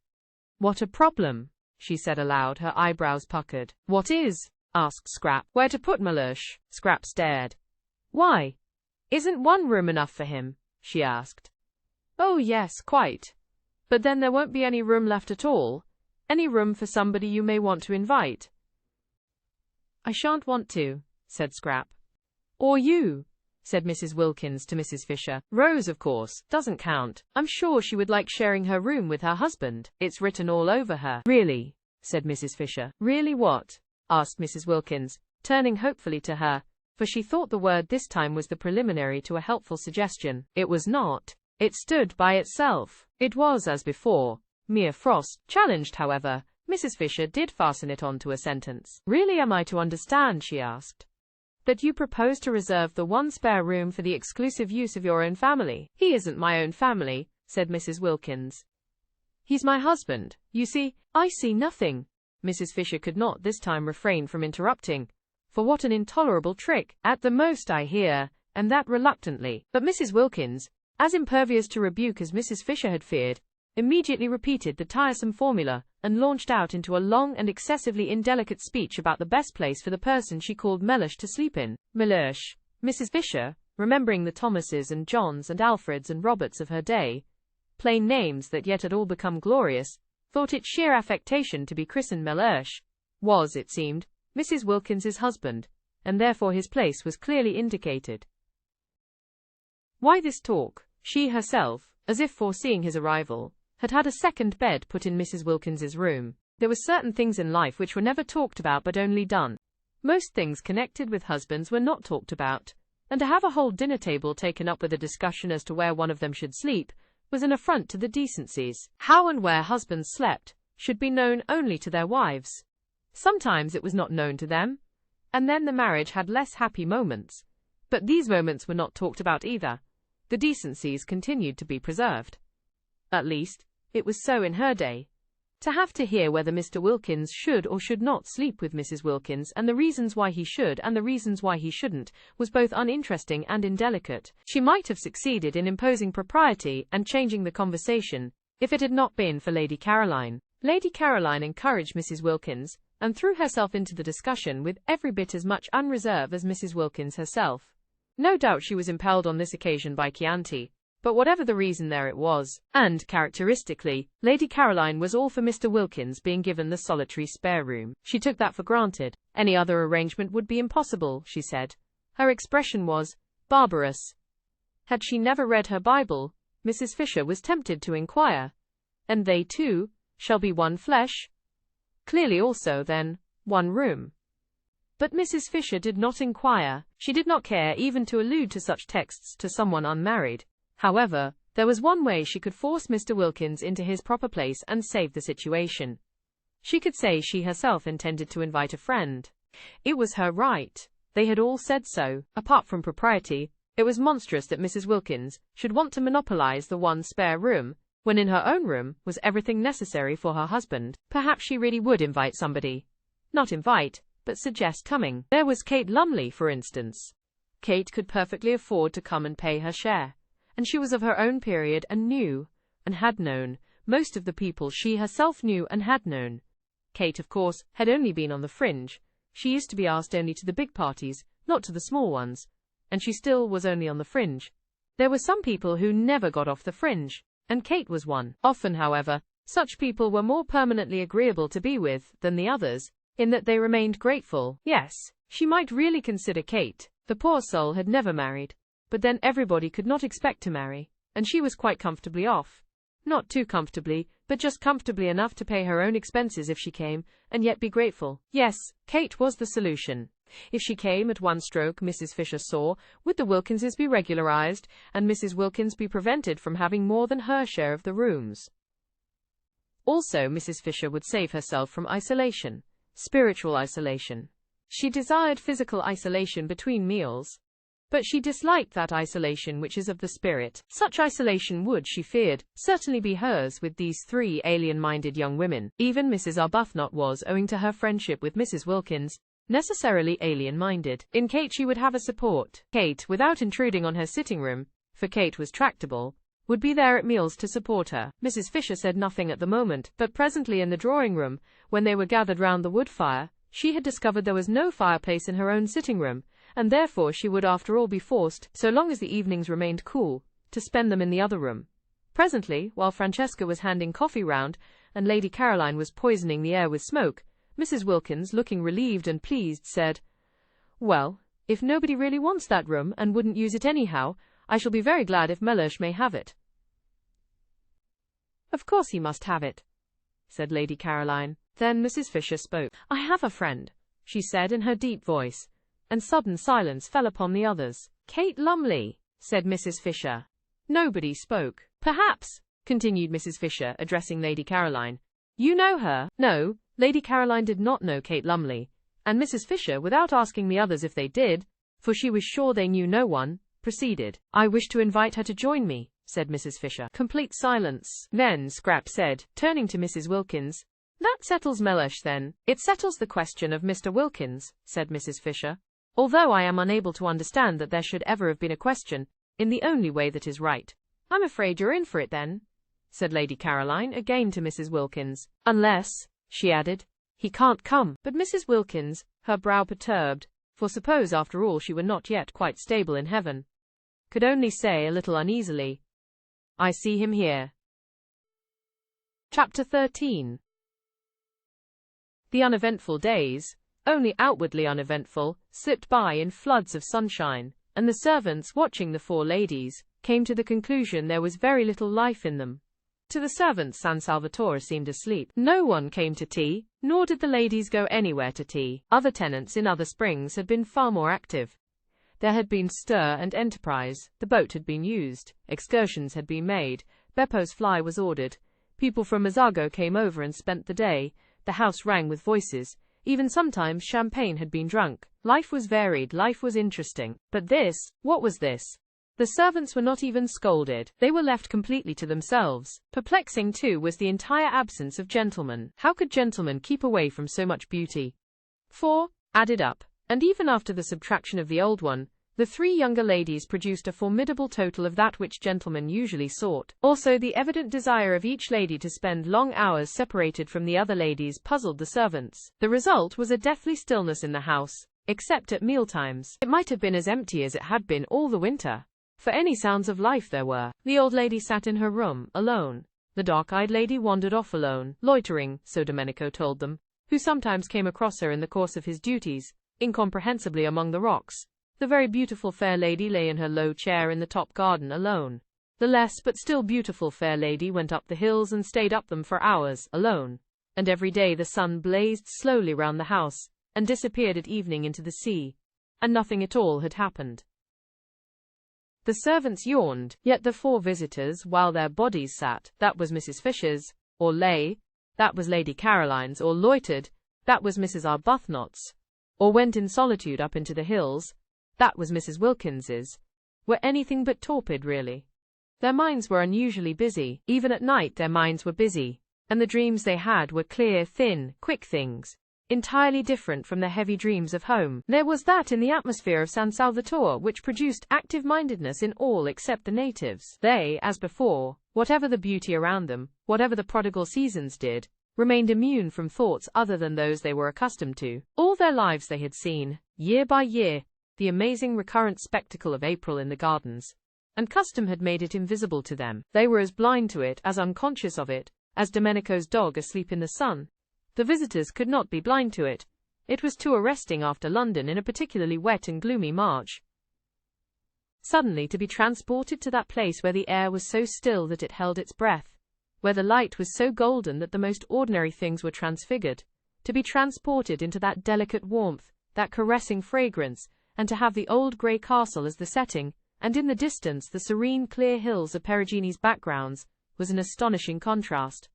S1: What a problem, she said aloud, her eyebrows puckered. What is? Asked Scrap. Where to put Mellersh? Scrap stared. Why? Isn't one room enough for him? She asked. Oh yes, quite. But then there won't be any room left at all. Any room for somebody you may want to invite. I shan't want to, said Scrap. Or you, said Mrs. Wilkins to Mrs. Fisher. Rose, of course, doesn't count. I'm sure she would like sharing her room with her husband. It's written all over her. Really? Said Mrs. Fisher. Really what? Asked Mrs. Wilkins, turning hopefully to her, for she thought the word this time was the preliminary to a helpful suggestion. It was not. It stood by itself. It was, as before, mere frost. Challenged, however, Mrs. Fisher did fasten it on to a sentence. Really, am I to understand, she asked, that you propose to reserve the one spare room for the exclusive use of your own family? He isn't my own family, said Mrs. Wilkins. He's my husband. You see, I see nothing. Mrs. Fisher could not this time refrain from interrupting. For what an intolerable trick. At the most I hear, and that reluctantly. But Mrs. Wilkins, as impervious to rebuke as Mrs. Fisher had feared, immediately repeated the tiresome formula, and launched out into a long and excessively indelicate speech about the best place for the person she called Mellersh to sleep in. Mellersh, Mrs. Fisher, remembering the Thomases and Johns and Alfreds and Roberts of her day, plain names that yet had all become glorious, thought it sheer affectation to be christened Mellersh, was, it seemed, Mrs. Wilkins's husband, and therefore his place was clearly indicated. Why this talk? She herself, as if foreseeing his arrival, had had a second bed put in Mrs. Wilkins's room. There were certain things in life which were never talked about but only done. Most things connected with husbands were not talked about, and to have a whole dinner table taken up with a discussion as to where one of them should sleep was an affront to the decencies. How and where husbands slept should be known only to their wives. Sometimes it was not known to them, and then the marriage had less happy moments. But these moments were not talked about either. The decencies continued to be preserved. At least, it was so in her day. To have to hear whether Mr. Wilkins should or should not sleep with Mrs. Wilkins, and the reasons why he should and the reasons why he shouldn't, was both uninteresting and indelicate. She might have succeeded in imposing propriety and changing the conversation, if it had not been for Lady Caroline. Lady Caroline encouraged Mrs. Wilkins, and threw herself into the discussion with every bit as much unreserve as Mrs. Wilkins herself. No doubt she was impelled on this occasion by Chianti, but whatever the reason, there it was, and, characteristically, Lady Caroline was all for Mr. Wilkins being given the solitary spare room. She took that for granted. Any other arrangement would be impossible, she said. Her expression was barbarous. Had she never read her Bible? Mrs. Fisher was tempted to inquire. And they too shall be one flesh? Clearly also, then, one room. But Mrs. Fisher did not inquire. She did not care even to allude to such texts to someone unmarried. However, there was one way she could force Mr. Wilkins into his proper place and save the situation. She could say she herself intended to invite a friend. It was her right. They had all said so. Apart from propriety, it was monstrous that Mrs. Wilkins should want to monopolize the one spare room, when in her own room was everything necessary for her husband. Perhaps she really would invite somebody. Not invite, but suggest coming. There was Kate Lumley, for instance. Kate could perfectly afford to come and pay her share. and she was of her own period and knew, and had known, most of the people she herself knew and had known. Kate, of course, had only been on the fringe. She used to be asked only to the big parties, not to the small ones, and she still was only on the fringe. There were some people who never got off the fringe, and Kate was one. Often, however, such people were more permanently agreeable to be with than the others, in that they remained grateful. Yes, she might really consider Kate. The poor soul had never married, but then everybody could not expect to marry, and she was quite comfortably off. Not too comfortably, but just comfortably enough to pay her own expenses if she came, and yet be grateful. Yes, Kate was the solution. If she came at one stroke, Mrs. Fisher saw, would the Wilkinses be regularized, and Mrs. Wilkins be prevented from having more than her share of the rooms. Also, Mrs. Fisher would save herself from isolation, spiritual isolation. She desired physical isolation between meals, but she disliked that isolation which is of the spirit. Such isolation would, she feared, certainly be hers with these three alien-minded young women. Even Mrs. Arbuthnot was, owing to her friendship with Mrs. Wilkins, necessarily alien-minded. In Kate she would have a support. Kate, without intruding on her sitting room, for Kate was tractable, would be there at meals to support her. Mrs. Fisher said nothing at the moment, but presently in the drawing-room, when they were gathered round the wood fire, she had discovered there was no fireplace in her own sitting room, and therefore she would after all be forced, so long as the evenings remained cool, to spend them in the other room. Presently, while Francesca was handing coffee round, and Lady Caroline was poisoning the air with smoke, Mrs. Wilkins, looking relieved and pleased, said, "Well, if nobody really wants that room, and wouldn't use it anyhow, I shall be very glad if Mellersh may have it." "Of course he must have it," said Lady Caroline. Then Mrs. Fisher spoke. "I have a friend," she said in her deep voice, and sudden silence fell upon the others. "Kate Lumley," said Mrs. Fisher. Nobody spoke. "Perhaps," continued Mrs. Fisher, addressing Lady Caroline, "you know her?" No, Lady Caroline did not know Kate Lumley, and Mrs. Fisher, without asking the others if they did, for she was sure they knew no one, proceeded. "I wish to invite her to join me," said Mrs. Fisher. Complete silence. Then Scrap said, turning to Mrs. Wilkins, "That settles Mellersh then." "It settles the question of Mr. Wilkins," said Mrs. Fisher, "although I am unable to understand that there should ever have been a question, in the only way that is right." "I'm afraid you're in for it then," said Lady Caroline, again to Mrs. Wilkins. "Unless," she added, "he can't come." But Mrs. Wilkins, her brow perturbed, for suppose after all she were not yet quite stable in heaven, could only say a little uneasily, "I see him here." Chapter 13. The uneventful days, only outwardly uneventful, slipped by in floods of sunshine, and the servants, watching the four ladies, came to the conclusion there was very little life in them. To the servants San Salvatore seemed asleep. No one came to tea, nor did the ladies go anywhere to tea. Other tenants in other springs had been far more active. There had been stir and enterprise, the boat had been used, excursions had been made, Beppo's fly was ordered, people from Mazzago came over and spent the day, the house rang with voices, even sometimes champagne had been drunk. Life was varied, life was interesting. But this, what was this? The servants were not even scolded. They were left completely to themselves. Perplexing, too, was the entire absence of gentlemen. How could gentlemen keep away from so much beauty? For, added up, and even after the subtraction of the old one, the three younger ladies produced a formidable total of that which gentlemen usually sought. Also, the evident desire of each lady to spend long hours separated from the other ladies puzzled the servants. The result was a deathly stillness in the house, except at mealtimes. It might have been as empty as it had been all the winter, for any sounds of life there were. The old lady sat in her room, alone. The dark-eyed lady wandered off alone, loitering, so Domenico told them, who sometimes came across her in the course of his duties, incomprehensibly among the rocks. The very beautiful fair lady lay in her low chair in the top garden alone. The less but still beautiful fair lady went up the hills and stayed up them for hours, alone. And every day the sun blazed slowly round the house, and disappeared at evening into the sea, and nothing at all had happened. The servants yawned, yet the four visitors, while their bodies sat, that was Mrs. Fisher's, or lay, that was Lady Caroline's, or loitered, that was Mrs. Arbuthnot's, or went in solitude up into the hills, that was Mrs. Wilkins's, were anything but torpid really. Their minds were unusually busy. Even at night their minds were busy, and the dreams they had were clear, thin, quick things. entirely different from their heavy dreams of home. There was that in the atmosphere of San Salvatore which produced active-mindedness in all except the natives. They, as before, whatever the beauty around them, whatever the prodigal seasons did, remained immune from thoughts other than those they were accustomed to. All their lives they had seen, year by year, the amazing recurrent spectacle of April in the gardens, and custom had made it invisible to them. They were as blind to it, as unconscious of it, as Domenico's dog asleep in the sun. The visitors could not be blind to it. It was too arresting after London in a particularly wet and gloomy March. Suddenly to be transported to that place where the air was so still that it held its breath, where the light was so golden that the most ordinary things were transfigured, to be transported into that delicate warmth, that caressing fragrance, and to have the old grey castle as the setting, and in the distance the serene clear hills of Perugini's backgrounds, was an astonishing contrast.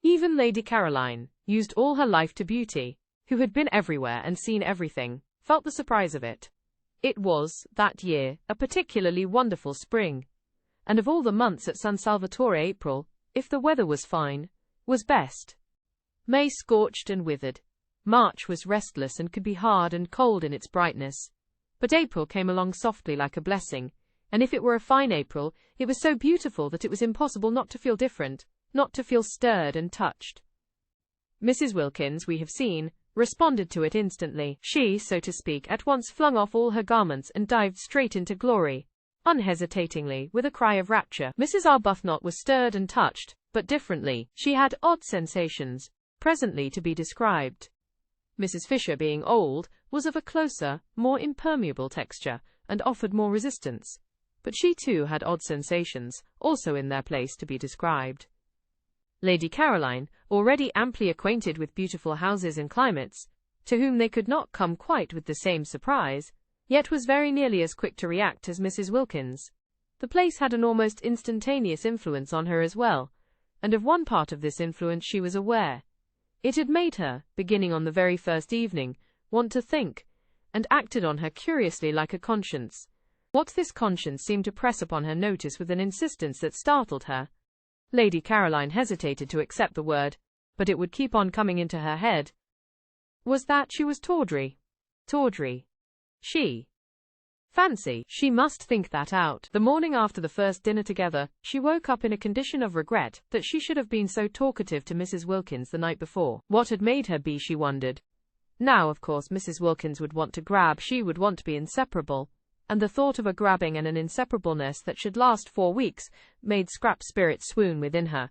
S1: Even Lady Caroline, used all her life to beauty, who had been everywhere and seen everything, felt the surprise of it. It was, that year, a particularly wonderful spring, and of all the months at San Salvatore, April, if the weather was fine, was best. May scorched and withered. March was restless and could be hard and cold in its brightness. But April came along softly like a blessing, and if it were a fine April, it was so beautiful that it was impossible not to feel different, not to feel stirred and touched. Mrs. Wilkins, we have seen, responded to it instantly. She, so to speak, at once flung off all her garments and dived straight into glory, unhesitatingly, with a cry of rapture. Mrs. Arbuthnot was stirred and touched, but differently. She had odd sensations, presently to be described. Mrs. Fisher, being old, was of a closer, more impermeable texture, and offered more resistance. But she too had odd sensations, also in their place to be described. Lady Caroline, already amply acquainted with beautiful houses and climates, to whom they could not come quite with the same surprise, yet was very nearly as quick to react as Mrs. Wilkins. The place had an almost instantaneous influence on her as well, and of one part of this influence she was aware. It had made her, beginning on the very first evening, want to think, and acted on her curiously like a conscience. What this conscience seemed to press upon her notice with an insistence that startled her. Lady Caroline hesitated to accept the word, but it would keep on coming into her head, was that she was tawdry. Tawdry. She. Fancy, she must think that out. The morning after the first dinner together, she woke up in a condition of regret that she should have been so talkative to Mrs. Wilkins the night before. What had made her be, she wondered. Now, of course, Mrs. Wilkins would want to grab, she would want to be inseparable, and the thought of a grabbing and an inseparableness that should last 4 weeks made Scrap's spirit swoon within her.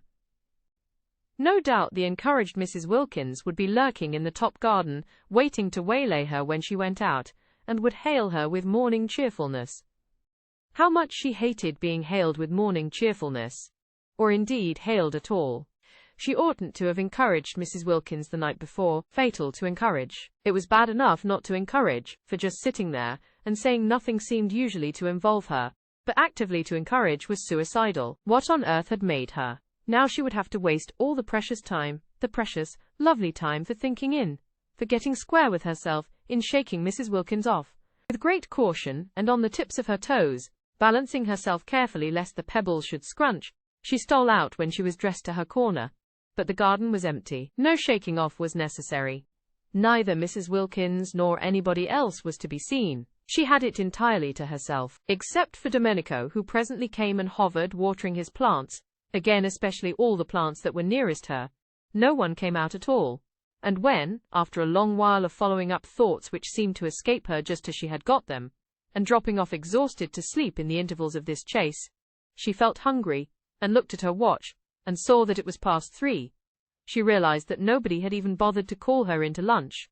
S1: No doubt the encouraged Mrs. Wilkins would be lurking in the top garden, waiting to waylay her when she went out, and would hail her with morning cheerfulness. How much she hated being hailed with morning cheerfulness, or indeed hailed at all. She oughtn't to have encouraged Mrs. Wilkins the night before. Fatal to encourage. It was bad enough not to encourage, for just sitting there and saying nothing seemed usually to involve her, but actively to encourage was suicidal. What on earth had made her? Now she would have to waste all the precious time, the precious, lovely time for thinking in, for getting square with herself, in shaking Mrs. Wilkins off. With great caution, and on the tips of her toes, balancing herself carefully lest the pebbles should scrunch, she stole out when she was dressed to her corner. But the garden was empty. No shaking off was necessary. Neither Mrs. Wilkins nor anybody else was to be seen. She had it entirely to herself, except for Domenico, who presently came and hovered watering his plants, again especially all the plants that were nearest her. No one came out at all. And when, after a long while of following up thoughts which seemed to escape her just as she had got them, and dropping off exhausted to sleep in the intervals of this chase, she felt hungry, and looked at her watch, and saw that it was past 3, she realized that nobody had even bothered to call her in to lunch.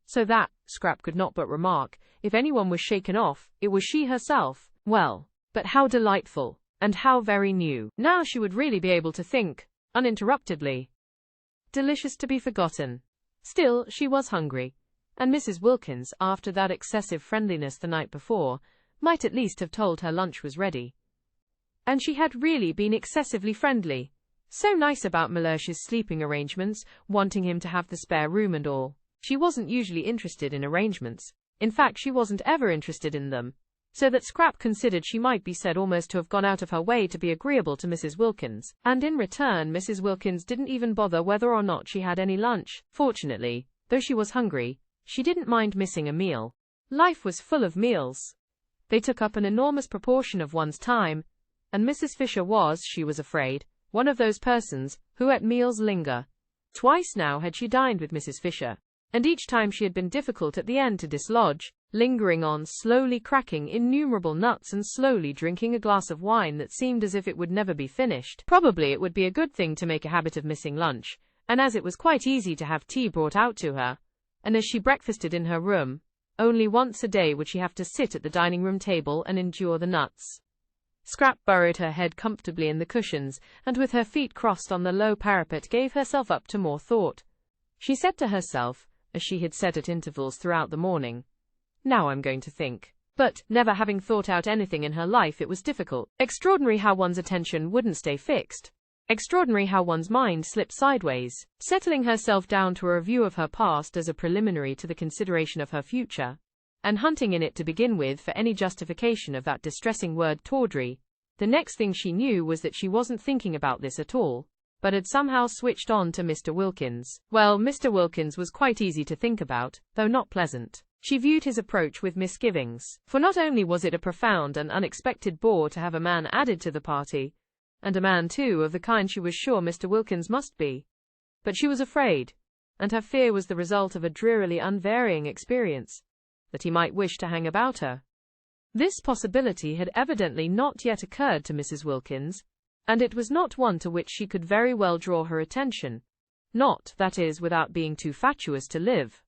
S1: So that, Scrap could not but remark, if anyone was shaken off, it was she herself. Well, but how delightful, and how very new. Now she would really be able to think, uninterruptedly. Delicious to be forgotten. Still, she was hungry, and Mrs. Wilkins, after that excessive friendliness the night before, might at least have told her lunch was ready. And she had really been excessively friendly. So nice about Mellersh's sleeping arrangements, wanting him to have the spare room and all. She wasn't usually interested in arrangements. In fact, she wasn't ever interested in them. So that Scrap considered she might be said almost to have gone out of her way to be agreeable to Mrs. Wilkins. And in return, Mrs. Wilkins didn't even bother whether or not she had any lunch. Fortunately, Though she was hungry, she didn't mind missing a meal. Life was full of meals. They took up an enormous proportion of one's time, and Mrs. Fisher was, she was afraid, one of those persons who at meals linger. Twice now had she dined with Mrs. Fisher, and each time she had been difficult at the end to dislodge, lingering on, slowly cracking innumerable nuts and slowly drinking a glass of wine that seemed as if it would never be finished. Probably it would be a good thing to make a habit of missing lunch, and as it was quite easy to have tea brought out to her, and as she breakfasted in her room, only once a day would she have to sit at the dining room table and endure the nuts. Scrap burrowed her head comfortably in the cushions, and with her feet crossed on the low parapet gave herself up to more thought. She said to herself, as she had said at intervals throughout the morning, "Now I'm going to think." But, never having thought out anything in her life, it was difficult. Extraordinary how one's attention wouldn't stay fixed. Extraordinary how one's mind slipped sideways. Settling herself down to a review of her past as a preliminary to the consideration of her future, and hunting in it to begin with for any justification of that distressing word tawdry, the next thing she knew was that she wasn't thinking about this at all, but had somehow switched on to Mr. Wilkins. Well, Mr. Wilkins was quite easy to think about, though not pleasant. She viewed his approach with misgivings, for not only was it a profound and unexpected bore to have a man added to the party, and a man, too, of the kind she was sure Mr. Wilkins must be, but she was afraid, and her fear was the result of a drearily unvarying experience, that he might wish to hang about her. This possibility had evidently not yet occurred to Mrs. Wilkins, and it was not one to which she could very well draw her attention, not, that is, without being too fatuous to live.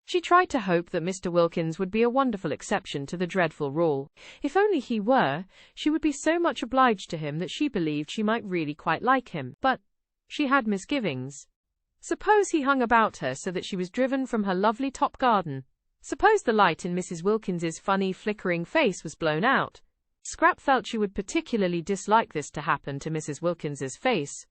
S1: She tried to hope that Mr. Wilkins would be a wonderful exception to the dreadful rule. If only he were, she would be so much obliged to him that she believed she might really quite like him. But she had misgivings. Suppose he hung about her so that she was driven from her lovely top garden? Suppose the light in Mrs. Wilkins's funny, flickering face was blown out? Scrap felt she would particularly dislike this to happen to Mrs. Wilkins's face.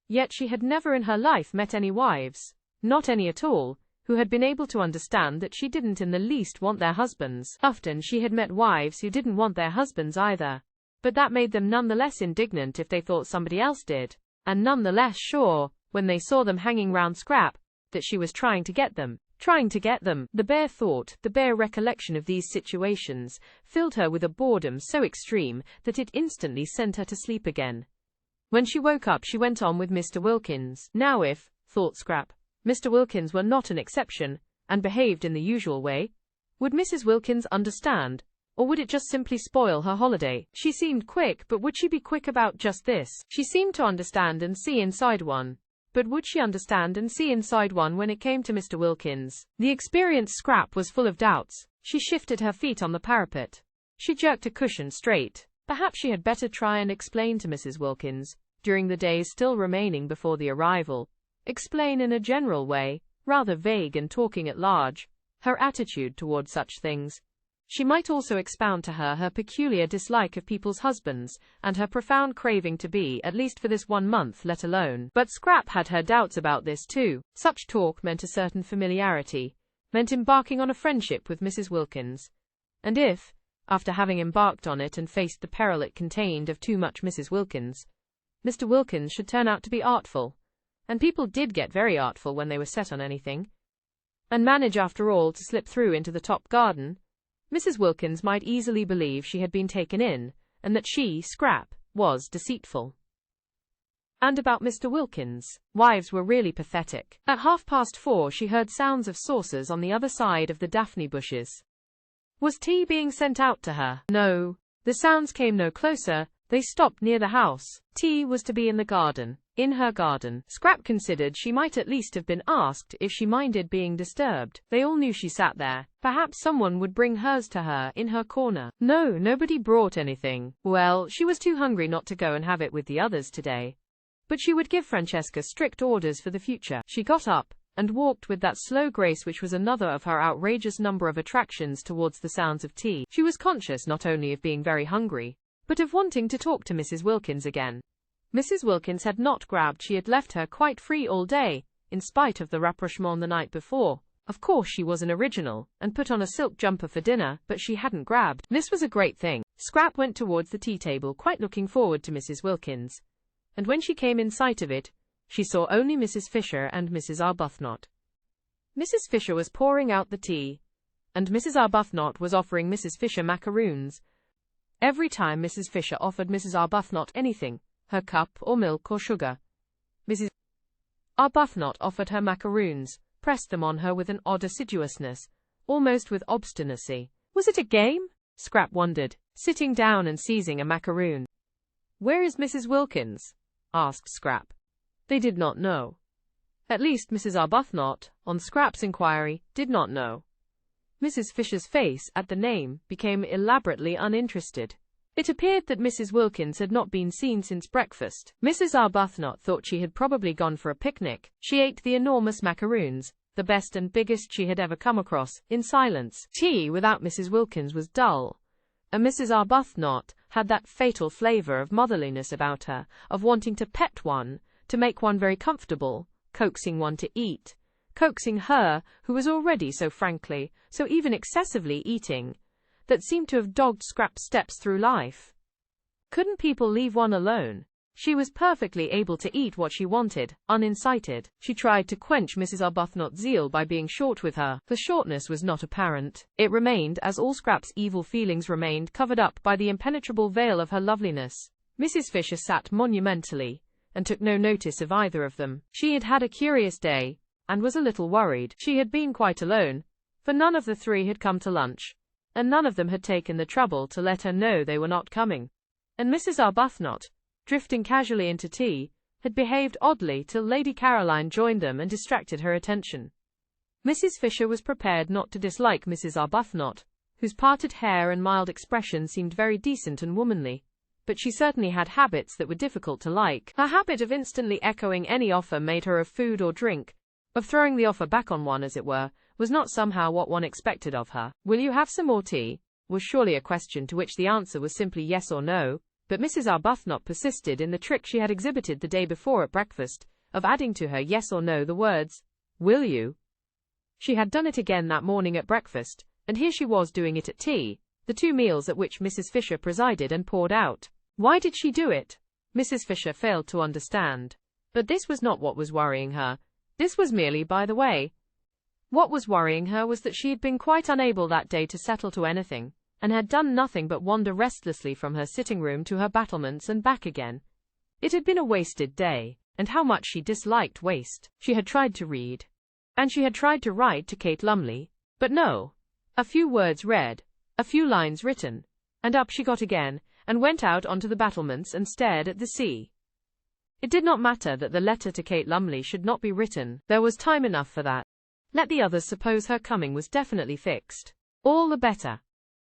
S1: Yet she had never in her life met any wives, not any at all, who had been able to understand that she didn't in the least want their husbands. Often she had met wives who didn't want their husbands either, but that made them none the less indignant if they thought somebody else did, and none the less sure, when they saw them hanging round Scrap, that she was trying to get them. The bare thought, the bare recollection of these situations, filled her with a boredom so extreme that it instantly sent her to sleep again. When she woke up she went on with Mr. Wilkins. Now if, thought Scrap, Mr. Wilkins were not an exception, and behaved in the usual way, would Mrs. Wilkins understand, or would it just simply spoil her holiday? She seemed quick, but would she be quick about just this? She seemed to understand and see inside one, but would she understand and see inside one when it came to Mr. Wilkins? The experienced Scrap was full of doubts. She shifted her feet on the parapet. She jerked a cushion straight. Perhaps she had better try and explain to Mrs. Wilkins, during the days still remaining before the arrival, explain in a general way, rather vague and talking at large, her attitude toward such things. She might also expound to her peculiar dislike of people's husbands, and her profound craving to be, at least for this 1 month, let alone. But Scrap had her doubts about this too. Such talk meant a certain familiarity, meant embarking on a friendship with Mrs. Wilkins. And if, after having embarked on it and faced the peril it contained of too much Mrs. Wilkins, Mr. Wilkins should turn out to be artful, and people did get very artful when they were set on anything, and manage after all to slip through into the top garden, Mrs. Wilkins might easily believe she had been taken in, and that she, Scrap, was deceitful. And about Mr. Wilkins, wives were really pathetic. At 4:30 she heard sounds of saucers on the other side of the daphne bushes. Was tea being sent out to her? No. The sounds came no closer. They stopped near the house. Tea was to be in the garden. In her garden. Scrap considered she might at least have been asked if she minded being disturbed. They all knew she sat there. Perhaps someone would bring hers to her, in her corner. No, nobody brought anything. Well, she was too hungry not to go and have it with the others today. But she would give Francesca strict orders for the future. She got up, and walked with that slow grace which was another of her outrageous number of attractions towards the sounds of tea. She was conscious not only of being very hungry, but of wanting to talk to Mrs. Wilkins again. Mrs. Wilkins had not grabbed. She had left her quite free all day, in spite of the rapprochement the night before. Of course she was an original, and put on a silk jumper for dinner, but she hadn't grabbed. This was a great thing. Scrap went towards the tea table quite looking forward to Mrs. Wilkins, and when she came in sight of it, she saw only Mrs. Fisher and Mrs. Arbuthnot. Mrs. Fisher was pouring out the tea, and Mrs. Arbuthnot was offering Mrs. Fisher macaroons. Every time Mrs. Fisher offered Mrs. Arbuthnot anything, her cup or milk or sugar, Mrs. Arbuthnot offered her macaroons, pressed them on her with an odd assiduousness, almost with obstinacy. Was it a game? Scrap wondered, sitting down and seizing a macaroon. Where is Mrs. Wilkins? Asked Scrap. They did not know. At least Mrs. Arbuthnot, on Scrap's inquiry, did not know. Mrs. Fisher's face, at the name, became elaborately uninterested. It appeared that Mrs. Wilkins had not been seen since breakfast. Mrs. Arbuthnot thought she had probably gone for a picnic. She ate the enormous macaroons, the best and biggest she had ever come across, in silence. Tea without Mrs. Wilkins was dull, and Mrs. Arbuthnot had that fatal flavour of motherliness about her, of wanting to pet one, to make one very comfortable, coaxing one to eat, coaxing her, who was already so frankly, so even excessively eating, that seemed to have dogged Scrap's steps through life. Couldn't people leave one alone? She was perfectly able to eat what she wanted, unincited. She tried to quench Mrs. Arbuthnot's zeal by being short with her. The shortness was not apparent. It remained, as all Scrap's evil feelings remained, covered up by the impenetrable veil of her loveliness. Mrs. Fisher sat monumentally, and took no notice of either of them. She had had a curious day, and was a little worried. She had been quite alone, for none of the three had come to lunch, and none of them had taken the trouble to let her know they were not coming. And Mrs. Arbuthnot, drifting casually into tea, had behaved oddly till Lady Caroline joined them and distracted her attention. Mrs. Fisher was prepared not to dislike Mrs. Arbuthnot, whose parted hair and mild expression seemed very decent and womanly, but she certainly had habits that were difficult to like. Her habit of instantly echoing any offer made her of food or drink, of throwing the offer back on one as it were, was not somehow what one expected of her. Will you have some more tea? Was surely a question to which the answer was simply yes or no, but Mrs. Arbuthnot persisted in the trick she had exhibited the day before at breakfast, of adding to her yes or no the words, will you? She had done it again that morning at breakfast, and here she was doing it at tea, the two meals at which Mrs. Fisher presided and poured out. Why did she do it? Mrs. Fisher failed to understand. But this was not what was worrying her. This was merely by the way. What was worrying her was that she had been quite unable that day to settle to anything, and had done nothing but wander restlessly from her sitting room to her battlements and back again. It had been a wasted day, and how much she disliked waste. She had tried to read, and she had tried to write to Kate Lumley, but no. A few words read, a few lines written, and up she got again, and went out onto the battlements and stared at the sea. It did not matter that the letter to Kate Lumley should not be written. There was time enough for that. Let the others suppose her coming was definitely fixed. All the better.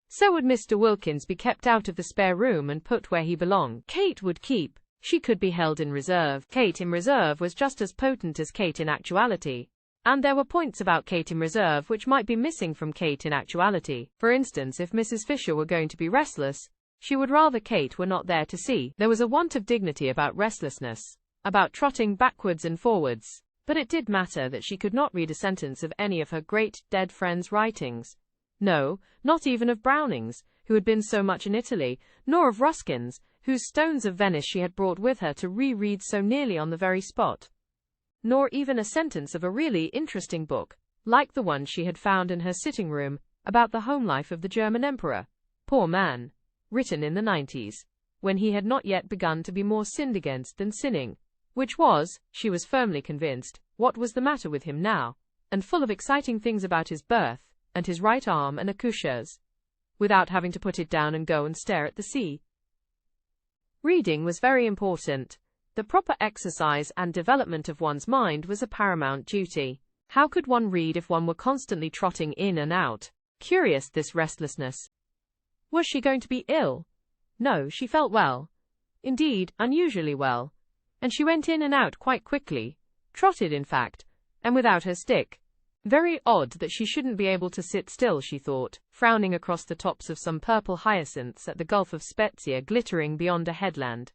S1: So would Mr. Wilkins be kept out of the spare room and put where he belonged. Kate would keep. She could be held in reserve. Kate in reserve was just as potent as Kate in actuality. And there were points about Kate in reserve which might be missing from Kate in actuality. For instance, if Mrs. Fisher were going to be restless, she would rather Kate were not there to see. There was a want of dignity about restlessness, about trotting backwards and forwards, but it did matter that she could not read a sentence of any of her great, dead friends' writings. No, not even of Browning's, who had been so much in Italy, nor of Ruskin's, whose Stones of Venice she had brought with her to reread so nearly on the very spot. Nor even a sentence of a really interesting book, like the one she had found in her sitting room, about the home life of the German emperor. Poor man. Written in the 90s, when he had not yet begun to be more sinned against than sinning, which was, she was firmly convinced, what was the matter with him now, and full of exciting things about his birth, and his right arm and accoucheurs, without having to put it down and go and stare at the sea. Reading was very important. The proper exercise and development of one's mind was a paramount duty. How could one read if one were constantly trotting in and out? Curious, this restlessness. Was she going to be ill? No, she felt well. Indeed, unusually well. And she went in and out quite quickly, trotted in fact, and without her stick. Very odd that she shouldn't be able to sit still, she thought, frowning across the tops of some purple hyacinths at the Gulf of Spezia glittering beyond a headland.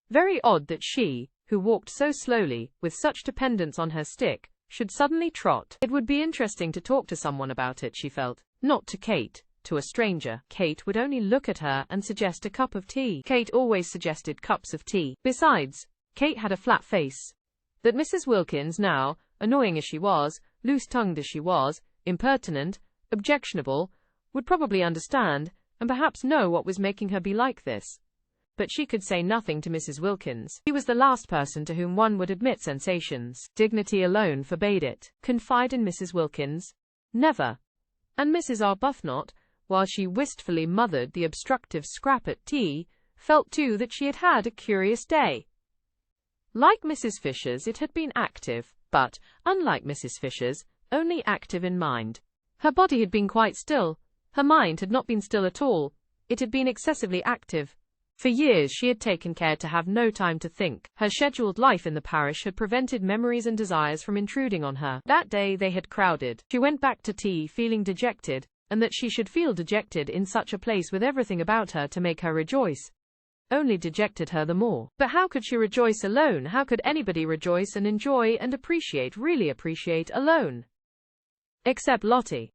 S1: Very odd that she, who walked so slowly, with such dependence on her stick, should suddenly trot. It would be interesting to talk to someone about it, she felt. Not to Kate. To a stranger. Kate would only look at her and suggest a cup of tea. Kate always suggested cups of tea. Besides, Kate had a flat face that Mrs. Wilkins now, annoying as she was, loose-tongued as she was, impertinent, objectionable, would probably understand, and perhaps know what was making her be like this. But she could say nothing to Mrs. Wilkins. She was the last person to whom one would admit sensations. Dignity alone forbade it. Confide in Mrs. Wilkins? Never. And Mrs. Arbuthnot, while she wistfully mothered the obstructive scrap at tea, felt too that she had had a curious day. Like Mrs. Fisher's, it had been active, but, unlike Mrs. Fisher's, only active in mind. Her body had been quite still. Her mind had not been still at all. It had been excessively active. For years she had taken care to have no time to think. Her scheduled life in the parish had prevented memories and desires from intruding on her. That day they had crowded. She went back to tea feeling dejected, and that she should feel dejected in such a place with everything about her to make her rejoice, only dejected her the more. But how could she rejoice alone? How could anybody rejoice and enjoy and appreciate, really appreciate, alone? Except Lottie.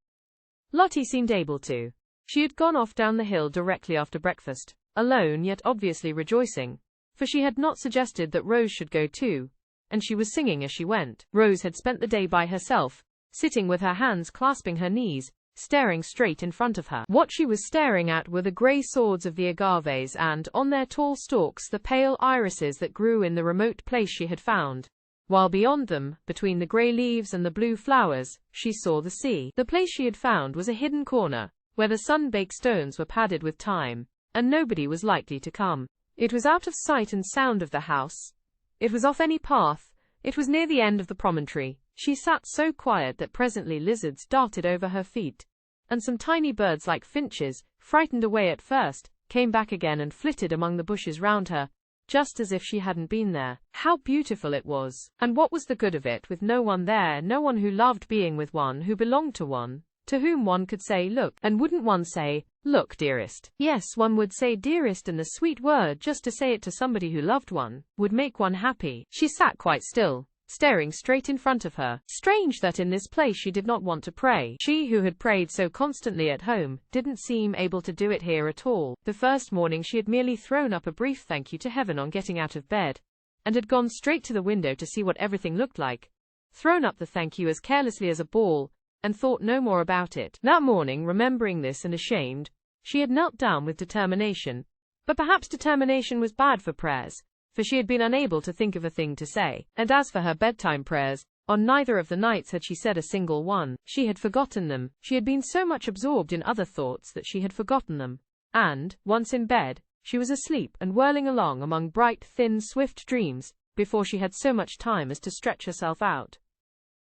S1: Lottie seemed able to. She had gone off down the hill directly after breakfast, alone yet obviously rejoicing, for she had not suggested that Rose should go too, and she was singing as she went. Rose had spent the day by herself, sitting with her hands clasping her knees, staring straight in front of her. What she was staring at were the grey swords of the agaves and, on their tall stalks, the pale irises that grew in the remote place she had found, while beyond them, between the grey leaves and the blue flowers, she saw the sea. The place she had found was a hidden corner, where the sun-baked stones were padded with time, and nobody was likely to come. It was out of sight and sound of the house. It was off any path. It was near the end of the promontory. She sat so quiet that presently lizards darted over her feet, and some tiny birds like finches, frightened away at first, came back again and flitted among the bushes round her, just as if she hadn't been there. How beautiful it was! And what was the good of it with no one there, no one who loved being with one, who belonged to one, to whom one could say, look? And wouldn't one say, look, dearest? Yes, one would say dearest, and the sweet word, just to say it to somebody who loved one, would make one happy. She sat quite still, staring straight in front of her. Strange that in this place she did not want to pray. She who had prayed so constantly at home, didn't seem able to do it here at all. The first morning she had merely thrown up a brief thank you to heaven on getting out of bed, and had gone straight to the window to see what everything looked like, thrown up the thank you as carelessly as a ball, and thought no more about it. That morning, remembering this and ashamed, she had knelt down with determination, but perhaps determination was bad for prayers, for she had been unable to think of a thing to say. And as for her bedtime prayers, on neither of the nights had she said a single one. She had forgotten them. She had been so much absorbed in other thoughts that she had forgotten them. And, once in bed, she was asleep and whirling along among bright, thin, swift dreams, before she had so much time as to stretch herself out.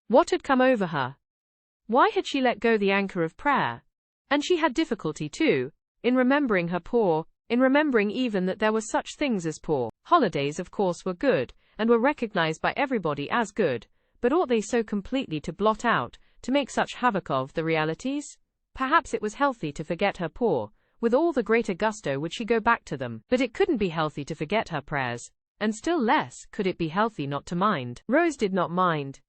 S1: What had come over her? Why had she let go the anchor of prayer? And she had difficulty, too, in remembering her poor, in remembering even that there were such things as poor. Holidays, of course, were good, and were recognized by everybody as good, but ought they so completely to blot out, to make such havoc of, the realities? Perhaps it was healthy to forget her poor. With all the greater gusto would she go back to them. But it couldn't be healthy to forget her prayers, and still less could it be healthy not to mind. Rose did not mind.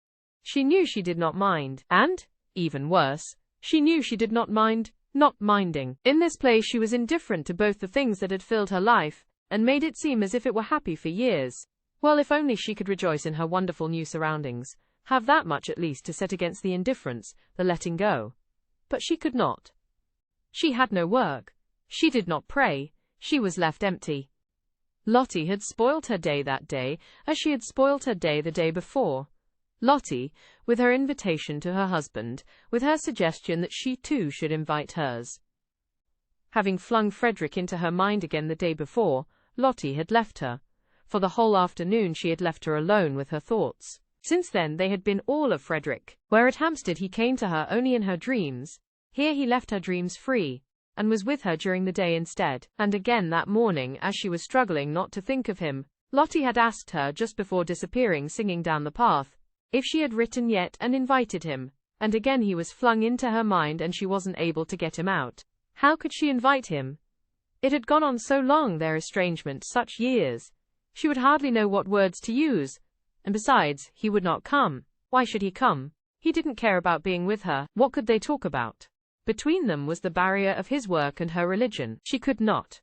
S1: She knew she did not mind, and, even worse, she knew she did not mind not minding. In this place she was indifferent to both the things that had filled her life, and made it seem as if it were happy for years. Well, if only she could rejoice in her wonderful new surroundings, have that much at least to set against the indifference, the letting go. But she could not. She had no work. She did not pray. She was left empty. Lottie had spoilt her day that day, as she had spoilt her day the day before. Lottie, with her invitation to her husband, with her suggestion that she too should invite hers. Having flung Frederick into her mind again the day before, Lottie had left her. For the whole afternoon she had left her alone with her thoughts. Since then they had been all of Frederick. Where at Hampstead he came to her only in her dreams, here he left her dreams free, and was with her during the day instead. And again that morning, as she was struggling not to think of him, Lottie had asked her just before disappearing singing down the path, if she had written yet and invited him, and again he was flung into her mind and she wasn't able to get him out. How could she invite him? It had gone on so long, their estrangement, such years. She would hardly know what words to use. And besides, he would not come. Why should he come? He didn't care about being with her. What could they talk about? Between them was the barrier of his work and her religion. She could not.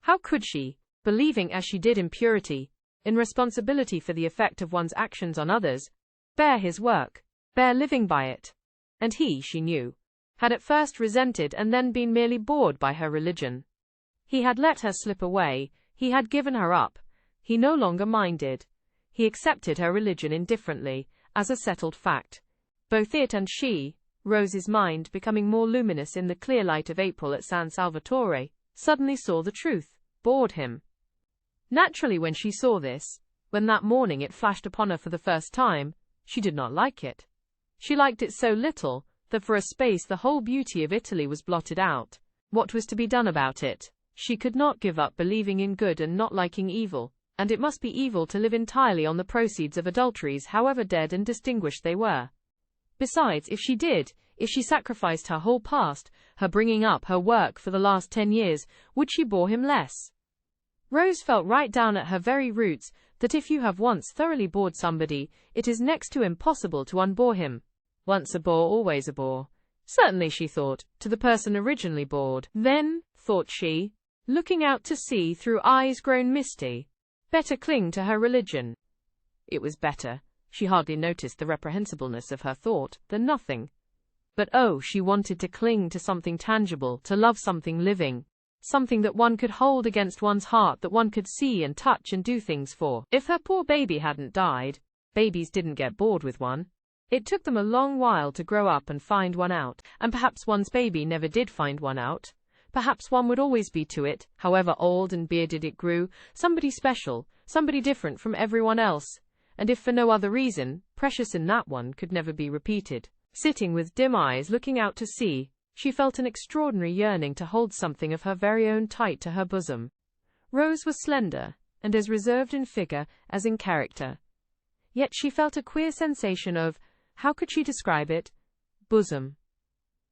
S1: How could she, believing as she did in purity, in responsibility for the effect of one's actions on others, bear his work, bear living by it. And he, she knew, had at first resented and then been merely bored by her religion. He had let her slip away, he had given her up, he no longer minded. He accepted her religion indifferently, as a settled fact. Both it and she, Rose's mind becoming more luminous in the clear light of April at San Salvatore, suddenly saw the truth, bored him. Naturally, when she saw this, when that morning it flashed upon her for the first time, she did not like it. She liked it so little, that for a space the whole beauty of Italy was blotted out. What was to be done about it? She could not give up believing in good and not liking evil, and it must be evil to live entirely on the proceeds of adulteries, however dead and distinguished they were. Besides, if she did, if she sacrificed her whole past, her bringing up, her work for the last 10 years, would she bore him less? Rose felt right down at her very roots that if you have once thoroughly bored somebody, it is next to impossible to unbore him. Once a bore, always a bore. Certainly, she thought, to the person originally bored. Then, thought she, looking out to sea through eyes grown misty, better cling to her religion. It was better, she hardly noticed the reprehensibleness of her thought, than nothing. But oh, she wanted to cling to something tangible, to love something living, something that one could hold against one's heart, that one could see and touch and do things for. If her poor baby hadn't died, babies didn't get bored with one. It took them a long while to grow up and find one out, and perhaps one's baby never did find one out. Perhaps one would always be to it, however old and bearded it grew, somebody special, somebody different from everyone else, and if for no other reason, precious in that one could never be repeated. Sitting with dim eyes looking out to sea, she felt an extraordinary yearning to hold something of her very own tight to her bosom. Rose was slender, and as reserved in figure as in character. Yet she felt a queer sensation of, how could she describe it? Bosom.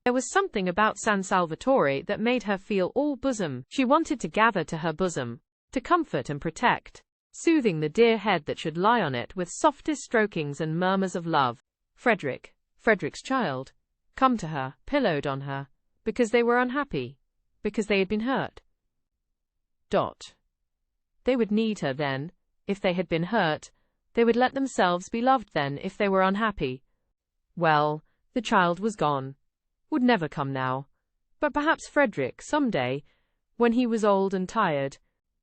S1: There was something about San Salvatore that made her feel all bosom. She wanted to gather to her bosom, to comfort and protect, soothing the dear head that should lie on it with softest strokings and murmurs of love. Frederick's child, come to her, pillowed on her, because they were unhappy, because they had been hurt. They would need her then, if they had been hurt. They would let themselves be loved then, if they were unhappy. Well, the child was gone, would never come now. But perhaps Frederick, some day, when he was old and tired.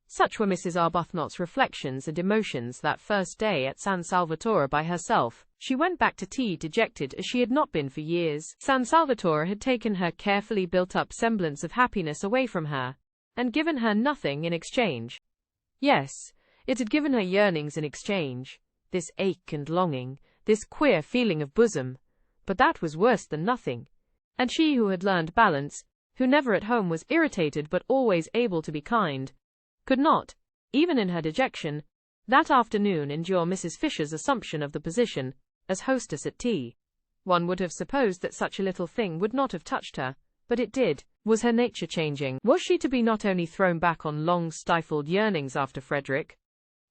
S1: Such were Mrs. Arbuthnot's reflections and emotions that first day at San Salvatore by herself. She went back to tea dejected as she had not been for years. San Salvatore had taken her carefully built-up semblance of happiness away from her, and given her nothing in exchange. Yes, it had given her yearnings in exchange, this ache and longing, this queer feeling of bosom, but that was worse than nothing. And she who had learned balance, who never at home was irritated but always able to be kind, could not, even in her dejection, that afternoon endure Mrs. Fisher's assumption of the position as hostess at tea. One would have supposed that such a little thing would not have touched her, but it did. Was her nature changing? Was she to be not only thrown back on long-stifled yearnings after Frederick,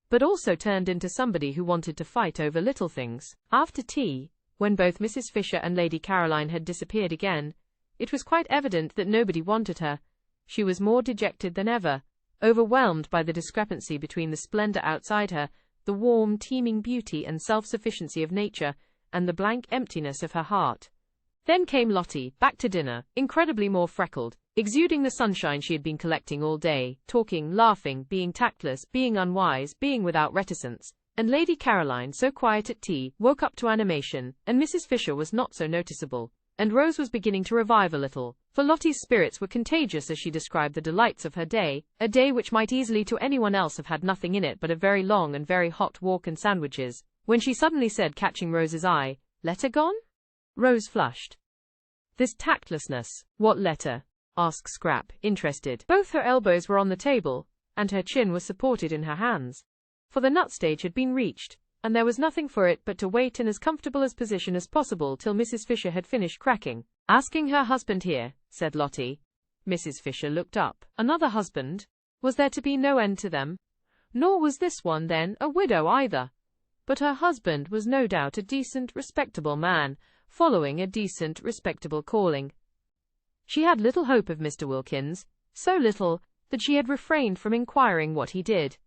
S1: but also turned into somebody who wanted to fight over little things? After tea, when both Mrs. Fisher and Lady Caroline had disappeared again, it was quite evident that nobody wanted her. She was more dejected than ever, overwhelmed by the discrepancy between the splendor outside her, the warm, teeming beauty and self-sufficiency of nature, and the blank emptiness of her heart. Then came Lottie, back to dinner, incredibly more freckled, exuding the sunshine she had been collecting all day, talking, laughing, being tactless, being unwise, being without reticence. And Lady Caroline, so quiet at tea, woke up to animation, and Mrs. Fisher was not so noticeable, and Rose was beginning to revive a little, for Lottie's spirits were contagious as she described the delights of her day, a day which might easily to anyone else have had nothing in it but a very long and very hot walk and sandwiches, when she suddenly said, catching Rose's eye, "Letter gone?" Rose flushed. This tactlessness. What letter? Asked Scrap, interested. Both her elbows were on the table, and her chin was supported in her hands. For the nut stage had been reached, and there was nothing for it but to wait in as comfortable a position as possible till Mrs. Fisher had finished cracking. Asking her husband here, said Lottie. Mrs. Fisher looked up. Another husband? Was there to be no end to them? Nor was this one, then, a widow either. But her husband was no doubt a decent, respectable man, following a decent, respectable calling. She had little hope of Mr. Wilkins, so little that she had refrained from inquiring what he did.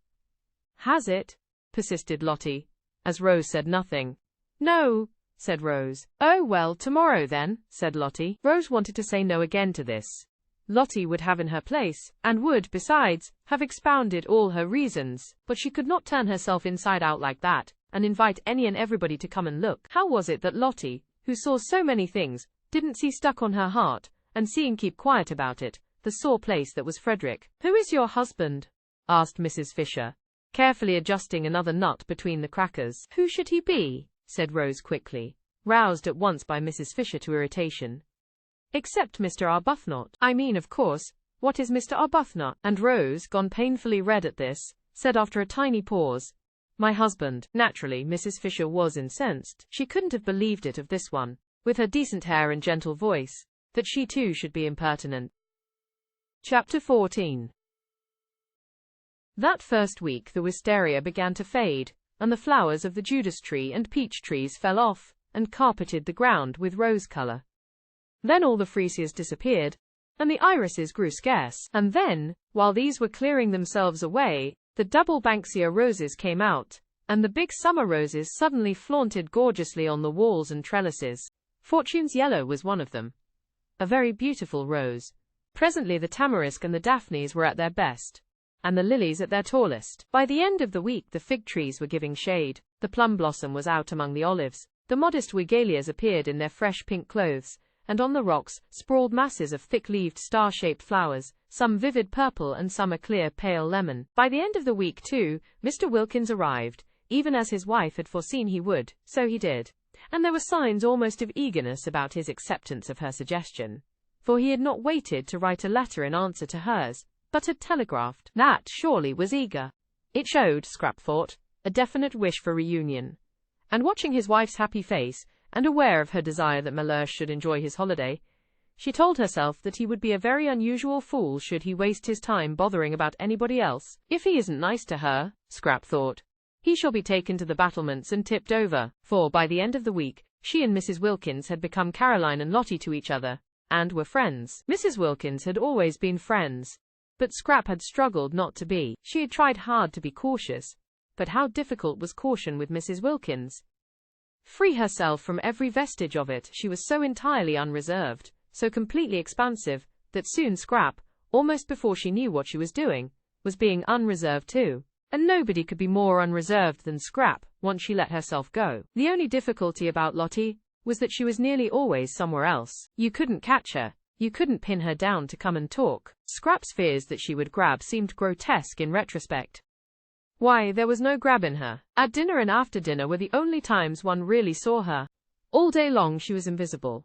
S1: Has it? Persisted Lottie, as Rose said nothing. No, said Rose. Oh well, tomorrow then, said Lottie. Rose wanted to say no again to this. Lottie would have in her place, and would, besides, have expounded all her reasons, but she could not turn herself inside out like that, and invite any and everybody to come and look. How was it that Lottie, who saw so many things, didn't see stuck on her heart, and seeing keep quiet about it, the sore place that was Frederick? Who is your husband? Asked Mrs. Fisher, carefully adjusting another nut between the crackers. Who should he be? Said Rose quickly, roused at once by Mrs. Fisher to irritation. Except Mr. Arbuthnot. I mean, of course, what is Mr. Arbuthnot? And Rose, gone painfully red at this, said after a tiny pause, my husband. Naturally, Mrs. Fisher was incensed. She couldn't have believed it of this one, with her decent hair and gentle voice, that she too should be impertinent. Chapter 14. That first week the wisteria began to fade, and the flowers of the Judas tree and peach trees fell off, and carpeted the ground with rose color. Then all the freesias disappeared, and the irises grew scarce. And then, while these were clearing themselves away, the double banksia roses came out, and the big summer roses suddenly flaunted gorgeously on the walls and trellises. Fortune's yellow was one of them, a very beautiful rose. Presently the tamarisk and the daphnes were at their best, and the lilies at their tallest. By the end of the week the fig trees were giving shade, the plum blossom was out among the olives, the modest wigalias appeared in their fresh pink clothes, and on the rocks sprawled masses of thick-leaved star-shaped flowers, some vivid purple and some a clear pale lemon. By the end of the week, too, Mr. Wilkins arrived, even as his wife had foreseen he would, so he did, and there were signs almost of eagerness about his acceptance of her suggestion, for he had not waited to write a letter in answer to hers, but had telegraphed. That, surely, was eager. It showed, Scrap thought, a definite wish for reunion. And watching his wife's happy face, and aware of her desire that Mellersh should enjoy his holiday, she told herself that he would be a very unusual fool should he waste his time bothering about anybody else. If he isn't nice to her, Scrap thought, he shall be taken to the battlements and tipped over, for by the end of the week, she and Mrs. Wilkins had become Caroline and Lottie to each other, and were friends. Mrs. Wilkins had always been friends, but Scrap had struggled not to be. She had tried hard to be cautious, but how difficult was caution with Mrs. Wilkins? Free herself from every vestige of it, she was so entirely unreserved, so completely expansive, that soon Scrap, almost before she knew what she was doing, was being unreserved too. And nobody could be more unreserved than Scrap, once she let herself go. The only difficulty about Lottie was that she was nearly always somewhere else. You couldn't catch her, you couldn't pin her down to come and talk. Scrap's fears that she would grab seemed grotesque in retrospect. Why, there was no grab in her. At dinner and after dinner were the only times one really saw her. All day long she was invisible,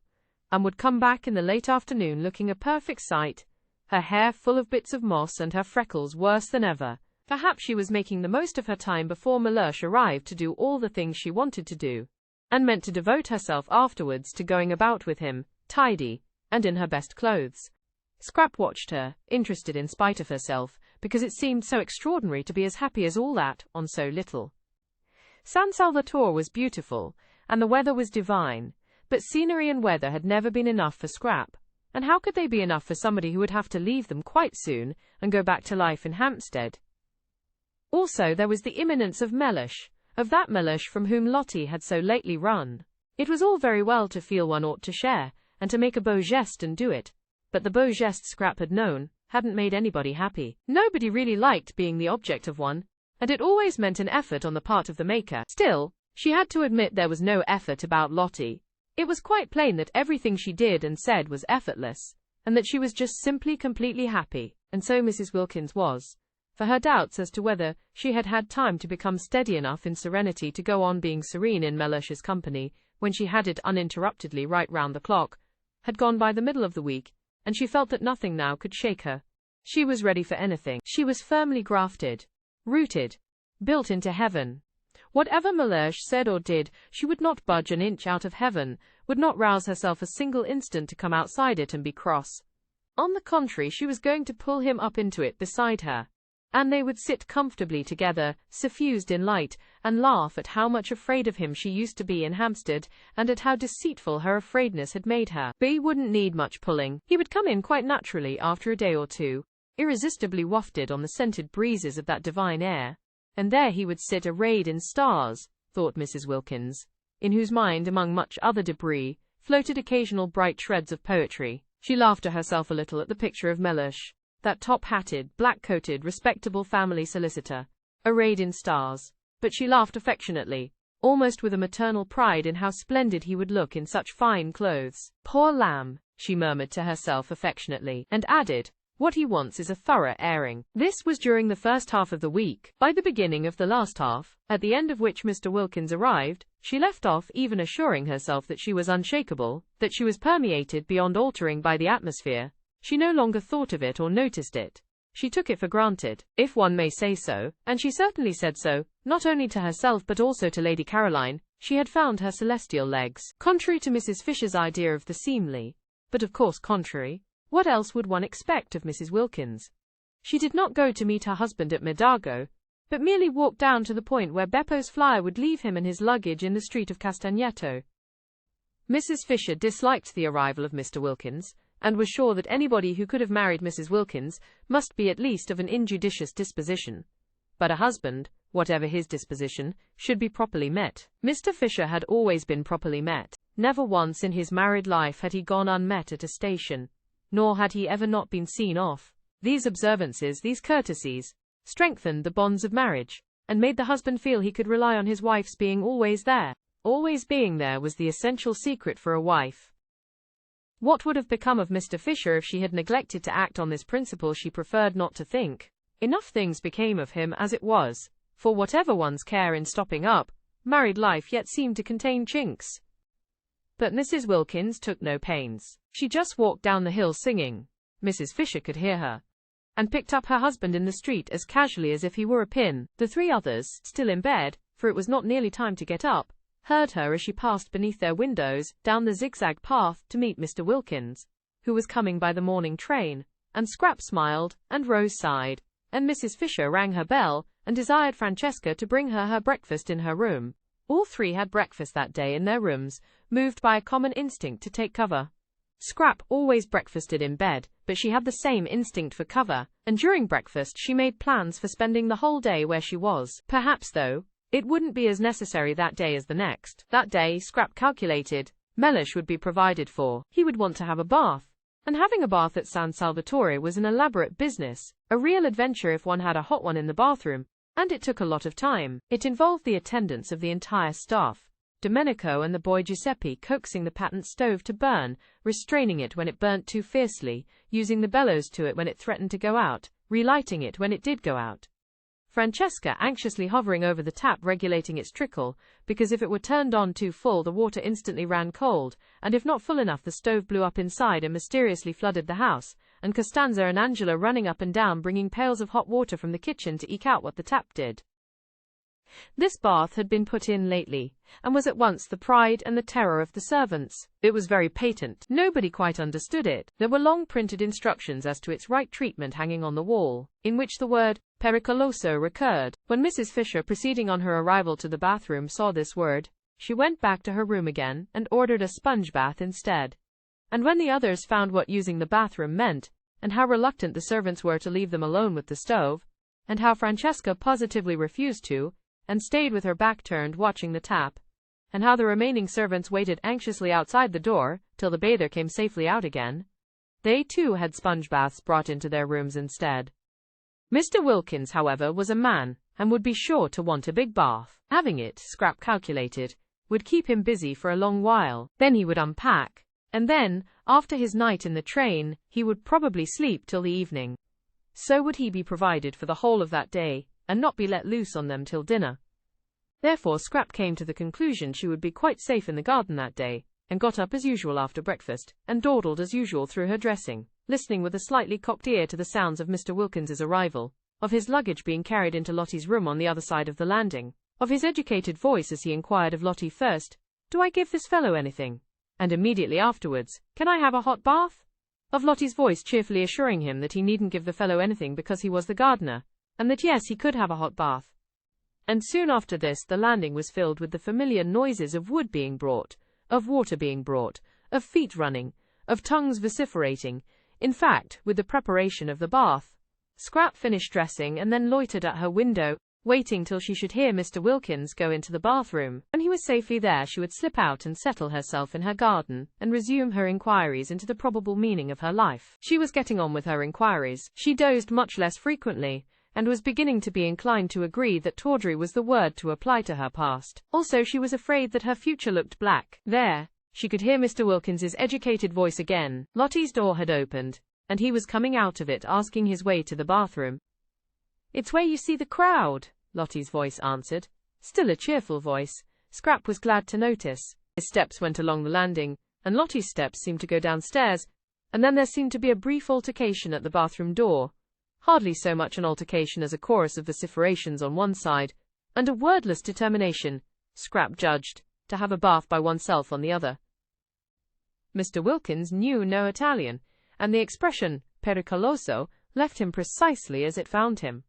S1: and would come back in the late afternoon looking a perfect sight, her hair full of bits of moss and her freckles worse than ever. Perhaps she was making the most of her time before Mellersh arrived to do all the things she wanted to do, and meant to devote herself afterwards to going about with him, tidy, and in her best clothes. Scrap watched her, interested in spite of herself, because it seemed so extraordinary to be as happy as all that, on so little. San Salvatore was beautiful, and the weather was divine, but scenery and weather had never been enough for Scrap, and how could they be enough for somebody who would have to leave them quite soon, and go back to life in Hampstead? Also there was the imminence of Mellersh, of that Mellersh from whom Lottie had so lately run. It was all very well to feel one ought to share, and to make a beau geste and do it, but the beau geste Scrap had known hadn't made anybody happy. Nobody really liked being the object of one, and it always meant an effort on the part of the maker. Still, she had to admit there was no effort about Lottie. It was quite plain that everything she did and said was effortless, and that she was just simply completely happy, and so Mrs. Wilkins was. For her doubts as to whether she had had time to become steady enough in serenity to go on being serene in Mellersh's company, when she had it uninterruptedly right round the clock, had gone by the middle of the week, and she felt that nothing now could shake her. She was ready for anything. She was firmly grafted, rooted, built into heaven. Whatever Mellersh said or did, she would not budge an inch out of heaven, would not rouse herself a single instant to come outside it and be cross. On the contrary, she was going to pull him up into it beside her, and they would sit comfortably together, suffused in light, and laugh at how much afraid of him she used to be in Hampstead, and at how deceitful her afraidness had made her. But he wouldn't need much pulling. He would come in quite naturally after a day or two, irresistibly wafted on the scented breezes of that divine air, and there he would sit arrayed in stars, thought Mrs. Wilkins, in whose mind, among much other debris, floated occasional bright shreds of poetry. She laughed to herself a little at the picture of Mellish, that top-hatted, black-coated, respectable family solicitor, arrayed in stars. But she laughed affectionately, almost with a maternal pride in how splendid he would look in such fine clothes. Poor lamb, she murmured to herself affectionately, and added, what he wants is a thorough airing. This was during the first half of the week. By the beginning of the last half, at the end of which Mr. Wilkins arrived, she left off even assuring herself that she was unshakable, that she was permeated beyond altering by the atmosphere. She no longer thought of it or noticed it. She took it for granted, if one may say so, and she certainly said so, not only to herself but also to Lady Caroline. She had found her celestial legs. Contrary to Mrs. Fisher's idea of the seemly, but of course contrary, what else would one expect of Mrs. Wilkins? She did not go to meet her husband at Medargo, but merely walked down to the point where Beppo's flyer would leave him and his luggage in the street of Castagneto. Mrs. Fisher disliked the arrival of Mr. Wilkins, and was sure that anybody who could have married Mrs. Wilkins must be at least of an injudicious disposition. But a husband, whatever his disposition, should be properly met. Mr. Fisher had always been properly met. Never once in his married life had he gone unmet at a station, nor had he ever not been seen off. These observances, these courtesies, strengthened the bonds of marriage, and made the husband feel he could rely on his wife's being always there. Always being there was the essential secret for a wife. What would have become of Mr. Fisher if she had neglected to act on this principle? She preferred not to think. Enough things became of him as it was, for whatever one's care in stopping up, married life yet seemed to contain chinks. But Mrs. Wilkins took no pains. She just walked down the hill singing. Mrs. Fisher could hear her, and picked up her husband in the street as casually as if he were a pin. The three others, still in bed, for it was not nearly time to get up, heard her as she passed beneath their windows, down the zigzag path, to meet Mr. Wilkins, who was coming by the morning train, and Scrap smiled, and Rose sighed, and Mrs. Fisher rang her bell, and desired Francesca to bring her breakfast in her room. All three had breakfast that day in their rooms, moved by a common instinct to take cover. Scrap always breakfasted in bed, but she had the same instinct for cover, and during breakfast she made plans for spending the whole day where she was. Perhaps, though, it wouldn't be as necessary that day as the next. That day, Scrap calculated, Mellish would be provided for. He would want to have a bath, and having a bath at San Salvatore was an elaborate business, a real adventure if one had a hot one in the bathroom, and it took a lot of time. It involved the attendance of the entire staff, Domenico and the boy Giuseppe coaxing the patent stove to burn, restraining it when it burnt too fiercely, using the bellows to it when it threatened to go out, relighting it when it did go out. Francesca anxiously hovering over the tap regulating its trickle, because if it were turned on too full the water instantly ran cold, and if not full enough the stove blew up inside and mysteriously flooded the house, and Costanza and Angela running up and down bringing pails of hot water from the kitchen to eke out what the tap did. This bath had been put in lately, and was at once the pride and the terror of the servants. It was very patent. Nobody quite understood it. There were long printed instructions as to its right treatment hanging on the wall, in which the word pericoloso recurred. When Mrs. Fisher, proceeding on her arrival to the bathroom, saw this word, she went back to her room again, and ordered a sponge bath instead. And when the others found what using the bathroom meant, and how reluctant the servants were to leave them alone with the stove, and how Francesca positively refused to, and stayed with her back turned watching the tap, and how the remaining servants waited anxiously outside the door, till the bather came safely out again, they too had sponge baths brought into their rooms instead. Mr. Wilkins, however, was a man, and would be sure to want a big bath. Having it, Scrap calculated, would keep him busy for a long while. Then he would unpack, and then, after his night in the train, he would probably sleep till the evening. So would he be provided for the whole of that day, and not be let loose on them till dinner. Therefore Scrap came to the conclusion she would be quite safe in the garden that day, and got up as usual after breakfast, and dawdled as usual through her dressing, listening with a slightly cocked ear to the sounds of Mr. Wilkins's arrival, of his luggage being carried into Lottie's room on the other side of the landing, of his educated voice as he inquired of Lottie first, "Do I give this fellow anything?" and immediately afterwards, "Can I have a hot bath?" of Lottie's voice cheerfully assuring him that he needn't give the fellow anything because he was the gardener, and that yes, he could have a hot bath. And soon after this the landing was filled with the familiar noises of wood being brought, of water being brought, of feet running, of tongues vociferating, in fact, with the preparation of the bath. Scrap finished dressing and then loitered at her window, waiting till she should hear Mr. Wilkins go into the bathroom. When he was safely there, she would slip out and settle herself in her garden, and resume her inquiries into the probable meaning of her life. She was getting on with her inquiries. She dozed much less frequently, and was beginning to be inclined to agree that tawdry was the word to apply to her past. Also, she was afraid that her future looked black. There, she could hear Mr. Wilkins's educated voice again. Lottie's door had opened, and he was coming out of it, asking his way to the bathroom. "It's where you see the crowd," Lottie's voice answered, still a cheerful voice. Scrap was glad to notice. His steps went along the landing, and Lottie's steps seemed to go downstairs, and then there seemed to be a brief altercation at the bathroom door. Hardly so much an altercation as a chorus of vociferations on one side, and a wordless determination, Scrap judged, to have a bath by oneself on the other. Mr. Wilkins knew no Italian, and the expression pericoloso left him precisely as it found him.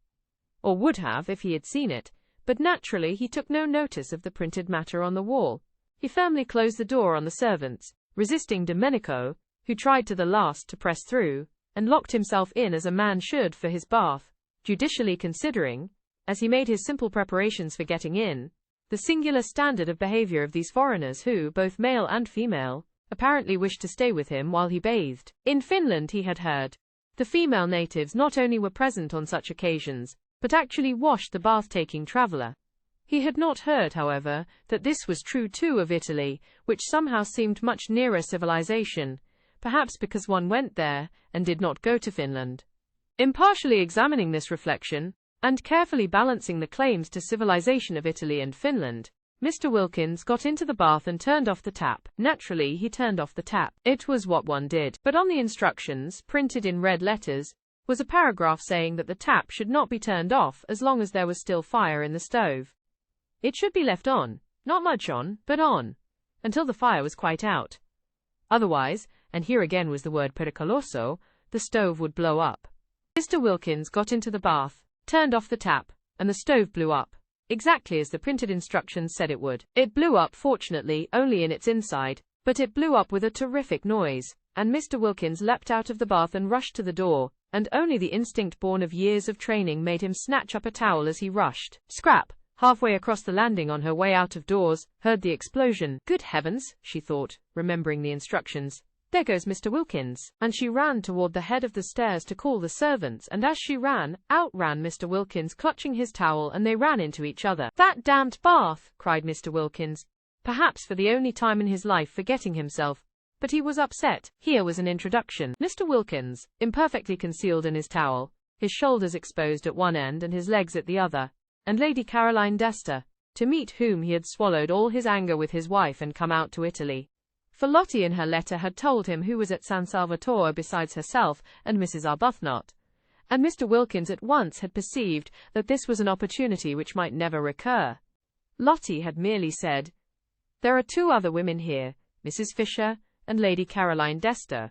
S1: Or would have if he had seen it, but naturally he took no notice of the printed matter on the wall. He firmly closed the door on the servants, resisting Domenico, who tried to the last to press through, and locked himself in as a man should for his bath, judicially considering, as he made his simple preparations for getting in, the singular standard of behavior of these foreigners who, both male and female, apparently wished to stay with him while he bathed. In Finland, he had heard, the female natives not only were present on such occasions, but actually washed the bath-taking traveller. He had not heard, however, that this was true too of Italy, which somehow seemed much nearer civilization, perhaps because one went there, and did not go to Finland. Impartially examining this reflection, and carefully balancing the claims to civilization of Italy and Finland, Mr. Wilkins got into the bath and turned off the tap. Naturally, he turned off the tap. It was what one did. But on the instructions, printed in red letters, was a paragraph saying that the tap should not be turned off as long as there was still fire in the stove. It should be left on, not much on, but on, until the fire was quite out. Otherwise, and here again was the word pericoloso, the stove would blow up. Mr. Wilkins got into the bath, turned off the tap, and the stove blew up, exactly as the printed instructions said it would. It blew up, fortunately, only in its inside, but it blew up with a terrific noise, and Mr. Wilkins leapt out of the bath and rushed to the door, and only the instinct born of years of training made him snatch up a towel as he rushed. Scrap, halfway across the landing on her way out of doors, heard the explosion. Good heavens, she thought, remembering the instructions. There goes Mr. Wilkins. And she ran toward the head of the stairs to call the servants, and as she ran, out ran Mr. Wilkins clutching his towel, and they ran into each other. "That damned bath!" cried Mr. Wilkins, perhaps for the only time in his life forgetting himself. But he was upset. Here was an introduction. Mr. Wilkins, imperfectly concealed in his towel, his shoulders exposed at one end and his legs at the other, and Lady Caroline Dester, to meet whom he had swallowed all his anger with his wife and come out to Italy. For Lottie in her letter had told him who was at San Salvatore besides herself and Mrs. Arbuthnot, and Mr. Wilkins at once had perceived that this was an opportunity which might never recur. Lottie had merely said, "There are two other women here, Mrs. Fisher and Lady Caroline Dester."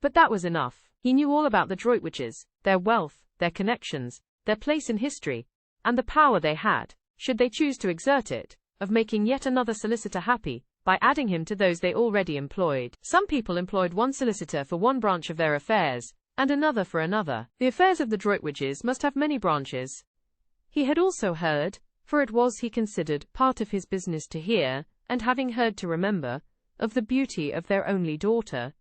S1: But that was enough. He knew all about the Droitwiches, their wealth, their connections, their place in history, and the power they had, should they choose to exert it, of making yet another solicitor happy, by adding him to those they already employed. Some people employed one solicitor for one branch of their affairs, and another for another. The affairs of the Droitwiches must have many branches. He had also heard, for it was, he considered, part of his business to hear, and having heard to remember, of the beauty of their only daughter.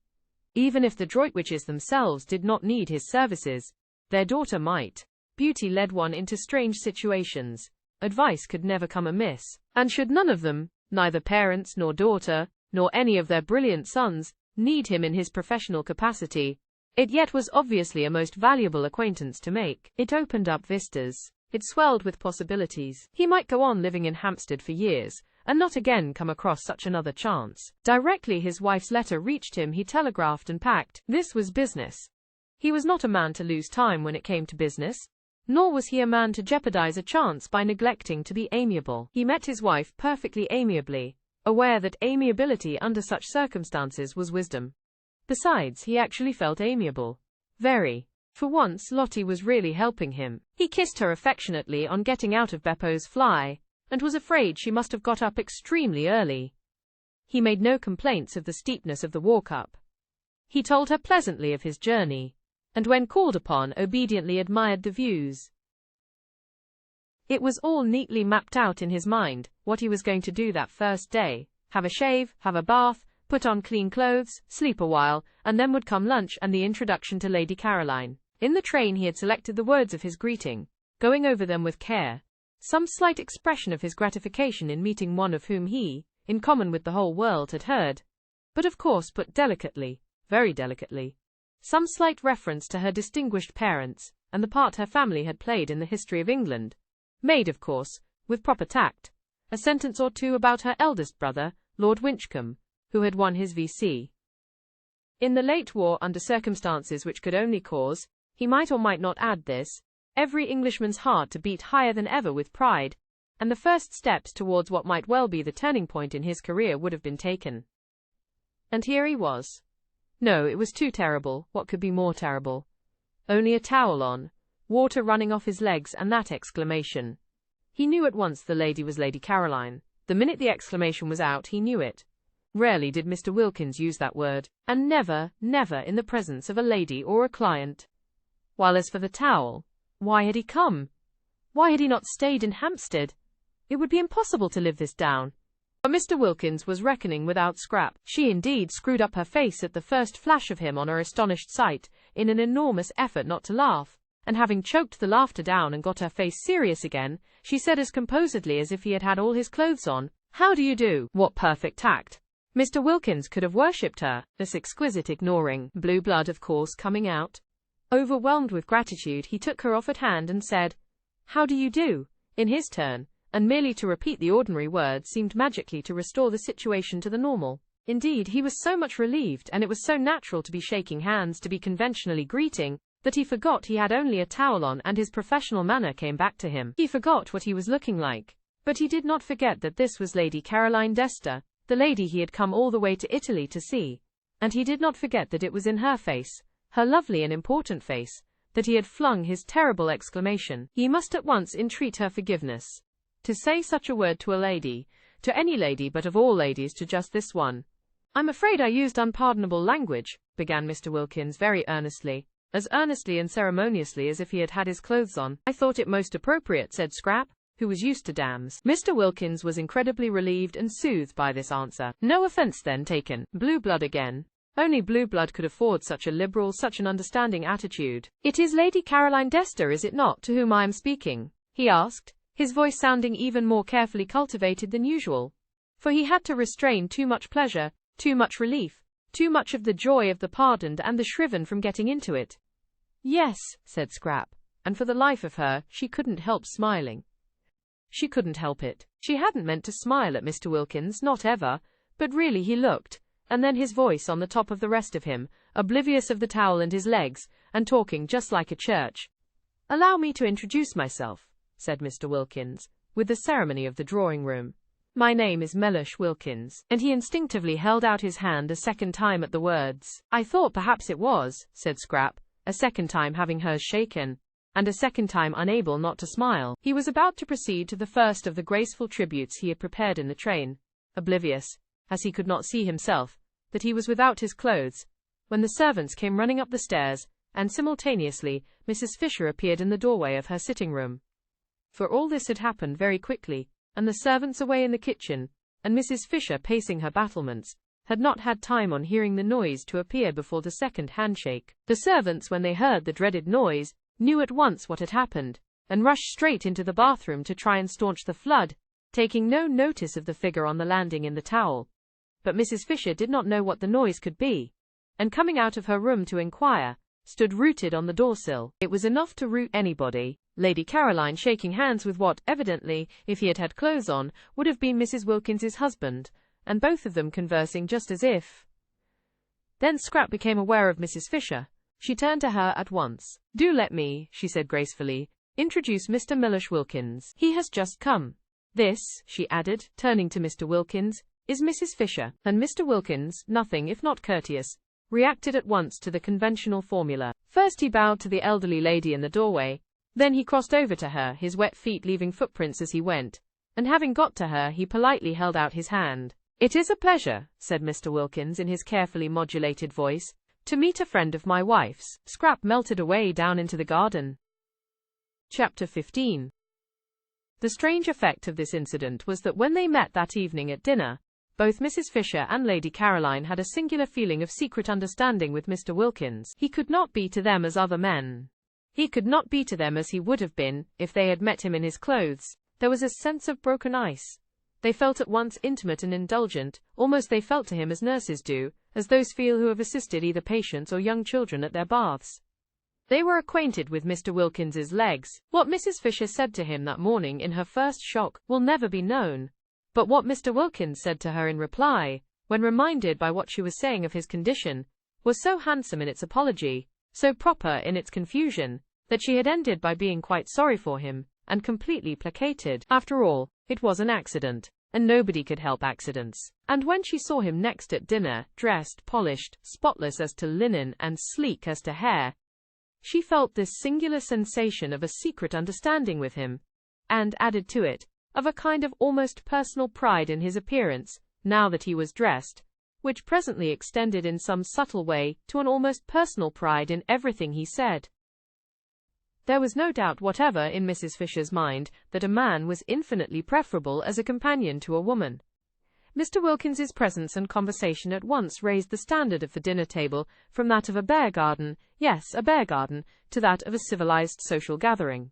S1: Even if the Droitwiches themselves did not need his services, their daughter might. Beauty led one into strange situations. Advice could never come amiss, and should none of them, neither parents nor daughter, nor any of their brilliant sons, need him in his professional capacity, it yet was obviously a most valuable acquaintance to make. It opened up vistas. It swelled with possibilities. He might go on living in Hampstead for years, and not again come across such another chance. Directly his wife's letter reached him, he telegraphed and packed. This was business. He was not a man to lose time when it came to business, nor was he a man to jeopardize a chance by neglecting to be amiable. He met his wife perfectly amiably, aware that amiability under such circumstances was wisdom. Besides, he actually felt amiable. Very. For once, Lottie was really helping him. He kissed her affectionately on getting out of Beppo's fly, and was afraid she must have got up extremely early. He made no complaints of the steepness of the walk-up. He told her pleasantly of his journey, and when called upon, obediently admired the views. It was all neatly mapped out in his mind, what he was going to do that first day: have a shave, have a bath, put on clean clothes, sleep a while, and then would come lunch and the introduction to Lady Caroline. In the train he had selected the words of his greeting, going over them with care, some slight expression of his gratification in meeting one of whom he, in common with the whole world, had heard, but of course put delicately, very delicately, some slight reference to her distinguished parents, and the part her family had played in the history of England, made, of course, with proper tact, a sentence or two about her eldest brother, Lord Winchcombe, who had won his V.C. in the late war under circumstances which could only cause, he might or might not add this, every Englishman's heart to beat higher than ever with pride, and the first steps towards what might well be the turning point in his career would have been taken. And here he was. No, it was too terrible. What could be more terrible? Only a towel on, water running off his legs, and that exclamation. He knew at once the lady was Lady Caroline. The minute the exclamation was out, he knew it. Rarely did Mr. Wilkins use that word, and never, never in the presence of a lady or a client. While as for the towel, why had he come? Why had he not stayed in Hampstead? It would be impossible to live this down. But Mr. Wilkins was reckoning without Scrap. She indeed screwed up her face at the first flash of him on her astonished sight, in an enormous effort not to laugh, and having choked the laughter down and got her face serious again, she said as composedly as if he had had all his clothes on, "How do you do?" What perfect tact! Mr. Wilkins could have worshipped her, this exquisite ignoring, blue blood of course coming out. Overwhelmed with gratitude, he took her offered hand and said, "How do you do?" in his turn, and merely to repeat the ordinary word seemed magically to restore the situation to the normal. Indeed, he was so much relieved, and it was so natural to be shaking hands, to be conventionally greeting, that he forgot he had only a towel on, and his professional manner came back to him. He forgot what he was looking like. But he did not forget that this was Lady Caroline Dester, the lady he had come all the way to Italy to see. And he did not forget that it was in her face, her lovely and important face, that he had flung his terrible exclamation. He must at once entreat her forgiveness. To say such a word to a lady, to any lady, but of all ladies to just this one. "I'm afraid I used unpardonable language," began Mr. Wilkins very earnestly, as earnestly and ceremoniously as if he had had his clothes on. "I thought it most appropriate," said Scrap, who was used to dams. Mr. Wilkins was incredibly relieved and soothed by this answer. No offense then taken. Blue blood again. Only blue blood could afford such a liberal, such an understanding attitude. "It is Lady Caroline Dester, is it not, to whom I am speaking?" he asked, his voice sounding even more carefully cultivated than usual, for he had to restrain too much pleasure, too much relief, too much of the joy of the pardoned and the shriven from getting into it. "Yes," said Scrap, and for the life of her, she couldn't help smiling. She couldn't help it. She hadn't meant to smile at Mr. Wilkins, not ever, but really he looked, and then his voice on the top of the rest of him, oblivious of the towel and his legs, and talking just like a church. "Allow me to introduce myself," said Mr. Wilkins, with the ceremony of the drawing-room. "My name is Mellish Wilkins," and he instinctively held out his hand a second time at the words. "I thought perhaps it was," said Scrap, a second time having hers shaken, and a second time unable not to smile. He was about to proceed to the first of the graceful tributes he had prepared in the train, oblivious, as he could not see himself, that he was without his clothes, when the servants came running up the stairs, and simultaneously, Mrs. Fisher appeared in the doorway of her sitting-room. For all this had happened very quickly, and the servants away in the kitchen, and Mrs. Fisher pacing her battlements, had not had time on hearing the noise to appear before the second handshake. The servants, when they heard the dreaded noise, knew at once what had happened, and rushed straight into the bathroom to try and staunch the flood, taking no notice of the figure on the landing in the towel. But Mrs. Fisher did not know what the noise could be, and coming out of her room to inquire, stood rooted on the doorsill. It was enough to root anybody. Lady Caroline shaking hands with what, evidently, if he had had clothes on, would have been Mrs. Wilkins's husband, and both of them conversing just as if. Then Scrap became aware of Mrs. Fisher. She turned to her at once. "Do let me," she said gracefully, "introduce Mr. Mellish Wilkins. He has just come. This," she added, turning to Mr. Wilkins, "is Mrs. Fisher." And Mr. Wilkins, nothing if not courteous, reacted at once to the conventional formula. First he bowed to the elderly lady in the doorway, then he crossed over to her, his wet feet leaving footprints as he went, and having got to her, he politely held out his hand. "It is a pleasure," said Mr. Wilkins in his carefully modulated voice, "to meet a friend of my wife's." Scrap melted away down into the garden. Chapter 15. The strange effect of this incident was that when they met that evening at dinner, both Mrs. Fisher and Lady Caroline had a singular feeling of secret understanding with Mr. Wilkins. He could not be to them as other men. He could not be to them as he would have been if they had met him in his clothes. There was a sense of broken ice. They felt at once intimate and indulgent, almost they felt to him as nurses do, as those feel who have assisted either patients or young children at their baths. They were acquainted with Mr. Wilkins's legs. What Mrs. Fisher said to him that morning in her first shock will never be known. But what Mr. Wilkins said to her in reply, when reminded by what she was saying of his condition, was so handsome in its apology, so proper in its confusion, that she had ended by being quite sorry for him, and completely placated. After all, it was an accident, and nobody could help accidents. And when she saw him next at dinner, dressed, polished, spotless as to linen, and sleek as to hair, she felt this singular sensation of a secret understanding with him, and, added to it, of a kind of almost personal pride in his appearance, now that he was dressed, which presently extended in some subtle way to an almost personal pride in everything he said. There was no doubt whatever in Mrs. Fisher's mind that a man was infinitely preferable as a companion to a woman. Mr. Wilkins's presence and conversation at once raised the standard of the dinner table from that of a bear garden, yes, a bear garden, to that of a civilized social gathering.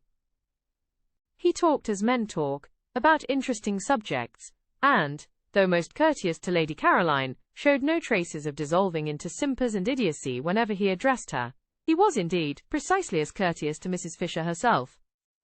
S1: He talked as men talk, about interesting subjects, and, though most courteous to Lady Caroline, showed no traces of dissolving into simpers and idiocy whenever he addressed her. He was indeed precisely as courteous to Mrs. Fisher herself,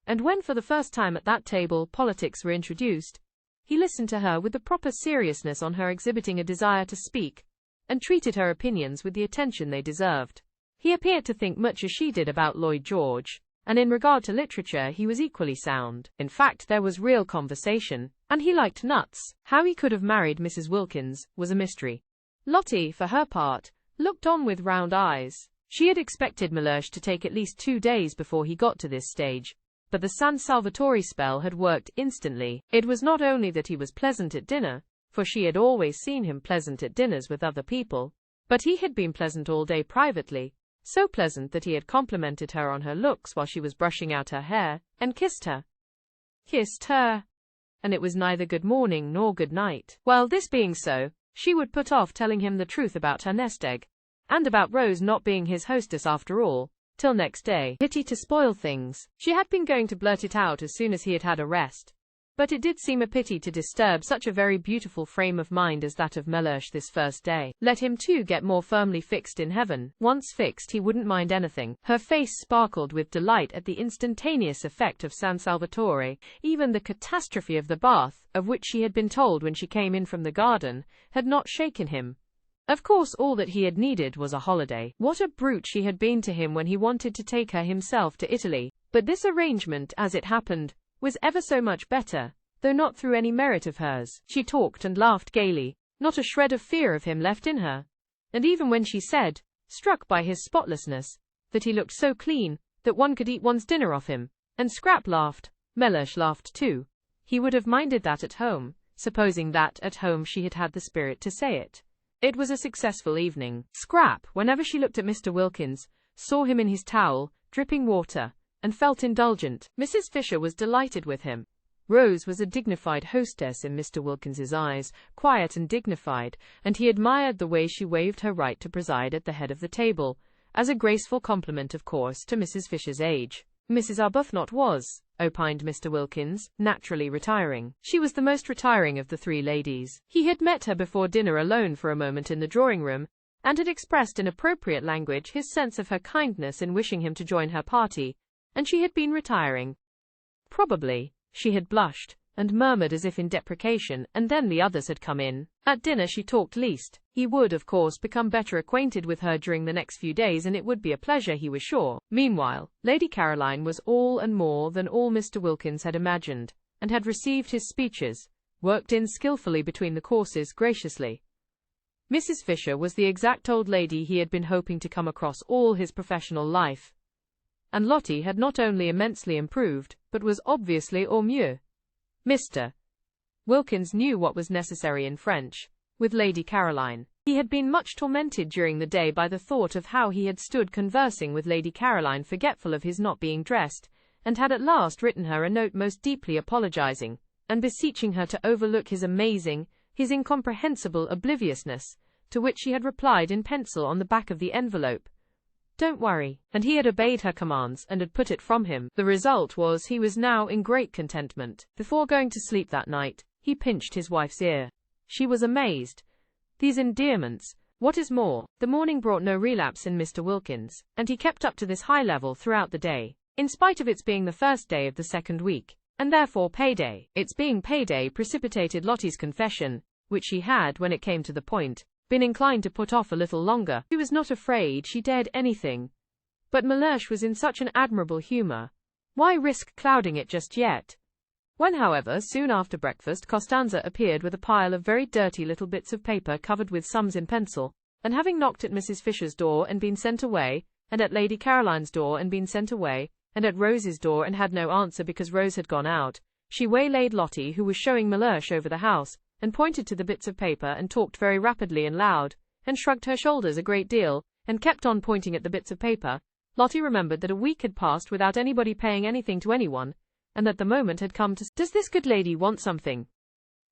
S1: and when for the first time at that table politics were introduced, he listened to her with the proper seriousness on her exhibiting a desire to speak, and treated her opinions with the attention they deserved. He appeared to think much as she did about Lloyd George, and in regard to literature he was equally sound. In fact, there was real conversation, and he liked nuts. How he could have married Mrs. Wilkins was a mystery. Lottie, for her part, looked on with round eyes. She had expected Mellersh to take at least 2 days before he got to this stage, but the San Salvatore spell had worked instantly. It was not only that he was pleasant at dinner, for she had always seen him pleasant at dinners with other people, but he had been pleasant all day privately, so pleasant that he had complimented her on her looks while she was brushing out her hair, and kissed her. Kissed her! And it was neither good morning nor good night. Well, this being so, she would put off telling him the truth about her nest egg, and about Rose not being his hostess after all, till next day. Pity to spoil things. She had been going to blurt it out as soon as he had had a rest, but it did seem a pity to disturb such a very beautiful frame of mind as that of Mellersh this first day. Let him too get more firmly fixed in heaven. Once fixed he wouldn't mind anything. Her face sparkled with delight at the instantaneous effect of San Salvatore. Even the catastrophe of the bath, of which she had been told when she came in from the garden, had not shaken him. Of course all that he had needed was a holiday. What a brute she had been to him when he wanted to take her himself to Italy. But this arrangement, as it happened, was ever so much better, though not through any merit of hers. She talked and laughed gaily, not a shred of fear of him left in her. And even when she said, struck by his spotlessness, that he looked so clean, that one could eat one's dinner off him, and Scrap laughed, Mellersh laughed too. He would have minded that at home, supposing that at home she had had the spirit to say it. It was a successful evening. Scrap, whenever she looked at Mr. Wilkins, saw him in his towel, dripping water, and felt indulgent. Mrs. Fisher was delighted with him. Rose was a dignified hostess in Mr. Wilkins's eyes, quiet and dignified, and he admired the way she waived her right to preside at the head of the table, as a graceful compliment, of course, to Mrs. Fisher's age. Mrs. Arbuthnot was, opined Mr. Wilkins, naturally retiring. She was the most retiring of the 3 ladies. He had met her before dinner alone for a moment in the drawing-room, and had expressed in appropriate language his sense of her kindness in wishing him to join her party, and she had been retiring. Probably, she had blushed, and murmured as if in deprecation, and then the others had come in. At dinner she talked least. He would, of course, become better acquainted with her during the next few days, and it would be a pleasure, he was sure. Meanwhile, Lady Caroline was all and more than all Mr. Wilkins had imagined, and had received his speeches, worked in skillfully between the courses, graciously. Mrs. Fisher was the exact old lady he had been hoping to come across all his professional life, and Lottie had not only immensely improved, but was obviously au mieux. Mr. Wilkins knew what was necessary in French, with Lady Caroline. He had been much tormented during the day by the thought of how he had stood conversing with Lady Caroline, forgetful of his not being dressed, and had at last written her a note most deeply apologizing, and beseeching her to overlook his amazing, his incomprehensible obliviousness, to which she had replied in pencil on the back of the envelope, "Don't worry," and he had obeyed her commands and had put it from him. The result was he was now in great contentment. Before going to sleep that night, he pinched his wife's ear. She was amazed. These endearments. What is more, the morning brought no relapse in Mr. Wilkins, and he kept up to this high level throughout the day, in spite of its being the first day of the second week, and therefore payday. Its being payday precipitated Lottie's confession, which she had, when it came to the point, been inclined to put off a little longer. She was not afraid, she dared anything. But Mellersh was in such an admirable humor. Why risk clouding it just yet? When, however, soon after breakfast, Costanza appeared with a pile of very dirty little bits of paper covered with sums in pencil, and having knocked at Mrs. Fisher's door and been sent away, and at Lady Caroline's door and been sent away, and at Rose's door and had no answer because Rose had gone out, she waylaid Lottie, who was showing Mellersh over the house, and pointed to the bits of paper and talked very rapidly and loud, and shrugged her shoulders a great deal, and kept on pointing at the bits of paper. Lottie remembered that a week had passed without anybody paying anything to anyone, and that the moment had come to— "Does this good lady want something?"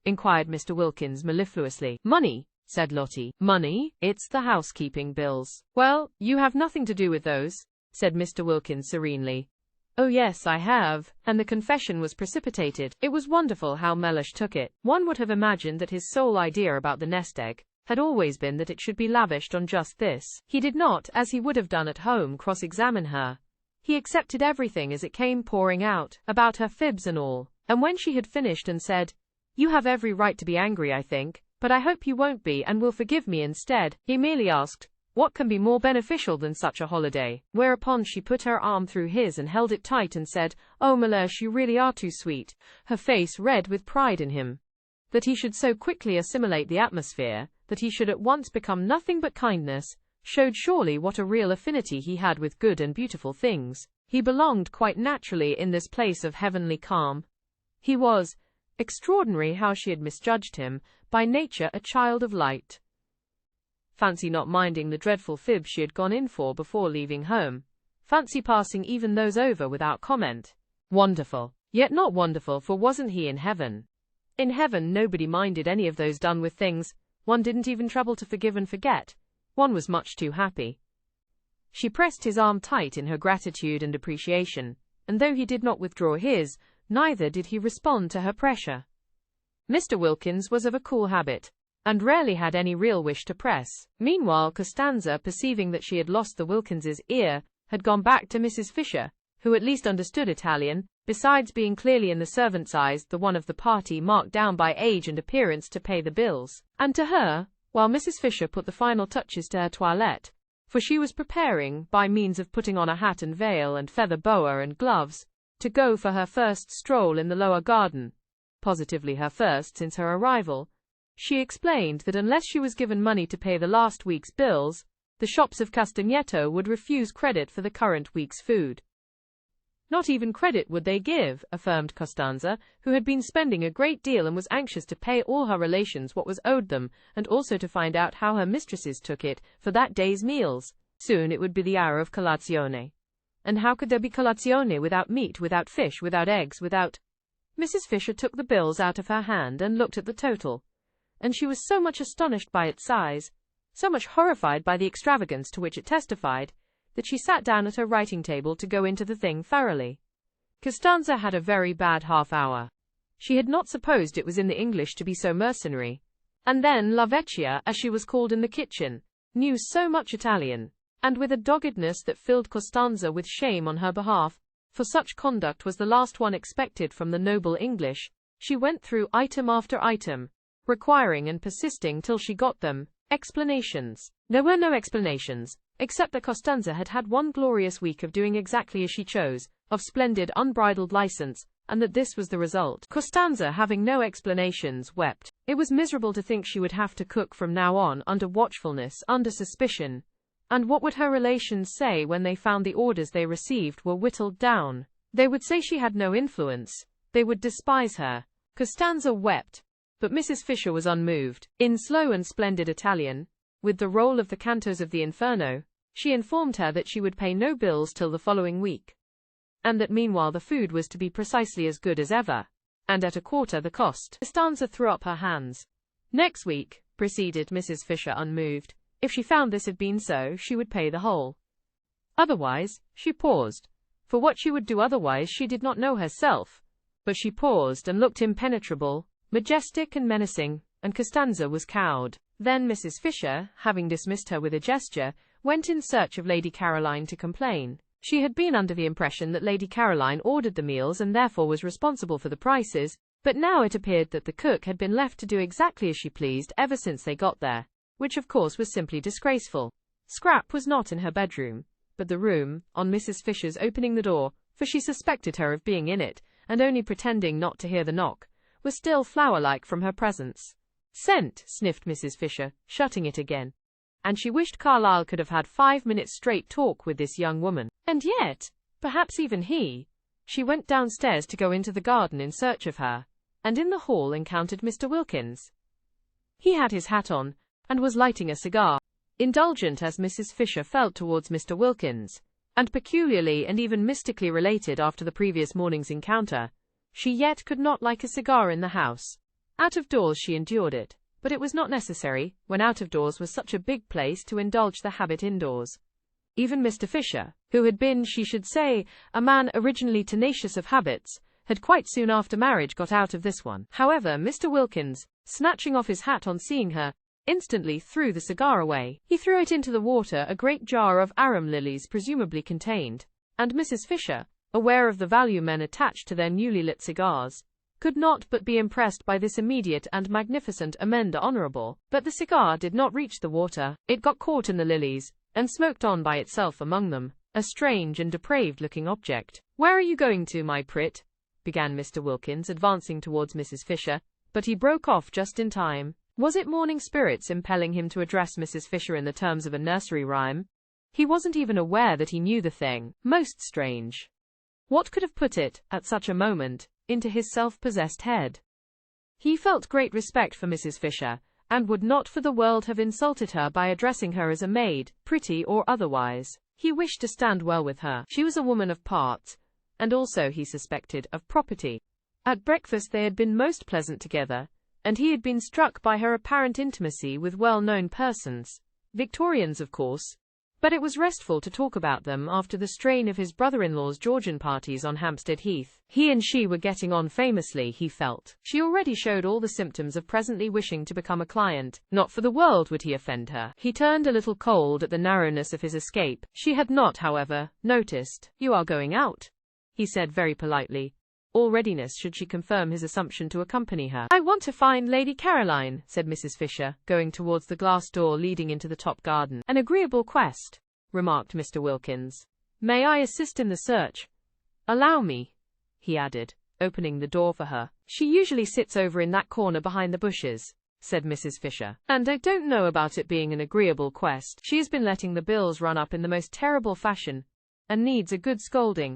S1: inquired Mr. Wilkins mellifluously. "Money," said Lottie. "Money? It's the housekeeping bills." "Well, you have nothing to do with those," said Mr. Wilkins serenely. "Oh yes, I have," and the confession was precipitated. It was wonderful how Mellersh took it. One would have imagined that his sole idea about the nest egg had always been that it should be lavished on just this. He did not, as he would have done at home, cross-examine her. He accepted everything as it came pouring out, about her fibs and all, and when she had finished and said, "You have every right to be angry, I think, but I hope you won't be and will forgive me instead," he merely asked, "What can be more beneficial than such a holiday?" Whereupon she put her arm through his and held it tight and said, "Oh, Mellersh, you really are too sweet," her face red with pride in him. That he should so quickly assimilate the atmosphere, that he should at once become nothing but kindness, showed surely what a real affinity he had with good and beautiful things. He belonged quite naturally in this place of heavenly calm. He was, extraordinary how she had misjudged him, by nature a child of light. Fancy not minding the dreadful fibs she had gone in for before leaving home. Fancy passing even those over without comment. Wonderful. Yet not wonderful, for wasn't he in heaven? In heaven nobody minded any of those done with things. One didn't even trouble to forgive and forget. One was much too happy. She pressed his arm tight in her gratitude and appreciation, and though he did not withdraw his, neither did he respond to her pressure. Mr. Wilkins was of a cool habit, and rarely had any real wish to press. Meanwhile Costanza, perceiving that she had lost the Wilkinses' ear, had gone back to Mrs. Fisher, who at least understood Italian, besides being clearly in the servant's eyes the one of the party marked down by age and appearance to pay the bills, and to her, while Mrs. Fisher put the final touches to her toilette, for she was preparing, by means of putting on a hat and veil and feather boa and gloves, to go for her first stroll in the lower garden, positively her first since her arrival. She explained that unless she was given money to pay the last week's bills, the shops of Castagneto would refuse credit for the current week's food. Not even credit would they give, affirmed Costanza, who had been spending a great deal and was anxious to pay all her relations what was owed them, and also to find out how her mistresses took it for that day's meals. Soon it would be the hour of colazione. And how could there be colazione without meat, without fish, without eggs, without— Mrs. Fisher took the bills out of her hand and looked at the total, and she was so much astonished by its size, so much horrified by the extravagance to which it testified, that she sat down at her writing table to go into the thing thoroughly. Costanza had a very bad half-hour. She had not supposed it was in the English to be so mercenary. And then La Vecchia, as she was called in the kitchen, knew so much Italian, and with a doggedness that filled Costanza with shame on her behalf, for such conduct was the last one expected from the noble English, she went through item after item, requiring and persisting till she got them, explanations. There were no explanations, except that Costanza had had one glorious week of doing exactly as she chose, of splendid unbridled license, and that this was the result. Costanza, having no explanations, wept. It was miserable to think she would have to cook from now on under watchfulness, under suspicion. And what would her relations say when they found the orders they received were whittled down? They would say she had no influence. They would despise her. Costanza wept, but Mrs. Fisher was unmoved. In slow and splendid Italian, with the roll of the cantos of the Inferno, she informed her that she would pay no bills till the following week. and that meanwhile the food was to be precisely as good as ever, and at a quarter the cost. Costanza threw up her hands. Next week, proceeded Mrs. Fisher unmoved, if she found this had been so, she would pay the whole. Otherwise, she paused. For what she would do otherwise she did not know herself. But she paused and looked impenetrable, majestic and menacing, and Costanza was cowed. Then Mrs. Fisher, having dismissed her with a gesture, went in search of Lady Caroline to complain. She had been under the impression that Lady Caroline ordered the meals and therefore was responsible for the prices, but now it appeared that the cook had been left to do exactly as she pleased ever since they got there, which of course was simply disgraceful. Scrap was not in her bedroom, but the room, on Mrs. Fisher's opening the door, for she suspected her of being in it, and only pretending not to hear the knock, was still flower-like from her presence. Scent, sniffed Mrs. Fisher, shutting it again. And she wished Carlyle could have had 5 minutes straight talk with this young woman. And yet, perhaps even he. She went downstairs to go into the garden in search of her, and in the hall encountered Mr. Wilkins. He had his hat on, and was lighting a cigar. Indulgent as Mrs. Fisher felt towards Mr. Wilkins, and peculiarly and even mystically related after the previous morning's encounter, she yet could not like a cigar in the house. Out of doors she endured it, but it was not necessary, when out of doors was such a big place, to indulge the habit indoors. Even Mr. Fisher, who had been, she should say, a man originally tenacious of habits, had quite soon after marriage got out of this one. However, Mr. Wilkins, snatching off his hat on seeing her, instantly threw the cigar away. He threw it into the water a great jar of arum lilies presumably contained, and Mrs. Fisher, aware of the value men attached to their newly lit cigars, could not but be impressed by this immediate and magnificent amende honorable. But the cigar did not reach the water. It got caught in the lilies, and smoked on by itself among them, a strange and depraved-looking object. "Where are you going to, my Prit?" began Mr. Wilkins, advancing towards Mrs. Fisher, but he broke off just in time. Was it morning spirits impelling him to address Mrs. Fisher in the terms of a nursery rhyme? He wasn't even aware that he knew the thing. Most strange. What could have put it, at such a moment, into his self-possessed head? He felt great respect for Mrs. Fisher, and would not for the world have insulted her by addressing her as a maid, pretty or otherwise. He wished to stand well with her. She was a woman of parts, and also, he suspected, of property. At breakfast they had been most pleasant together, and he had been struck by her apparent intimacy with well-known persons, Victorians of course, but it was restful to talk about them after the strain of his brother-in-law's Georgian parties on Hampstead Heath. He and she were getting on famously, he felt. She already showed all the symptoms of presently wishing to become a client. Not for the world would he offend her. He turned a little cold at the narrowness of his escape. She had not, however, noticed. "You are going out," he said very politely. All readiness should she confirm his assumption to accompany her. "I want to find Lady Caroline," said Mrs. Fisher, going towards the glass door leading into the top garden. "An agreeable quest," remarked Mr. Wilkins. "May I assist in the search? Allow me," he added, opening the door for her. "She usually sits over in that corner behind the bushes," said Mrs. Fisher. "And I don't know about it being an agreeable quest. She has been letting the bills run up in the most terrible fashion, and needs a good scolding."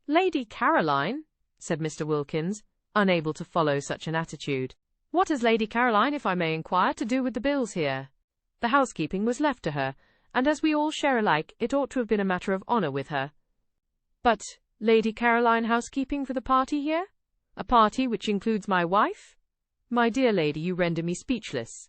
S1: "Lady Caroline?" said Mr. Wilkins, unable to follow such an attitude. "What has Lady Caroline, if I may inquire, to do with the bills here? The housekeeping was left to her, and as we all share alike, it ought to have been a matter of honor with her." "But, Lady Caroline housekeeping for the party here? A party which includes my wife? My dear lady, you render me speechless.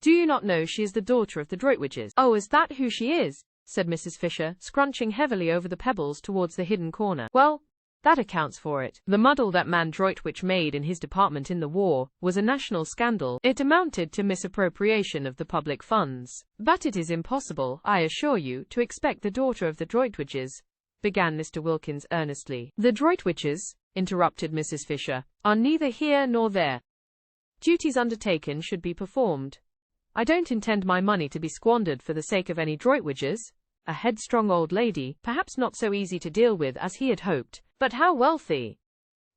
S1: Do you not know she is the daughter of the Droitwiches?" "Oh, is that who she is?" said Mrs. Fisher, scrunching heavily over the pebbles towards the hidden corner. "Well, that accounts for it. The muddle that man Droitwich made in his department in the war was a national scandal. It amounted to misappropriation of the public funds. But it is impossible, I assure you, to expect the daughter of the Droitwiches," began Mr. Wilkins earnestly. "The Droitwiches," interrupted Mrs. Fisher, "are neither here nor there. Duties undertaken should be performed. I don't intend my money to be squandered for the sake of any Droitwiches." A headstrong old lady, perhaps not so easy to deal with as he had hoped, but how wealthy!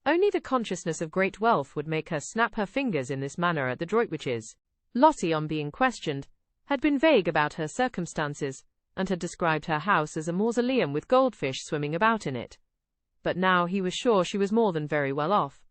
S1: Only the consciousness of great wealth would make her snap her fingers in this manner at the Droitwiches. Lottie, on being questioned, had been vague about her circumstances, and had described her house as a mausoleum with goldfish swimming about in it. But now he was sure she was more than very well off.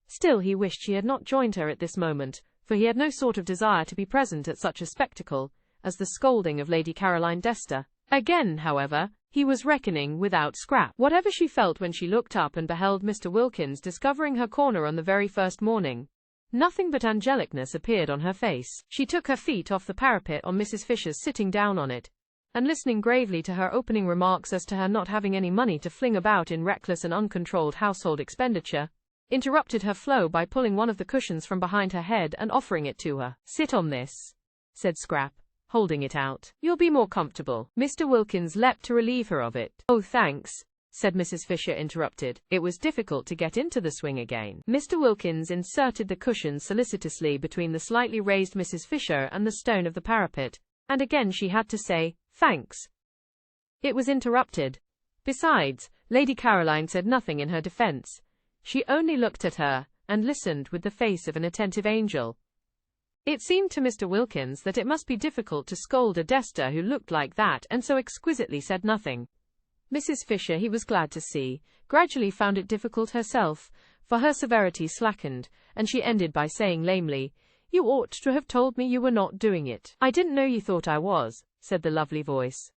S1: Still he wished she had not joined her at this moment, for he had no sort of desire to be present at such a spectacle as the scolding of Lady Caroline Dester, Again, however, he was reckoning without Scrap. Whatever she felt when she looked up and beheld Mr. Wilkins discovering her corner on the very first morning, nothing but angelicness appeared on her face. She took her feet off the parapet on Mrs. Fisher's sitting down on it, and listening gravely to her opening remarks as to her not having any money to fling about in reckless and uncontrolled household expenditure, interrupted her flow by pulling one of the cushions from behind her head and offering it to her. "Sit on this," said Scrap, holding it out. "You'll be more comfortable." Mr. Wilkins leapt to relieve her of it. "Oh, thanks," said Mrs. Fisher, interrupted. It was difficult to get into the swing again. Mr. Wilkins inserted the cushions solicitously between the slightly raised Mrs. Fisher and the stone of the parapet, and again she had to say, "Thanks." It was interrupted. Besides, Lady Caroline said nothing in her defense. She only looked at her, and listened with the face of an attentive angel. It seemed to Mr. Wilkins that it must be difficult to scold a Dester who looked like that and so exquisitely said nothing. Mrs. Fisher, he was glad to see, gradually found it difficult herself, for her severity slackened, and she ended by saying lamely, "You ought to have told me you were not doing it." "I didn't know you thought I was," said the lovely voice.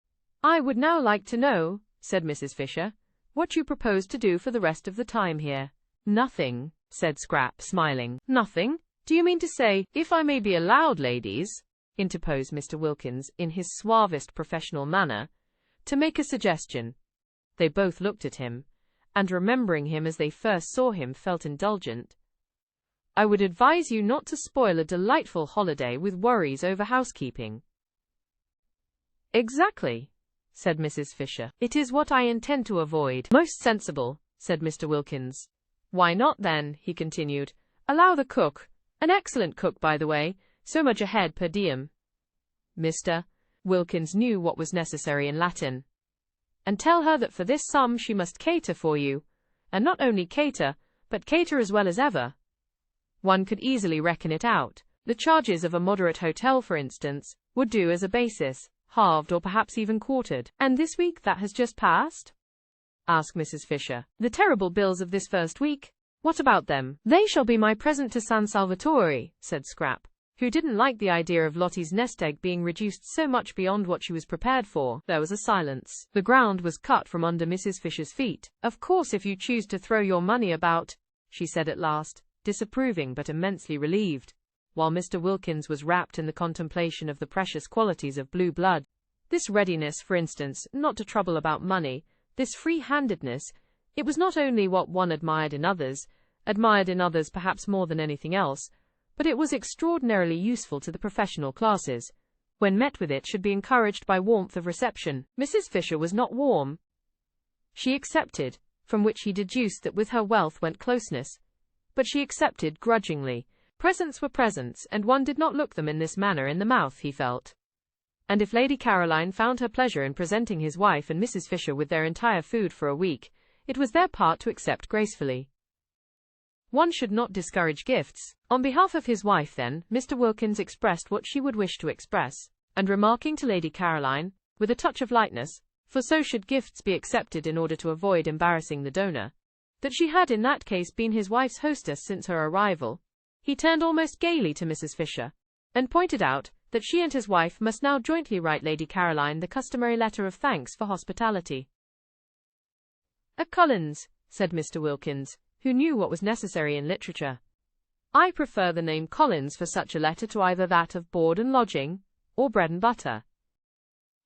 S1: "I would now like to know," said Mrs. Fisher, "what you propose to do for the rest of the time here." "Nothing," said Scrap, smiling. "Nothing? Do you mean to say, if I may be allowed, ladies," interposed Mr. Wilkins, in his suavest professional manner, "to make a suggestion?" They both looked at him, and remembering him as they first saw him, felt indulgent. "I would advise you not to spoil a delightful holiday with worries over housekeeping." "Exactly," said Mrs. Fisher. "It is what I intend to avoid." "Most sensible," said Mr. Wilkins. "Why not, then," he continued, "allow the cook, an excellent cook by the way, so much a head per diem." Mr. Wilkins knew what was necessary in Latin. "And tell her that for this sum she must cater for you, and not only cater, but cater as well as ever." One could easily reckon it out. The charges of a moderate hotel, for instance, would do as a basis, halved or perhaps even quartered. "And this week that has just passed?" asked Mrs. Fisher. "The terrible bills of this first week? What about them?" "They shall be my present to San Salvatore," said Scrap, who didn't like the idea of Lottie's nest egg being reduced so much beyond what she was prepared for. There was a silence. The ground was cut from under Mrs. Fisher's feet. "Of course, if you choose to throw your money about," she said at last, disapproving but immensely relieved, while Mr. Wilkins was wrapped in the contemplation of the precious qualities of blue blood. This readiness, for instance, not to trouble about money, this free-handedness, it was not only what one admired in others perhaps more than anything else, but it was extraordinarily useful to the professional classes. When met with, it should be encouraged by warmth of reception. Mrs. Fisher was not warm. She accepted, from which he deduced that with her wealth went closeness, but she accepted grudgingly. Presents were presents, and one did not look them in this manner in the mouth, he felt. And if Lady Caroline found her pleasure in presenting his wife and Mrs. Fisher with their entire food for a week, it was their part to accept gracefully. One should not discourage gifts. On behalf of his wife, then, Mr. Wilkins expressed what she would wish to express, and remarking to Lady Caroline, with a touch of lightness, for so should gifts be accepted in order to avoid embarrassing the donor, that she had in that case been his wife's hostess since her arrival, he turned almost gaily to Mrs. Fisher, and pointed out that she and his wife must now jointly write Lady Caroline the customary letter of thanks for hospitality. "A Collins," said Mr. Wilkins, who knew what was necessary in literature. "I prefer the name Collins for such a letter to either that of board and lodging, or bread and butter.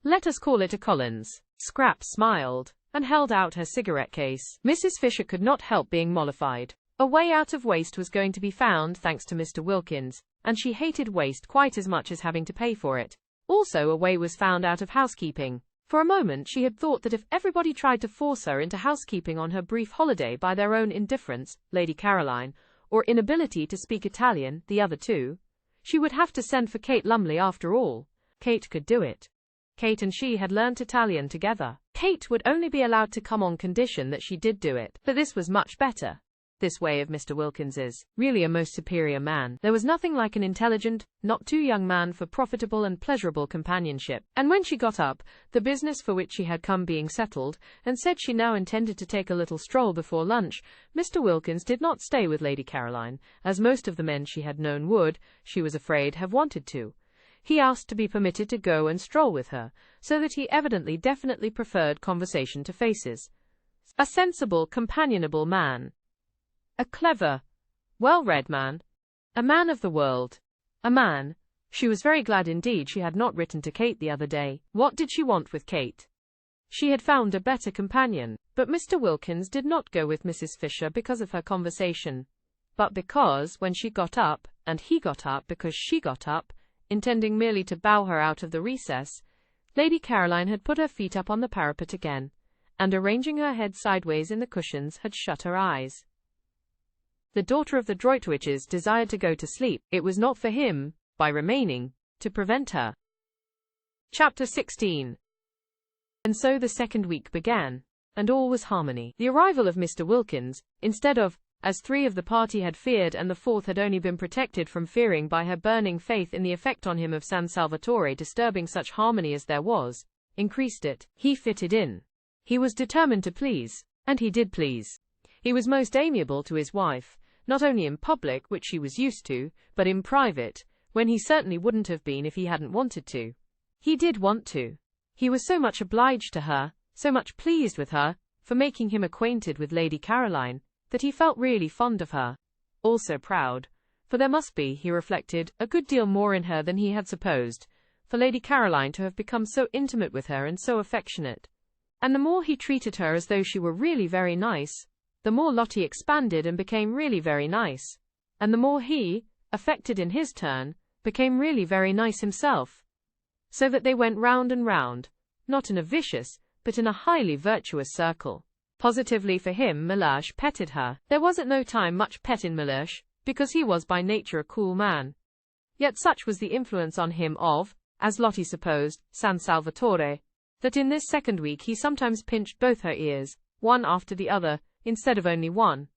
S1: Let us call it a Collins." Scrap smiled, and held out her cigarette case. Mrs. Fisher could not help being mollified. A way out of waste was going to be found thanks to Mr. Wilkins, and she hated waste quite as much as having to pay for it. Also a way was found out of housekeeping. For a moment she had thought that if everybody tried to force her into housekeeping on her brief holiday by their own indifference, Lady Caroline, or inability to speak Italian, the other two, she would have to send for Kate Lumley after all. Kate could do it. Kate and she had learnt Italian together. Kate would only be allowed to come on condition that she did do it. But this was much better. This way of Mr. Wilkins's, really a most superior man. There was nothing like an intelligent, not too young man for profitable and pleasurable companionship. And when she got up, the business for which she had come being settled, and said she now intended to take a little stroll before lunch, Mr. Wilkins did not stay with Lady Caroline, as most of the men she had known would, she was afraid, have wanted to. he asked to be permitted to go and stroll with her, so that he evidently definitely preferred conversation to faces. A sensible, companionable man. A clever, well-read man. A man of the world. A man. She was very glad indeed she had not written to Kate the other day. What did she want with Kate? She had found a better companion, but Mr. Wilkins did not go with Mrs. Fisher because of her conversation, but because, when she got up, and he got up because she got up, intending merely to bow her out of the recess, Lady Caroline had put her feet up on the parapet again, and arranging her head sideways in the cushions, had shut her eyes. The daughter of the Droitwiches desired to go to sleep. It was not for him, by remaining, to prevent her. Chapter 16. And so the second week began, and all was harmony. The arrival of Mr. Wilkins, instead of, as 3 of the party had feared and the 4th had only been protected from fearing by her burning faith in the effect on him of San Salvatore disturbing such harmony as there was, increased it. He fitted in. He was determined to please, and he did please. He was most amiable to his wife, not only in public, which she was used to, but in private, when he certainly wouldn't have been if he hadn't wanted to. He did want to. He was so much obliged to her, so much pleased with her, for making him acquainted with Lady Caroline, that he felt really fond of her. Also proud, for there must be, he reflected, a good deal more in her than he had supposed, for Lady Caroline to have become so intimate with her and so affectionate. And the more he treated her as though she were really very nice, the more Lottie expanded and became really very nice, and the more he, affected in his turn, became really very nice himself. So that they went round and round, not in a vicious, but in a highly virtuous circle. Positively for him, Mellersh petted her. There was at no time much pet in Mellersh, because he was by nature a cool man. Yet such was the influence on him of, as Lottie supposed, San Salvatore, that in this second week he sometimes pinched both her ears, one after the other, instead of only one.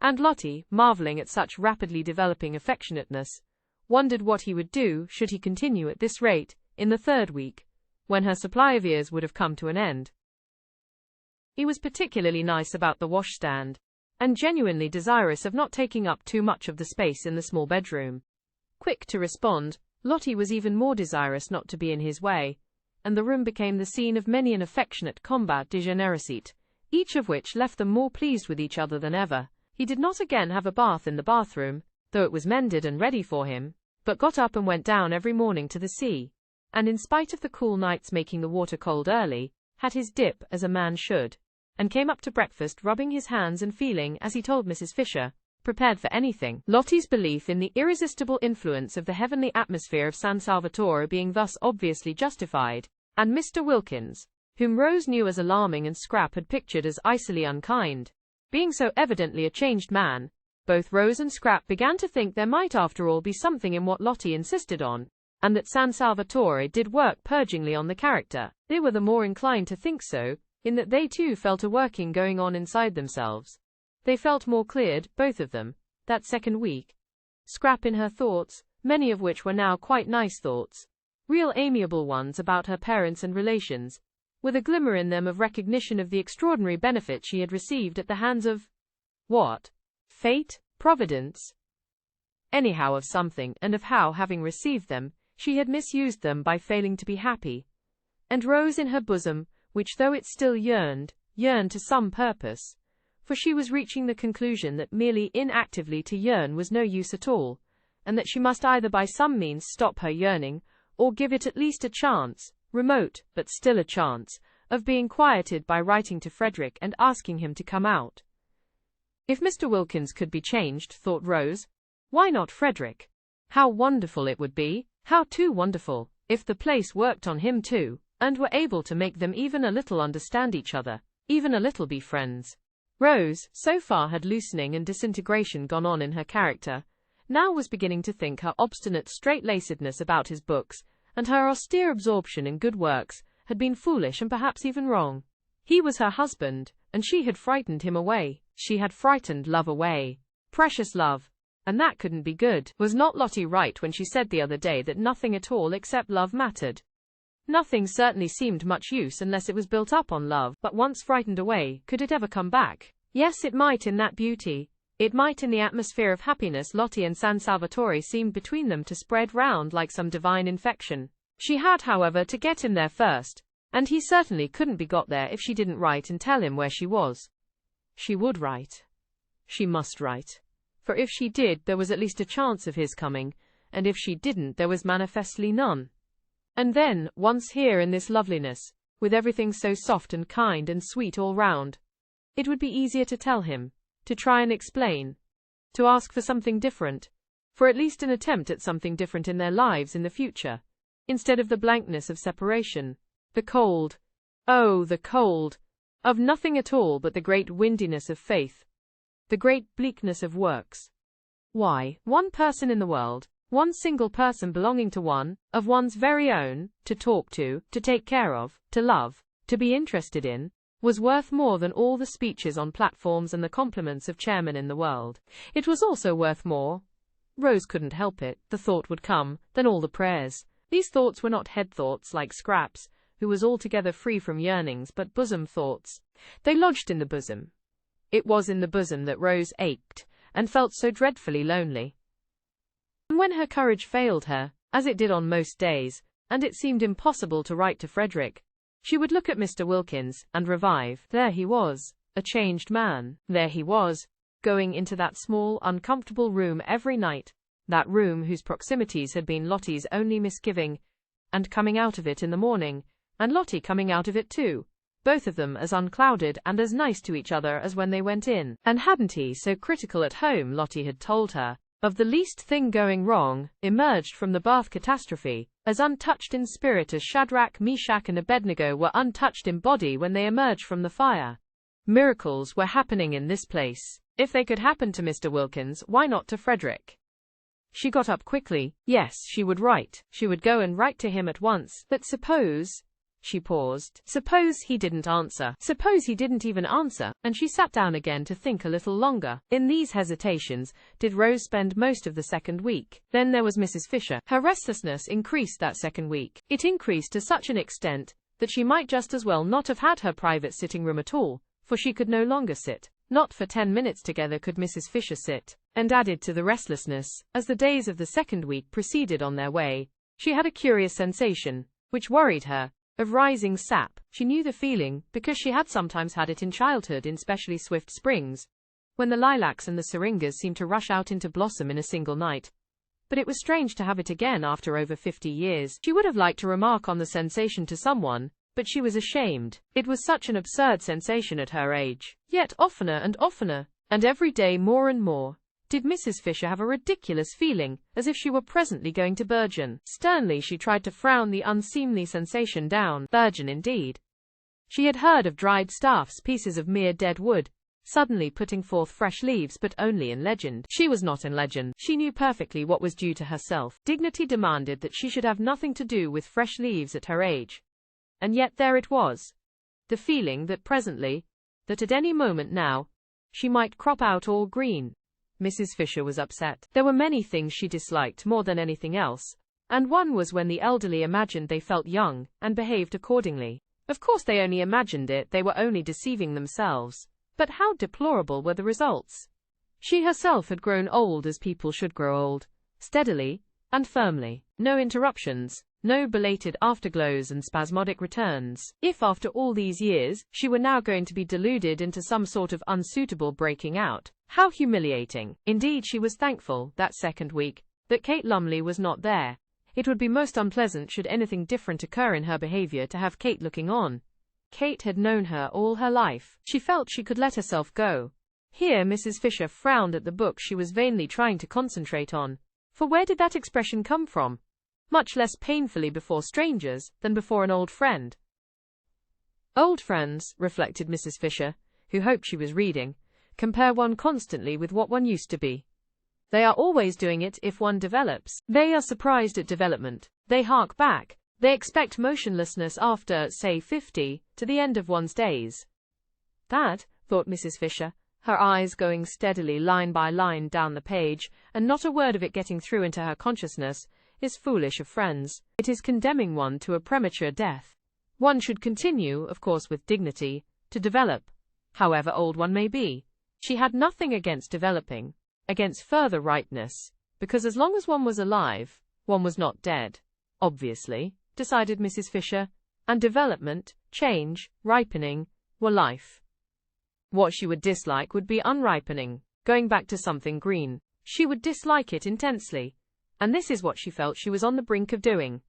S1: And Lottie, marveling at such rapidly developing affectionateness, wondered what he would do, should he continue at this rate, in the third week, when her supply of ears would have come to an end. He was particularly nice about the washstand, and genuinely desirous of not taking up too much of the space in the small bedroom. Quick to respond, Lottie was even more desirous not to be in his way, and the room became the scene of many an affectionate combat de générosité, each of which left them more pleased with each other than ever. He did not again have a bath in the bathroom, though it was mended and ready for him, but got up and went down every morning to the sea, and in spite of the cool nights making the water cold early, had his dip as a man should, and came up to breakfast rubbing his hands and feeling, as he told Mrs. Fisher, prepared for anything. Lottie's belief in the irresistible influence of the heavenly atmosphere of San Salvatore being thus obviously justified, and Mr. Wilkins, whom Rose knew as alarming and Scrap had pictured as icily unkind, being so evidently a changed man, both Rose and Scrap began to think there might after all be something in what Lottie insisted on, and that San Salvatore did work purgingly on the character. They were the more inclined to think so, in that they too felt a working going on inside themselves. They felt more cleared, both of them, that second week. Scrap in her thoughts, many of which were now quite nice thoughts, real amiable ones about her parents and relations, with a glimmer in them of recognition of the extraordinary benefit she had received at the hands of what? Fate? Providence? Anyhow of something, and of how, having received them, she had misused them by failing to be happy. And Rose in her bosom, which though it still yearned to some purpose, for she was reaching the conclusion that merely inactively to yearn was no use at all, and that she must either by some means stop her yearning, or give it at least a chance, remote, but still a chance, of being quieted by writing to Frederick and asking him to come out. If Mr. Wilkins could be changed, thought Rose, why not Frederick? How wonderful it would be, how too wonderful, if the place worked on him too, and were able to make them even a little understand each other, even a little be friends. Rose, so far had loosening and disintegration gone on in her character, now was beginning to think her obstinate straight-lacedness about his books, and her austere absorption in good works, had been foolish and perhaps even wrong. He was her husband, and she had frightened him away. She had frightened love away. Precious love. And that couldn't be good. Was not Lottie right when she said the other day that nothing at all except love mattered? Nothing certainly seemed much use unless it was built up on love, but once frightened away, could it ever come back? Yes, it might in that beauty, It might in the atmosphere of happiness Lottie and San Salvatore seemed between them to spread round like some divine infection. She had, however, to get him there first, and he certainly couldn't be got there if she didn't write and tell him where she was. She would write. She must write. For if she did, there was at least a chance of his coming, and if she didn't, there was manifestly none. And then, once here in this loveliness, with everything so soft and kind and sweet all round, it would be easier to tell him, to try and explain, to ask for something different, for at least an attempt at something different in their lives in the future, instead of the blankness of separation, the cold, oh, the cold, of nothing at all but the great windiness of faith, the great bleakness of works. Why, one person in the world, one single person belonging to one, of one's very own, to talk to take care of, to love, to be interested in, was worth more than all the speeches on platforms and the compliments of chairmen in the world. It was also worth more, Rose couldn't help it, the thought would come, than all the prayers. These thoughts were not head thoughts like Scraps, who was altogether free from yearnings, but bosom thoughts. They lodged in the bosom. It was in the bosom that Rose ached, and felt so dreadfully lonely. And when her courage failed her, as it did on most days, and it seemed impossible to write to Frederick, she would look at Mr. Wilkins, and revive. There he was, a changed man. There he was, going into that small, uncomfortable room every night, that room whose proximities had been Lottie's only misgiving, and coming out of it in the morning, and Lottie coming out of it too, both of them as unclouded and as nice to each other as when they went in. And hadn't he, so critical at home, Lottie had told her, of the least thing going wrong, emerged from the bath catastrophe, as untouched in spirit as Shadrach, Meshach and Abednego were untouched in body when they emerged from the fire. Miracles were happening in this place. If they could happen to Mr. Wilkins, why not to Frederick? She got up quickly. Yes, she would write. She would go and write to him at once. But suppose... She paused. Suppose he didn't answer. Suppose he didn't even answer, and she sat down again to think a little longer. In these hesitations did Rose spend most of the second week. Then there was Mrs. Fisher. Her restlessness increased that second week. It increased to such an extent that she might just as well not have had her private sitting room at all, for she could no longer sit. Not for 10 minutes together could Mrs. Fisher sit. And added to the restlessness, as the days of the second week proceeded on their way, she had a curious sensation, which worried her, of rising sap. She knew the feeling, because she had sometimes had it in childhood in specially swift springs, when the lilacs and the syringas seemed to rush out into blossom in a single night. But it was strange to have it again after over 50 years. She would have liked to remark on the sensation to someone, but she was ashamed. It was such an absurd sensation at her age. Yet oftener, and every day more and more, did Mrs. Fisher have a ridiculous feeling, as if she were presently going to burgeon. Sternly she tried to frown the unseemly sensation down. Burgeon indeed. She had heard of dried staffs, pieces of mere dead wood, suddenly putting forth fresh leaves, but only in legend. She was not in legend. She knew perfectly what was due to herself. Dignity demanded that she should have nothing to do with fresh leaves at her age. And yet there it was. The feeling that presently, that at any moment now, she might crop out all green. Mrs. Fisher was upset. There were many things she disliked more than anything else, and one was when the elderly imagined they felt young, and behaved accordingly. Of course they only imagined it, they were only deceiving themselves. But how deplorable were the results! She herself had grown old as people should grow old, steadily and firmly. No interruptions, no belated afterglows and spasmodic returns. If after all these years, she were now going to be deluded into some sort of unsuitable breaking out, how humiliating! Indeed, she was thankful, that second week, that Kate Lumley was not there. It would be most unpleasant should anything different occur in her behavior to have Kate looking on. Kate had known her all her life. She felt she could let herself go. Here Mrs. Fisher frowned at the book she was vainly trying to concentrate on. For where did that expression come from? Much less painfully before strangers than before an old friend. Old friends, reflected Mrs. Fisher, who hoped she was reading, compare one constantly with what one used to be. They are always doing it if one develops. They are surprised at development. They hark back. They expect motionlessness after, say, 50, to the end of one's days. That, thought Mrs. Fisher, her eyes going steadily line by line down the page, and not a word of it getting through into her consciousness, is foolish of friends. It is condemning one to a premature death. One should continue, of course with dignity, to develop, however old one may be. She had nothing against developing, against further ripeness, because as long as one was alive, one was not dead, obviously, decided Mrs. Fisher, and development, change, ripening, were life. What she would dislike would be unripening, going back to something green. She would dislike it intensely, and this is what she felt she was on the brink of doing.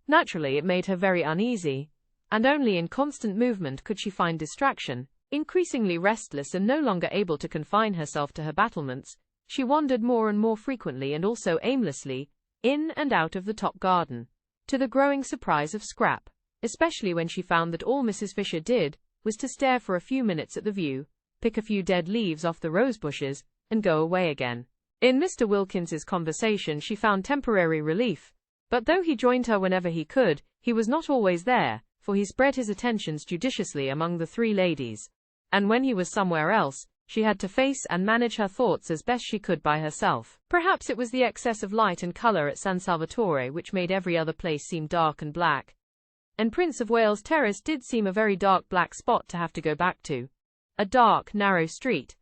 S1: Naturally, it made her very uneasy, and only in constant movement could she find distraction. Increasingly restless and no longer able to confine herself to her battlements, she wandered more and more frequently and also aimlessly, in and out of the top garden, to the growing surprise of Scrap, especially when she found that all Mrs. Fisher did was to stare for a few minutes at the view, pick a few dead leaves off the rose bushes, and go away again. In Mr. Wilkins's conversation she found temporary relief, but though he joined her whenever he could, he was not always there, for he spread his attentions judiciously among the three ladies, and when he was somewhere else, she had to face and manage her thoughts as best she could by herself. Perhaps it was the excess of light and colour at San Salvatore which made every other place seem dark and black, and Prince of Wales Terrace did seem a very dark black spot to have to go back to. A dark, narrow street,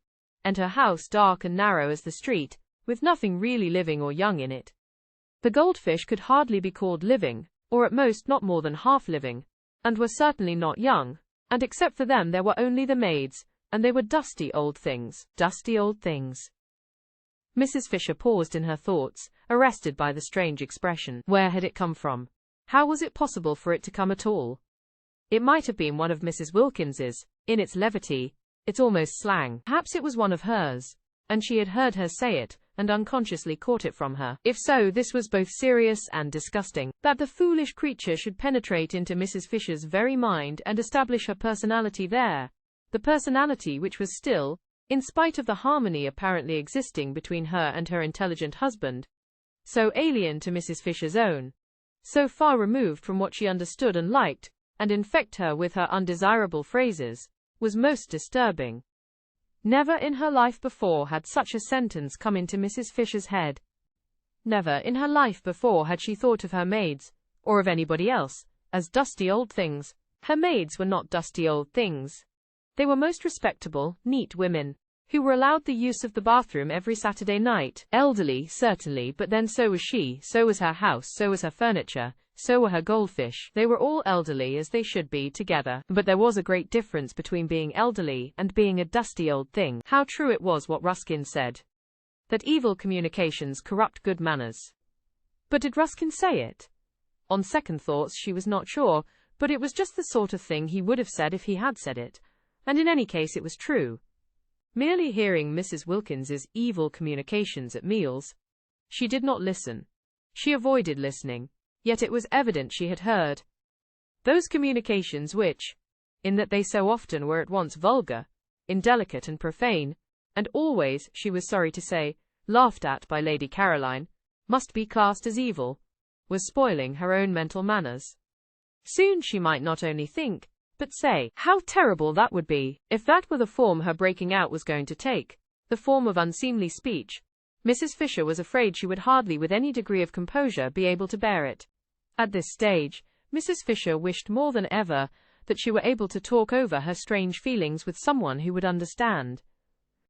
S1: and her house dark and narrow as the street, with nothing really living or young in it. The goldfish could hardly be called living, or at most not more than half living, and were certainly not young, and except for them there were only the maids, and they were dusty old things. Dusty old things. Mrs. Fisher paused in her thoughts, arrested by the strange expression. Where had it come from? How was it possible for it to come at all? It might have been one of Mrs. Wilkins's, in its levity, its almost slang. Perhaps it was one of hers, and she had heard her say it, and unconsciously caught it from her. If so, this was both serious and disgusting. That the foolish creature should penetrate into Mrs. Fisher's very mind and establish her personality there, the personality which was still, in spite of the harmony apparently existing between her and her intelligent husband, so alien to Mrs. Fisher's own, so far removed from what she understood and liked, and infect her with her undesirable phrases, was most disturbing. Never in her life before had such a sentence come into Mrs. Fisher's head. Never in her life before had she thought of her maids, or of anybody else, as dusty old things. Her maids were not dusty old things. They were most respectable, neat women, who were allowed the use of the bathroom every Saturday night. Elderly, certainly, but then so was she, so was her house, so was her furniture, so were her goldfish. They were all elderly as they should be together, but there was a great difference between being elderly and being a dusty old thing. How true it was what Ruskin said, that evil communications corrupt good manners. But did Ruskin say it? On second thoughts she was not sure, but it was just the sort of thing he would have said if he had said it, and in any case it was true. Merely hearing Mrs. Wilkins's evil communications at meals, she did not listen. She avoided listening, yet it was evident she had heard. Those communications which, in that they so often were at once vulgar, indelicate and profane, and always, she was sorry to say, laughed at by Lady Caroline, must be classed as evil, was spoiling her own mental manners. Soon she might not only think, but say, how terrible that would be, if that were the form her breaking out was going to take, the form of unseemly speech. Mrs. Fisher was afraid she would hardly with any degree of composure be able to bear it. At this stage, Mrs. Fisher wished more than ever that she were able to talk over her strange feelings with someone who would understand.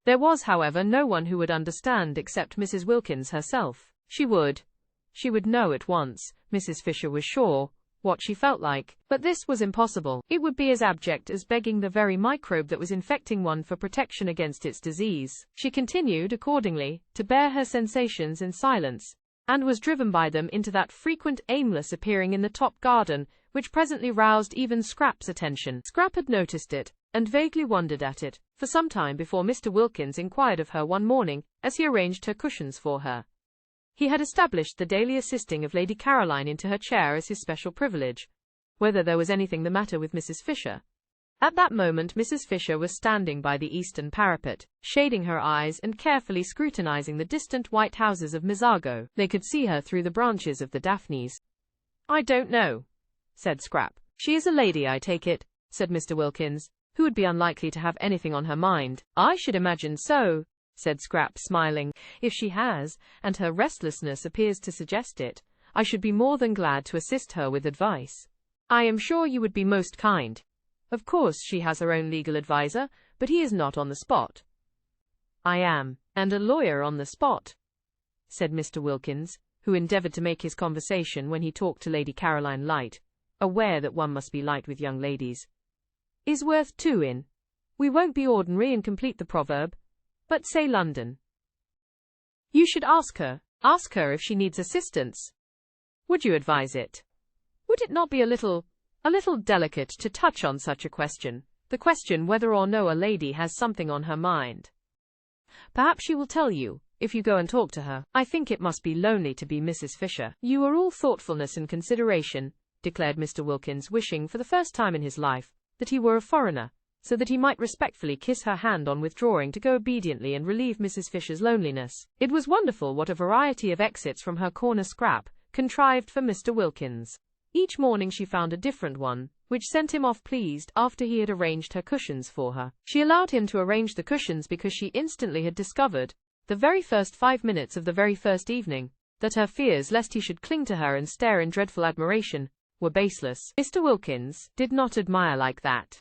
S1: There was, however, no one who would understand except Mrs. Wilkins herself. She would know at once, Mrs. Fisher was sure, what she felt like, but this was impossible. It would be as abject as begging the very microbe that was infecting one for protection against its disease. She continued, accordingly, to bear her sensations in silence, and was driven by them into that frequent aimless appearing in the top garden, which presently roused even Scrap's attention. Scrap had noticed it, and vaguely wondered at it, for some time before Mr. Wilkins inquired of her one morning, as he arranged her cushions for her. He had established the daily assisting of Lady Caroline into her chair as his special privilege, whether there was anything the matter with Mrs. Fisher. At that moment Mrs. Fisher was standing by the eastern parapet, shading her eyes and carefully scrutinizing the distant white houses of Mizago. They could see her through the branches of the daphnes. I don't know, said Scrap. She is a lady, I take it, said Mr. Wilkins, who would be unlikely to have anything on her mind. I should imagine so, said Scrap, smiling. If she has, and her restlessness appears to suggest it, I should be more than glad to assist her with advice. I am sure you would be most kind. Of course she has her own legal adviser, but he is not on the spot. I am, and a lawyer on the spot," said Mr. Wilkins, who endeavoured to make his conversation when he talked to Lady Caroline light, aware that one must be light with young ladies. "Is worth 2 in. We won't be ordinary and complete the proverb, but say London. You should ask her if she needs assistance. Would you advise it? Would it not be a little delicate to touch on such a question, the question whether or no a lady has something on her mind? Perhaps she will tell you, if you go and talk to her. I think it must be lonely to be Mrs. Fisher." "You are all thoughtfulness and consideration," declared Mr. Wilkins, wishing for the first time in his life that he were a foreigner, so that he might respectfully kiss her hand on withdrawing to go obediently and relieve Mrs. Fisher's loneliness. It was wonderful what a variety of exits from her corner scrap contrived for Mr. Wilkins. Each morning she found a different one, which sent him off pleased after he had arranged her cushions for her. She allowed him to arrange the cushions because she instantly had discovered, the very first 5 minutes of the very first evening, that her fears lest he should cling to her and stare in dreadful admiration were baseless. Mr. Wilkins did not admire like that.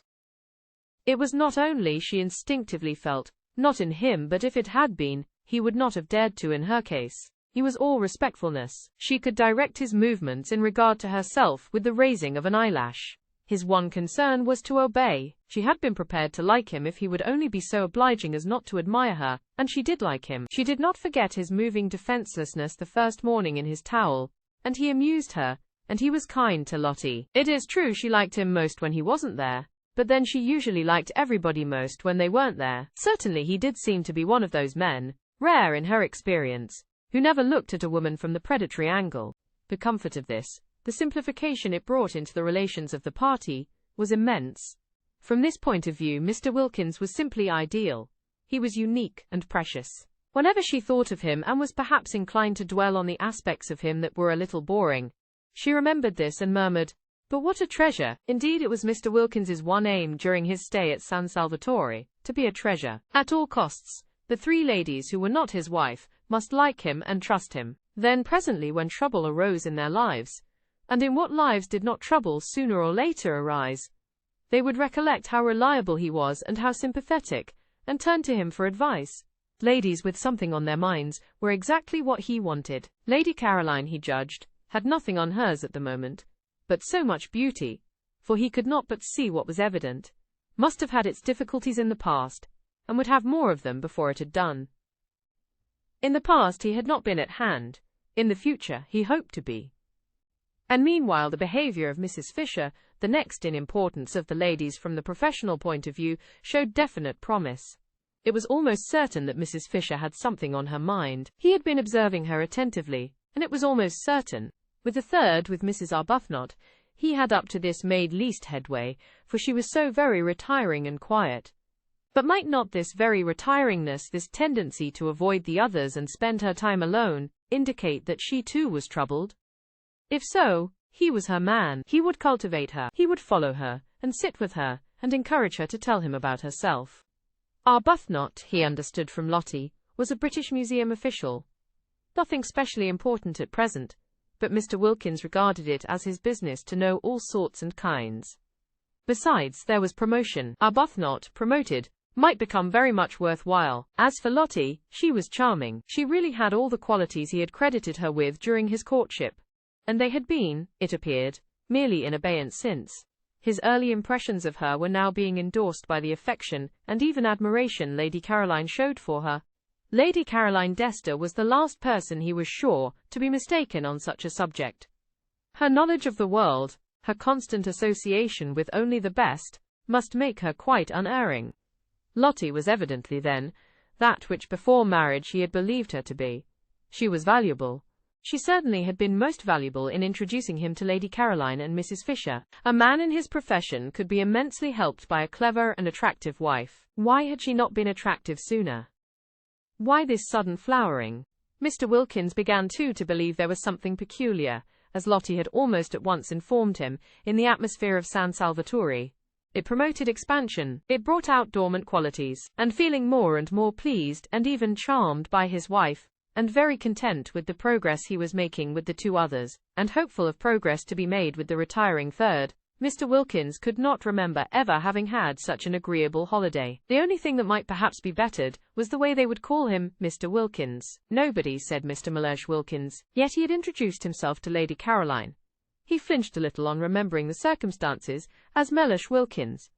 S1: It was not only, she instinctively felt, not in him, but if it had been, he would not have dared to in her case. He was all respectfulness. She could direct his movements in regard to herself with the raising of an eyelash. His one concern was to obey. She had been prepared to like him if he would only be so obliging as not to admire her, and she did like him. She did not forget his moving defenselessness the first morning in his towel, and he amused her, and he was kind to Lottie. It is true she liked him most when he wasn't there, but then she usually liked everybody most when they weren't there. Certainly he did seem to be one of those men, rare in her experience, who never looked at a woman from the predatory angle. The comfort of this, the simplification it brought into the relations of the party, was immense. From this point of view Mr. Wilkins was simply ideal. He was unique and precious. Whenever she thought of him and was perhaps inclined to dwell on the aspects of him that were a little boring, she remembered this and murmured, "But what a treasure!" Indeed, it was Mr. Wilkins's one aim during his stay at San Salvatore, to be a treasure. At all costs, the 3 ladies who were not his wife must like him and trust him. Then presently, when trouble arose in their lives, and in what lives did not trouble sooner or later arise, they would recollect how reliable he was and how sympathetic, and turn to him for advice. Ladies with something on their minds were exactly what he wanted. Lady Caroline, he judged, had nothing on hers at the moment, but so much beauty, for he could not but see what was evident, must have had its difficulties in the past, and would have more of them before it had done. In the past he had not been at hand, in the future he hoped to be. And meanwhile the behaviour of Mrs. Fisher, the next in importance of the ladies from the professional point of view, showed definite promise. It was almost certain that Mrs. Fisher had something on her mind. He had been observing her attentively, and it was almost certain, with the third, with Mrs. Arbuthnot, he had up to this made least headway, for she was so very retiring and quiet. But might not this very retiringness, this tendency to avoid the others and spend her time alone, indicate that she too was troubled? If so, he was her man. He would cultivate her. He would follow her, and sit with her, and encourage her to tell him about herself. Arbuthnot, he understood from Lottie, was a British Museum official. Nothing specially important at present, but Mr. Wilkins regarded it as his business to know all sorts and kinds. Besides, there was promotion. Arbuthnot, promoted, might become very much worthwhile. As for Lottie, she was charming. She really had all the qualities he had credited her with during his courtship, and they had been, it appeared, merely in abeyance since. His early impressions of her were now being endorsed by the affection and even admiration Lady Caroline showed for her. Lady Caroline Dester was the last person, he was sure, to be mistaken on such a subject. Her knowledge of the world, her constant association with only the best, must make her quite unerring. Lottie was evidently, then, that which before marriage he had believed her to be. She was valuable. She certainly had been most valuable in introducing him to Lady Caroline and Mrs. Fisher. A man in his profession could be immensely helped by a clever and attractive wife. Why had she not been attractive sooner? Why this sudden flowering? Mr. Wilkins began too to believe there was something peculiar, as Lottie had almost at once informed him, in the atmosphere of San Salvatore. It promoted expansion, it brought out dormant qualities, and feeling more and more pleased and even charmed by his wife, and very content with the progress he was making with the 2 others, and hopeful of progress to be made with the retiring third, Mr. Wilkins could not remember ever having had such an agreeable holiday. The only thing that might perhaps be bettered was the way they would call him Mr. Wilkins. Nobody said Mr. Mellersh Wilkins, yet he had introduced himself to Lady Caroline. He flinched a little on remembering the circumstances as Mellersh Wilkins.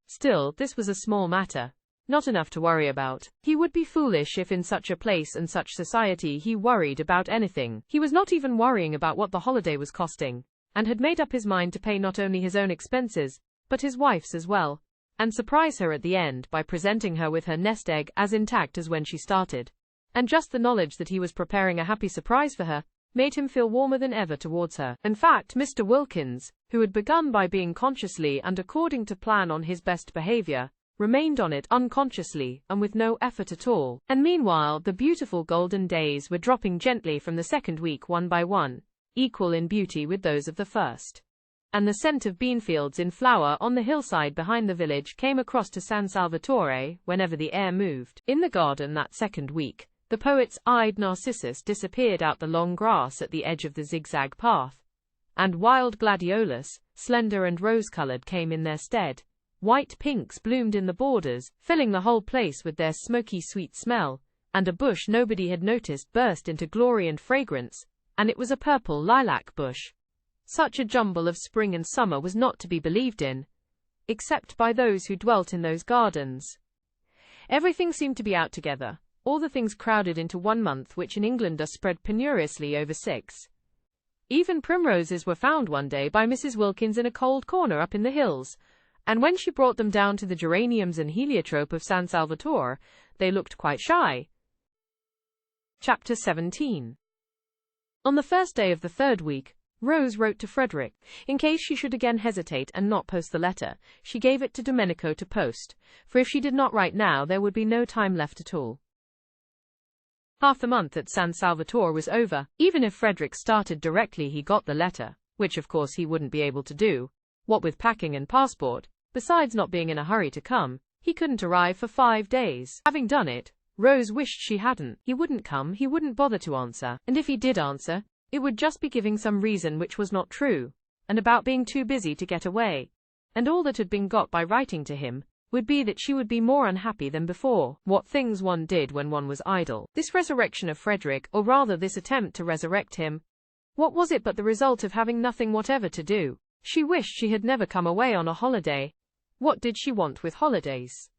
S1: Still, this was a small matter, not enough to worry about. He would be foolish if in such a place and such society he worried about anything. He was not even worrying about what the holiday was costing, and had made up his mind to pay not only his own expenses, but his wife's as well, and surprise her at the end by presenting her with her nest egg as intact as when she started. And just the knowledge that he was preparing a happy surprise for her made him feel warmer than ever towards her. In fact, Mr. Wilkins, who had begun by being consciously and according to plan on his best behavior, remained on it unconsciously and with no effort at all. And meanwhile, the beautiful golden days were dropping gently from the second week one by one, equal in beauty with those of the first. And the scent of beanfields in flower on the hillside behind the village came across to San Salvatore whenever the air moved. In the garden that second week, the poet's-eyed narcissus disappeared out the long grass at the edge of the zigzag path, and wild gladiolus, slender and rose-colored, came in their stead. White pinks bloomed in the borders, filling the whole place with their smoky sweet smell, and a bush nobody had noticed burst into glory and fragrance, and it was a purple lilac bush. Such a jumble of spring and summer was not to be believed in, except by those who dwelt in those gardens. Everything seemed to be out together, all the things crowded into 1 month, which in England are spread penuriously over 6. Even primroses were found one day by Mrs. Wilkins in a cold corner up in the hills, and when she brought them down to the geraniums and heliotrope of San Salvatore, they looked quite shy. Chapter 17. On the first day of the third week, Rose wrote to Frederick. In case she should again hesitate and not post the letter, she gave it to Domenico to post, for if she did not write now, there would be no time left at all. Half the month at San Salvatore was over. Even if Frederick started directly he got the letter, which of course he wouldn't be able to do, what with packing and passport, besides not being in a hurry to come, he couldn't arrive for 5 days. Having done it, Rose wished she hadn't. He wouldn't come, he wouldn't bother to answer, and if he did answer, it would just be giving some reason which was not true, and about being too busy to get away, and all that had been got by writing to him would be that she would be more unhappy than before. What things one did when one was idle. This resurrection of Frederick, or rather this attempt to resurrect him, what was it but the result of having nothing whatever to do? She wished she had never come away on a holiday. What did she want with holidays?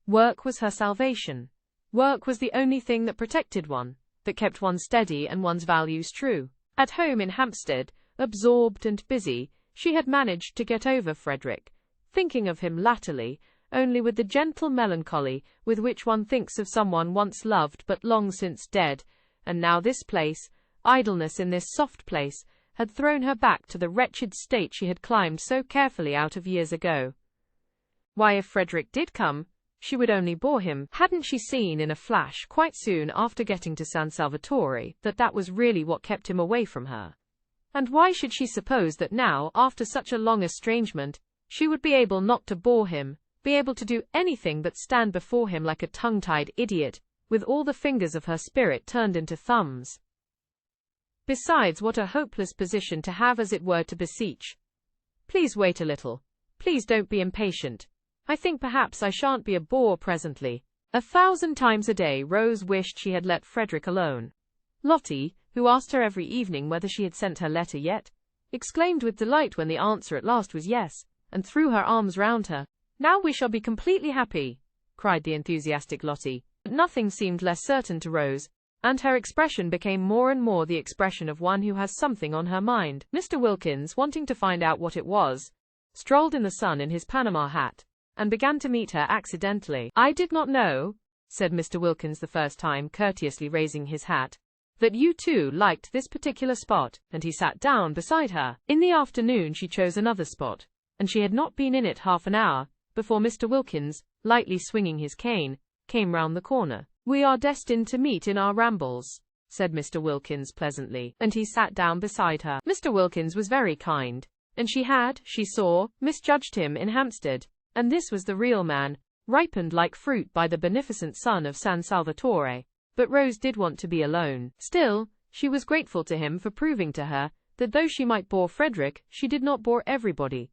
S1: Work was her salvation. Work was the only thing that protected one, that kept one steady and one's values true. At home in Hampstead, absorbed and busy, she had managed to get over Frederick, thinking of him latterly only with the gentle melancholy with which one thinks of someone once loved but long since dead, and now this place, idleness in this soft place, had thrown her back to the wretched state she had climbed so carefully out of years ago. Why, if Frederick did come, she would only bore him. Hadn't she seen in a flash quite soon after getting to San Salvatore that that was really what kept him away from her? And why should she suppose that now, after such a long estrangement, she would be able not to bore him, be able to do anything but stand before him like a tongue-tied idiot, with all the fingers of her spirit turned into thumbs? Besides, what a hopeless position to have, as it were, to beseech. Please wait a little. Please don't be impatient. I think perhaps I shan't be a bore presently. 1,000 times a day Rose wished she had let Frederick alone. Lottie, who asked her every evening whether she had sent her letter yet, exclaimed with delight when the answer at last was yes, and threw her arms round her. "Now we shall be completely happy," cried the enthusiastic Lottie. But nothing seemed less certain to Rose, and her expression became more and more the expression of one who has something on her mind. Mr. Wilkins, wanting to find out what it was, strolled in the sun in his Panama hat, and began to meet her accidentally. "I did not know," said Mr. Wilkins the first time, courteously raising his hat, "that you too liked this particular spot," and he sat down beside her. In the afternoon she chose another spot, and she had not been in it half an hour before Mr. Wilkins, lightly swinging his cane, came round the corner. "We are destined to meet in our rambles," said Mr. Wilkins pleasantly, and he sat down beside her. Mr. Wilkins was very kind, and she had, she saw, misjudged him in Hampstead, and this was the real man, ripened like fruit by the beneficent sun of San Salvatore. But Rose did want to be alone. Still, she was grateful to him for proving to her that though she might bore Frederick, she did not bore everybody.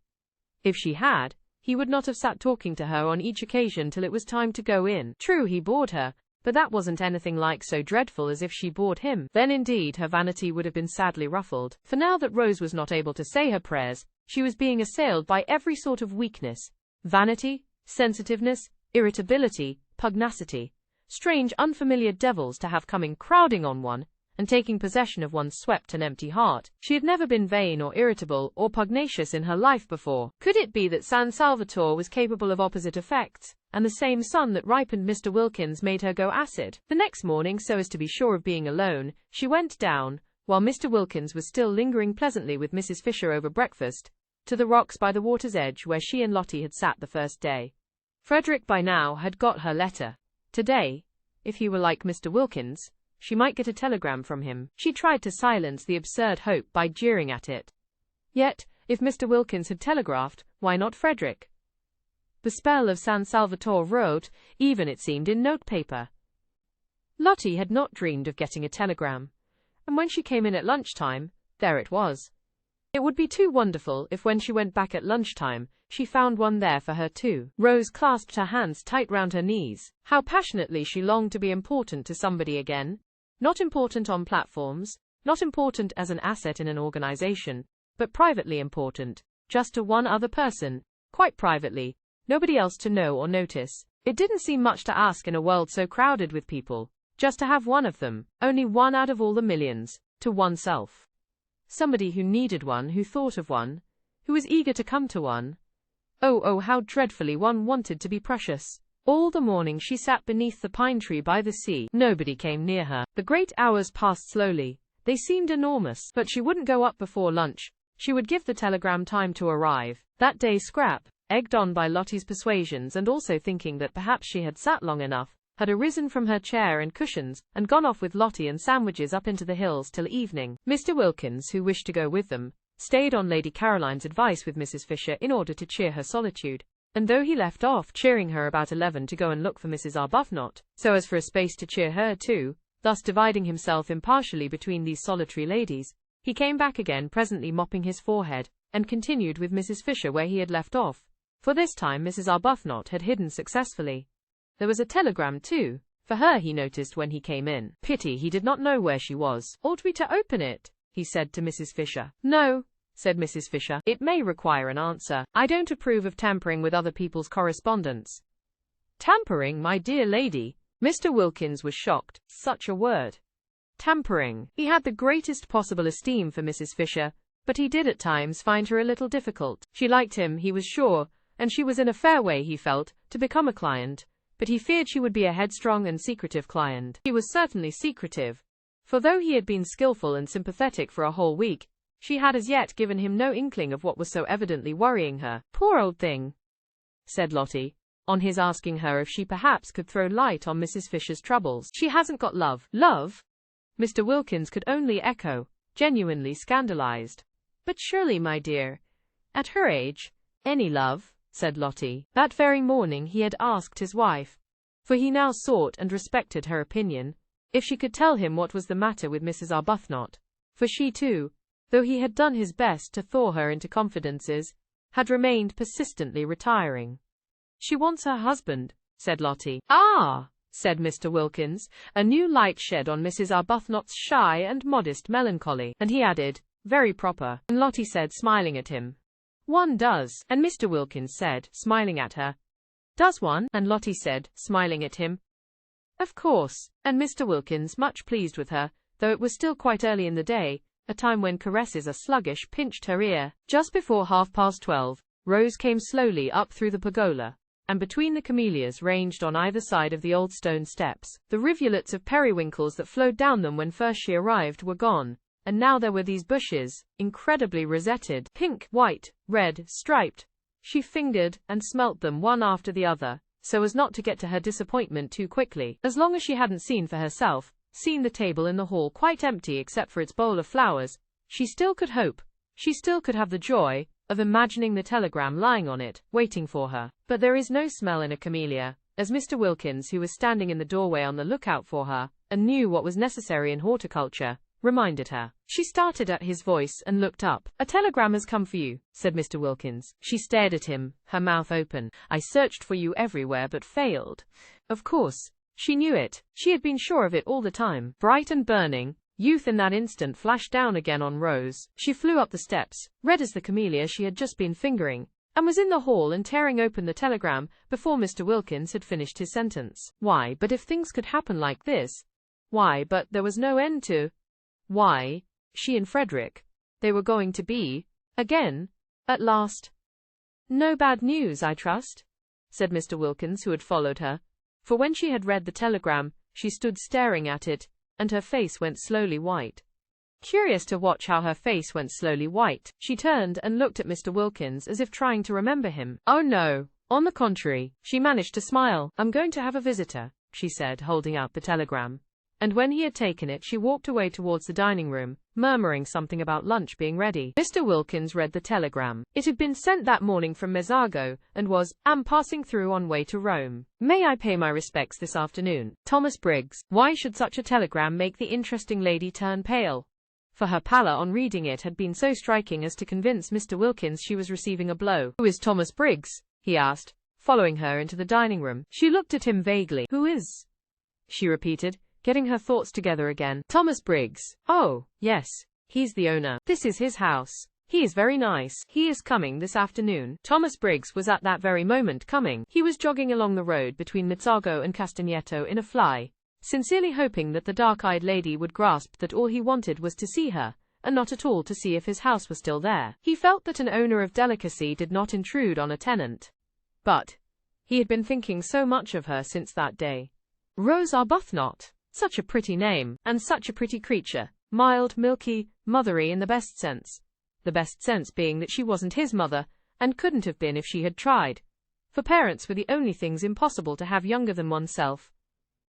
S1: If she had, he would not have sat talking to her on each occasion till it was time to go in. True, he bored her, but that wasn't anything like so dreadful as if she bored him. Then indeed her vanity would have been sadly ruffled. For now that Rose was not able to say her prayers, she was being assailed by every sort of weakness: vanity, sensitiveness, irritability, pugnacity. Strange, unfamiliar devils to have coming crowding on one, and taking possession of one's swept and empty heart. She had never been vain or irritable or pugnacious in her life before. Could it be that San Salvatore was capable of opposite effects, and the same sun that ripened Mr. Wilkins made her go acid? The next morning, so as to be sure of being alone, she went down, while Mr. Wilkins was still lingering pleasantly with Mrs. Fisher over breakfast, to the rocks by the water's edge where she and Lottie had sat the first day. Frederick by now had got her letter. Today, if he were like Mr. Wilkins, she might get a telegram from him. She tried to silence the absurd hope by jeering at it. Yet, if Mr. Wilkins had telegraphed, why not Frederick? The spell of San Salvatore wrote, even it seemed in notepaper. Lottie had not dreamed of getting a telegram, and when she came in at lunchtime, there it was. It would be too wonderful if when she went back at lunchtime, she found one there for her too. Rose clasped her hands tight round her knees. How passionately she longed to be important to somebody again. Not important on platforms, not important as an asset in an organization, but privately important, just to one other person, quite privately, nobody else to know or notice. It didn't seem much to ask in a world so crowded with people, just to have one of them, only one out of all the millions, to oneself. Somebody who needed one, who thought of one, who was eager to come to one. Oh, how dreadfully one wanted to be precious. All the morning she sat beneath the pine tree by the sea. Nobody came near her. The great hours passed slowly. They seemed enormous. But she wouldn't go up before lunch. She would give the telegram time to arrive. That day Scrap, egged on by Lottie's persuasions and also thinking that perhaps she had sat long enough, had arisen from her chair and cushions, and gone off with Lottie and sandwiches up into the hills till evening. Mr. Wilkins, who wished to go with them, stayed on Lady Caroline's advice with Mrs. Fisher in order to cheer her solitude. And though he left off cheering her about 11 to go and look for Mrs. Arbuthnot, so as for a space to cheer her too, thus dividing himself impartially between these solitary ladies, he came back again presently mopping his forehead, and continued with Mrs. Fisher where he had left off, for this time Mrs. Arbuthnot had hidden successfully. There was a telegram too, for her he noticed when he came in. Pity he did not know where she was. Ought we to open it? He said to Mrs. Fisher. No, said Mrs. Fisher. It may require an answer. I don't approve of tampering with other people's correspondence. Tampering, my dear lady? Mr. Wilkins was shocked. Such a word. Tampering. He had the greatest possible esteem for Mrs. Fisher, but he did at times find her a little difficult. She liked him, he was sure, and she was in a fair way, he felt, to become a client, but he feared she would be a headstrong and secretive client. He was certainly secretive, for though he had been skillful and sympathetic for a whole week, she had as yet given him no inkling of what was so evidently worrying her. Poor old thing, said Lottie, on his asking her if she perhaps could throw light on Mrs. Fisher's troubles. She hasn't got love. Love? Mr. Wilkins could only echo, genuinely scandalized. But surely, my dear, at her age, any love, said Lottie. That very morning he had asked his wife, for he now sought and respected her opinion, if she could tell him what was the matter with Mrs. Arbuthnot, for she too, though he had done his best to thaw her into confidences, had remained persistently retiring. She wants her husband, said Lottie. Ah, said Mr. Wilkins, a new light shed on Mrs. Arbuthnot's shy and modest melancholy, and he added, very proper. And Lottie said, smiling at him, one does. And Mr. Wilkins said, smiling at her, does one? And Lottie said, smiling at him, of course. And Mr. Wilkins, much pleased with her, though it was still quite early in the day, a time when caresses are sluggish, pinched her ear. Just before 12:30, Rose came slowly up through the pergola, and between the camellias ranged on either side of the old stone steps. The rivulets of periwinkles that flowed down them when first she arrived were gone, and now there were these bushes, incredibly rosetted, pink, white, red, striped. She fingered and smelt them one after the other, so as not to get to her disappointment too quickly. As long as she hadn't seen for herself, seen the table in the hall quite empty except for its bowl of flowers, she still could hope, she still could have the joy of imagining the telegram lying on it, waiting for her. But there is no smell in a camellia, as Mr. Wilkins, who was standing in the doorway on the lookout for her, and knew what was necessary in horticulture, reminded her. She started at his voice and looked up. "A telegram has come for you," said Mr. Wilkins. She stared at him, her mouth open. "I searched for you everywhere but failed." Of course, she knew it. She had been sure of it all the time. Bright and burning, youth in that instant flashed down again on Rose. She flew up the steps, red as the camellia she had just been fingering, and was in the hall and tearing open the telegram before Mr. Wilkins had finished his sentence. Why, but if things could happen like this, why, but there was no end to, why, she and Frederick, they were going to be, again, at last. "No bad news, I trust?" said Mr. Wilkins, who had followed her, for when she had read the telegram, she stood staring at it, and her face went slowly white. Curious to watch how her face went slowly white, she turned and looked at Mr. Wilkins as if trying to remember him. Oh no, on the contrary, she managed to smile. "I'm going to have a visitor," she said, holding out the telegram. And when he had taken it, she walked away towards the dining room, murmuring something about lunch being ready. Mr. Wilkins read the telegram. It had been sent that morning from Mezzago, and was, "Am passing through on way to Rome. May I pay my respects this afternoon? Thomas Briggs." Why should such a telegram make the interesting lady turn pale? For her pallor on reading it had been so striking as to convince Mr. Wilkins she was receiving a blow. "Who is Thomas Briggs?" he asked, following her into the dining room. She looked at him vaguely. "Who is?" she repeated, getting her thoughts together again. "Thomas Briggs. Oh, yes. He's the owner. This is his house. He is very nice. He is coming this afternoon." Thomas Briggs was at that very moment coming. He was jogging along the road between Mezzago and Castagneto in a fly, sincerely hoping that the dark-eyed lady would grasp that all he wanted was to see her, and not at all to see if his house was still there. He felt that an owner of delicacy did not intrude on a tenant. But he had been thinking so much of her since that day. Rose Arbuthnot. Such a pretty name, and such a pretty creature. Mild, milky, mothery in the best sense. The best sense being that she wasn't his mother, and couldn't have been if she had tried. For parents were the only things impossible to have younger than oneself.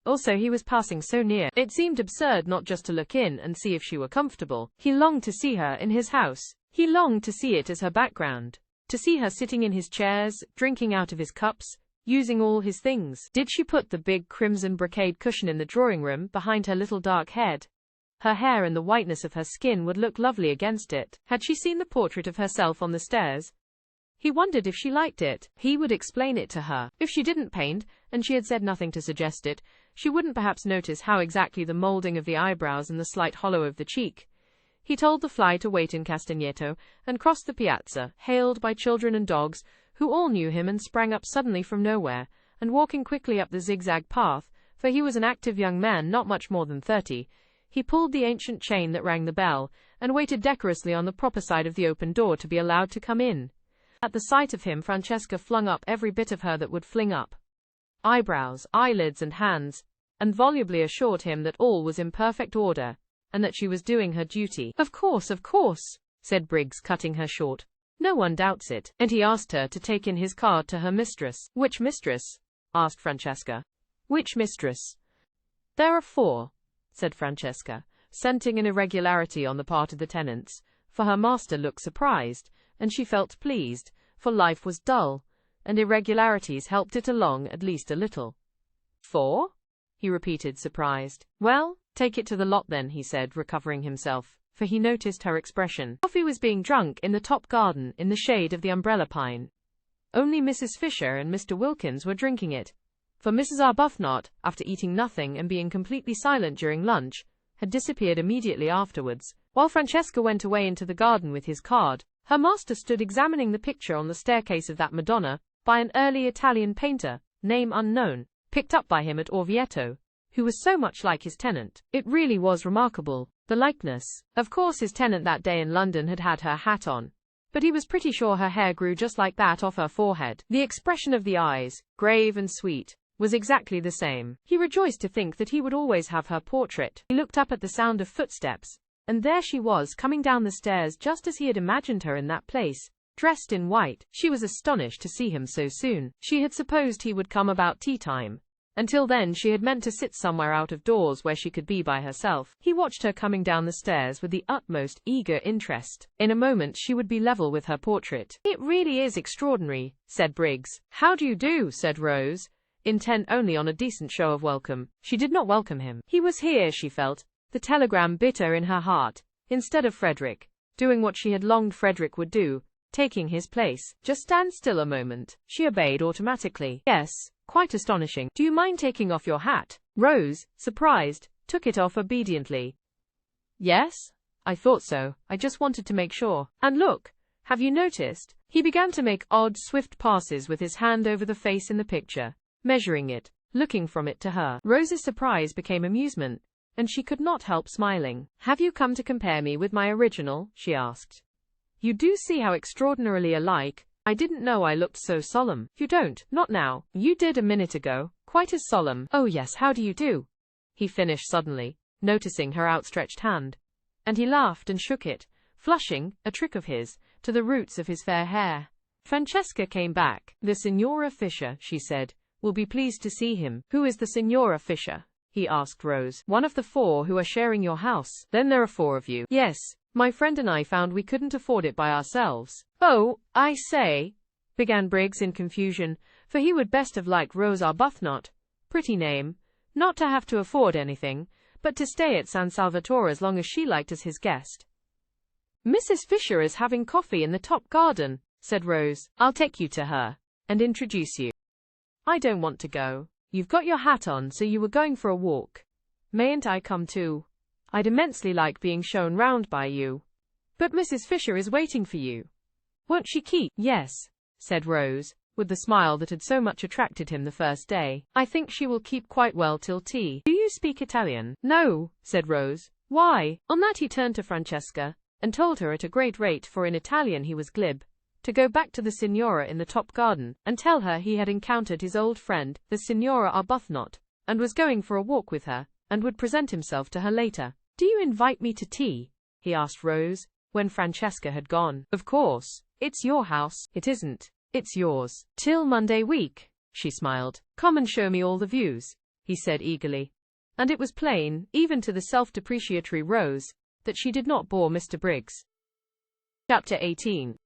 S1: Also, he was passing so near, it seemed absurd not just to look in and see if she were comfortable. He longed to see her in his house. He longed to see it as her background. To see her sitting in his chairs, drinking out of his cups, using all his things. Did she put the big crimson brocade cushion in the drawing room behind her little dark head? Her hair and the whiteness of her skin would look lovely against it. Had she seen the portrait of herself on the stairs? He wondered if she liked it. He would explain it to her. If she didn't paint, and she had said nothing to suggest it, she wouldn't perhaps notice how exactly the molding of the eyebrows and the slight hollow of the cheek. He told the fly to wait in Castagneto, and crossed the piazza, hailed by children and dogs, who all knew him and sprang up suddenly from nowhere, and walking quickly up the zigzag path, for he was an active young man not much more than 30, he pulled the ancient chain that rang the bell, and waited decorously on the proper side of the open door to be allowed to come in. At the sight of him, Francesca flung up every bit of her that would fling up. Eyebrows, eyelids and hands, and volubly assured him that all was in perfect order, and that she was doing her duty. Of course, said Briggs, cutting her short. No one doubts it. And he asked her to take in his card to her mistress. Which mistress? Asked Francesca. Which mistress? There are 4, said Francesca, scenting an irregularity on the part of the tenants, for her master looked surprised, and she felt pleased, for life was dull, and irregularities helped it along at least a little. 4? He repeated, surprised. Well, take it to the lot then, he said, recovering himself, for he noticed her expression. Coffee was being drunk in the top garden, in the shade of the umbrella pine. Only Mrs. Fisher and Mr. Wilkins were drinking it, for Mrs. Arbuthnot, after eating nothing and being completely silent during lunch, had disappeared immediately afterwards. While Francesca went away into the garden with his card, her master stood examining the picture on the staircase of that Madonna, by an early Italian painter, name unknown, picked up by him at Orvieto, who was so much like his tenant. It really was remarkable, the likeness. Of course his tenant that day in London had had her hat on, but he was pretty sure her hair grew just like that off her forehead. The expression of the eyes, grave and sweet, was exactly the same. He rejoiced to think that he would always have her portrait. He looked up at the sound of footsteps, and there she was, coming down the stairs just as he had imagined her in that place, dressed in white. She was astonished to see him so soon. She had supposed he would come about tea time. Until then she had meant to sit somewhere out of doors where she could be by herself. He watched her coming down the stairs with the utmost eager interest. In a moment she would be level with her portrait. It really is extraordinary, said Briggs. How do you do, said Rose, intent only on a decent show of welcome. She did not welcome him. He was here, she felt, The telegram bit her in her heart. Instead of Frederick doing what she had longed Frederick would do, taking his place. Just stand still a moment. She obeyed automatically. Yes, quite astonishing. Do you mind taking off your hat? Rose, surprised, took it off obediently. Yes? I thought so. I just wanted to make sure. And look, have you noticed? He began to make odd, swift passes with his hand over the face in the picture, measuring it, looking from it to her. Rose's surprise became amusement, and she could not help smiling. Have you come to compare me with my original? She asked. You do see how extraordinarily alike. I didn't know I looked so solemn. You don't, not now. You did a minute ago, quite as solemn. Oh yes, how do you do? He finished suddenly, noticing her outstretched hand. And he laughed and shook it, flushing, a trick of his, to the roots of his fair hair. Francesca came back. The Signora Fisher, she said, will be pleased to see him. Who is the Signora Fisher? He asked Rose. One of the 4 who are sharing your house. Then there are 4 of you. Yes, my friend and I found we couldn't afford it by ourselves. Oh, I say, began Briggs in confusion, for he would best have liked Rose Arbuthnot, pretty name, not to have to afford anything, but to stay at San Salvatore as long as she liked as his guest. Mrs. Fisher is having coffee in the top garden, said Rose. I'll take you to her, and introduce you. I don't want to go. You've got your hat on, so you were going for a walk. Mayn't I come too? I'd immensely like being shown round by you. But Mrs. Fisher is waiting for you. Won't she keep? Yes, said Rose, with the smile that had so much attracted him the first day. I think she will keep quite well till tea. Do you speak Italian? No, said Rose. Why? On that he turned to Francesca, and told her at a great rate, for in Italian he was glib, to go back to the Signora in the top garden, and tell her he had encountered his old friend, the Signora Arbuthnot, and was going for a walk with her, and would present himself to her later. Do you invite me to tea? He asked Rose, when Francesca had gone. Of course. It's your house. It isn't. It's yours. Till Monday week, she smiled. Come and show me all the views, he said eagerly. And it was plain, even to the self-depreciatory Rose, that she did not bore Mr. Briggs. Chapter 18.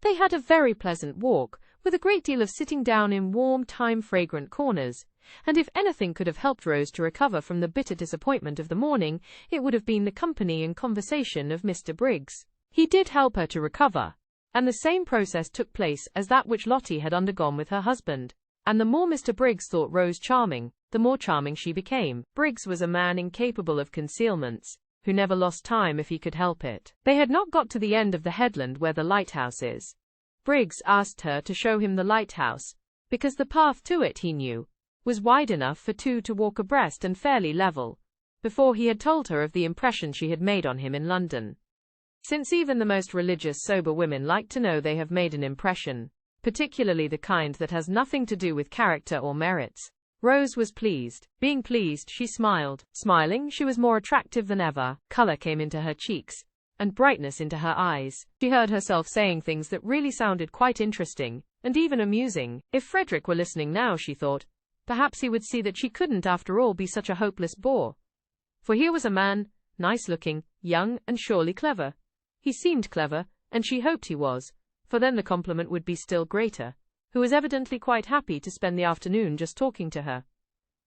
S1: They had a very pleasant walk, with a great deal of sitting down in warm, time-fragrant corners, and if anything could have helped Rose to recover from the bitter disappointment of the morning, it would have been the company and conversation of Mr. Briggs. He did help her to recover, and the same process took place as that which Lottie had undergone with her husband, and the more Mr. Briggs thought Rose charming, the more charming she became. Briggs was a man incapable of concealments, who never lost time if he could help it. They had not got to the end of the headland where the lighthouse is. Briggs asked her to show him the lighthouse, because the path to it, he knew, was wide enough for 2 to walk abreast and fairly level, before he had told her of the impression she had made on him in London. Since even the most religious sober women like to know they have made an impression, particularly the kind that has nothing to do with character or merits. Rose was pleased. Being pleased, she smiled. Smiling, she was more attractive than ever. Color came into her cheeks, and brightness into her eyes. She heard herself saying things that really sounded quite interesting, and even amusing. If Frederick were listening now, she thought, perhaps he would see that she couldn't after all be such a hopeless bore. For here was a man, nice-looking, young, and surely clever. He seemed clever, and she hoped he was, for then the compliment would be still greater, who was evidently quite happy to spend the afternoon just talking to her.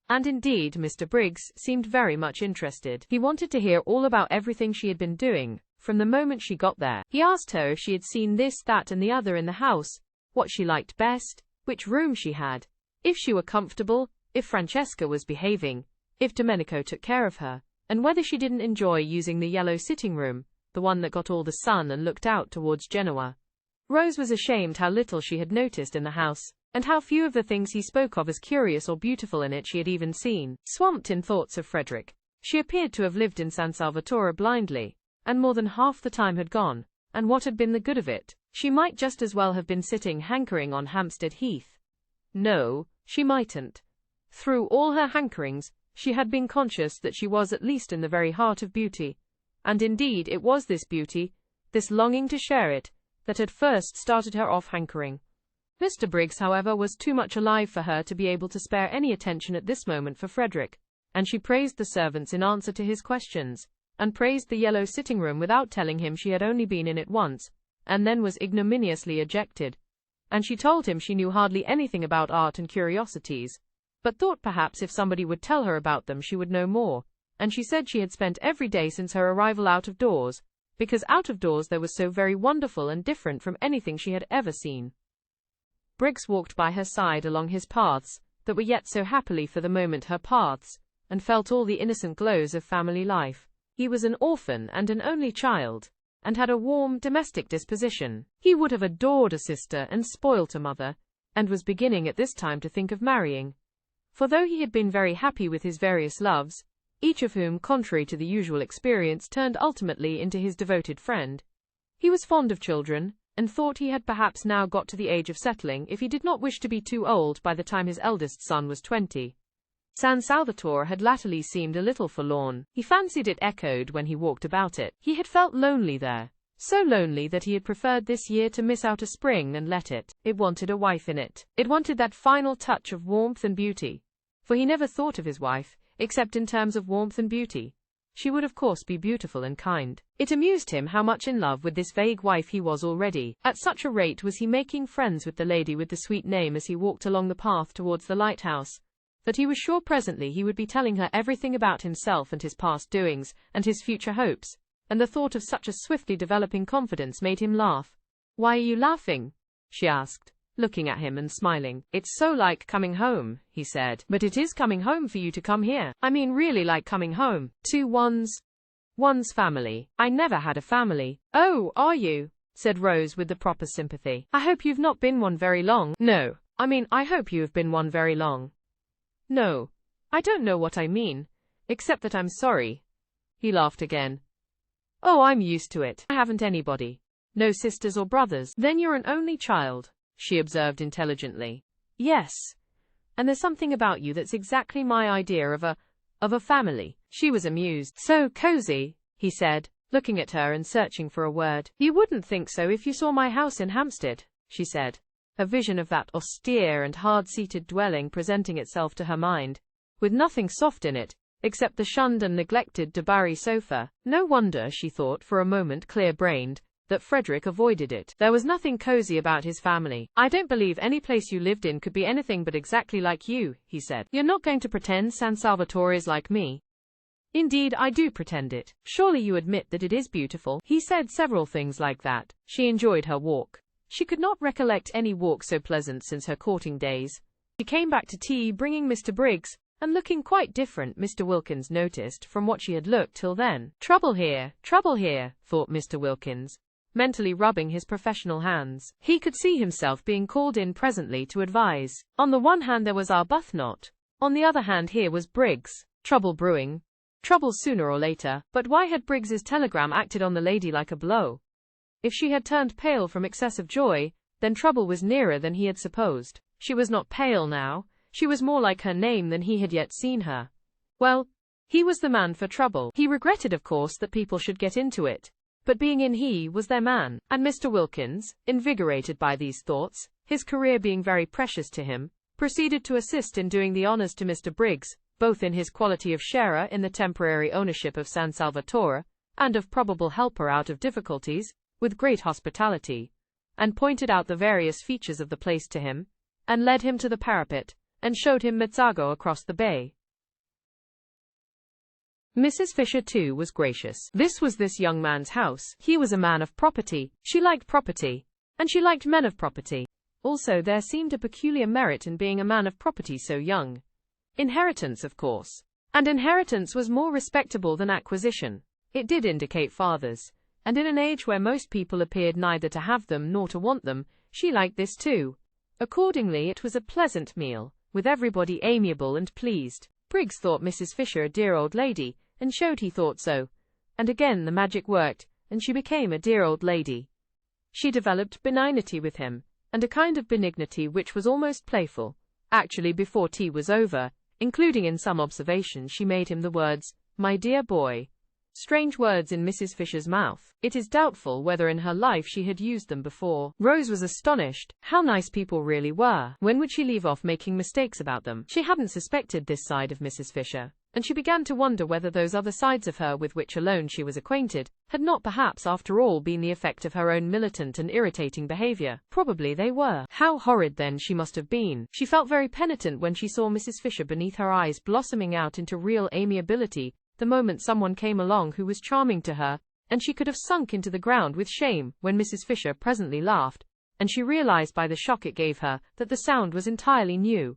S1: And indeed, Mr. Briggs seemed very much interested. He wanted to hear all about everything she had been doing, from the moment she got there. He asked her if she had seen this, that, and the other in the house, what she liked best, which room she had, if she were comfortable, if Francesca was behaving, if Domenico took care of her, and whether she didn't enjoy using the yellow sitting room, the one that got all the sun and looked out towards Genoa. Rose was ashamed how little she had noticed in the house, and how few of the things he spoke of as curious or beautiful in it she had even seen. Swamped in thoughts of Frederick, she appeared to have lived in San Salvatore blindly, and more than half the time had gone, and what had been the good of it? She might just as well have been sitting hankering on Hampstead Heath. No, she mightn't. Through all her hankerings, she had been conscious that she was at least in the very heart of beauty, and indeed it was this beauty, this longing to share it, that had first started her off hankering. Mr. Briggs, however, was too much alive for her to be able to spare any attention at this moment for Frederick, and she praised the servants in answer to his questions, and praised the yellow sitting room without telling him she had only been in it once, and then was ignominiously ejected. And she told him she knew hardly anything about art and curiosities, but thought perhaps if somebody would tell her about them she would know more, and she said she had spent every day since her arrival out of doors, because out of doors there was so very wonderful and different from anything she had ever seen. Briggs walked by her side along his paths, that were yet so happily for the moment her paths, and felt all the innocent glows of family life. He was an orphan and an only child, and had a warm, domestic disposition. He would have adored a sister and spoilt a mother, and was beginning at this time to think of marrying. For though he had been very happy with his various loves, each of whom, contrary to the usual experience, turned ultimately into his devoted friend, he was fond of children, and thought he had perhaps now got to the age of settling if he did not wish to be too old by the time his eldest son was 20. San Salvatore had latterly seemed a little forlorn. He fancied it echoed when he walked about it. He had felt lonely there, so lonely that he had preferred this year to miss out a spring and let it. It wanted a wife in it. It wanted that final touch of warmth and beauty. For he never thought of his wife, except in terms of warmth and beauty. She would of course be beautiful and kind. It amused him how much in love with this vague wife he was already. At such a rate was he making friends with the lady with the sweet name as he walked along the path towards the lighthouse, that he was sure presently he would be telling her everything about himself and his past doings, and his future hopes, and the thought of such a swiftly developing confidence made him laugh. "Why are you laughing?" she asked, looking at him and smiling. "It's so like coming home," he said. "But it is coming home for you to come here. I mean really like coming home to one's family." "I never had a family." "Oh, are you?" said Rose with the proper sympathy. "I hope you've not been one very long." "No, I mean I hope you have been one very long." "No, I don't know what I mean, except that I'm sorry." He laughed again. "Oh, I'm used to it. I haven't anybody. No sisters or brothers." "Then you're an only child," she observed intelligently. "Yes. And there's something about you that's exactly my idea of a family." She was amused. "So cozy," he said, looking at her and searching for a word. "You wouldn't think so if you saw my house in Hampstead," she said, a vision of that austere and hard-seated dwelling presenting itself to her mind, with nothing soft in it, except the shunned and neglected Dubarry sofa. No wonder, she thought for a moment clear-brained, that Frederick avoided it. There was nothing cozy about his family. "I don't believe any place you lived in could be anything but exactly like you," he said. "You're not going to pretend San Salvatore is like me?" "Indeed, I do pretend it. Surely you admit that it is beautiful." He said several things like that. She enjoyed her walk. She could not recollect any walk so pleasant since her courting days. She came back to tea bringing Mr. Briggs, and looking quite different, Mr. Wilkins noticed, from what she had looked till then. Trouble here, thought Mr. Wilkins, mentally rubbing his professional hands. He could see himself being called in presently to advise. On the one hand there was Arbuthnot, on the other hand here was Briggs. Trouble brewing. Trouble sooner or later. But why had Briggs's telegram acted on the lady like a blow? If she had turned pale from excess of joy, then trouble was nearer than he had supposed. She was not pale now. She was more like her name than he had yet seen her. Well, he was the man for trouble. He regretted, of course, that people should get into it, but being in, he was their man. And Mr. Wilkins, invigorated by these thoughts, his career being very precious to him, proceeded to assist in doing the honors to Mr. Briggs, both in his quality of sharer in the temporary ownership of San Salvatore, and of probable helper out of difficulties, with great hospitality, and pointed out the various features of the place to him, and led him to the parapet, and showed him Mezzago across the bay. Mrs. Fisher, too, was gracious. This was this young man's house. He was a man of property. She liked property, and she liked men of property. Also, there seemed a peculiar merit in being a man of property so young. Inheritance, of course. And inheritance was more respectable than acquisition. It did indicate fathers. And in an age where most people appeared neither to have them nor to want them, she liked this too. Accordingly, it was a pleasant meal, with everybody amiable and pleased. Briggs thought Mrs. Fisher a dear old lady, and showed he thought so. And again the magic worked, and she became a dear old lady. She developed benignity with him, and a kind of benignity which was almost playful. Actually, before tea was over, including in some observations she made him the words, "My dear boy." Strange words in Mrs. Fisher's mouth. It is doubtful whether in her life she had used them before. Rose was astonished. How nice people really were. When would she leave off making mistakes about them? She hadn't suspected this side of Mrs. Fisher, and she began to wonder whether those other sides of her with which alone she was acquainted, had not perhaps after all been the effect of her own militant and irritating behavior. Probably they were. How horrid then she must have been. She felt very penitent when she saw Mrs. Fisher beneath her eyes blossoming out into real amiability, the moment someone came along who was charming to her, and she could have sunk into the ground with shame when Mrs. Fisher presently laughed, and she realized by the shock it gave her that the sound was entirely new.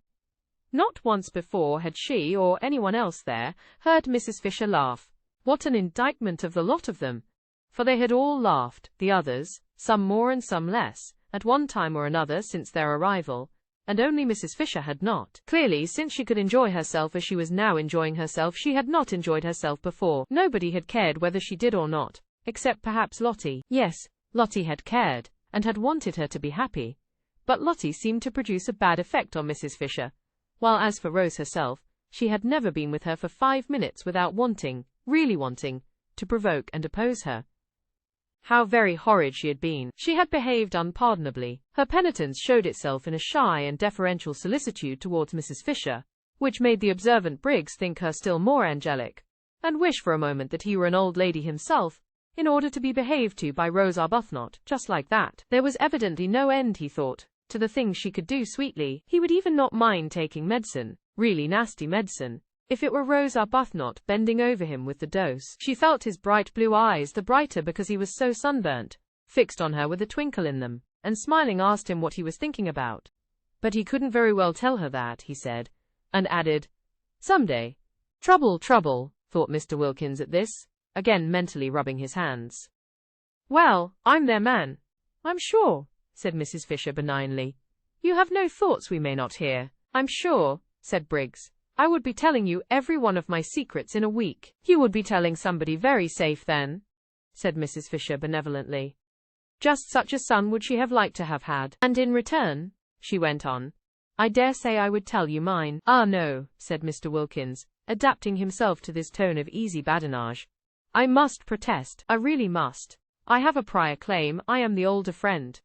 S1: Not once before had she, or anyone else there, heard Mrs. Fisher laugh. What an indictment of the lot of them! For they had all laughed, the others, some more and some less, at one time or another since their arrival, and only Mrs. Fisher had not. Clearly, since she could enjoy herself as she was now enjoying herself, she had not enjoyed herself before. Nobody had cared whether she did or not, except perhaps Lottie. Yes, Lottie had cared, and had wanted her to be happy. But Lottie seemed to produce a bad effect on Mrs. Fisher, while as for Rose herself, she had never been with her for 5 minutes without wanting, really wanting, to provoke and oppose her. How very horrid she had been. She had behaved unpardonably. Her penitence showed itself in a shy and deferential solicitude towards Mrs. Fisher, which made the observant Briggs think her still more angelic, and wish for a moment that he were an old lady himself, in order to be behaved to by Rose Arbuthnot, just like that. There was evidently no end, he thought, to the things she could do sweetly. He would even not mind taking medicine, really nasty medicine, if it were Rose Arbuthnot bending over him with the dose. She felt his bright blue eyes, the brighter because he was so sunburnt, fixed on her with a twinkle in them, and smiling asked him what he was thinking about. But he couldn't very well tell her that, he said, and added, "Someday." Trouble, thought Mr. Wilkins at this, again mentally rubbing his hands. "Well, I'm their man, I'm sure," said Mrs. Fisher benignly. "You have no thoughts we may not hear." "I'm sure," said Briggs, "I would be telling you every one of my secrets in a week." "You would be telling somebody very safe then," said Mrs. Fisher benevolently. Just such a son would she have liked to have had. "And in return," she went on, "I dare say I would tell you mine." "Ah no," said Mr. Wilkins, adapting himself to this tone of easy badinage. "I must protest. I really must. I have a prior claim. I am the older friend.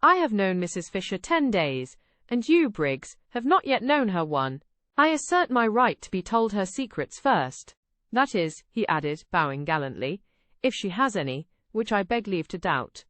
S1: I have known Mrs. Fisher 10 days, and you, Briggs, have not yet known her 1. I assert my right to be told her secrets first. That is," he added, bowing gallantly, "if she has any, which I beg leave to doubt."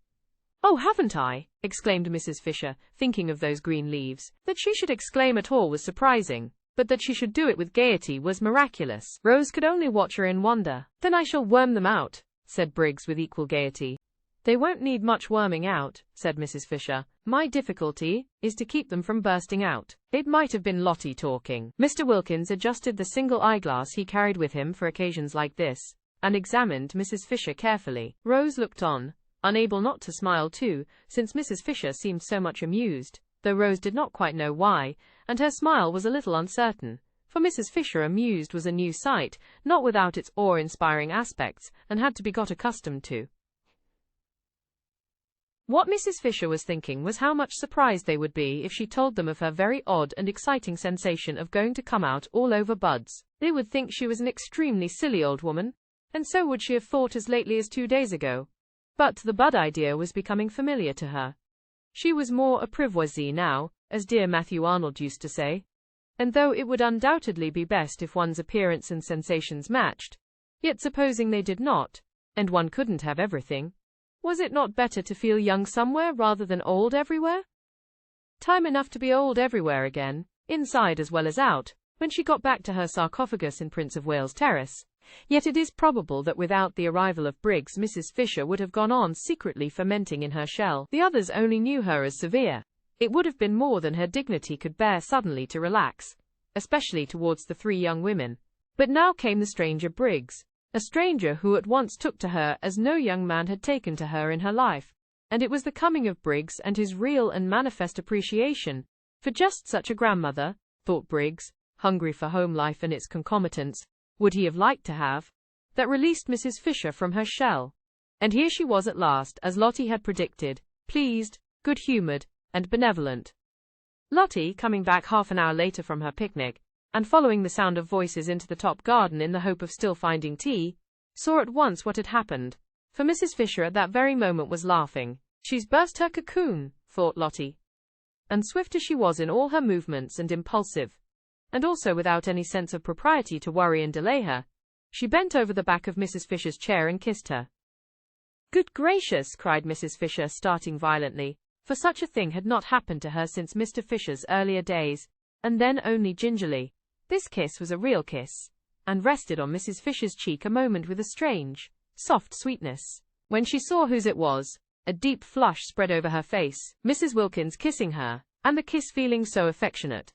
S1: "Oh, haven't I?" exclaimed Mrs. Fisher, thinking of those green leaves. That she should exclaim at all was surprising, but that she should do it with gaiety was miraculous. Rose could only watch her in wonder. "Then I shall worm them out," said Briggs with equal gaiety. "They won't need much worming out," said Mrs. Fisher. "My difficulty is to keep them from bursting out." It might have been Lottie talking. Mr. Wilkins adjusted the single eyeglass he carried with him for occasions like this, and examined Mrs. Fisher carefully. Rose looked on, unable not to smile too, since Mrs. Fisher seemed so much amused, though Rose did not quite know why, and her smile was a little uncertain, for Mrs. Fisher amused was a new sight, not without its awe-inspiring aspects, and had to be got accustomed to. What Mrs. Fisher was thinking was how much surprised they would be if she told them of her very odd and exciting sensation of going to come out all over buds. They would think she was an extremely silly old woman, and so would she have thought as lately as 2 days ago. But the bud idea was becoming familiar to her. She was more apprivoisée now, as dear Matthew Arnold used to say. And though it would undoubtedly be best if one's appearance and sensations matched, yet supposing they did not, and one couldn't have everything, was it not better to feel young somewhere rather than old everywhere? Time enough to be old everywhere again, inside as well as out, when she got back to her sarcophagus in Prince of Wales Terrace. Yet it is probable that without the arrival of Briggs, Mrs. Fisher would have gone on secretly fermenting in her shell. The others only knew her as severe. It would have been more than her dignity could bear suddenly to relax, especially towards the 3 young women. But now came the stranger Briggs, a stranger who at once took to her as no young man had taken to her in her life, and it was the coming of Briggs and his real and manifest appreciation for just such a grandmother, thought Briggs, hungry for home life and its concomitants, would he have liked to have, that released Mrs. Fisher from her shell. And here she was at last, as Lottie had predicted, pleased, good-humoured, and benevolent. Lottie, coming back half an hour later from her picnic, and following the sound of voices into the top garden in the hope of still finding tea, saw at once what had happened, for Mrs. Fisher at that very moment was laughing. "She's burst her cocoon," thought Lottie. And swift as she was in all her movements and impulsive, and also without any sense of propriety to worry and delay her, she bent over the back of Mrs. Fisher's chair and kissed her. "Good gracious!" cried Mrs. Fisher, starting violently, for such a thing had not happened to her since Mr. Fisher's earlier days, and then only gingerly. This kiss was a real kiss, and rested on Mrs. Fisher's cheek a moment with a strange, soft sweetness. When she saw whose it was, a deep flush spread over her face, Mrs. Wilkins kissing her, and the kiss feeling so affectionate.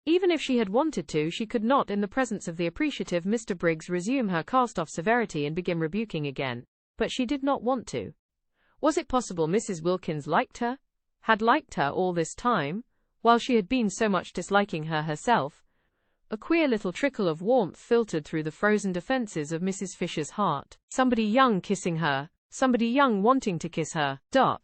S1: Even if she had wanted to, she could not, in the presence of the appreciative Mr. Briggs, resume her cast-off severity and begin rebuking again. But she did not want to. Was it possible Mrs. Wilkins liked her? Had liked her all this time, while she had been so much disliking her herself? A queer little trickle of warmth filtered through the frozen defenses of Mrs. Fisher's heart. Somebody young kissing her, somebody young wanting to kiss her.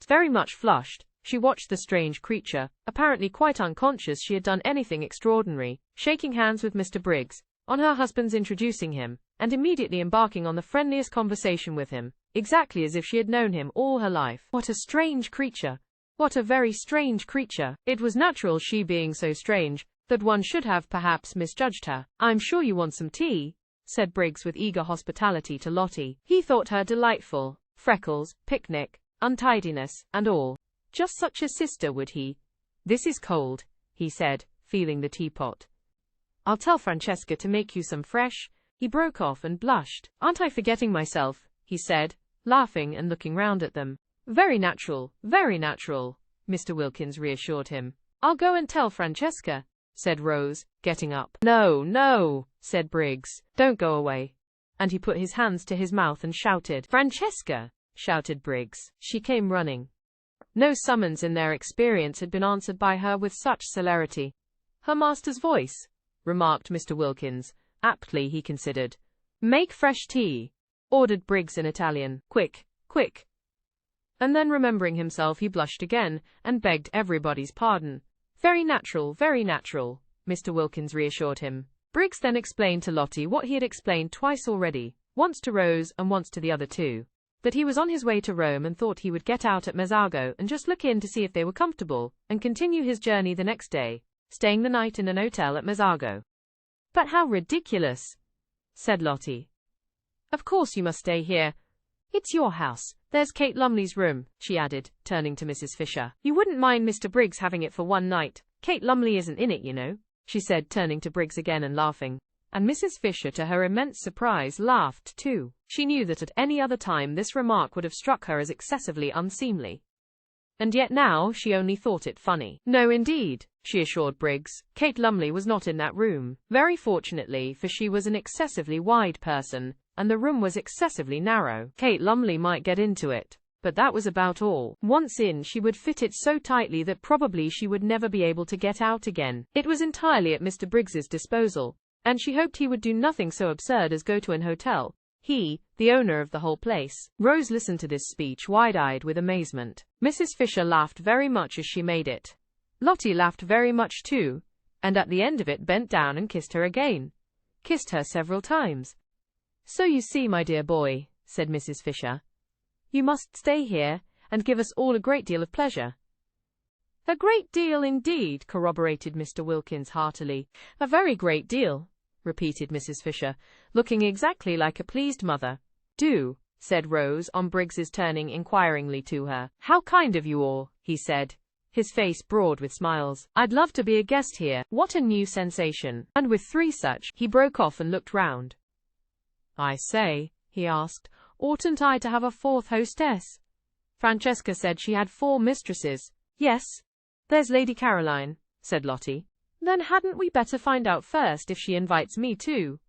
S1: Very much flushed, she watched the strange creature, apparently quite unconscious she had done anything extraordinary, shaking hands with Mr. Briggs, on her husband's introducing him, and immediately embarking on the friendliest conversation with him, exactly as if she had known him all her life. What a strange creature! What a very strange creature! It was natural, she being so strange, that one should have perhaps misjudged her. "I'm sure you want some tea," said Briggs with eager hospitality to Lottie. He thought her delightful. Freckles, picnic, untidiness, and all. Just such a sister, would he? "This is cold," he said, feeling the teapot. "I'll tell Francesca to make you some fresh." He broke off and blushed. "Aren't I forgetting myself?" he said, laughing and looking round at them. Very natural, Mr. Wilkins reassured him. "I'll go and tell Francesca," said Rose, getting up. "No, no," said Briggs. "Don't go away." And he put his hands to his mouth and shouted. "Francesca!" shouted Briggs. She came running. No summons in their experience had been answered by her with such celerity. "Her master's voice," remarked Mr. Wilkins, aptly he considered. "Make fresh tea," ordered Briggs in Italian. "Quick, quick." And then remembering himself, he blushed again, and begged everybody's pardon. Very natural, Mr. Wilkins reassured him. Briggs then explained to Lottie what he had explained twice already, once to Rose and once to the other two, that he was on his way to Rome and thought he would get out at Mezzago and just look in to see if they were comfortable, and continue his journey the next day, staying the night in an hotel at Mezzago. "But how ridiculous," said Lottie. "Of course you must stay here. It's your house. There's Kate Lumley's room," she added, turning to Mrs. Fisher. "You wouldn't mind Mr. Briggs having it for one night. Kate Lumley isn't in it, you know," she said, turning to Briggs again and laughing. And Mrs. Fisher, to her immense surprise, laughed too. She knew that at any other time this remark would have struck her as excessively unseemly. And yet now she only thought it funny. "No, indeed," she assured Briggs. "Kate Lumley was not in that room. Very fortunately, for she was an excessively wide person, and the room was excessively narrow. Kate Lumley might get into it, but that was about all. Once in, she would fit it so tightly that probably she would never be able to get out again. It was entirely at Mr. Briggs's disposal, and she hoped he would do nothing so absurd as go to an hotel. He, the owner of the whole place." Rose listened to this speech wide-eyed with amazement. Mrs. Fisher laughed very much as she made it. Lottie laughed very much too, and at the end of it bent down and kissed her again. Kissed her several times. "So you see, my dear boy," said Mrs. Fisher, "you must stay here, and give us all a great deal of pleasure." "A great deal indeed," corroborated Mr. Wilkins heartily. "A very great deal," repeated Mrs. Fisher, looking exactly like a pleased mother. "Do," said Rose, on Briggs's turning inquiringly to her. "How kind of you all," he said, his face broad with smiles. "I'd love to be a guest here. What a new sensation. And with three such—" He broke off and looked round. "I say," he asked, "oughtn't I to have a fourth hostess? Francesca said she had 4 mistresses." "Yes, there's Lady Caroline," said Lottie. "Then hadn't we better find out first if she invites me too?"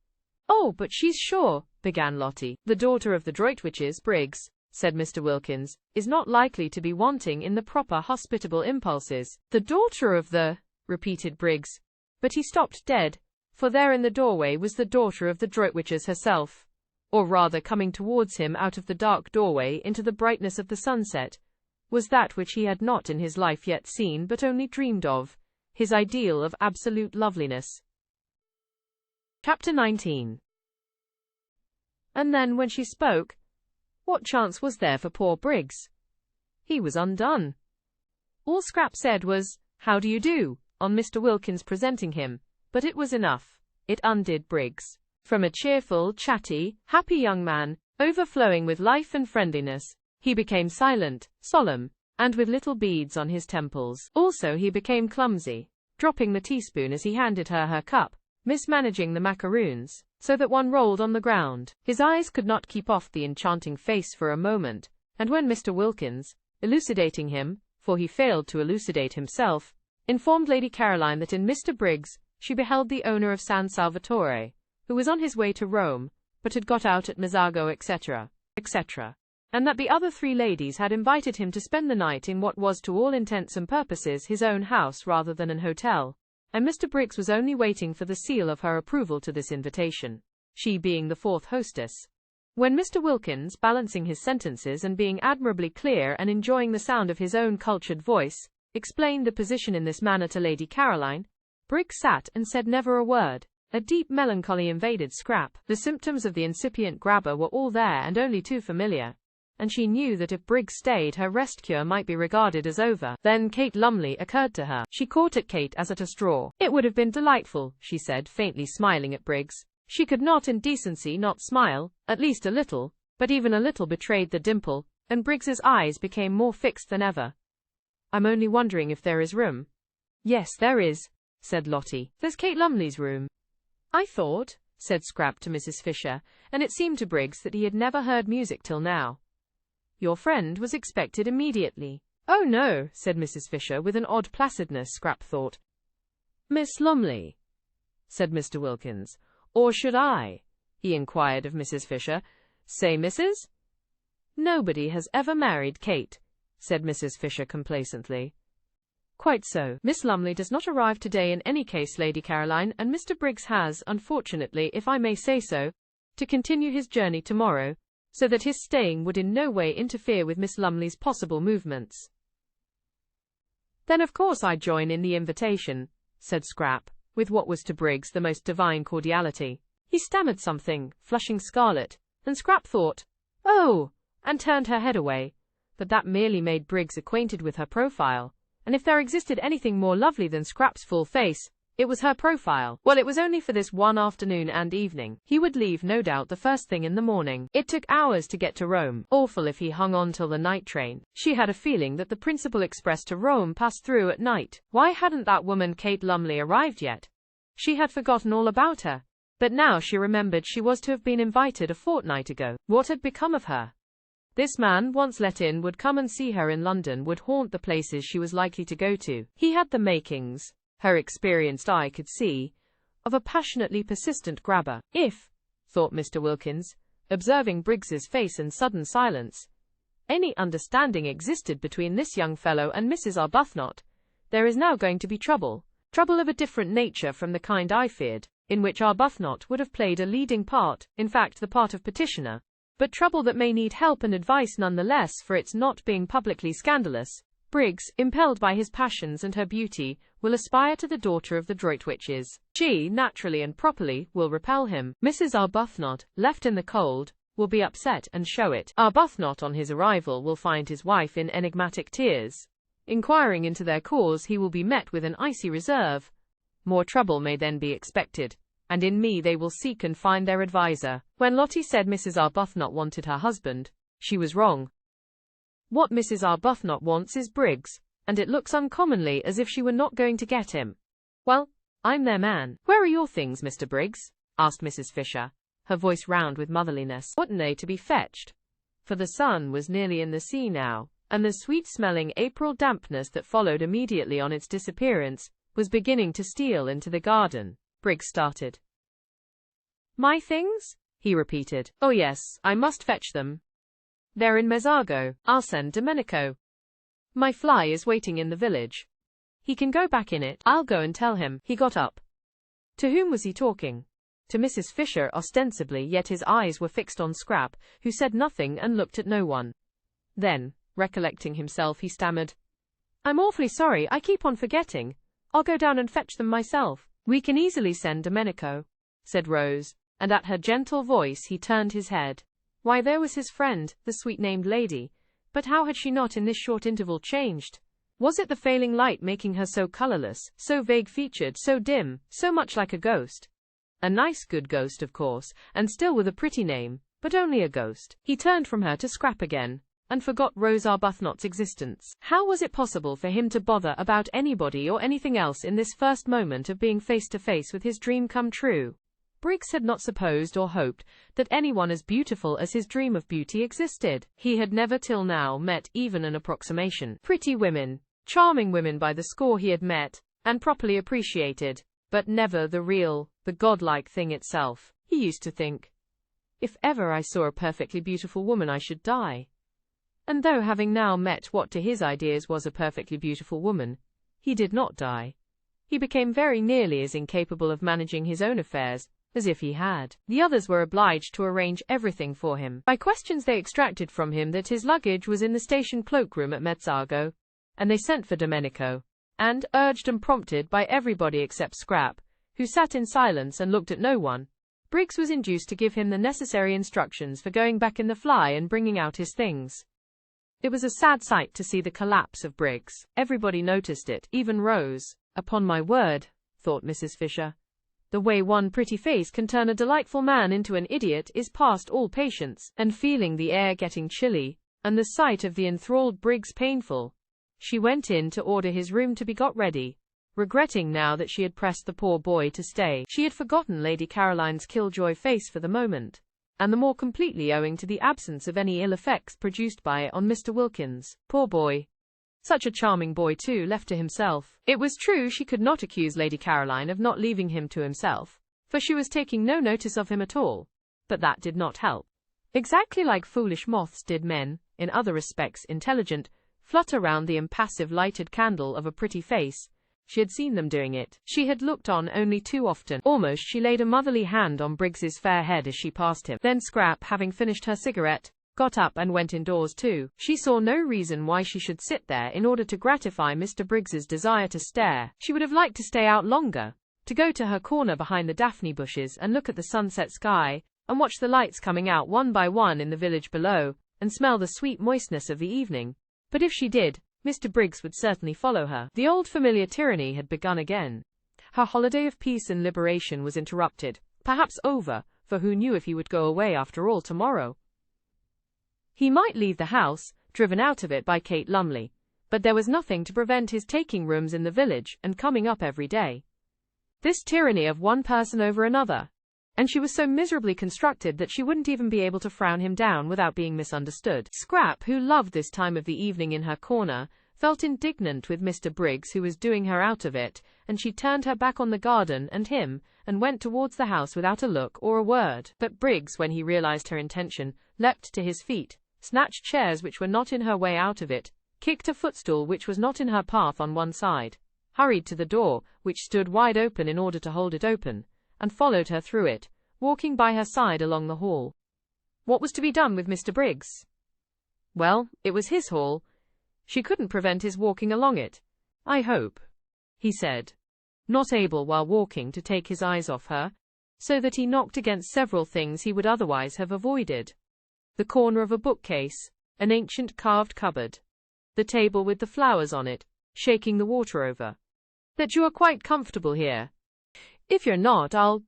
S1: "Oh, but she's sure," began Lottie. "The daughter of the Droitwiches, Briggs," said Mr. Wilkins, "is not likely to be wanting in the proper hospitable impulses." "The daughter of the," repeated Briggs, but he stopped dead, for there in the doorway was the daughter of the Droitwiches herself, or rather, coming towards him out of the dark doorway into the brightness of the sunset, was that which he had not in his life yet seen but only dreamed of, his ideal of absolute loveliness. Chapter 19. And then when she spoke, what chance was there for poor Briggs? He was undone. All Scrap said was, "How do you do?" on Mr. Wilkins presenting him, but it was enough. It undid Briggs. From a cheerful, chatty, happy young man, overflowing with life and friendliness, he became silent, solemn, and with little beads on his temples. Also he became clumsy, dropping the teaspoon as he handed her her cup, mismanaging the macaroons, so that one rolled on the ground. His eyes could not keep off the enchanting face for a moment, and when Mr. Wilkins, elucidating him, for he failed to elucidate himself, informed Lady Caroline that in Mr. Briggs she beheld the owner of San Salvatore, who was on his way to Rome, but had got out at Mezzago, etc., etc., and that the other three ladies had invited him to spend the night in what was to all intents and purposes his own house rather than an hotel, and Mr. Briggs was only waiting for the seal of her approval to this invitation, she being the fourth hostess. When Mr. Wilkins, balancing his sentences and being admirably clear and enjoying the sound of his own cultured voice, explained the position in this manner to Lady Caroline, Briggs sat and said never a word. A deep melancholy invaded Scrap. The symptoms of the incipient grabber were all there and only too familiar, and she knew that if Briggs stayed her rest cure might be regarded as over. Then Kate Lumley occurred to her. She caught at Kate as at a straw. It would have been delightful, she said, faintly smiling at Briggs. She could not in decency not smile, at least a little, but even a little betrayed the dimple, and Briggs's eyes became more fixed than ever. I'm only wondering if there is room. Yes, there is, said Lottie. There's Kate Lumley's room. I thought, said Scrap to Mrs. Fisher, and it seemed to Briggs that he had never heard music till now. Your friend was expected immediately. Oh no, said Mrs. Fisher with an odd placidness, Scrap thought. Miss Lumley, said Mr. Wilkins. Or should I, he inquired of Mrs. Fisher, say Mrs.? Nobody has ever married Kate, said Mrs. Fisher complacently. Quite so. Miss Lumley does not arrive today in any case, Lady Caroline, and Mr. Briggs has, unfortunately, if I may say so, to continue his journey tomorrow, so that his staying would in no way interfere with Miss Lumley's possible movements. Then of course I join in the invitation, said Scrap, with what was to Briggs the most divine cordiality. He stammered something, flushing scarlet, and Scrap thought, oh, and turned her head away, but that merely made Briggs acquainted with her profile. And if there existed anything more lovely than Scrap's full face, it was her profile. Well, it was only for this one afternoon and evening. He would leave, no doubt, the first thing in the morning. It took hours to get to Rome. Awful if he hung on till the night train. She had a feeling that the principal express to Rome passed through at night. Why hadn't that woman Kate Lumley arrived yet? She had forgotten all about her. But now she remembered she was to have been invited a fortnight ago. What had become of her? This man, once let in, would come and see her in London, would haunt the places she was likely to go to. He had the makings, her experienced eye could see, of a passionately persistent grabber. If, thought Mr. Wilkins, observing Briggs's face and sudden silence, any understanding existed between this young fellow and Mrs. Arbuthnot, there is now going to be trouble. Trouble of a different nature from the kind I feared, in which Arbuthnot would have played a leading part, in fact the part of petitioner. But trouble that may need help and advice nonetheless for its not being publicly scandalous. Briggs, impelled by his passions and her beauty, will aspire to the daughter of the Droitwiches. She, naturally and properly, will repel him. Mrs. Arbuthnot, left in the cold, will be upset and show it. Arbuthnot on his arrival will find his wife in enigmatic tears. Inquiring into their cause, he will be met with an icy reserve. More trouble may then be expected, and in me they will seek and find their adviser. When Lottie said Mrs. Arbuthnot wanted her husband, she was wrong. What Mrs. Arbuthnot wants is Briggs, and it looks uncommonly as if she were not going to get him. Well, I'm their man. Where are your things, Mr. Briggs? Asked Mrs. Fisher, her voice round with motherliness. Oughtn't they to be fetched? For the sun was nearly in the sea now, and the sweet-smelling April dampness that followed immediately on its disappearance was beginning to steal into the garden. Briggs started. My things? He repeated. Oh yes, I must fetch them. They're in Mezzago. I'll send Domenico. My fly is waiting in the village. He can go back in it. I'll go and tell him. He got up. To whom was he talking? To Mrs. Fisher ostensibly, yet his eyes were fixed on Scrap, who said nothing and looked at no one. Then, recollecting himself, he stammered, I'm awfully sorry, I keep on forgetting. I'll go down and fetch them myself. We can easily send Domenico, said Rose, and at her gentle voice he turned his head. Why, there was his friend, the sweet-named lady, but how had she not in this short interval changed? Was it the failing light making her so colourless, so vague-featured, so dim, so much like a ghost? A nice good ghost, of course, and still with a pretty name, but only a ghost. He turned from her to Scrap again, and forgot Rose Arbuthnot's existence. How was it possible for him to bother about anybody or anything else in this first moment of being face to face with his dream come true? Briggs had not supposed or hoped that anyone as beautiful as his dream of beauty existed. He had never till now met even an approximation. Pretty women, charming women by the score he had met, and properly appreciated, but never the real, the godlike thing itself. He used to think, if ever I saw a perfectly beautiful woman I should die. And though having now met what to his ideas was a perfectly beautiful woman, he did not die. He became very nearly as incapable of managing his own affairs as if he had. The others were obliged to arrange everything for him. By questions they extracted from him that his luggage was in the station cloakroom at Mezzago, and they sent for Domenico, and, urged and prompted by everybody except Scrap, who sat in silence and looked at no one, Briggs was induced to give him the necessary instructions for going back in the fly and bringing out his things. It was a sad sight to see the collapse of Briggs. Everybody noticed it, even Rose. Upon my word, thought Mrs. Fisher, the way one pretty face can turn a delightful man into an idiot is past all patience. And feeling the air getting chilly, and the sight of the enthralled Briggs painful, she went in to order his room to be got ready, regretting now that she had pressed the poor boy to stay. She had forgotten Lady Caroline's killjoy face for the moment, and the more completely owing to the absence of any ill effects produced by it on Mr. Wilkins. Poor boy. Such a charming boy too, left to himself. It was true she could not accuse Lady Caroline of not leaving him to himself, for she was taking no notice of him at all, but that did not help. Exactly like foolish moths did men, in other respects intelligent, flutter round the impassive lighted candle of a pretty face. She had seen them doing it. She had looked on only too often. Almost she laid a motherly hand on Briggs's fair head as she passed him. Then Scrap, having finished her cigarette, got up and went indoors too. She saw no reason why she should sit there in order to gratify Mr. Briggs's desire to stare. She would have liked to stay out longer, to go to her corner behind the daphne bushes and look at the sunset sky, and watch the lights coming out one by one in the village below, and smell the sweet moistness of the evening. But if she did, Mr. Briggs would certainly follow her. The old familiar tyranny had begun again. Her holiday of peace and liberation was interrupted, perhaps over, for who knew if he would go away after all tomorrow? He might leave the house, driven out of it by Kate Lumley, but there was nothing to prevent his taking rooms in the village and coming up every day. This tyranny of one person over another, and she was so miserably constructed that she wouldn't even be able to frown him down without being misunderstood. Scrap, who loved this time of the evening in her corner, felt indignant with Mr. Briggs, who was doing her out of it, and she turned her back on the garden and him, and went towards the house without a look or a word. But Briggs, when he realized her intention, leapt to his feet, snatched chairs which were not in her way out of it, kicked a footstool which was not in her path on one side, hurried to the door, which stood wide open in order to hold it open, and followed her through it, walking by her side along the hall. What was to be done with Mr. Briggs? Well, it was his hall. She couldn't prevent his walking along it. I hope, he said, not able while walking to take his eyes off her, so that he knocked against several things he would otherwise have avoided. The corner of a bookcase, an ancient carved cupboard, the table with the flowers on it, shaking the water over. That you are quite comfortable here. If you're not, I'll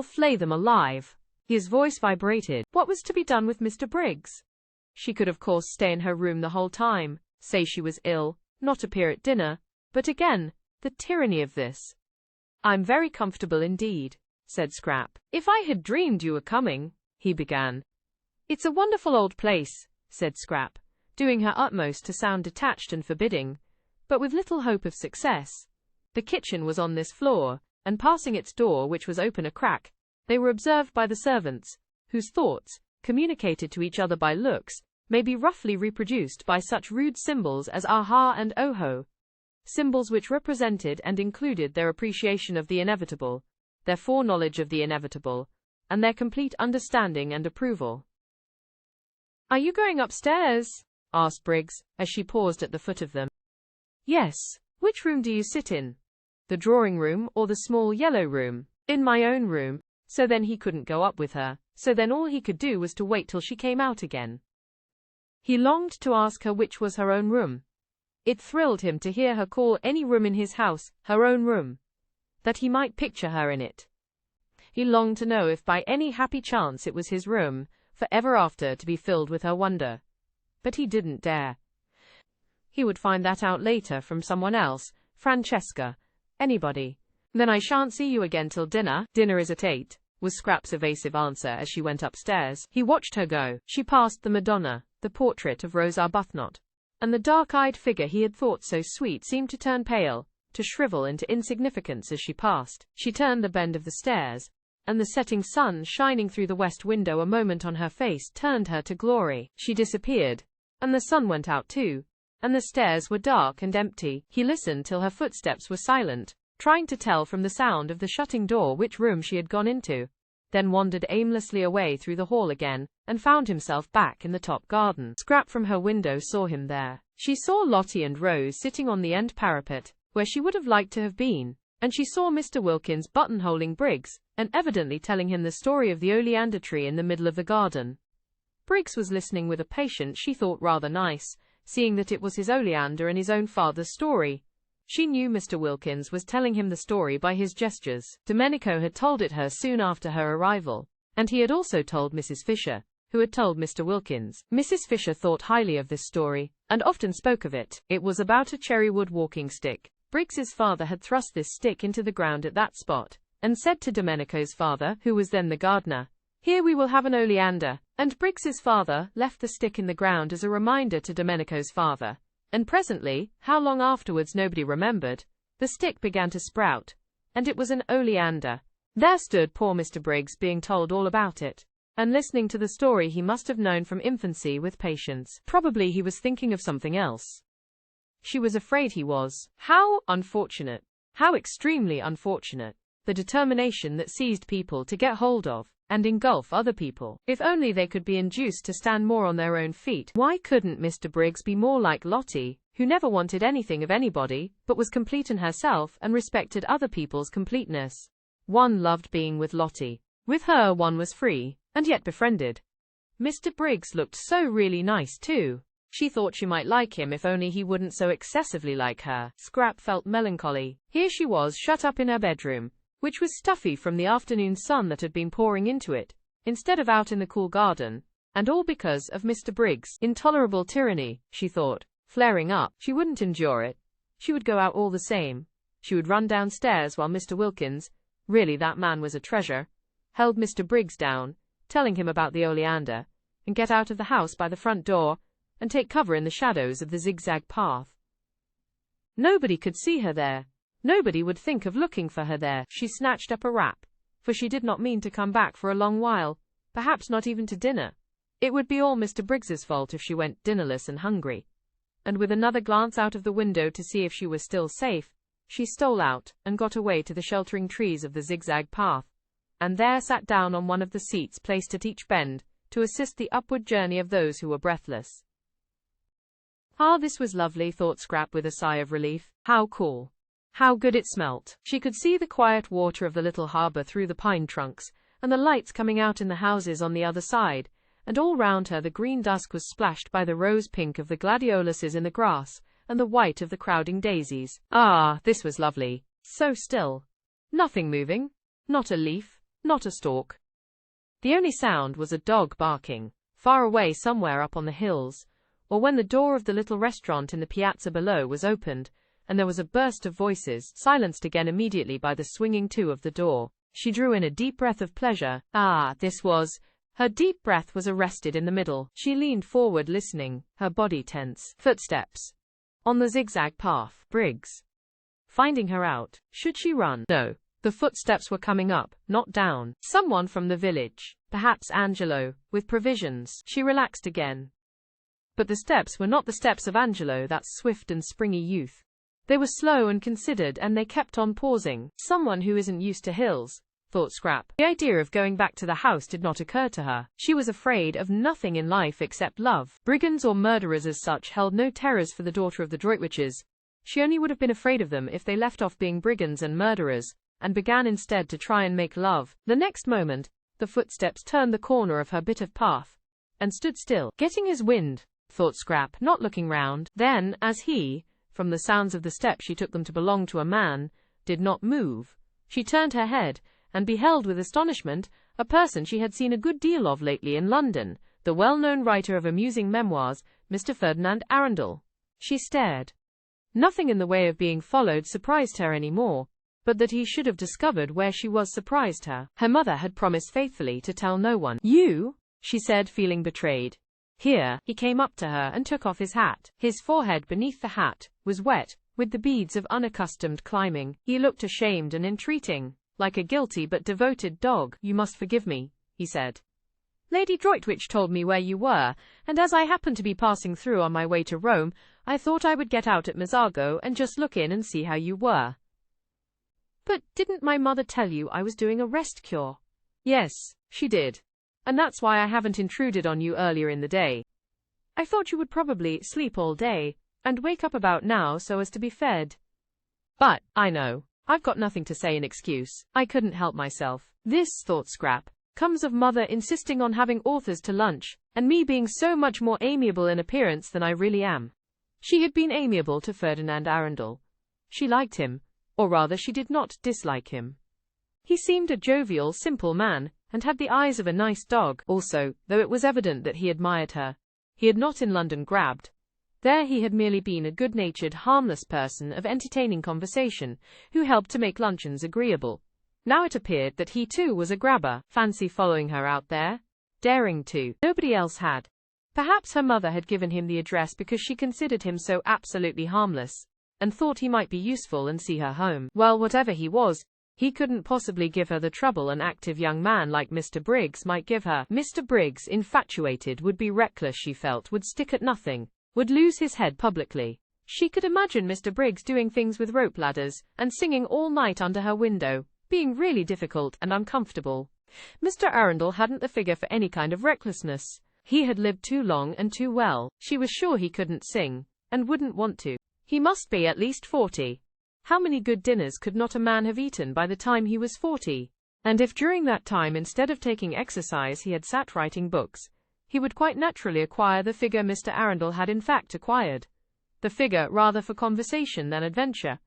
S1: flay them alive. His voice vibrated. What was to be done with Mr. Briggs? She could of course stay in her room the whole time, say she was ill, not appear at dinner, but again, the tyranny of this. I'm very comfortable indeed, said Scrap. If I had dreamed you were coming, he began. It's a wonderful old place, said Scrap, doing her utmost to sound detached and forbidding, but with little hope of success. The kitchen was on this floor, and passing its door, which was open a crack, they were observed by the servants, whose thoughts, communicated to each other by looks, may be roughly reproduced by such rude symbols as aha and oho, symbols which represented and included their appreciation of the inevitable, their foreknowledge of the inevitable, and their complete understanding and approval. Are you going upstairs? Asked Briggs, as she paused at the foot of them. Yes. Which room do you sit in? The drawing room or the small yellow room? In my own room. So then he couldn't go up with her, so then all he could do was to wait till she came out again. He longed to ask her which was her own room. It thrilled him to hear her call any room in his house her own room, that he might picture her in it. He longed to know if by any happy chance it was his room, for ever after to be filled with her wonder. But he didn't dare. He would find that out later from someone else, Francesca, anybody. Then I shan't see you again till dinner. Dinner is at 8. was Scrap's evasive answer as she went upstairs. He watched her go. She passed the Madonna, the portrait of Rose Arbuthnot, and the dark-eyed figure he had thought so sweet seemed to turn pale, to shrivel into insignificance as she passed. She turned the bend of the stairs, and the setting sun shining through the west window a moment on her face turned her to glory. She disappeared, and the sun went out too, and the stairs were dark and empty. He listened till her footsteps were silent, trying to tell from the sound of the shutting door which room she had gone into, then wandered aimlessly away through the hall again, and found himself back in the top garden. Scrap from her window saw him there. She saw Lottie and Rose sitting on the end parapet, where she would have liked to have been, and she saw Mr. Wilkins buttonholing Briggs, and evidently telling him the story of the oleander tree in the middle of the garden. Briggs was listening with a patience she thought rather nice, seeing that it was his oleander and his own father's story. She knew Mr. Wilkins was telling him the story by his gestures. Domenico had told it her soon after her arrival, and he had also told Mrs. Fisher, who had told Mr. Wilkins. Mrs. Fisher thought highly of this story, and often spoke of it. It was about a cherrywood walking stick. Briggs's father had thrust this stick into the ground at that spot, and said to Domenico's father, who was then the gardener, "Here we will have an oleander," and Briggs's father left the stick in the ground as a reminder to Domenico's father. And presently, how long afterwards nobody remembered, the stick began to sprout, and it was an oleander. There stood poor Mr. Briggs being told all about it, and listening to the story he must have known from infancy with patience. Probably he was thinking of something else. She was afraid he was. How unfortunate! How extremely unfortunate! The determination that seized people to get hold of and engulf other people. If only they could be induced to stand more on their own feet. Why couldn't Mr. Briggs be more like Lottie, who never wanted anything of anybody, but was complete in herself and respected other people's completeness? One loved being with Lottie. With her one was free, and yet befriended. Mr. Briggs looked so really nice too. She thought she might like him if only he wouldn't so excessively like her. Scrap felt melancholy. Here she was shut up in her bedroom, which was stuffy from the afternoon sun that had been pouring into it, instead of out in the cool garden, and all because of Mr. Briggs' intolerable tyranny, she thought, flaring up. She wouldn't endure it. She would go out all the same. She would run downstairs while Mr. Wilkins, really that man was a treasure, held Mr. Briggs down, telling him about the oleander, and get out of the house by the front door, and take cover in the shadows of the zigzag path. Nobody could see her there. Nobody would think of looking for her there. She snatched up a wrap, for she did not mean to come back for a long while, perhaps not even to dinner. It would be all Mr. Briggs's fault if she went dinnerless and hungry. And with another glance out of the window to see if she was still safe, she stole out, and got away to the sheltering trees of the zigzag path, and there sat down on one of the seats placed at each bend, to assist the upward journey of those who were breathless. Ah, this was lovely, thought Scrap with a sigh of relief. How cool! How good it smelt! She could see the quiet water of the little harbour through the pine trunks, and the lights coming out in the houses on the other side, and all round her the green dusk was splashed by the rose-pink of the gladioluses in the grass, and the white of the crowding daisies. Ah, this was lovely! So still. Nothing moving. Not a leaf. Not a stalk. The only sound was a dog barking, far away somewhere up on the hills, or when the door of the little restaurant in the piazza below was opened, and there was a burst of voices, silenced again immediately by the swinging to of the door. She drew in a deep breath of pleasure. Ah, this was... Her deep breath was arrested in the middle. She leaned forward listening, her body tense. Footsteps. On the zigzag path. Briggs. Finding her out. Should she run? No. The footsteps were coming up, not down. Someone from the village. Perhaps Angelo, with provisions. She relaxed again. But the steps were not the steps of Angelo, that swift and springy youth. They were slow and considered, and they kept on pausing. Someone who isn't used to hills, thought Scrap. The idea of going back to the house did not occur to her. She was afraid of nothing in life except love. Brigands or murderers as such held no terrors for the daughter of the Droitwiches. She only would have been afraid of them if they left off being brigands and murderers, and began instead to try and make love. The next moment, the footsteps turned the corner of her bit of path, and stood still. Getting his wind, thought Scrap, not looking round. Then, as he, from the sounds of the steps she took them to belong to a man, did not move, she turned her head, and beheld with astonishment a person she had seen a good deal of lately in London, the well-known writer of amusing memoirs, Mr. Ferdinand Arundel. She stared. Nothing in the way of being followed surprised her any more, but that he should have discovered where she was surprised her. Her mother had promised faithfully to tell no one. "You?" she said, feeling betrayed. Here, he came up to her and took off his hat. His forehead beneath the hat was wet with the beads of unaccustomed climbing. He looked ashamed and entreating, like a guilty but devoted dog. "You must forgive me," he said. "Lady Droitwich told me where you were, and as I happened to be passing through on my way to Rome, I thought I would get out at Mezzago and just look in and see how you were." "But didn't my mother tell you I was doing a rest cure?" "Yes, she did. And that's why I haven't intruded on you earlier in the day. I thought you would probably sleep all day, and wake up about now so as to be fed. But, I know, I've got nothing to say in excuse. I couldn't help myself. This, thought Scrap, comes of mother insisting on having authors to lunch, and me being so much more amiable in appearance than I really am." She had been amiable to Ferdinand Arundel. She liked him, or rather she did not dislike him. He seemed a jovial, simple man, and had the eyes of a nice dog. Also, though it was evident that he admired her, he had not in London grabbed. There he had merely been a good-natured, harmless person of entertaining conversation, who helped to make luncheons agreeable. Now it appeared that he too was a grabber. Fancy following her out there. Daring to. Nobody else had. Perhaps her mother had given him the address because she considered him so absolutely harmless, and thought he might be useful and see her home. Well, whatever he was, he couldn't possibly give her the trouble an active young man like Mr. Briggs might give her. Mr. Briggs, infatuated, would be reckless, she felt, would stick at nothing, would lose his head publicly. She could imagine Mr. Briggs doing things with rope ladders, and singing all night under her window, being really difficult and uncomfortable. Mr. Arundel hadn't the figure for any kind of recklessness. He had lived too long and too well. She was sure he couldn't sing, and wouldn't want to. He must be at least 40. How many good dinners could not a man have eaten by the time he was 40? And if during that time, instead of taking exercise, he had sat writing books, he would quite naturally acquire the figure Mr. Arundel had in fact acquired. The figure rather for conversation than adventure.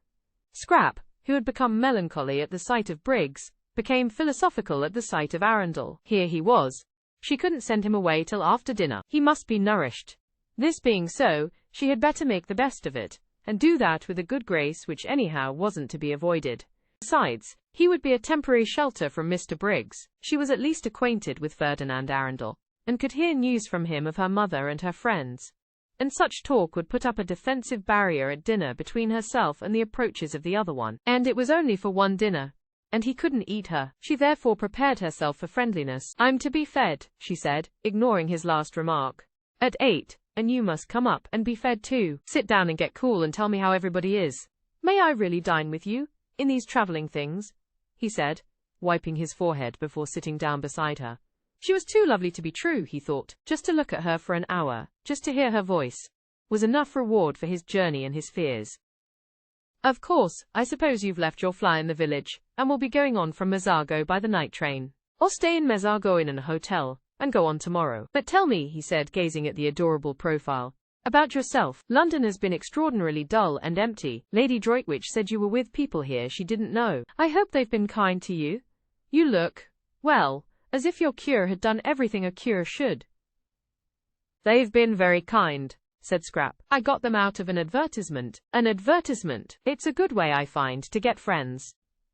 S1: Scrap, who had become melancholy at the sight of Briggs, became philosophical at the sight of Arundel. Here he was. She couldn't send him away till after dinner. He must be nourished. This being so, she had better make the best of it, and do that with a good grace which anyhow wasn't to be avoided. Besides, he would be a temporary shelter from Mr. Briggs. She was at least acquainted with Ferdinand Arundel, and could hear news from him of her mother and her friends. And such talk would put up a defensive barrier at dinner between herself and the approaches of the other one. And it was only for one dinner, and he couldn't eat her. She therefore prepared herself for friendliness. "I'm to be fed," she said, ignoring his last remark, "at 8. And you must come up and be fed too. Sit down and get cool and tell me how everybody is." "May I really dine with you, in these travelling things?" he said, wiping his forehead before sitting down beside her. She was too lovely to be true, he thought. Just to look at her for an hour, just to hear her voice, was enough reward for his journey and his fears. "Of course, I suppose you've left your fly in the village, and will be going on from Mezzago by the night train. Or stay in Mezzago in an hotel, and go on tomorrow. But tell me," he said, gazing at the adorable profile, "about yourself. London has been extraordinarily dull and empty. Lady Droitwich said you were with people here she didn't know. I hope they've been kind to you. You look, well, as if your cure had done everything a cure should." "They've been very kind," said Scrap. "I got them out of an advertisement." "An advertisement? It's a good way, I find, to get friends.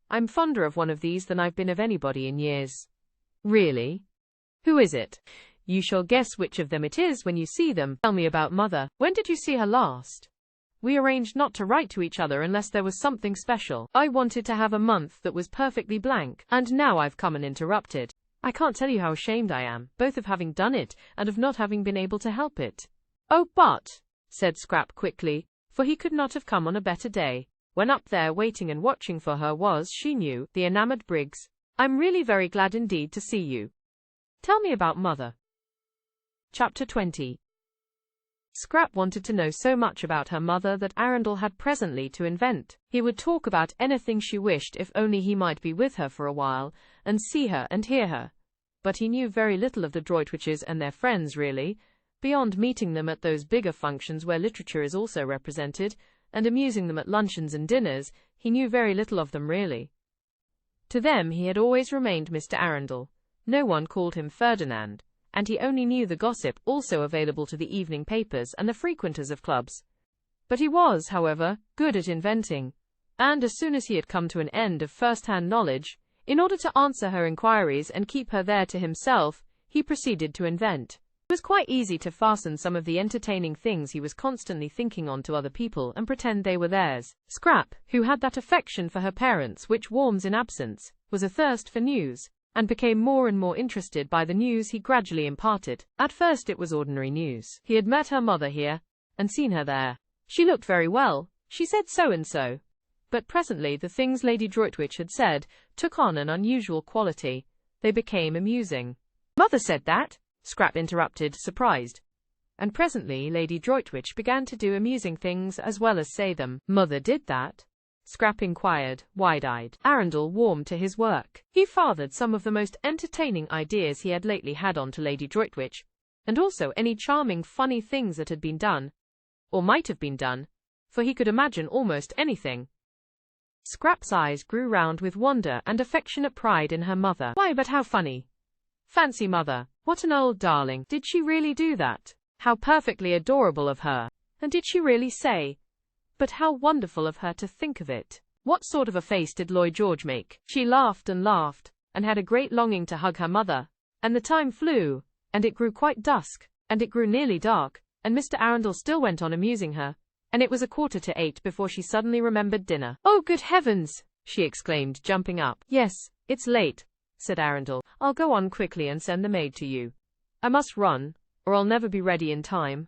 S1: I'm fonder of one of these than I've been of anybody in years." "Really? Who is it?" "You shall guess which of them it is when you see them. Tell me about mother. When did you see her last?" "We arranged not to write to each other unless there was something special. I wanted to have a month that was perfectly blank, and now I've come and interrupted. I can't tell you how ashamed I am, both of having done it, and of not having been able to help it." "Oh, but," said Scrap quickly, for he could not have come on a better day, when up there waiting and watching for her was, she knew, the enamoured Briggs. "I'm really very glad indeed to see you. Tell me about mother." Chapter 20. Scrap wanted to know so much about her mother that Arundel had presently to invent. He would talk about anything she wished if only he might be with her for a while, and see her and hear her. But he knew very little of the Droitwiches and their friends really, beyond meeting them at those bigger functions where literature is also represented, and amusing them at luncheons and dinners. He knew very little of them really. To them he had always remained Mr. Arundel. No one called him Ferdinand, and he only knew the gossip also available to the evening papers and the frequenters of clubs. But he was, however, good at inventing. and as soon as he had come to an end of first-hand knowledge, in order to answer her inquiries and keep her there to himself, he proceeded to invent. It was quite easy to fasten some of the entertaining things he was constantly thinking on to other people and pretend they were theirs. Scrap, who had that affection for her parents which warms in absence, was athirst for news, and became more and more interested by the news he gradually imparted. At first it was ordinary news. He had met her mother here, and seen her there. She looked very well, she said so and so. But presently the things Lady Droitwich had said took on an unusual quality. They became amusing. Mother said that? Scrap interrupted, surprised. And presently Lady Droitwich began to do amusing things as well as say them. Mother did that? Scrap inquired, wide-eyed. Arundel warmed to his work. He fathered some of the most entertaining ideas he had lately had on to Lady Droitwich, and also any charming funny things that had been done, or might have been done, for he could imagine almost anything. Scrap's eyes grew round with wonder and affectionate pride in her mother. Why, but how funny! Fancy mother! What an old darling! Did she really do that? How perfectly adorable of her! And did she really say? But how wonderful of her to think of it! What sort of a face did Lloyd George make? She laughed, and had a great longing to hug her mother, and the time flew, and it grew quite dusk, and it grew nearly dark, and Mr. Arundel still went on amusing her, and it was 7:45 before she suddenly remembered dinner. Oh, good heavens! She exclaimed, jumping up. Yes, it's late, said Arundel. I'll go on quickly and send the maid to you. I must run, or I'll never be ready in time.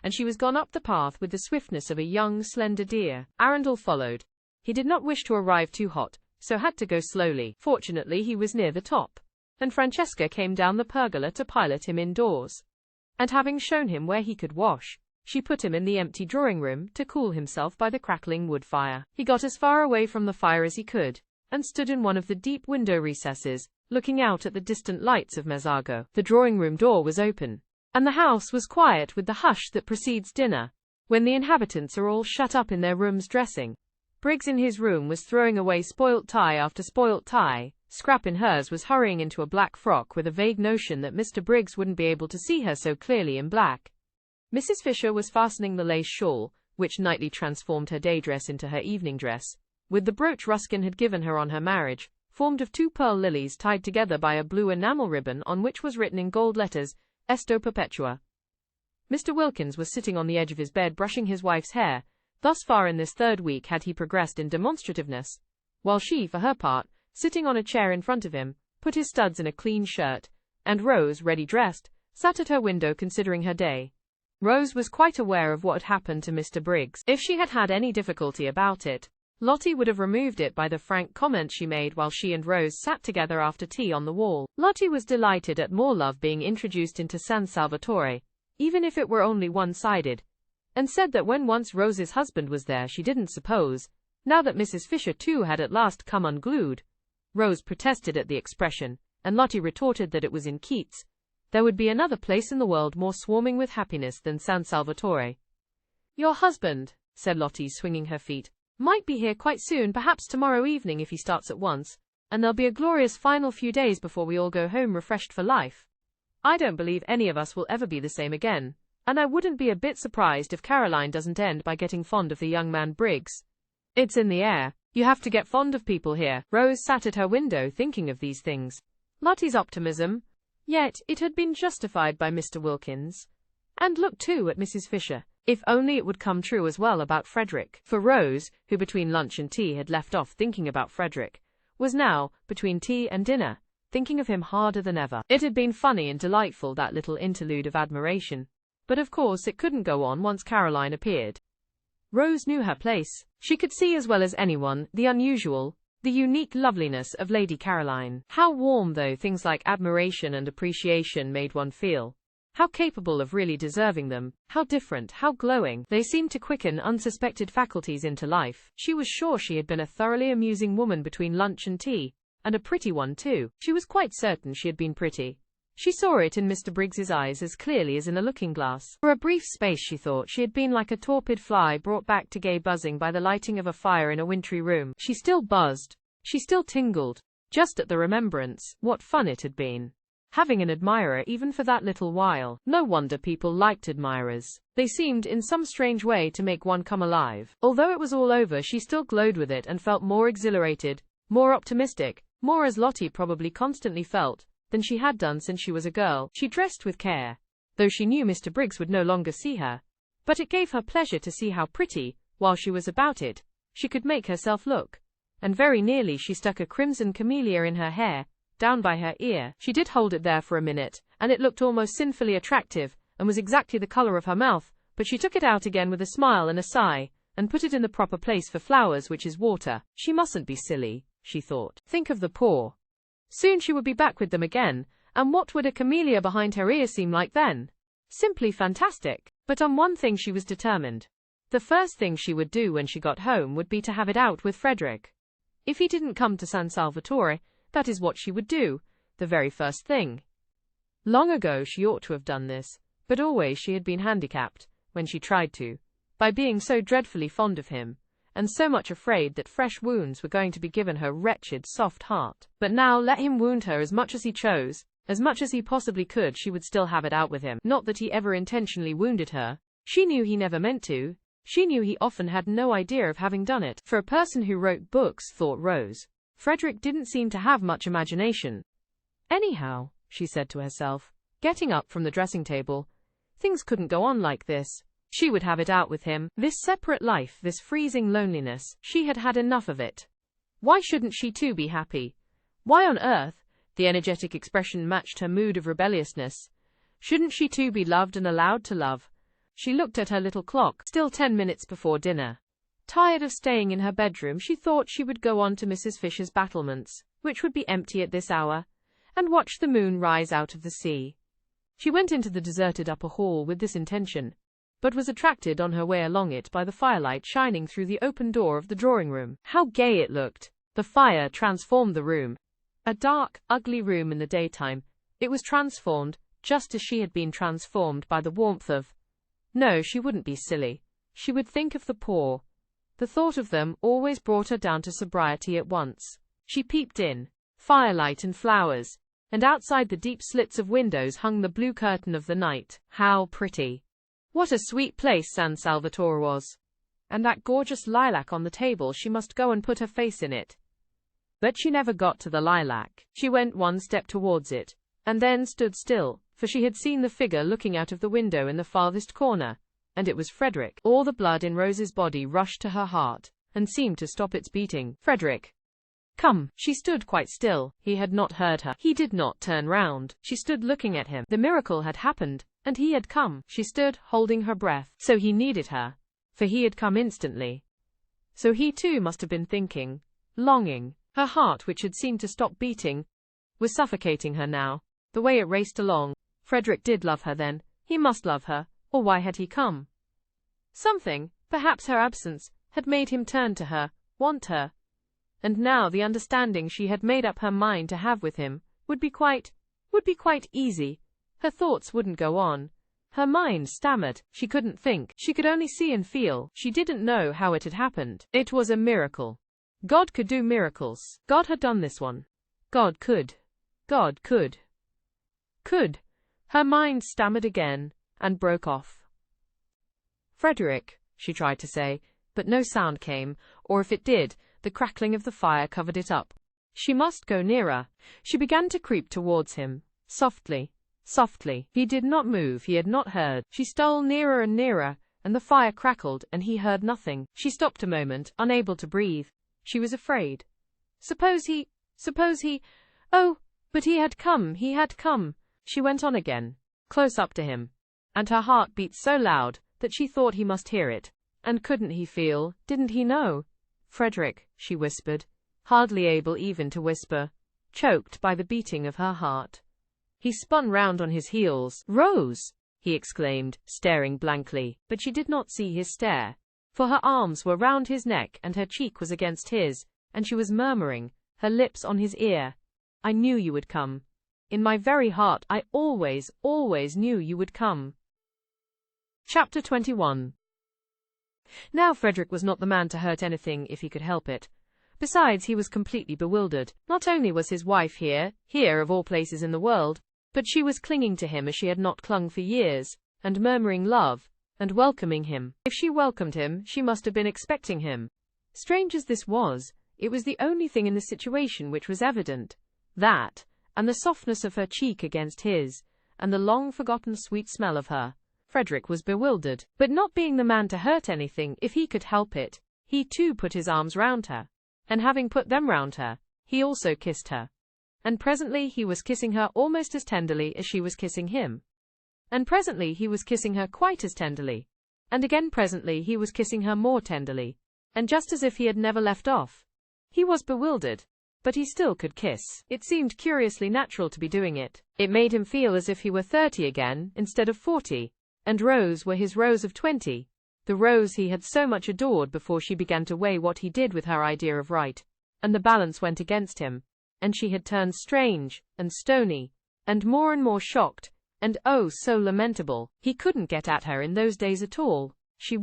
S1: And she was gone up the path with the swiftness of a young, slender deer. Arundel followed. He did not wish to arrive too hot, so had to go slowly. Fortunately he was near the top, and Francesca came down the pergola to pilot him indoors. And having shown him where he could wash, she put him in the empty drawing-room to cool himself by the crackling wood fire. He got as far away from the fire as he could, and stood in one of the deep window recesses, looking out at the distant lights of Mezzago. The drawing-room door was open, and the house was quiet with the hush that precedes dinner, when the inhabitants are all shut up in their rooms dressing. Briggs in his room was throwing away spoilt tie after spoilt tie. Scrap in hers was hurrying into a black frock with a vague notion that Mr. Briggs wouldn't be able to see her so clearly in black. Mrs. Fisher was fastening the lace shawl, which nightly transformed her day dress into her evening dress, with the brooch Ruskin had given her on her marriage, formed of 2 pearl lilies tied together by a blue enamel ribbon on which was written in gold letters, Esto Perpetua. Mr. Wilkins was sitting on the edge of his bed brushing his wife's hair. Thus far in this 3rd week had he progressed in demonstrativeness, while she, for her part, sitting on a chair in front of him, put his studs in a clean shirt, and Rose, ready dressed, sat at her window considering her day. Rose was quite aware of what had happened to Mr. Briggs. If she had had any difficulty about it, Lottie would have removed it by the frank comment she made while she and Rose sat together after tea on the wall. Lottie was delighted at more love being introduced into San Salvatore, even if it were only one-sided, and said that when once Rose's husband was there she didn't suppose, now that Mrs. Fisher too had at last come unglued. Rose protested at the expression, and Lottie retorted that it was in Keats. There would be another place in the world more swarming with happiness than San Salvatore. Your husband, said Lottie, swinging her feet, might be here quite soon, perhaps tomorrow evening if he starts at once, and there'll be a glorious final few days before we all go home refreshed for life. I don't believe any of us will ever be the same again, and I wouldn't be a bit surprised if Caroline doesn't end by getting fond of the young man Briggs. It's in the air. You have to get fond of people here. Rose sat at her window thinking of these things. Lottie's optimism, yet it had been justified by Mr. Wilkins, and looked too at Mrs. Fisher. If only it would come true as well about Frederick. For Rose, who between lunch and tea had left off thinking about Frederick, was now, between tea and dinner, thinking of him harder than ever. It had been funny and delightful, that little interlude of admiration, but of course it couldn't go on once Caroline appeared. Rose knew her place. She could see as well as anyone the unusual, the unique loveliness of Lady Caroline. How warm, though, things like admiration and appreciation made one feel. How capable of really deserving them, how different, how glowing. They seemed to quicken unsuspected faculties into life. She was sure she had been a thoroughly amusing woman between lunch and tea, and a pretty one too. She was quite certain she had been pretty. She saw it in Mr. Briggs's eyes as clearly as in a looking-glass. For a brief space she thought she had been like a torpid fly brought back to gay buzzing by the lighting of a fire in a wintry room. She still buzzed. She still tingled. Just at the remembrance. What fun it had been. having an admirer even for that little while. No wonder people liked admirers. They seemed in some strange way to make one come alive. Although it was all over, she still glowed with it and felt more exhilarated, more optimistic, more as Lottie probably constantly felt, than she had done since she was a girl. She dressed with care, though she knew Mr. Briggs would no longer see her. But it gave her pleasure to see how pretty, while she was about it, she could make herself look. And very nearly she stuck a crimson camellia in her hair, down by her ear. She did hold it there for a minute, and it looked almost sinfully attractive, and was exactly the color of her mouth, but she took it out again with a smile and a sigh, and put it in the proper place for flowers, which is water. She mustn't be silly, she thought. Think of the poor. Soon she would be back with them again, and what would a camellia behind her ear seem like then? Simply fantastic. But on one thing she was determined. The first thing she would do when she got home would be to have it out with Frederick. If he didn't come to San Salvatore, that is what she would do, the very first thing. Long ago she ought to have done this, but always she had been handicapped, when she tried to, by being so dreadfully fond of him, and so much afraid that fresh wounds were going to be given her wretched, soft heart. But now, let him wound her as much as he chose, as much as he possibly could, she would still have it out with him. Not that he ever intentionally wounded her. She knew he never meant to. She knew he often had no idea of having done it. For a person who wrote books, thought Rose, Frederick didn't seem to have much imagination. Anyhow, she said to herself, getting up from the dressing table, things couldn't go on like this. She would have it out with him. This separate life, this freezing loneliness, she had had enough of it. Why shouldn't she too be happy? Why on earth, the energetic expression matched her mood of rebelliousness, shouldn't she too be loved and allowed to love? She looked at her little clock, still 10 minutes before dinner. Tired of staying in her bedroom, she thought she would go on to Mrs. Fisher's battlements, which would be empty at this hour, and watch the moon rise out of the sea. She went into the deserted upper hall with this intention, but was attracted on her way along it by the firelight shining through the open door of the drawing-room. How gay it looked! The fire transformed the room. A dark, ugly room in the daytime, it was transformed, just as she had been transformed by the warmth of... No, she wouldn't be silly. She would think of the poor. The thought of them always brought her down to sobriety at once. She peeped in. Firelight and flowers. And outside the deep slits of windows hung the blue curtain of the night. How pretty! What a sweet place San Salvatore was! And that gorgeous lilac on the table, she must go and put her face in it. But she never got to the lilac. She went one step towards it, and then stood still, for she had seen the figure looking out of the window in the farthest corner, and it was Frederick. All the blood in Rose's body rushed to her heart, and seemed to stop its beating. Frederick! Come! She stood quite still. He had not heard her. He did not turn round. She stood looking at him. The miracle had happened, and he had come. She stood, holding her breath. So he needed her, for he had come instantly. So he too must have been thinking, longing. Her heart, which had seemed to stop beating, was suffocating her now, the way it raced along. Frederick did love her then. He must love her, or why had he come? Something, perhaps her absence, had made him turn to her, want her. And now the understanding she had made up her mind to have with him would be quite easy. Her thoughts wouldn't go on. Her mind stammered. She couldn't think. She could only see and feel. She didn't know how it had happened. It was a miracle. God could do miracles. God had done this one. God could. God could. Could. Her mind stammered again, and broke off. Frederick, she tried to say, but no sound came, or if it did, the crackling of the fire covered it up. She must go nearer. She began to creep towards him, softly, softly. He did not move, he had not heard. She stole nearer and nearer, and the fire crackled, and he heard nothing. She stopped a moment, unable to breathe. She was afraid. Suppose he, oh, but he had come. She went on again, close up to him, and her heart beat so loud that she thought he must hear it. And couldn't he feel, didn't he know? Frederick, she whispered, hardly able even to whisper, choked by the beating of her heart. He spun round on his heels. Rose! He exclaimed, staring blankly, but she did not see his stare, for her arms were round his neck and her cheek was against his, and she was murmuring, her lips on his ear, I knew you would come. In my very heart I always knew you would come. Chapter 21. Now Frederick was not the man to hurt anything if he could help it. Besides, he was completely bewildered. Not only was his wife here of all places in the world, But she was clinging to him as she had not clung for years, and murmuring love, and welcoming him. If she welcomed him, she must have been expecting him. Strange as this was, it was the only thing in the situation which was evident. That, and the softness of her cheek against his, and the long-forgotten sweet smell of her. Frederick was bewildered, but not being the man to hurt anything if he could help it, he too put his arms round her, and having put them round her, he also kissed her. And presently he was kissing her almost as tenderly as she was kissing him. And presently he was kissing her quite as tenderly. And again presently he was kissing her more tenderly, and just as if he had never left off. He was bewildered, but he still could kiss. It seemed curiously natural to be doing it. It made him feel as if he were 30 again, instead of 40, and Rose were his Rose of 20, the Rose he had so much adored before she began to weigh what he did with her idea of right, and the balance went against him, and she had turned strange, and stony, and more shocked, and oh, so lamentable. He couldn't get at her in those days at all. She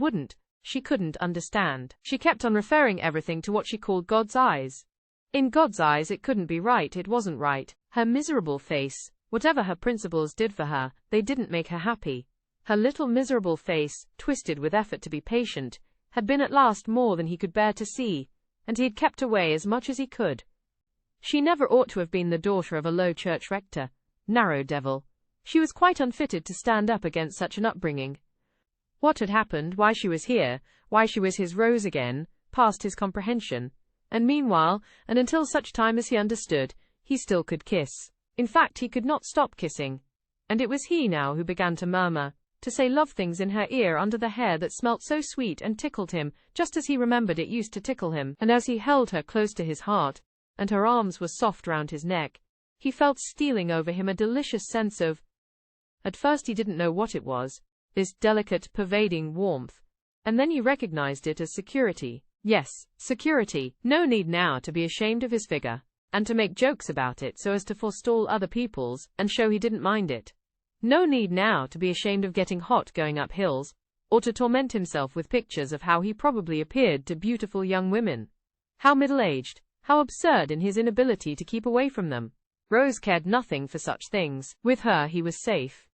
S1: couldn't understand. She kept on referring everything to what she called God's eyes. In God's eyes it couldn't be right, it wasn't right. Her miserable face, whatever her principles did for her, they didn't make her happy. Her little miserable face, twisted with effort to be patient, had been at last more than he could bear to see, and he had kept away as much as he could. She never ought to have been the daughter of a low church rector. Narrow devil. She was quite unfitted to stand up against such an upbringing. What had happened, why she was here, why she was his Rose again, passed his comprehension, and meanwhile, and until such time as he understood, he still could kiss. In fact, he could not stop kissing. And it was he now who began to murmur, to say love things in her ear under the hair that smelt so sweet and tickled him, just as he remembered it used to tickle him, and as he held her close to his heart, and her arms were soft round his neck, he felt stealing over him a delicious sense of— at first he didn't know what it was, this delicate, pervading warmth, and then he recognized it as security. Yes, security. No need now to be ashamed of his figure, and to make jokes about it so as to forestall other people's, and show he didn't mind it. No need now to be ashamed of getting hot going up hills, or to torment himself with pictures of how he probably appeared to beautiful young women. How middle-aged, how absurd in his inability to keep away from them. Rose cared nothing for such things. With her he was safe.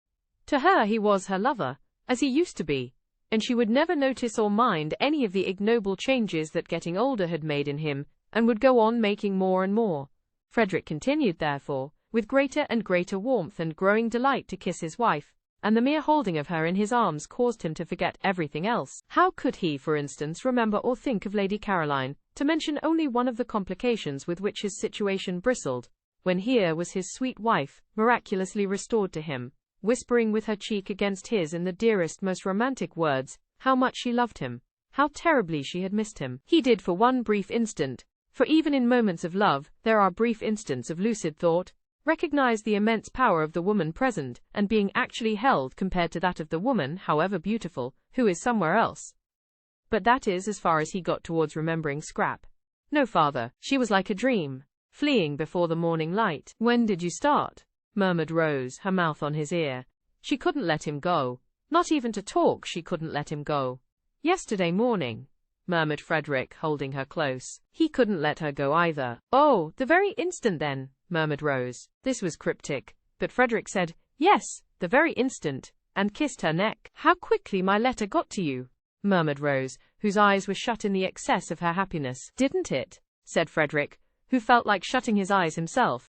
S1: To her he was her lover, as he used to be, and she would never notice or mind any of the ignoble changes that getting older had made in him, and would go on making more and more. Frederick continued, therefore, with greater and greater warmth and growing delight to kiss his wife, and the mere holding of her in his arms caused him to forget everything else. How could he, for instance, remember or think of Lady Caroline, to mention only one of the complications with which his situation bristled, when here was his sweet wife, miraculously restored to him, whispering with her cheek against his in the dearest, most romantic words, how much she loved him, how terribly she had missed him. He did for one brief instant, for even in moments of love, there are brief instants of lucid thought, recognize the immense power of the woman present, and being actually held compared to that of the woman, however beautiful, who is somewhere else. But that is as far as he got towards remembering Scrap. No farther. She was like a dream, fleeing before the morning light. When did you start? Murmured Rose, her mouth on his ear. She couldn't let him go. Not even to talk she couldn't let him go. Yesterday morning, murmured Frederick, holding her close. He couldn't let her go either. Oh, the very instant then, murmured Rose. This was cryptic, but Frederick said, yes, the very instant, and kissed her neck. How quickly my letter got to you, murmured Rose, whose eyes were shut in the excess of her happiness. Didn't it? Said Frederick, who felt like shutting his eyes himself.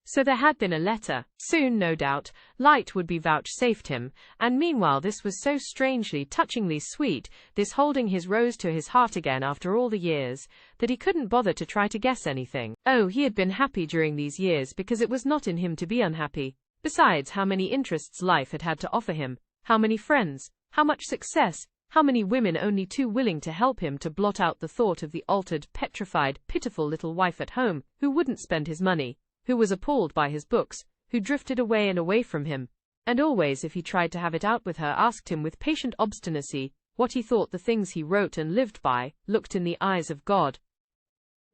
S1: So there had been a letter. Soon, no doubt, light would be vouchsafed him, and meanwhile this was so strangely, touchingly sweet, this holding his Rose to his heart again after all the years, that he couldn't bother to try to guess anything. Oh, he had been happy during these years because it was not in him to be unhappy. Besides, how many interests life had had to offer him, how many friends, how much success, how many women only too willing to help him to blot out the thought of the altered, petrified, pitiful little wife at home, who wouldn't spend his money, who was appalled by his books, who drifted away and away from him, and always, if he tried to have it out with her, asked him with patient obstinacy what he thought the things he wrote and lived by, looked in the eyes of God.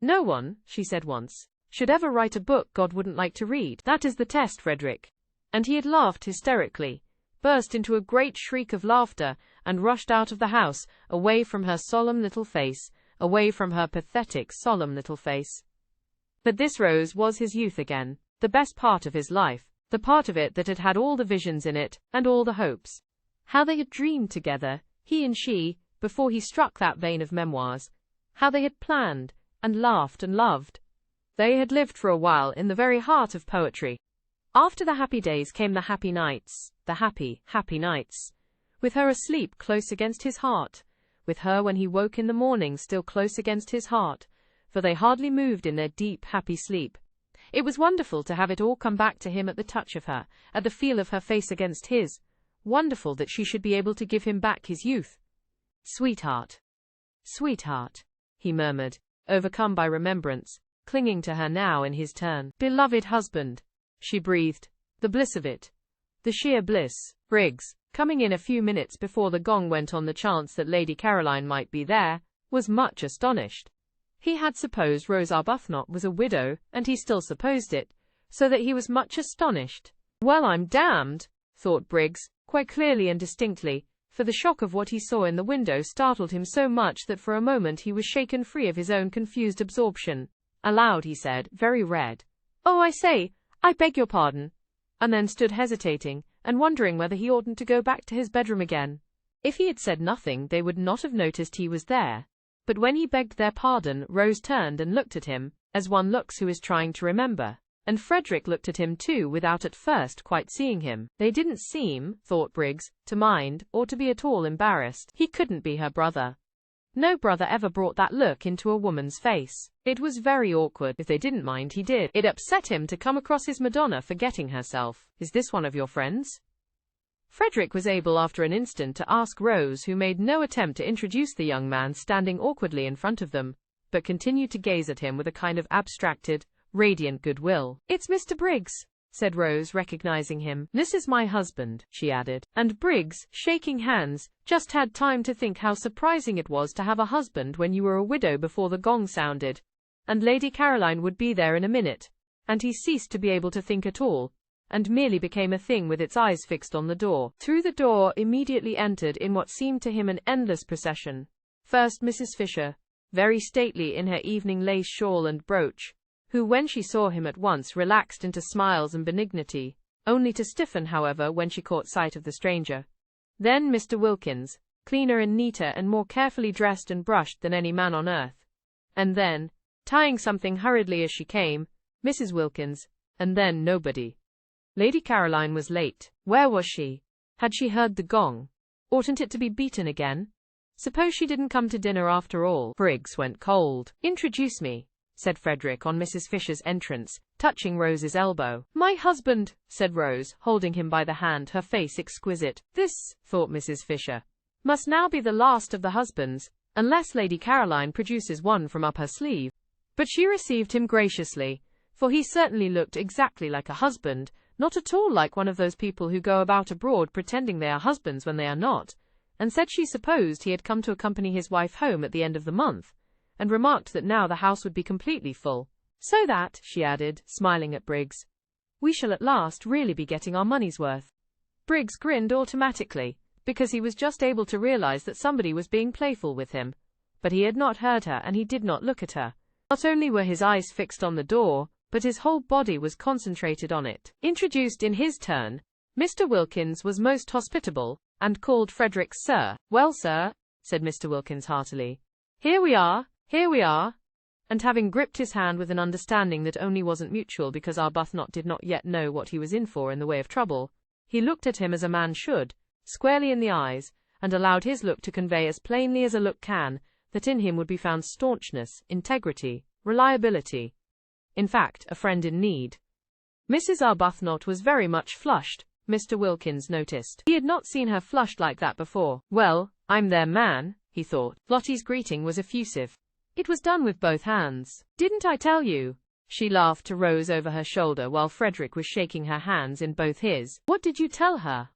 S1: No one, she said once, should ever write a book God wouldn't like to read. That is the test, Frederick. And he had laughed hysterically, burst into a great shriek of laughter, and rushed out of the house, away from her solemn little face, away from her pathetic, solemn little face. But this Rose was his youth again, the best part of his life, The part of it that had had all the visions in it, and all the hopes. How they had dreamed together, he and she, before he struck that vein of memoirs. How they had planned, and laughed and loved. They had lived for a while in the very heart of poetry. After the happy days came the happy nights, the happy, happy nights. With her asleep close against his heart. With her when he woke in the morning still close against his heart. For they hardly moved in their deep, happy sleep. It was wonderful to have it all come back to him at the touch of her, at the feel of her face against his. Wonderful that she should be able to give him back his youth. Sweetheart. Sweetheart, he murmured, overcome by remembrance, clinging to her now in his turn. Beloved husband, she breathed. The bliss of it. The sheer bliss. Briggs, coming in a few minutes before the gong went on the chance that Lady Caroline might be there, was much astonished. He had supposed Rose Arbuthnot was a widow, and he still supposed it, so that he was much astonished. Well, I'm damned, thought Briggs, quite clearly and distinctly, for the shock of what he saw in the window startled him so much that for a moment he was shaken free of his own confused absorption. Aloud he said, very red, "Oh, I say, I beg your pardon," and then stood hesitating, and wondering whether he oughtn't to go back to his bedroom again. If he had said nothing they would not have noticed he was there. But when he begged their pardon, Rose turned and looked at him, as one looks who is trying to remember. And Frederick looked at him too without at first quite seeing him. They didn't seem, thought Briggs, to mind, or to be at all embarrassed. He couldn't be her brother. No brother ever brought that look into a woman's face. It was very awkward. If they didn't mind, he did. It upset him to come across his Madonna forgetting herself. Is this one of your friends? Frederick was able after an instant to ask Rose, who made no attempt to introduce the young man standing awkwardly in front of them, but continued to gaze at him with a kind of abstracted, radiant goodwill. It's Mr. Briggs, said Rose, recognizing him. This is my husband, she added. And Briggs, shaking hands, just had time to think how surprising it was to have a husband when you were a widow before the gong sounded, and Lady Caroline would be there in a minute, and he ceased to be able to think at all, and merely became a thing with its eyes fixed on the door. Through the door immediately entered in what seemed to him an endless procession. First Mrs. Fisher, very stately in her evening lace shawl and brooch, who when she saw him at once relaxed into smiles and benignity, only to stiffen however when she caught sight of the stranger. Then Mr. Wilkins, cleaner and neater and more carefully dressed and brushed than any man on earth. And then, tying something hurriedly as she came, Mrs. Wilkins, and then nobody. Lady Caroline was late. Where was she? Had she heard the gong? Oughtn't it to be beaten again? Suppose she didn't come to dinner after all? Briggs went cold. Introduce me, said Frederick on Mrs. Fisher's entrance, touching Rose's elbow. My husband, said Rose, holding him by the hand, her face exquisite. This, thought Mrs. Fisher, must now be the last of the husbands, unless Lady Caroline produces one from up her sleeve. But she received him graciously, for he certainly looked exactly like a husband, not at all like one of those people who go about abroad pretending they are husbands when they are not, and said she supposed he had come to accompany his wife home at the end of the month, and remarked that now the house would be completely full. So that, she added, smiling at Briggs, we shall at last really be getting our money's worth. Briggs grinned automatically, because he was just able to realize that somebody was being playful with him, but he had not heard her and he did not look at her. Not only were his eyes fixed on the door, but his whole body was concentrated on it. Introduced in his turn, Mr. Wilkins was most hospitable, and called Frederick sir. Well, sir, said Mr. Wilkins heartily. Here we are, and having gripped his hand with an understanding that only wasn't mutual because Arbuthnot did not yet know what he was in for in the way of trouble, he looked at him as a man should, squarely in the eyes, and allowed his look to convey as plainly as a look can, that in him would be found staunchness, integrity, reliability. In fact, a friend in need. Mrs. Arbuthnot was very much flushed, Mr. Wilkins noticed. He had not seen her flushed like that before. Well, I'm their man, he thought. Lottie's greeting was effusive. It was done with both hands. Didn't I tell you? She laughed to Rose over her shoulder while Frederick was shaking her hands in both his. What did you tell her?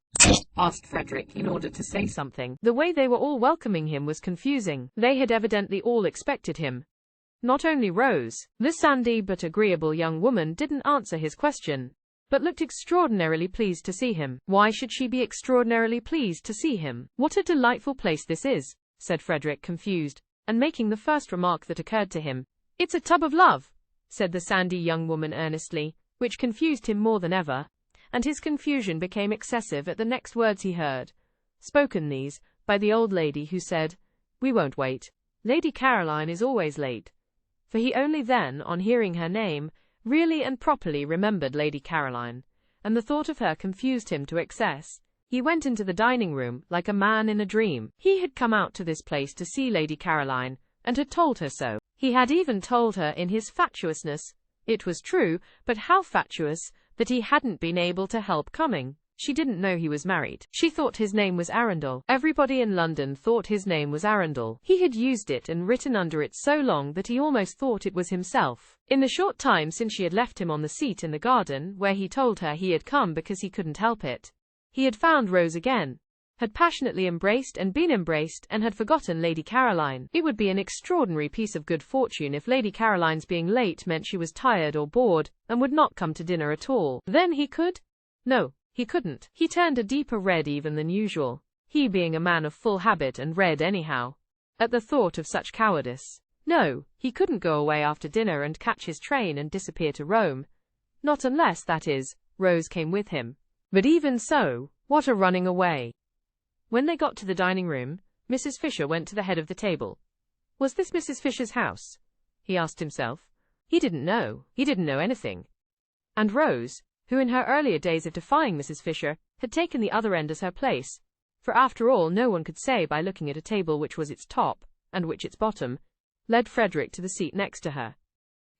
S1: Asked Frederick in order to say something. The way they were all welcoming him was confusing. They had evidently all expected him. Not only Rose, the sandy but agreeable young woman, didn't answer his question, but looked extraordinarily pleased to see him. Why should she be extraordinarily pleased to see him? What a delightful place this is, said Frederick, confused, and making the first remark that occurred to him. It's a tub of love, said the sandy young woman earnestly, which confused him more than ever. and his confusion became excessive at the next words he heard. Spoken these, by the old lady who said, "We won't wait. Lady Caroline is always late." For he only then, on hearing her name, really and properly remembered Lady Caroline, and the thought of her confused him to excess. He went into the dining room like a man in a dream. He had come out to this place to see Lady Caroline, and had told her so. He had even told her in his fatuousness, it was true, but how fatuous, that he hadn't been able to help coming. She didn't know he was married. She thought his name was Arundel. Everybody in London thought his name was Arundel. He had used it and written under it so long that he almost thought it was himself. In the short time since she had left him on the seat in the garden, where he told her he had come because he couldn't help it, he had found Rose again, had passionately embraced and been embraced, and had forgotten Lady Caroline. It would be an extraordinary piece of good fortune if Lady Caroline's being late meant she was tired or bored, and would not come to dinner at all. Then he could? No. He couldn't. He turned a deeper red even than usual, he being a man of full habit and red anyhow, at the thought of such cowardice. No, he couldn't go away after dinner and catch his train and disappear to Rome. Not unless, that is, Rose came with him. But even so, what a running away! When they got to the dining room, Mrs. Fisher went to the head of the table. Was this Mrs. Fisher's house? He asked himself. He didn't know. He didn't know anything. And Rose, who in her earlier days of defying Mrs. Fisher, had taken the other end as her place, for after all no one could say by looking at a table which was its top, and which its bottom, led Frederick to the seat next to her.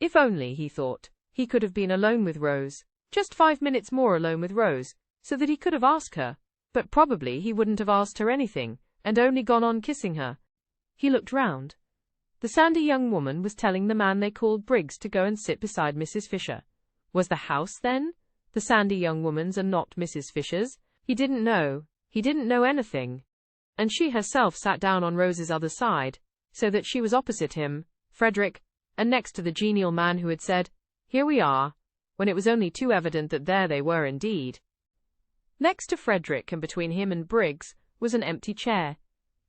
S1: If only, he thought, he could have been alone with Rose, just 5 minutes more alone with Rose, so that he could have asked her, but probably he wouldn't have asked her anything, and only gone on kissing her. He looked round. The sandy young woman was telling the man they called Briggs to go and sit beside Mrs. Fisher. Was the house, then, the sandy young woman's and not Mrs. Fisher's? He didn't know. He didn't know anything. And she herself sat down on Rose's other side, so that she was opposite him, Frederick, and next to the genial man who had said, "Here we are," when it was only too evident that there they were indeed. Next to Frederick and between him and Briggs was an empty chair,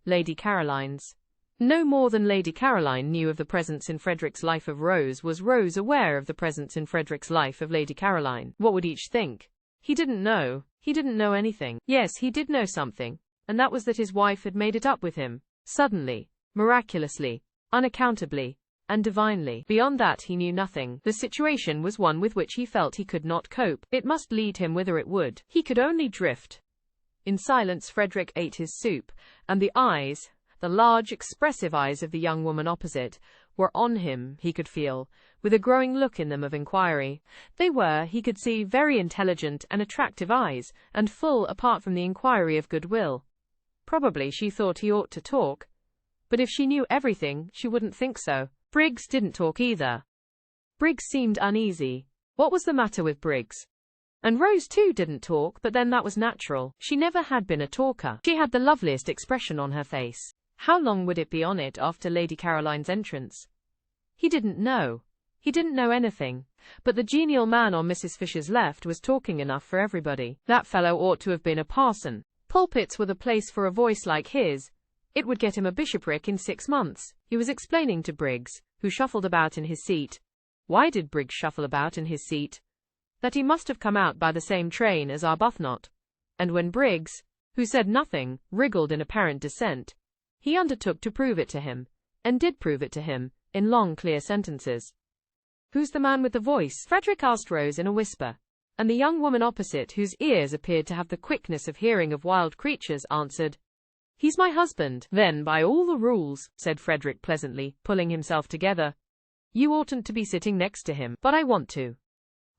S1: Lady Caroline's. No more than Lady Caroline knew of the presence in Frederick's life of Rose was Rose aware of the presence in Frederick's life of Lady Caroline. What would each think? He didn't know. He didn't know anything. Yes, he did know something, and that was that his wife had made it up with him, suddenly, miraculously, unaccountably, and divinely. Beyond that he knew nothing. The situation was one with which he felt he could not cope. It must lead him whither it would. He could only drift. In silence Frederick ate his soup, and the eyes, the large, expressive eyes of the young woman opposite, were on him, he could feel, with a growing look in them of inquiry. They were, he could see, very intelligent and attractive eyes, and full, apart from the inquiry, of goodwill. Probably she thought he ought to talk. But if she knew everything, she wouldn't think so. Briggs didn't talk either. Briggs seemed uneasy. What was the matter with Briggs? And Rose too didn't talk, but then that was natural. She never had been a talker. She had the loveliest expression on her face. How long would it be on it after Lady Caroline's entrance? He didn't know. He didn't know anything. But the genial man on Mrs. Fisher's left was talking enough for everybody. That fellow ought to have been a parson. Pulpits were the place for a voice like his. It would get him a bishopric in 6 months. He was explaining to Briggs, who shuffled about in his seat. Why did Briggs shuffle about in his seat? That he must have come out by the same train as Arbuthnot. And when Briggs, who said nothing, wriggled in apparent dissent, he undertook to prove it to him, and did prove it to him, in long, clear sentences. "Who's the man with the voice?" Frederick asked Rose in a whisper, and the young woman opposite, whose ears appeared to have the quickness of hearing of wild creatures, answered, "He's my husband." "Then, by all the rules," said Frederick pleasantly, pulling himself together, "you oughtn't to be sitting next to him." "But I want to.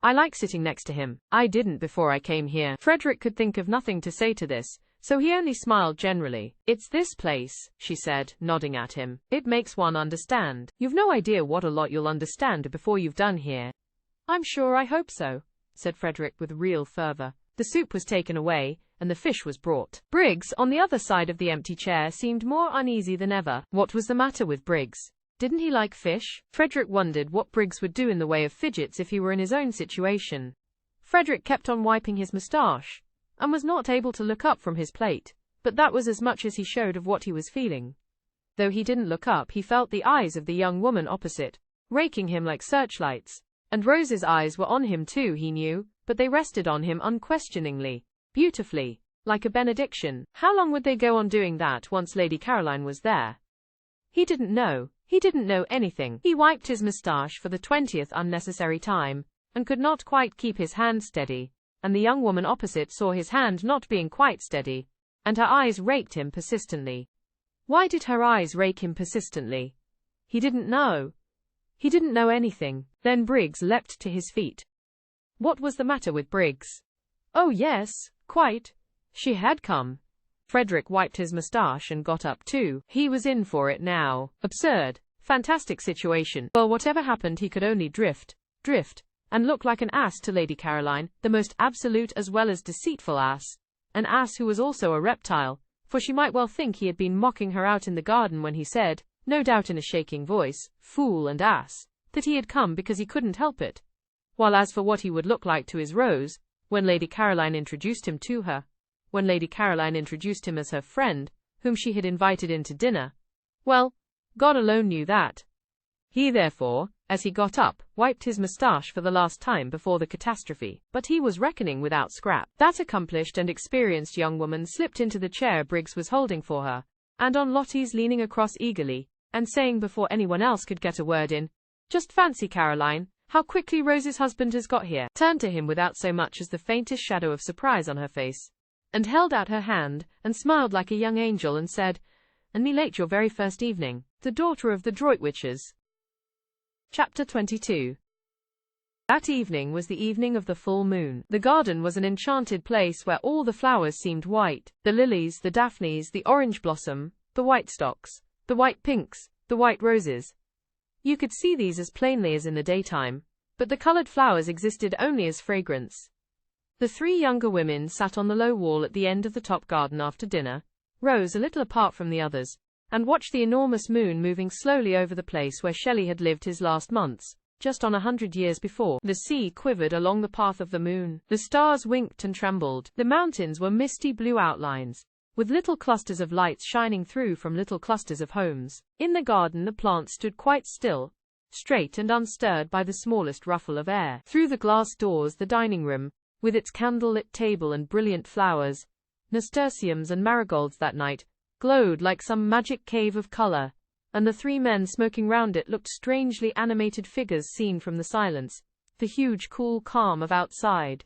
S1: I like sitting next to him. I didn't before I came here." Frederick could think of nothing to say to this, so he only smiled generally. "It's this place," she said, nodding at him. "It makes one understand. You've no idea what a lot you'll understand before you've done here." "I'm sure I hope so," said Frederick with real fervor. The soup was taken away, and the fish was brought. Briggs, on the other side of the empty chair, seemed more uneasy than ever. What was the matter with Briggs? Didn't he like fish? Frederick wondered what Briggs would do in the way of fidgets if he were in his own situation. Frederick kept on wiping his moustache, and was not able to look up from his plate, but that was as much as he showed of what he was feeling. Though he didn't look up, he felt the eyes of the young woman opposite, raking him like searchlights, and Rose's eyes were on him too, he knew, but they rested on him unquestioningly, beautifully, like a benediction. How long would they go on doing that once Lady Caroline was there? He didn't know. He didn't know anything. He wiped his moustache for the 20th unnecessary time, and could not quite keep his hand steady, and the young woman opposite saw his hand not being quite steady, and her eyes raked him persistently. Why did her eyes rake him persistently? He didn't know. He didn't know anything. Then Briggs leapt to his feet. What was the matter with Briggs? Oh yes, quite. She had come. Frederick wiped his moustache and got up too. He was in for it now. Absurd. Fantastic situation. Well, whatever happened, he could only drift, and look like an ass to Lady Caroline, the most absolute as well as deceitful ass. An ass who was also a reptile, for she might well think he had been mocking her out in the garden when he said, no doubt in a shaking voice, fool and ass, that he had come because he couldn't help it. While as for what he would look like to his Rose, when Lady Caroline introduced him to her, when Lady Caroline introduced him as her friend, whom she had invited in to dinner, well, God alone knew that. He therefore, as he got up, wiped his moustache for the last time before the catastrophe. But he was reckoning without Scrap. That accomplished and experienced young woman slipped into the chair Briggs was holding for her, and on Lottie's leaning across eagerly, and saying before anyone else could get a word in, just fancy, Caroline, how quickly Rose's husband has got here, turned to him without so much as the faintest shadow of surprise on her face, and held out her hand, and smiled like a young angel, and said, and me late your very first evening, the daughter of the Droitwiches. Chapter 22. That evening was the evening of the full moon. The garden was an enchanted place where all the flowers seemed white, the lilies, the daphnes, the orange blossom, the white stocks, the white pinks, the white roses. You could see these as plainly as in the daytime, but the colored flowers existed only as fragrance. The three younger women sat on the low wall at the end of the top garden after dinner, Rose a little apart from the others, and watched the enormous moon moving slowly over the place where Shelley had lived his last months, just on 100 years before. The sea quivered along the path of the moon. The stars winked and trembled. The mountains were misty blue outlines, with little clusters of lights shining through from little clusters of homes. In the garden the plants stood quite still, straight and unstirred by the smallest ruffle of air. Through the glass doors the dining room, with its candle-lit table and brilliant flowers, nasturtiums and marigolds that night, glowed like some magic cave of color, and the three men smoking round it looked strangely animated figures seen from the silence, the huge cool calm of outside.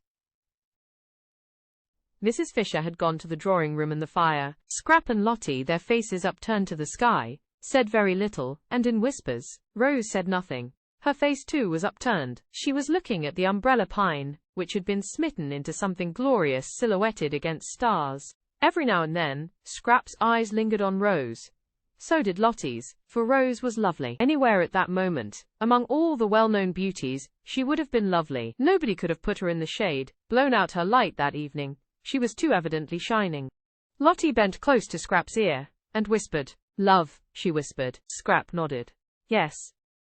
S1: Mrs. Fisher had gone to the drawing-room and the fire. Scrap and Lottie, their faces upturned to the sky, said very little, and in whispers. Rose said nothing. Her face too was upturned. She was looking at the umbrella pine, which had been smitten into something glorious silhouetted against stars. Every now and then, Scrap's eyes lingered on Rose. So did Lottie's, for Rose was lovely. Anywhere at that moment, among all the well-known beauties, she would have been lovely. Nobody could have put her in the shade, blown out her light that evening. She was too evidently shining. Lottie bent close to Scrap's ear, and whispered, "Love," she whispered. Scrap nodded. "Yes,"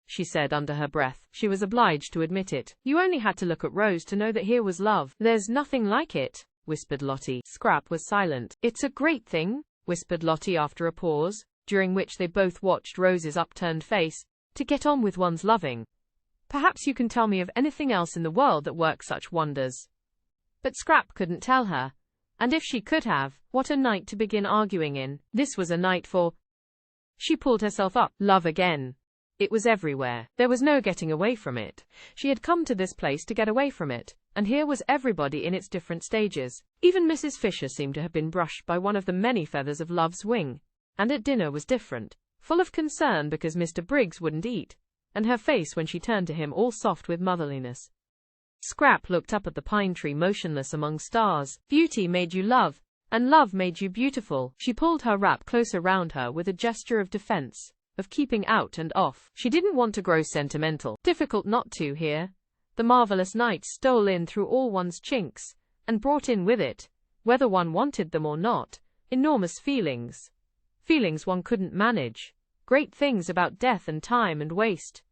S1: she said under her breath. She was obliged to admit it. You only had to look at Rose to know that here was love. "There's nothing like it," whispered Lottie. Scrap was silent. "It's a great thing," whispered Lottie after a pause, during which they both watched Rose's upturned face, "to get on with one's loving. Perhaps you can tell me of anything else in the world that works such wonders." But Scrap couldn't tell her, and if she could have, what a night to begin arguing in. This was a night for... She pulled herself up. Love again. It was everywhere. There was no getting away from it. She had come to this place to get away from it, and here was everybody in its different stages. Even Mrs. Fisher seemed to have been brushed by one of the many feathers of love's wing, and at dinner was different, full of concern because Mr. Briggs wouldn't eat, and her face when she turned to him all soft with motherliness. Scrap looked up at the pine tree motionless among stars. Beauty made you love, and love made you beautiful. She pulled her wrap closer round her with a gesture of defense, of keeping out and off. She didn't want to grow sentimental. Difficult not to here. The marvelous night stole in through all one's chinks, and brought in with it, whether one wanted them or not, enormous feelings. Feelings one couldn't manage. Great things about death and time and waste.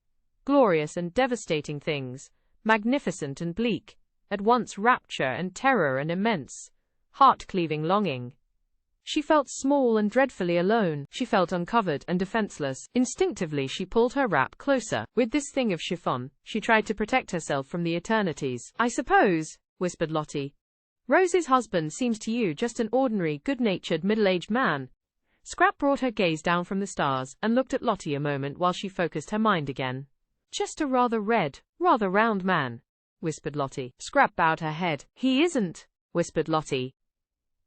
S1: Glorious and devastating things. Magnificent and bleak, at once rapture and terror and immense, heart-cleaving longing. She felt small and dreadfully alone. She felt uncovered and defenseless. Instinctively she pulled her wrap closer. With this thing of chiffon, she tried to protect herself from the eternities. "I suppose," whispered Lottie. Rose's husband seems to you just an ordinary, good-natured, middle-aged man. Scrap brought her gaze down from the stars and looked at Lottie a moment while she focused her mind again. Just a rather red, rather round man, whispered Lottie. Scrap bowed her head. He isn't, whispered Lottie.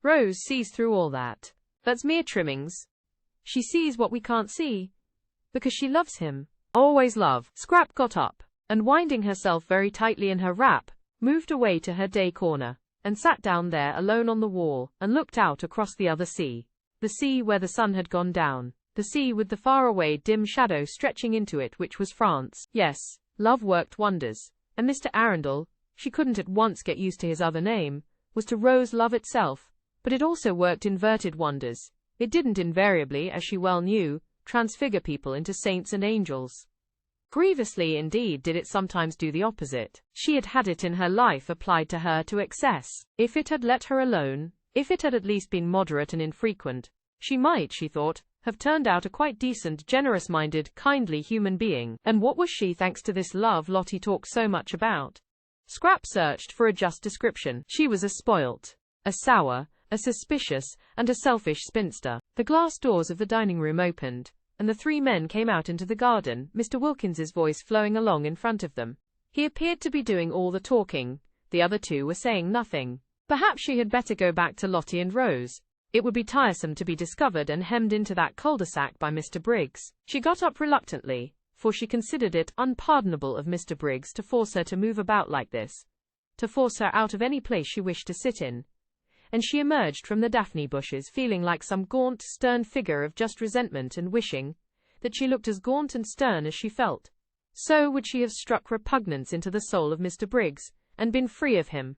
S1: Rose sees through all that. That's mere trimmings. She sees what we can't see. Because she loves him. Always love. Scrap got up, and winding herself very tightly in her wrap, moved away to her day corner, and sat down there alone on the wall, and looked out across the other sea. The sea where the sun had gone down. The sea with the faraway dim shadow stretching into it, which was France. Yes, love worked wonders. And Mr. Arundel, she couldn't at once get used to his other name, was to Rose love itself. But it also worked inverted wonders. It didn't invariably, as she well knew, transfigure people into saints and angels. Grievously indeed did it sometimes do the opposite. She had had it in her life applied to her to excess. If it had let her alone, if it had at least been moderate and infrequent, she might, she thought, have turned out a quite decent, generous-minded, kindly human being. And what was she thanks to this love Lottie talked so much about? Scrap searched for a just description. She was a spoilt, a sour, a suspicious, and a selfish spinster. The glass doors of the dining room opened, and the three men came out into the garden, Mr. Wilkins's voice flowing along in front of them. He appeared to be doing all the talking. The other two were saying nothing. Perhaps she had better go back to Lottie and Rose. It would be tiresome to be discovered and hemmed into that cul-de-sac by Mr. Briggs. She got up reluctantly, for she considered it unpardonable of Mr. Briggs to force her to move about like this, to force her out of any place she wished to sit in. And she emerged from the daphne bushes feeling like some gaunt, stern figure of just resentment and wishing that she looked as gaunt and stern as she felt. So would she have struck repugnance into the soul of Mr. Briggs, and been free of him.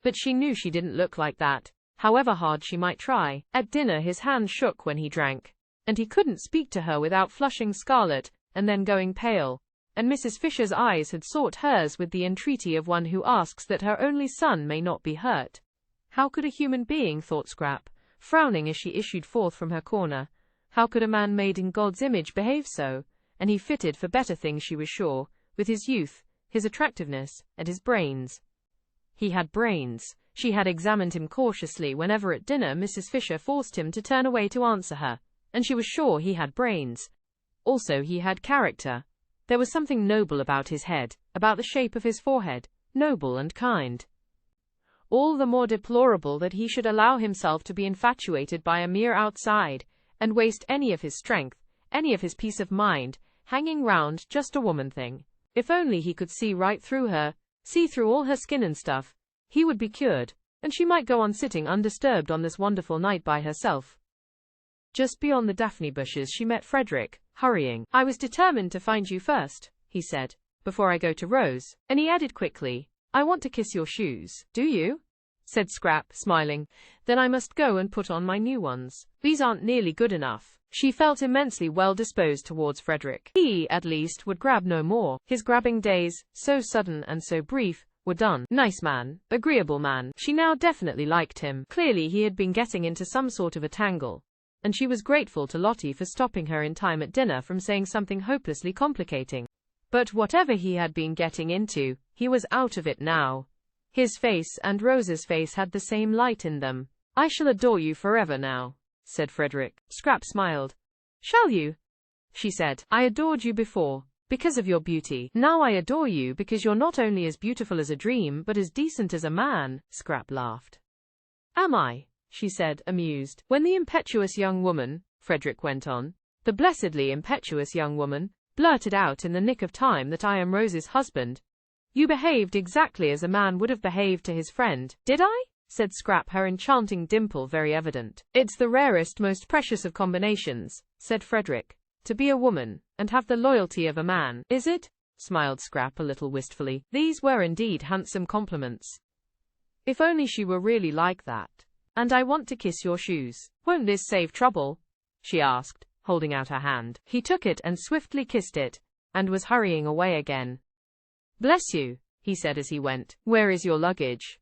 S1: But she knew she didn't look like that, however hard she might try. At dinner his hand shook when he drank, and he couldn't speak to her without flushing scarlet, and then going pale. And Mrs. Fisher's eyes had sought hers with the entreaty of one who asks that her only son may not be hurt. How could a human being, thought Scrap, frowning as she issued forth from her corner, how could a man made in God's image behave so? And he fitted for better things, she was sure, with his youth, his attractiveness, and his brains. He had brains. She had examined him cautiously whenever at dinner Mrs. Fisher forced him to turn away to answer her, and she was sure he had brains. Also he had character. There was something noble about his head, about the shape of his forehead, noble and kind. All the more deplorable that he should allow himself to be infatuated by a mere outside, and waste any of his strength, any of his peace of mind, hanging round just a woman thing. If only he could see right through her, see through all her skin and stuff, he would be cured, and she might go on sitting undisturbed on this wonderful night by herself. Just beyond the daphne bushes she met Frederick, hurrying. I was determined to find you first, he said, before I go to Rose, and he added quickly, I want to kiss your shoes. Do you? Said Scrap, smiling. Then I must go and put on my new ones. These aren't nearly good enough. She felt immensely well disposed towards Frederick. He, at least, would grab no more. His grabbing days, so sudden and so brief, were done. Nice man, agreeable man. She now definitely liked him. Clearly he had been getting into some sort of a tangle, and she was grateful to Lottie for stopping her in time at dinner from saying something hopelessly complicating. But whatever he had been getting into, he was out of it now. His face and Rose's face had the same light in them. I shall adore you forever now, said Frederick. Scrap smiled. Shall you? She said. I adored you before, because of your beauty. Now I adore you because you're not only as beautiful as a dream but as decent as a man. Scrap laughed. Am I? She said, amused. When the impetuous young woman, Frederick went on, the blessedly impetuous young woman, blurted out in the nick of time that I am Rose's husband, you behaved exactly as a man would have behaved to his friend. Did I? Said Scrap, her enchanting dimple very evident. It's the rarest, most precious of combinations, said Frederick, to be a woman, and have the loyalty of a man. Is it? Smiled Scrap a little wistfully. These were indeed handsome compliments. If only she were really like that. And I want to kiss your shoes. Won't this save trouble? She asked, holding out her hand. He took it and swiftly kissed it, and was hurrying away again. Bless you, he said as he went. Where is your luggage?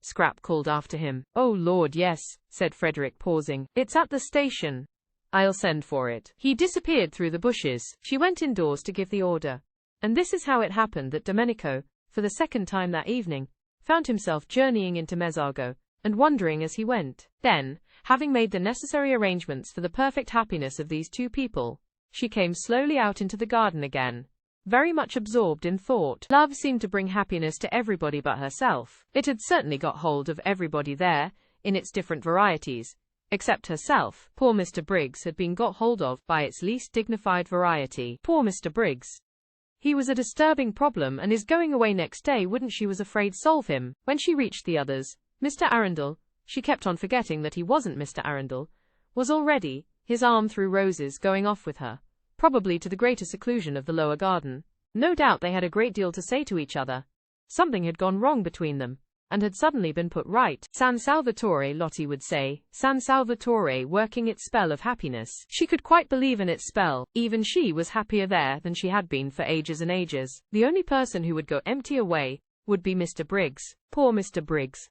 S1: Scrap called after him. Oh Lord, yes, said Frederick, pausing. It's at the station. I'll send for it. He disappeared through the bushes. She went indoors to give the order. And this is how it happened that Domenico, for the second time that evening, found himself journeying into Mezzago, and wondering as he went. Then, having made the necessary arrangements for the perfect happiness of these two people, she came slowly out into the garden again, very much absorbed in thought. Love seemed to bring happiness to everybody but herself. It had certainly got hold of everybody there, in its different varieties, except herself. Poor Mr. Briggs had been got hold of by its least dignified variety. Poor Mr. Briggs. He was a disturbing problem, and his going away next day wouldn't, she was afraid, solve him. When she reached the others, Mr. Arundel, she kept on forgetting that he wasn't Mr. Arundel, was already, his arm through Rose's, going off with her, probably to the greater seclusion of the lower garden. No doubt they had a great deal to say to each other. Something had gone wrong between them, and had suddenly been put right. San Salvatore, Lottie would say, San Salvatore working its spell of happiness. She could quite believe in its spell. Even she was happier there than she had been for ages and ages. The only person who would go empty away would be Mr. Briggs. Poor Mr. Briggs.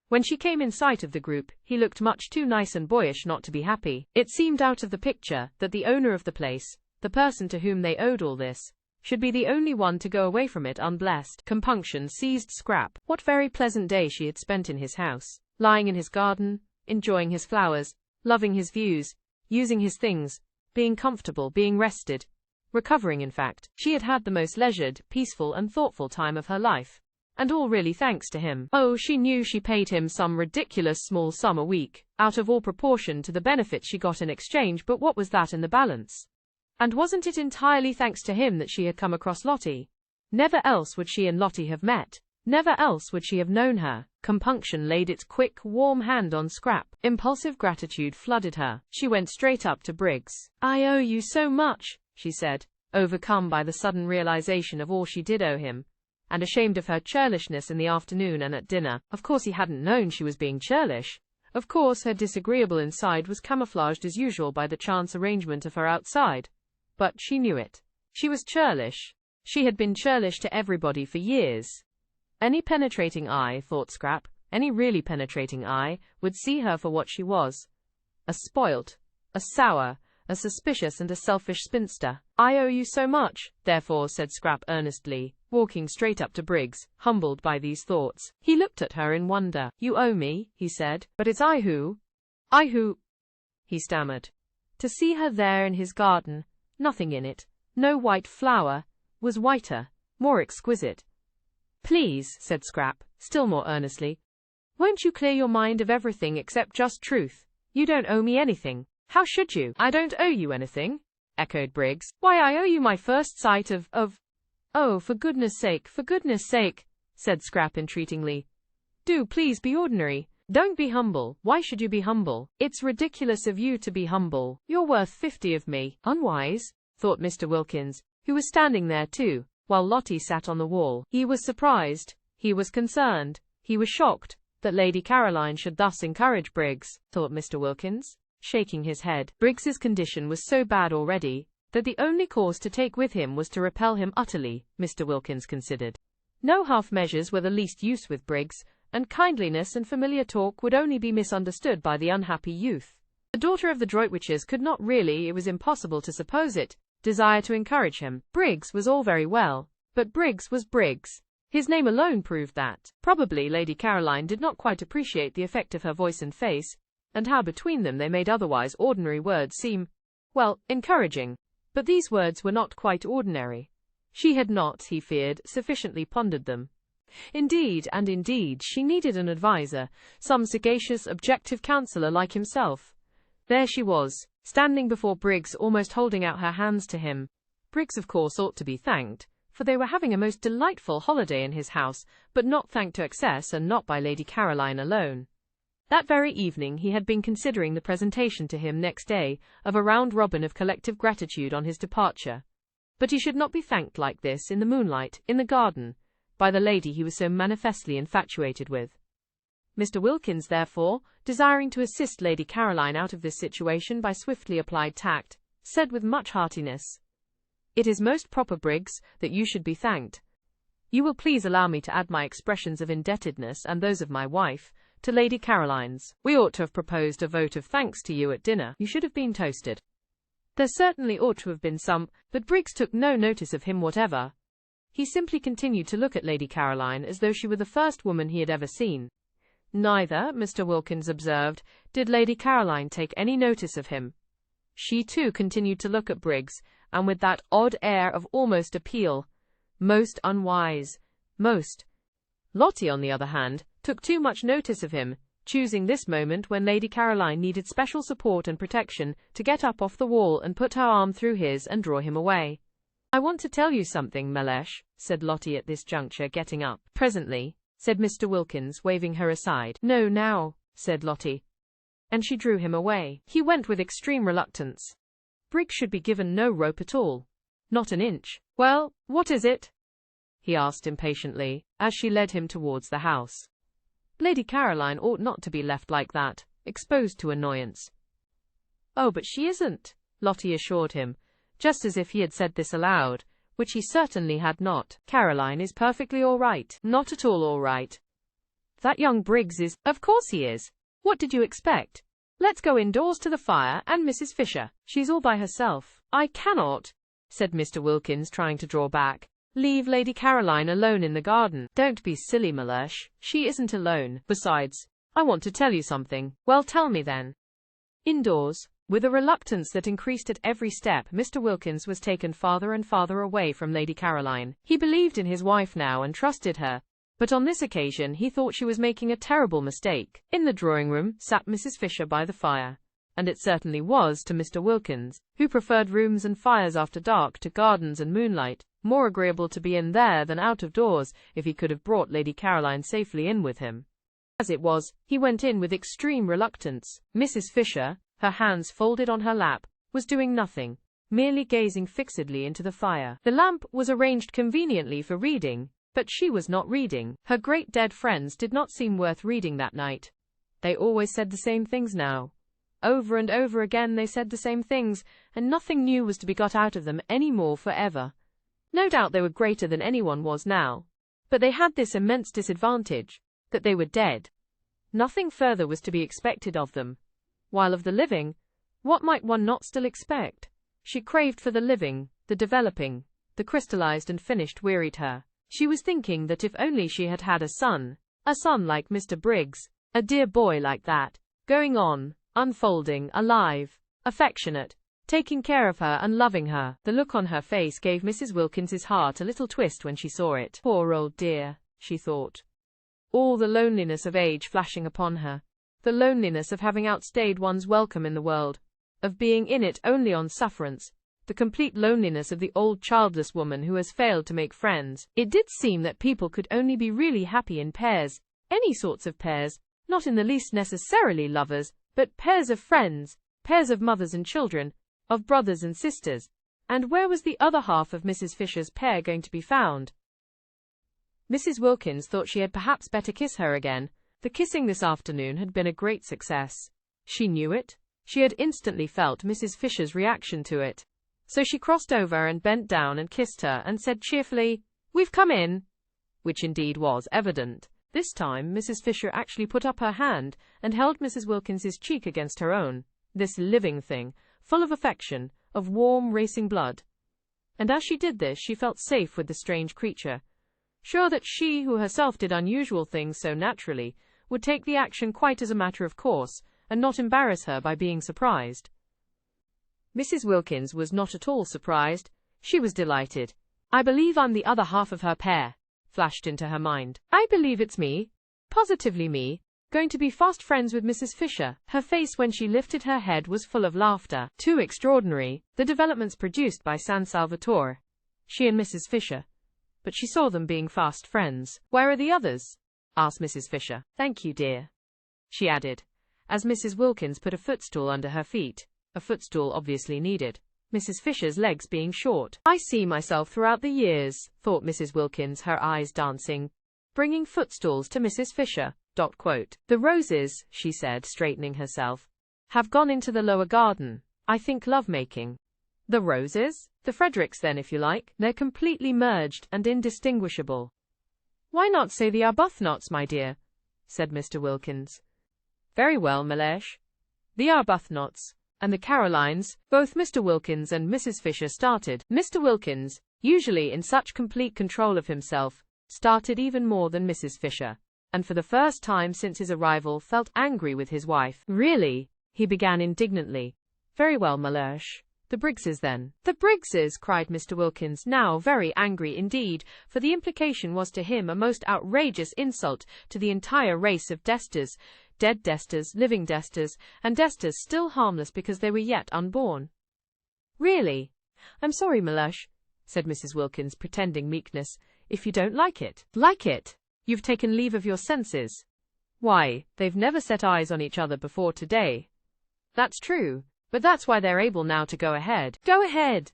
S1: When she came in sight of the group, he looked much too nice and boyish not to be happy. It seemed out of the picture that the owner of the place, the person to whom they owed all this, should be the only one to go away from it unblessed. Compunction seized Scrap. What very pleasant day she had spent in his house, lying in his garden, enjoying his flowers, loving his views, using his things, being comfortable, being rested, recovering in fact. She had had the most leisured, peaceful and thoughtful time of her life. And all really thanks to him. Oh, she knew she paid him some ridiculous small sum a week, out of all proportion to the benefit she got in exchange, but what was that in the balance? And wasn't it entirely thanks to him that she had come across Lottie? Never else would she and Lottie have met. Never else would she have known her. Compunction laid its quick, warm hand on Scrap. Impulsive gratitude flooded her. She went straight up to Briggs. "I owe you so much," she said, overcome by the sudden realization of all she did owe him, and ashamed of her churlishness in the afternoon and at dinner. Of course he hadn't known she was being churlish. Of course her disagreeable inside was camouflaged as usual by the chance arrangement of her outside. But she knew it. She was churlish. She had been churlish to everybody for years. Any penetrating eye, thought Scrap, any really penetrating eye, would see her for what she was. A spoilt, a sour, a suspicious and a selfish spinster. "I owe you so much," therefore said Scrap earnestly, walking straight up to Briggs, humbled by these thoughts. He looked at her in wonder. "You owe me," he said. "But it's I who, he stammered. To see her there in his garden, nothing in it, no white flower, was whiter, more exquisite. "Please," said Scrap, still more earnestly, "won't you clear your mind of everything except just truth? You don't owe me anything." "How should you?" "I don't owe you anything," echoed Briggs. "Why, I owe you my first sight of. Oh, for goodness sake, said Scrap entreatingly. "Do please be ordinary. Don't be humble." "Why should you be humble?" "It's ridiculous of you to be humble. You're worth 50 of me." Unwise, thought Mr. Wilkins, who was standing there too, while Lottie sat on the wall. He was surprised, he was concerned, he was shocked, that Lady Caroline should thus encourage Briggs, thought Mr. Wilkins, shaking his head. Briggs's condition was so bad already, that the only course to take with him was to repel him utterly, Mr. Wilkins considered. No half measures were the least use with Briggs, and kindliness and familiar talk would only be misunderstood by the unhappy youth. The daughter of the Droitwiches could not really, it was impossible to suppose it, desire to encourage him. Briggs was all very well, but Briggs was Briggs. His name alone proved that. Probably Lady Caroline did not quite appreciate the effect of her voice and face, and how between them they made otherwise ordinary words seem, well, encouraging. But these words were not quite ordinary. She had not, he feared, sufficiently pondered them. Indeed, she needed an adviser, some sagacious, objective counsellor like himself. There she was, standing before Briggs, almost holding out her hands to him. Briggs, of course, ought to be thanked, for they were having a most delightful holiday in his house, but not thanked to excess, and not by Lady Caroline alone. That very evening he had been considering the presentation to him next day of a round robin of collective gratitude on his departure. But he should not be thanked like this, in the moonlight, in the garden, by the lady he was so manifestly infatuated with. Mr. Wilkins, therefore, desiring to assist Lady Caroline out of this situation by swiftly applied tact, said with much heartiness, "It is most proper, Briggs, that you should be thanked. You will please allow me to add my expressions of indebtedness and those of my wife to Lady Caroline's. We ought to have proposed a vote of thanks to you at dinner. You should have been toasted." There certainly ought to have been some, but Briggs took no notice of him whatever. he simply continued to look at Lady Caroline as though she were the first woman he had ever seen. Neither, Mr. Wilkins observed, did Lady Caroline take any notice of him. She too continued to look at Briggs, and with that odd air of almost appeal. Most unwise. Most. Lottie, on the other hand, took too much notice of him, choosing this moment when Lady Caroline needed special support and protection to get up off the wall and put her arm through his and draw him away. "I want to tell you something, Mellersh," said Lottie at this juncture, getting up. "Presently," said Mr. Wilkins, waving her aside. "No, now," said Lottie. And she drew him away. He went with extreme reluctance. Briggs should be given no rope at all. Not an inch. "Well, what is it?" he asked impatiently, as she led him towards the house. Lady Caroline ought not to be left like that, exposed to annoyance. "Oh, but she isn't," Lottie assured him, just as if he had said this aloud, which he certainly had not. "Caroline is perfectly all right." "Not at all right. That young Briggs is—" "Of course he is. What did you expect? Let's go indoors to the fire and Mrs. Fisher. She's all by herself." "I cannot," said Mr. Wilkins, trying to draw back. "Leave Lady Caroline alone in the garden." "Don't be silly, Mellersh. She isn't alone. Besides, I want to tell you something." "Well, tell me then." Indoors, with a reluctance that increased at every step, Mr. Wilkins was taken farther and farther away from Lady Caroline. He believed in his wife now and trusted her, but on this occasion he thought she was making a terrible mistake. In the drawing-room sat Mrs. Fisher by the fire, and it certainly was, to Mr. Wilkins, who preferred rooms and fires after dark to gardens and moonlight, more agreeable to be in there than out of doors, if he could have brought Lady Caroline safely in with him. As it was, he went in with extreme reluctance. Mrs. Fisher, her hands folded on her lap, was doing nothing, merely gazing fixedly into the fire. The lamp was arranged conveniently for reading, but she was not reading. Her great dead friends did not seem worth reading that night. They always said the same things now. Over and over again they said the same things, and nothing new was to be got out of them any more forever. No doubt they were greater than anyone was now, but they had this immense disadvantage, that they were dead. Nothing further was to be expected of them. While of the living, what might one not still expect? She craved for the living, the developing, the crystallized and finished wearied her. She was thinking that if only she had had a son like Mr. Briggs, a dear boy like that, going on, unfolding, alive, affectionate, taking care of her and loving her. The look on her face gave Mrs. Wilkins's heart a little twist when she saw it. "Poor old dear," she thought. All the loneliness of age flashing upon her, the loneliness of having outstayed one's welcome in the world, of being in it only on sufferance, the complete loneliness of the old childless woman who has failed to make friends. It did seem that people could only be really happy in pairs, any sorts of pairs, not in the least necessarily lovers, but pairs of friends, pairs of mothers and children, of brothers and sisters. And where was the other half of Mrs. Fisher's pair going to be found? Mrs. Wilkins thought she had perhaps better kiss her again. The kissing this afternoon had been a great success. She knew it. She had instantly felt Mrs. Fisher's reaction to it. So she crossed over and bent down and kissed her and said cheerfully, "We've come in," which indeed was evident. This time Mrs. Fisher actually put up her hand and held Mrs. Wilkins's cheek against her own, this living thing, full of affection, of warm racing blood. And as she did this she felt safe with the strange creature, sure that she, who herself did unusual things so naturally, would take the action quite as a matter of course, and not embarrass her by being surprised. Mrs. Wilkins was not at all surprised. She was delighted. "I believe I'm the other half of her pair," flashed into her mind. "I believe it's me, positively me, going to be fast friends with Mrs. Fisher." Her face when she lifted her head was full of laughter. Too extraordinary, the developments produced by San Salvatore. She and Mrs. Fisher. But she saw them being fast friends. "Where are the others?" asked Mrs. Fisher. "Thank you, dear," she added, as Mrs. Wilkins put a footstool under her feet. A footstool obviously needed, Mrs. Fisher's legs being short. "I see myself throughout the years," thought Mrs. Wilkins, her eyes dancing, "bringing footstools to Mrs. Fisher." "The roses," she said, straightening herself, "have gone into the lower garden. I think love-making." "The roses?" "The Fredericks then, if you like. They're completely merged and indistinguishable." "Why not say the Arbuthnot's, my dear?" said Mr. Wilkins. "Very well, Mellersh. The Arbuthnot's. And the Carolines." Both Mr. Wilkins and Mrs. Fisher started. Mr. Wilkins, usually in such complete control of himself, started even more than Mrs. Fisher, and for the first time since his arrival felt angry with his wife. Really? He began indignantly. Very well, Mellersh. The Briggses then. The Briggses, cried Mr. Wilkins, now very angry indeed, for the implication was to him a most outrageous insult to the entire race of Desters, dead Desters, living Desters, and Desters still harmless because they were yet unborn. Really? I'm sorry, Mellersh, said Mrs. Wilkins, pretending meekness, if you don't like it. Like it? You've taken leave of your senses. Why, they've never set eyes on each other before today. That's true, but that's why they're able now to go ahead. Go ahead!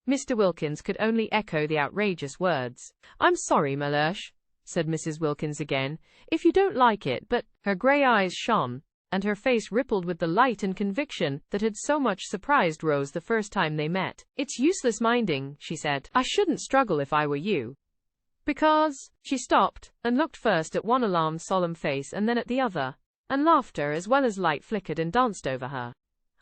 S1: Mr. Wilkins could only echo the outrageous words. I'm sorry, Mellersh, said Mrs. Wilkins again, if you don't like it, but her grey eyes shone, and her face rippled with the light and conviction that had so much surprised Rose the first time they met. It's useless minding, she said. I shouldn't struggle if I were you. Because, she stopped, and looked first at one alarmed solemn face and then at the other, and laughter as well as light flickered and danced over her.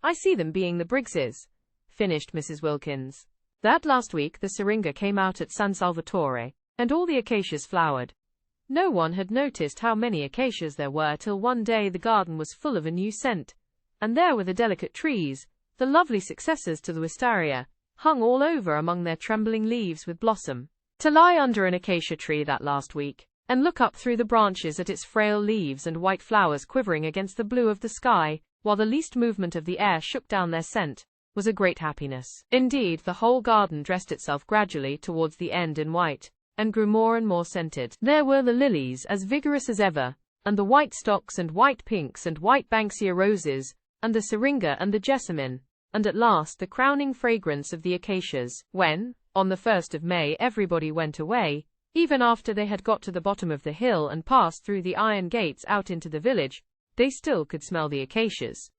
S1: I see them being the Briggses, finished Mrs. Wilkins. That last week the syringa came out at San Salvatore, and all the acacias flowered. No one had noticed how many acacias there were till one day the garden was full of a new scent, and there were the delicate trees, the lovely successors to the wistaria, hung all over among their trembling leaves with blossom. To lie under an acacia tree that last week, and look up through the branches at its frail leaves and white flowers quivering against the blue of the sky, while the least movement of the air shook down their scent, was a great happiness. Indeed, the whole garden dressed itself gradually towards the end in white, and grew more and more scented. There were the lilies, as vigorous as ever, and the white stocks and white pinks and white banksia roses, and the syringa and the jessamine, and at last the crowning fragrance of the acacias. When, on the 1st of May, everybody went away, even after they had got to the bottom of the hill and passed through the iron gates out into the village, they still could smell the acacias.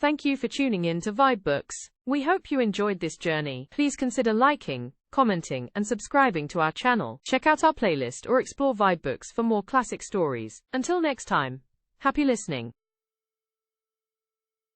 S1: Thank you for tuning in to Vibe Books. We hope you enjoyed this journey. Please consider liking, commenting, and subscribing to our channel. Check out our playlist or explore Vibe Books for more classic stories. Until next time, happy listening.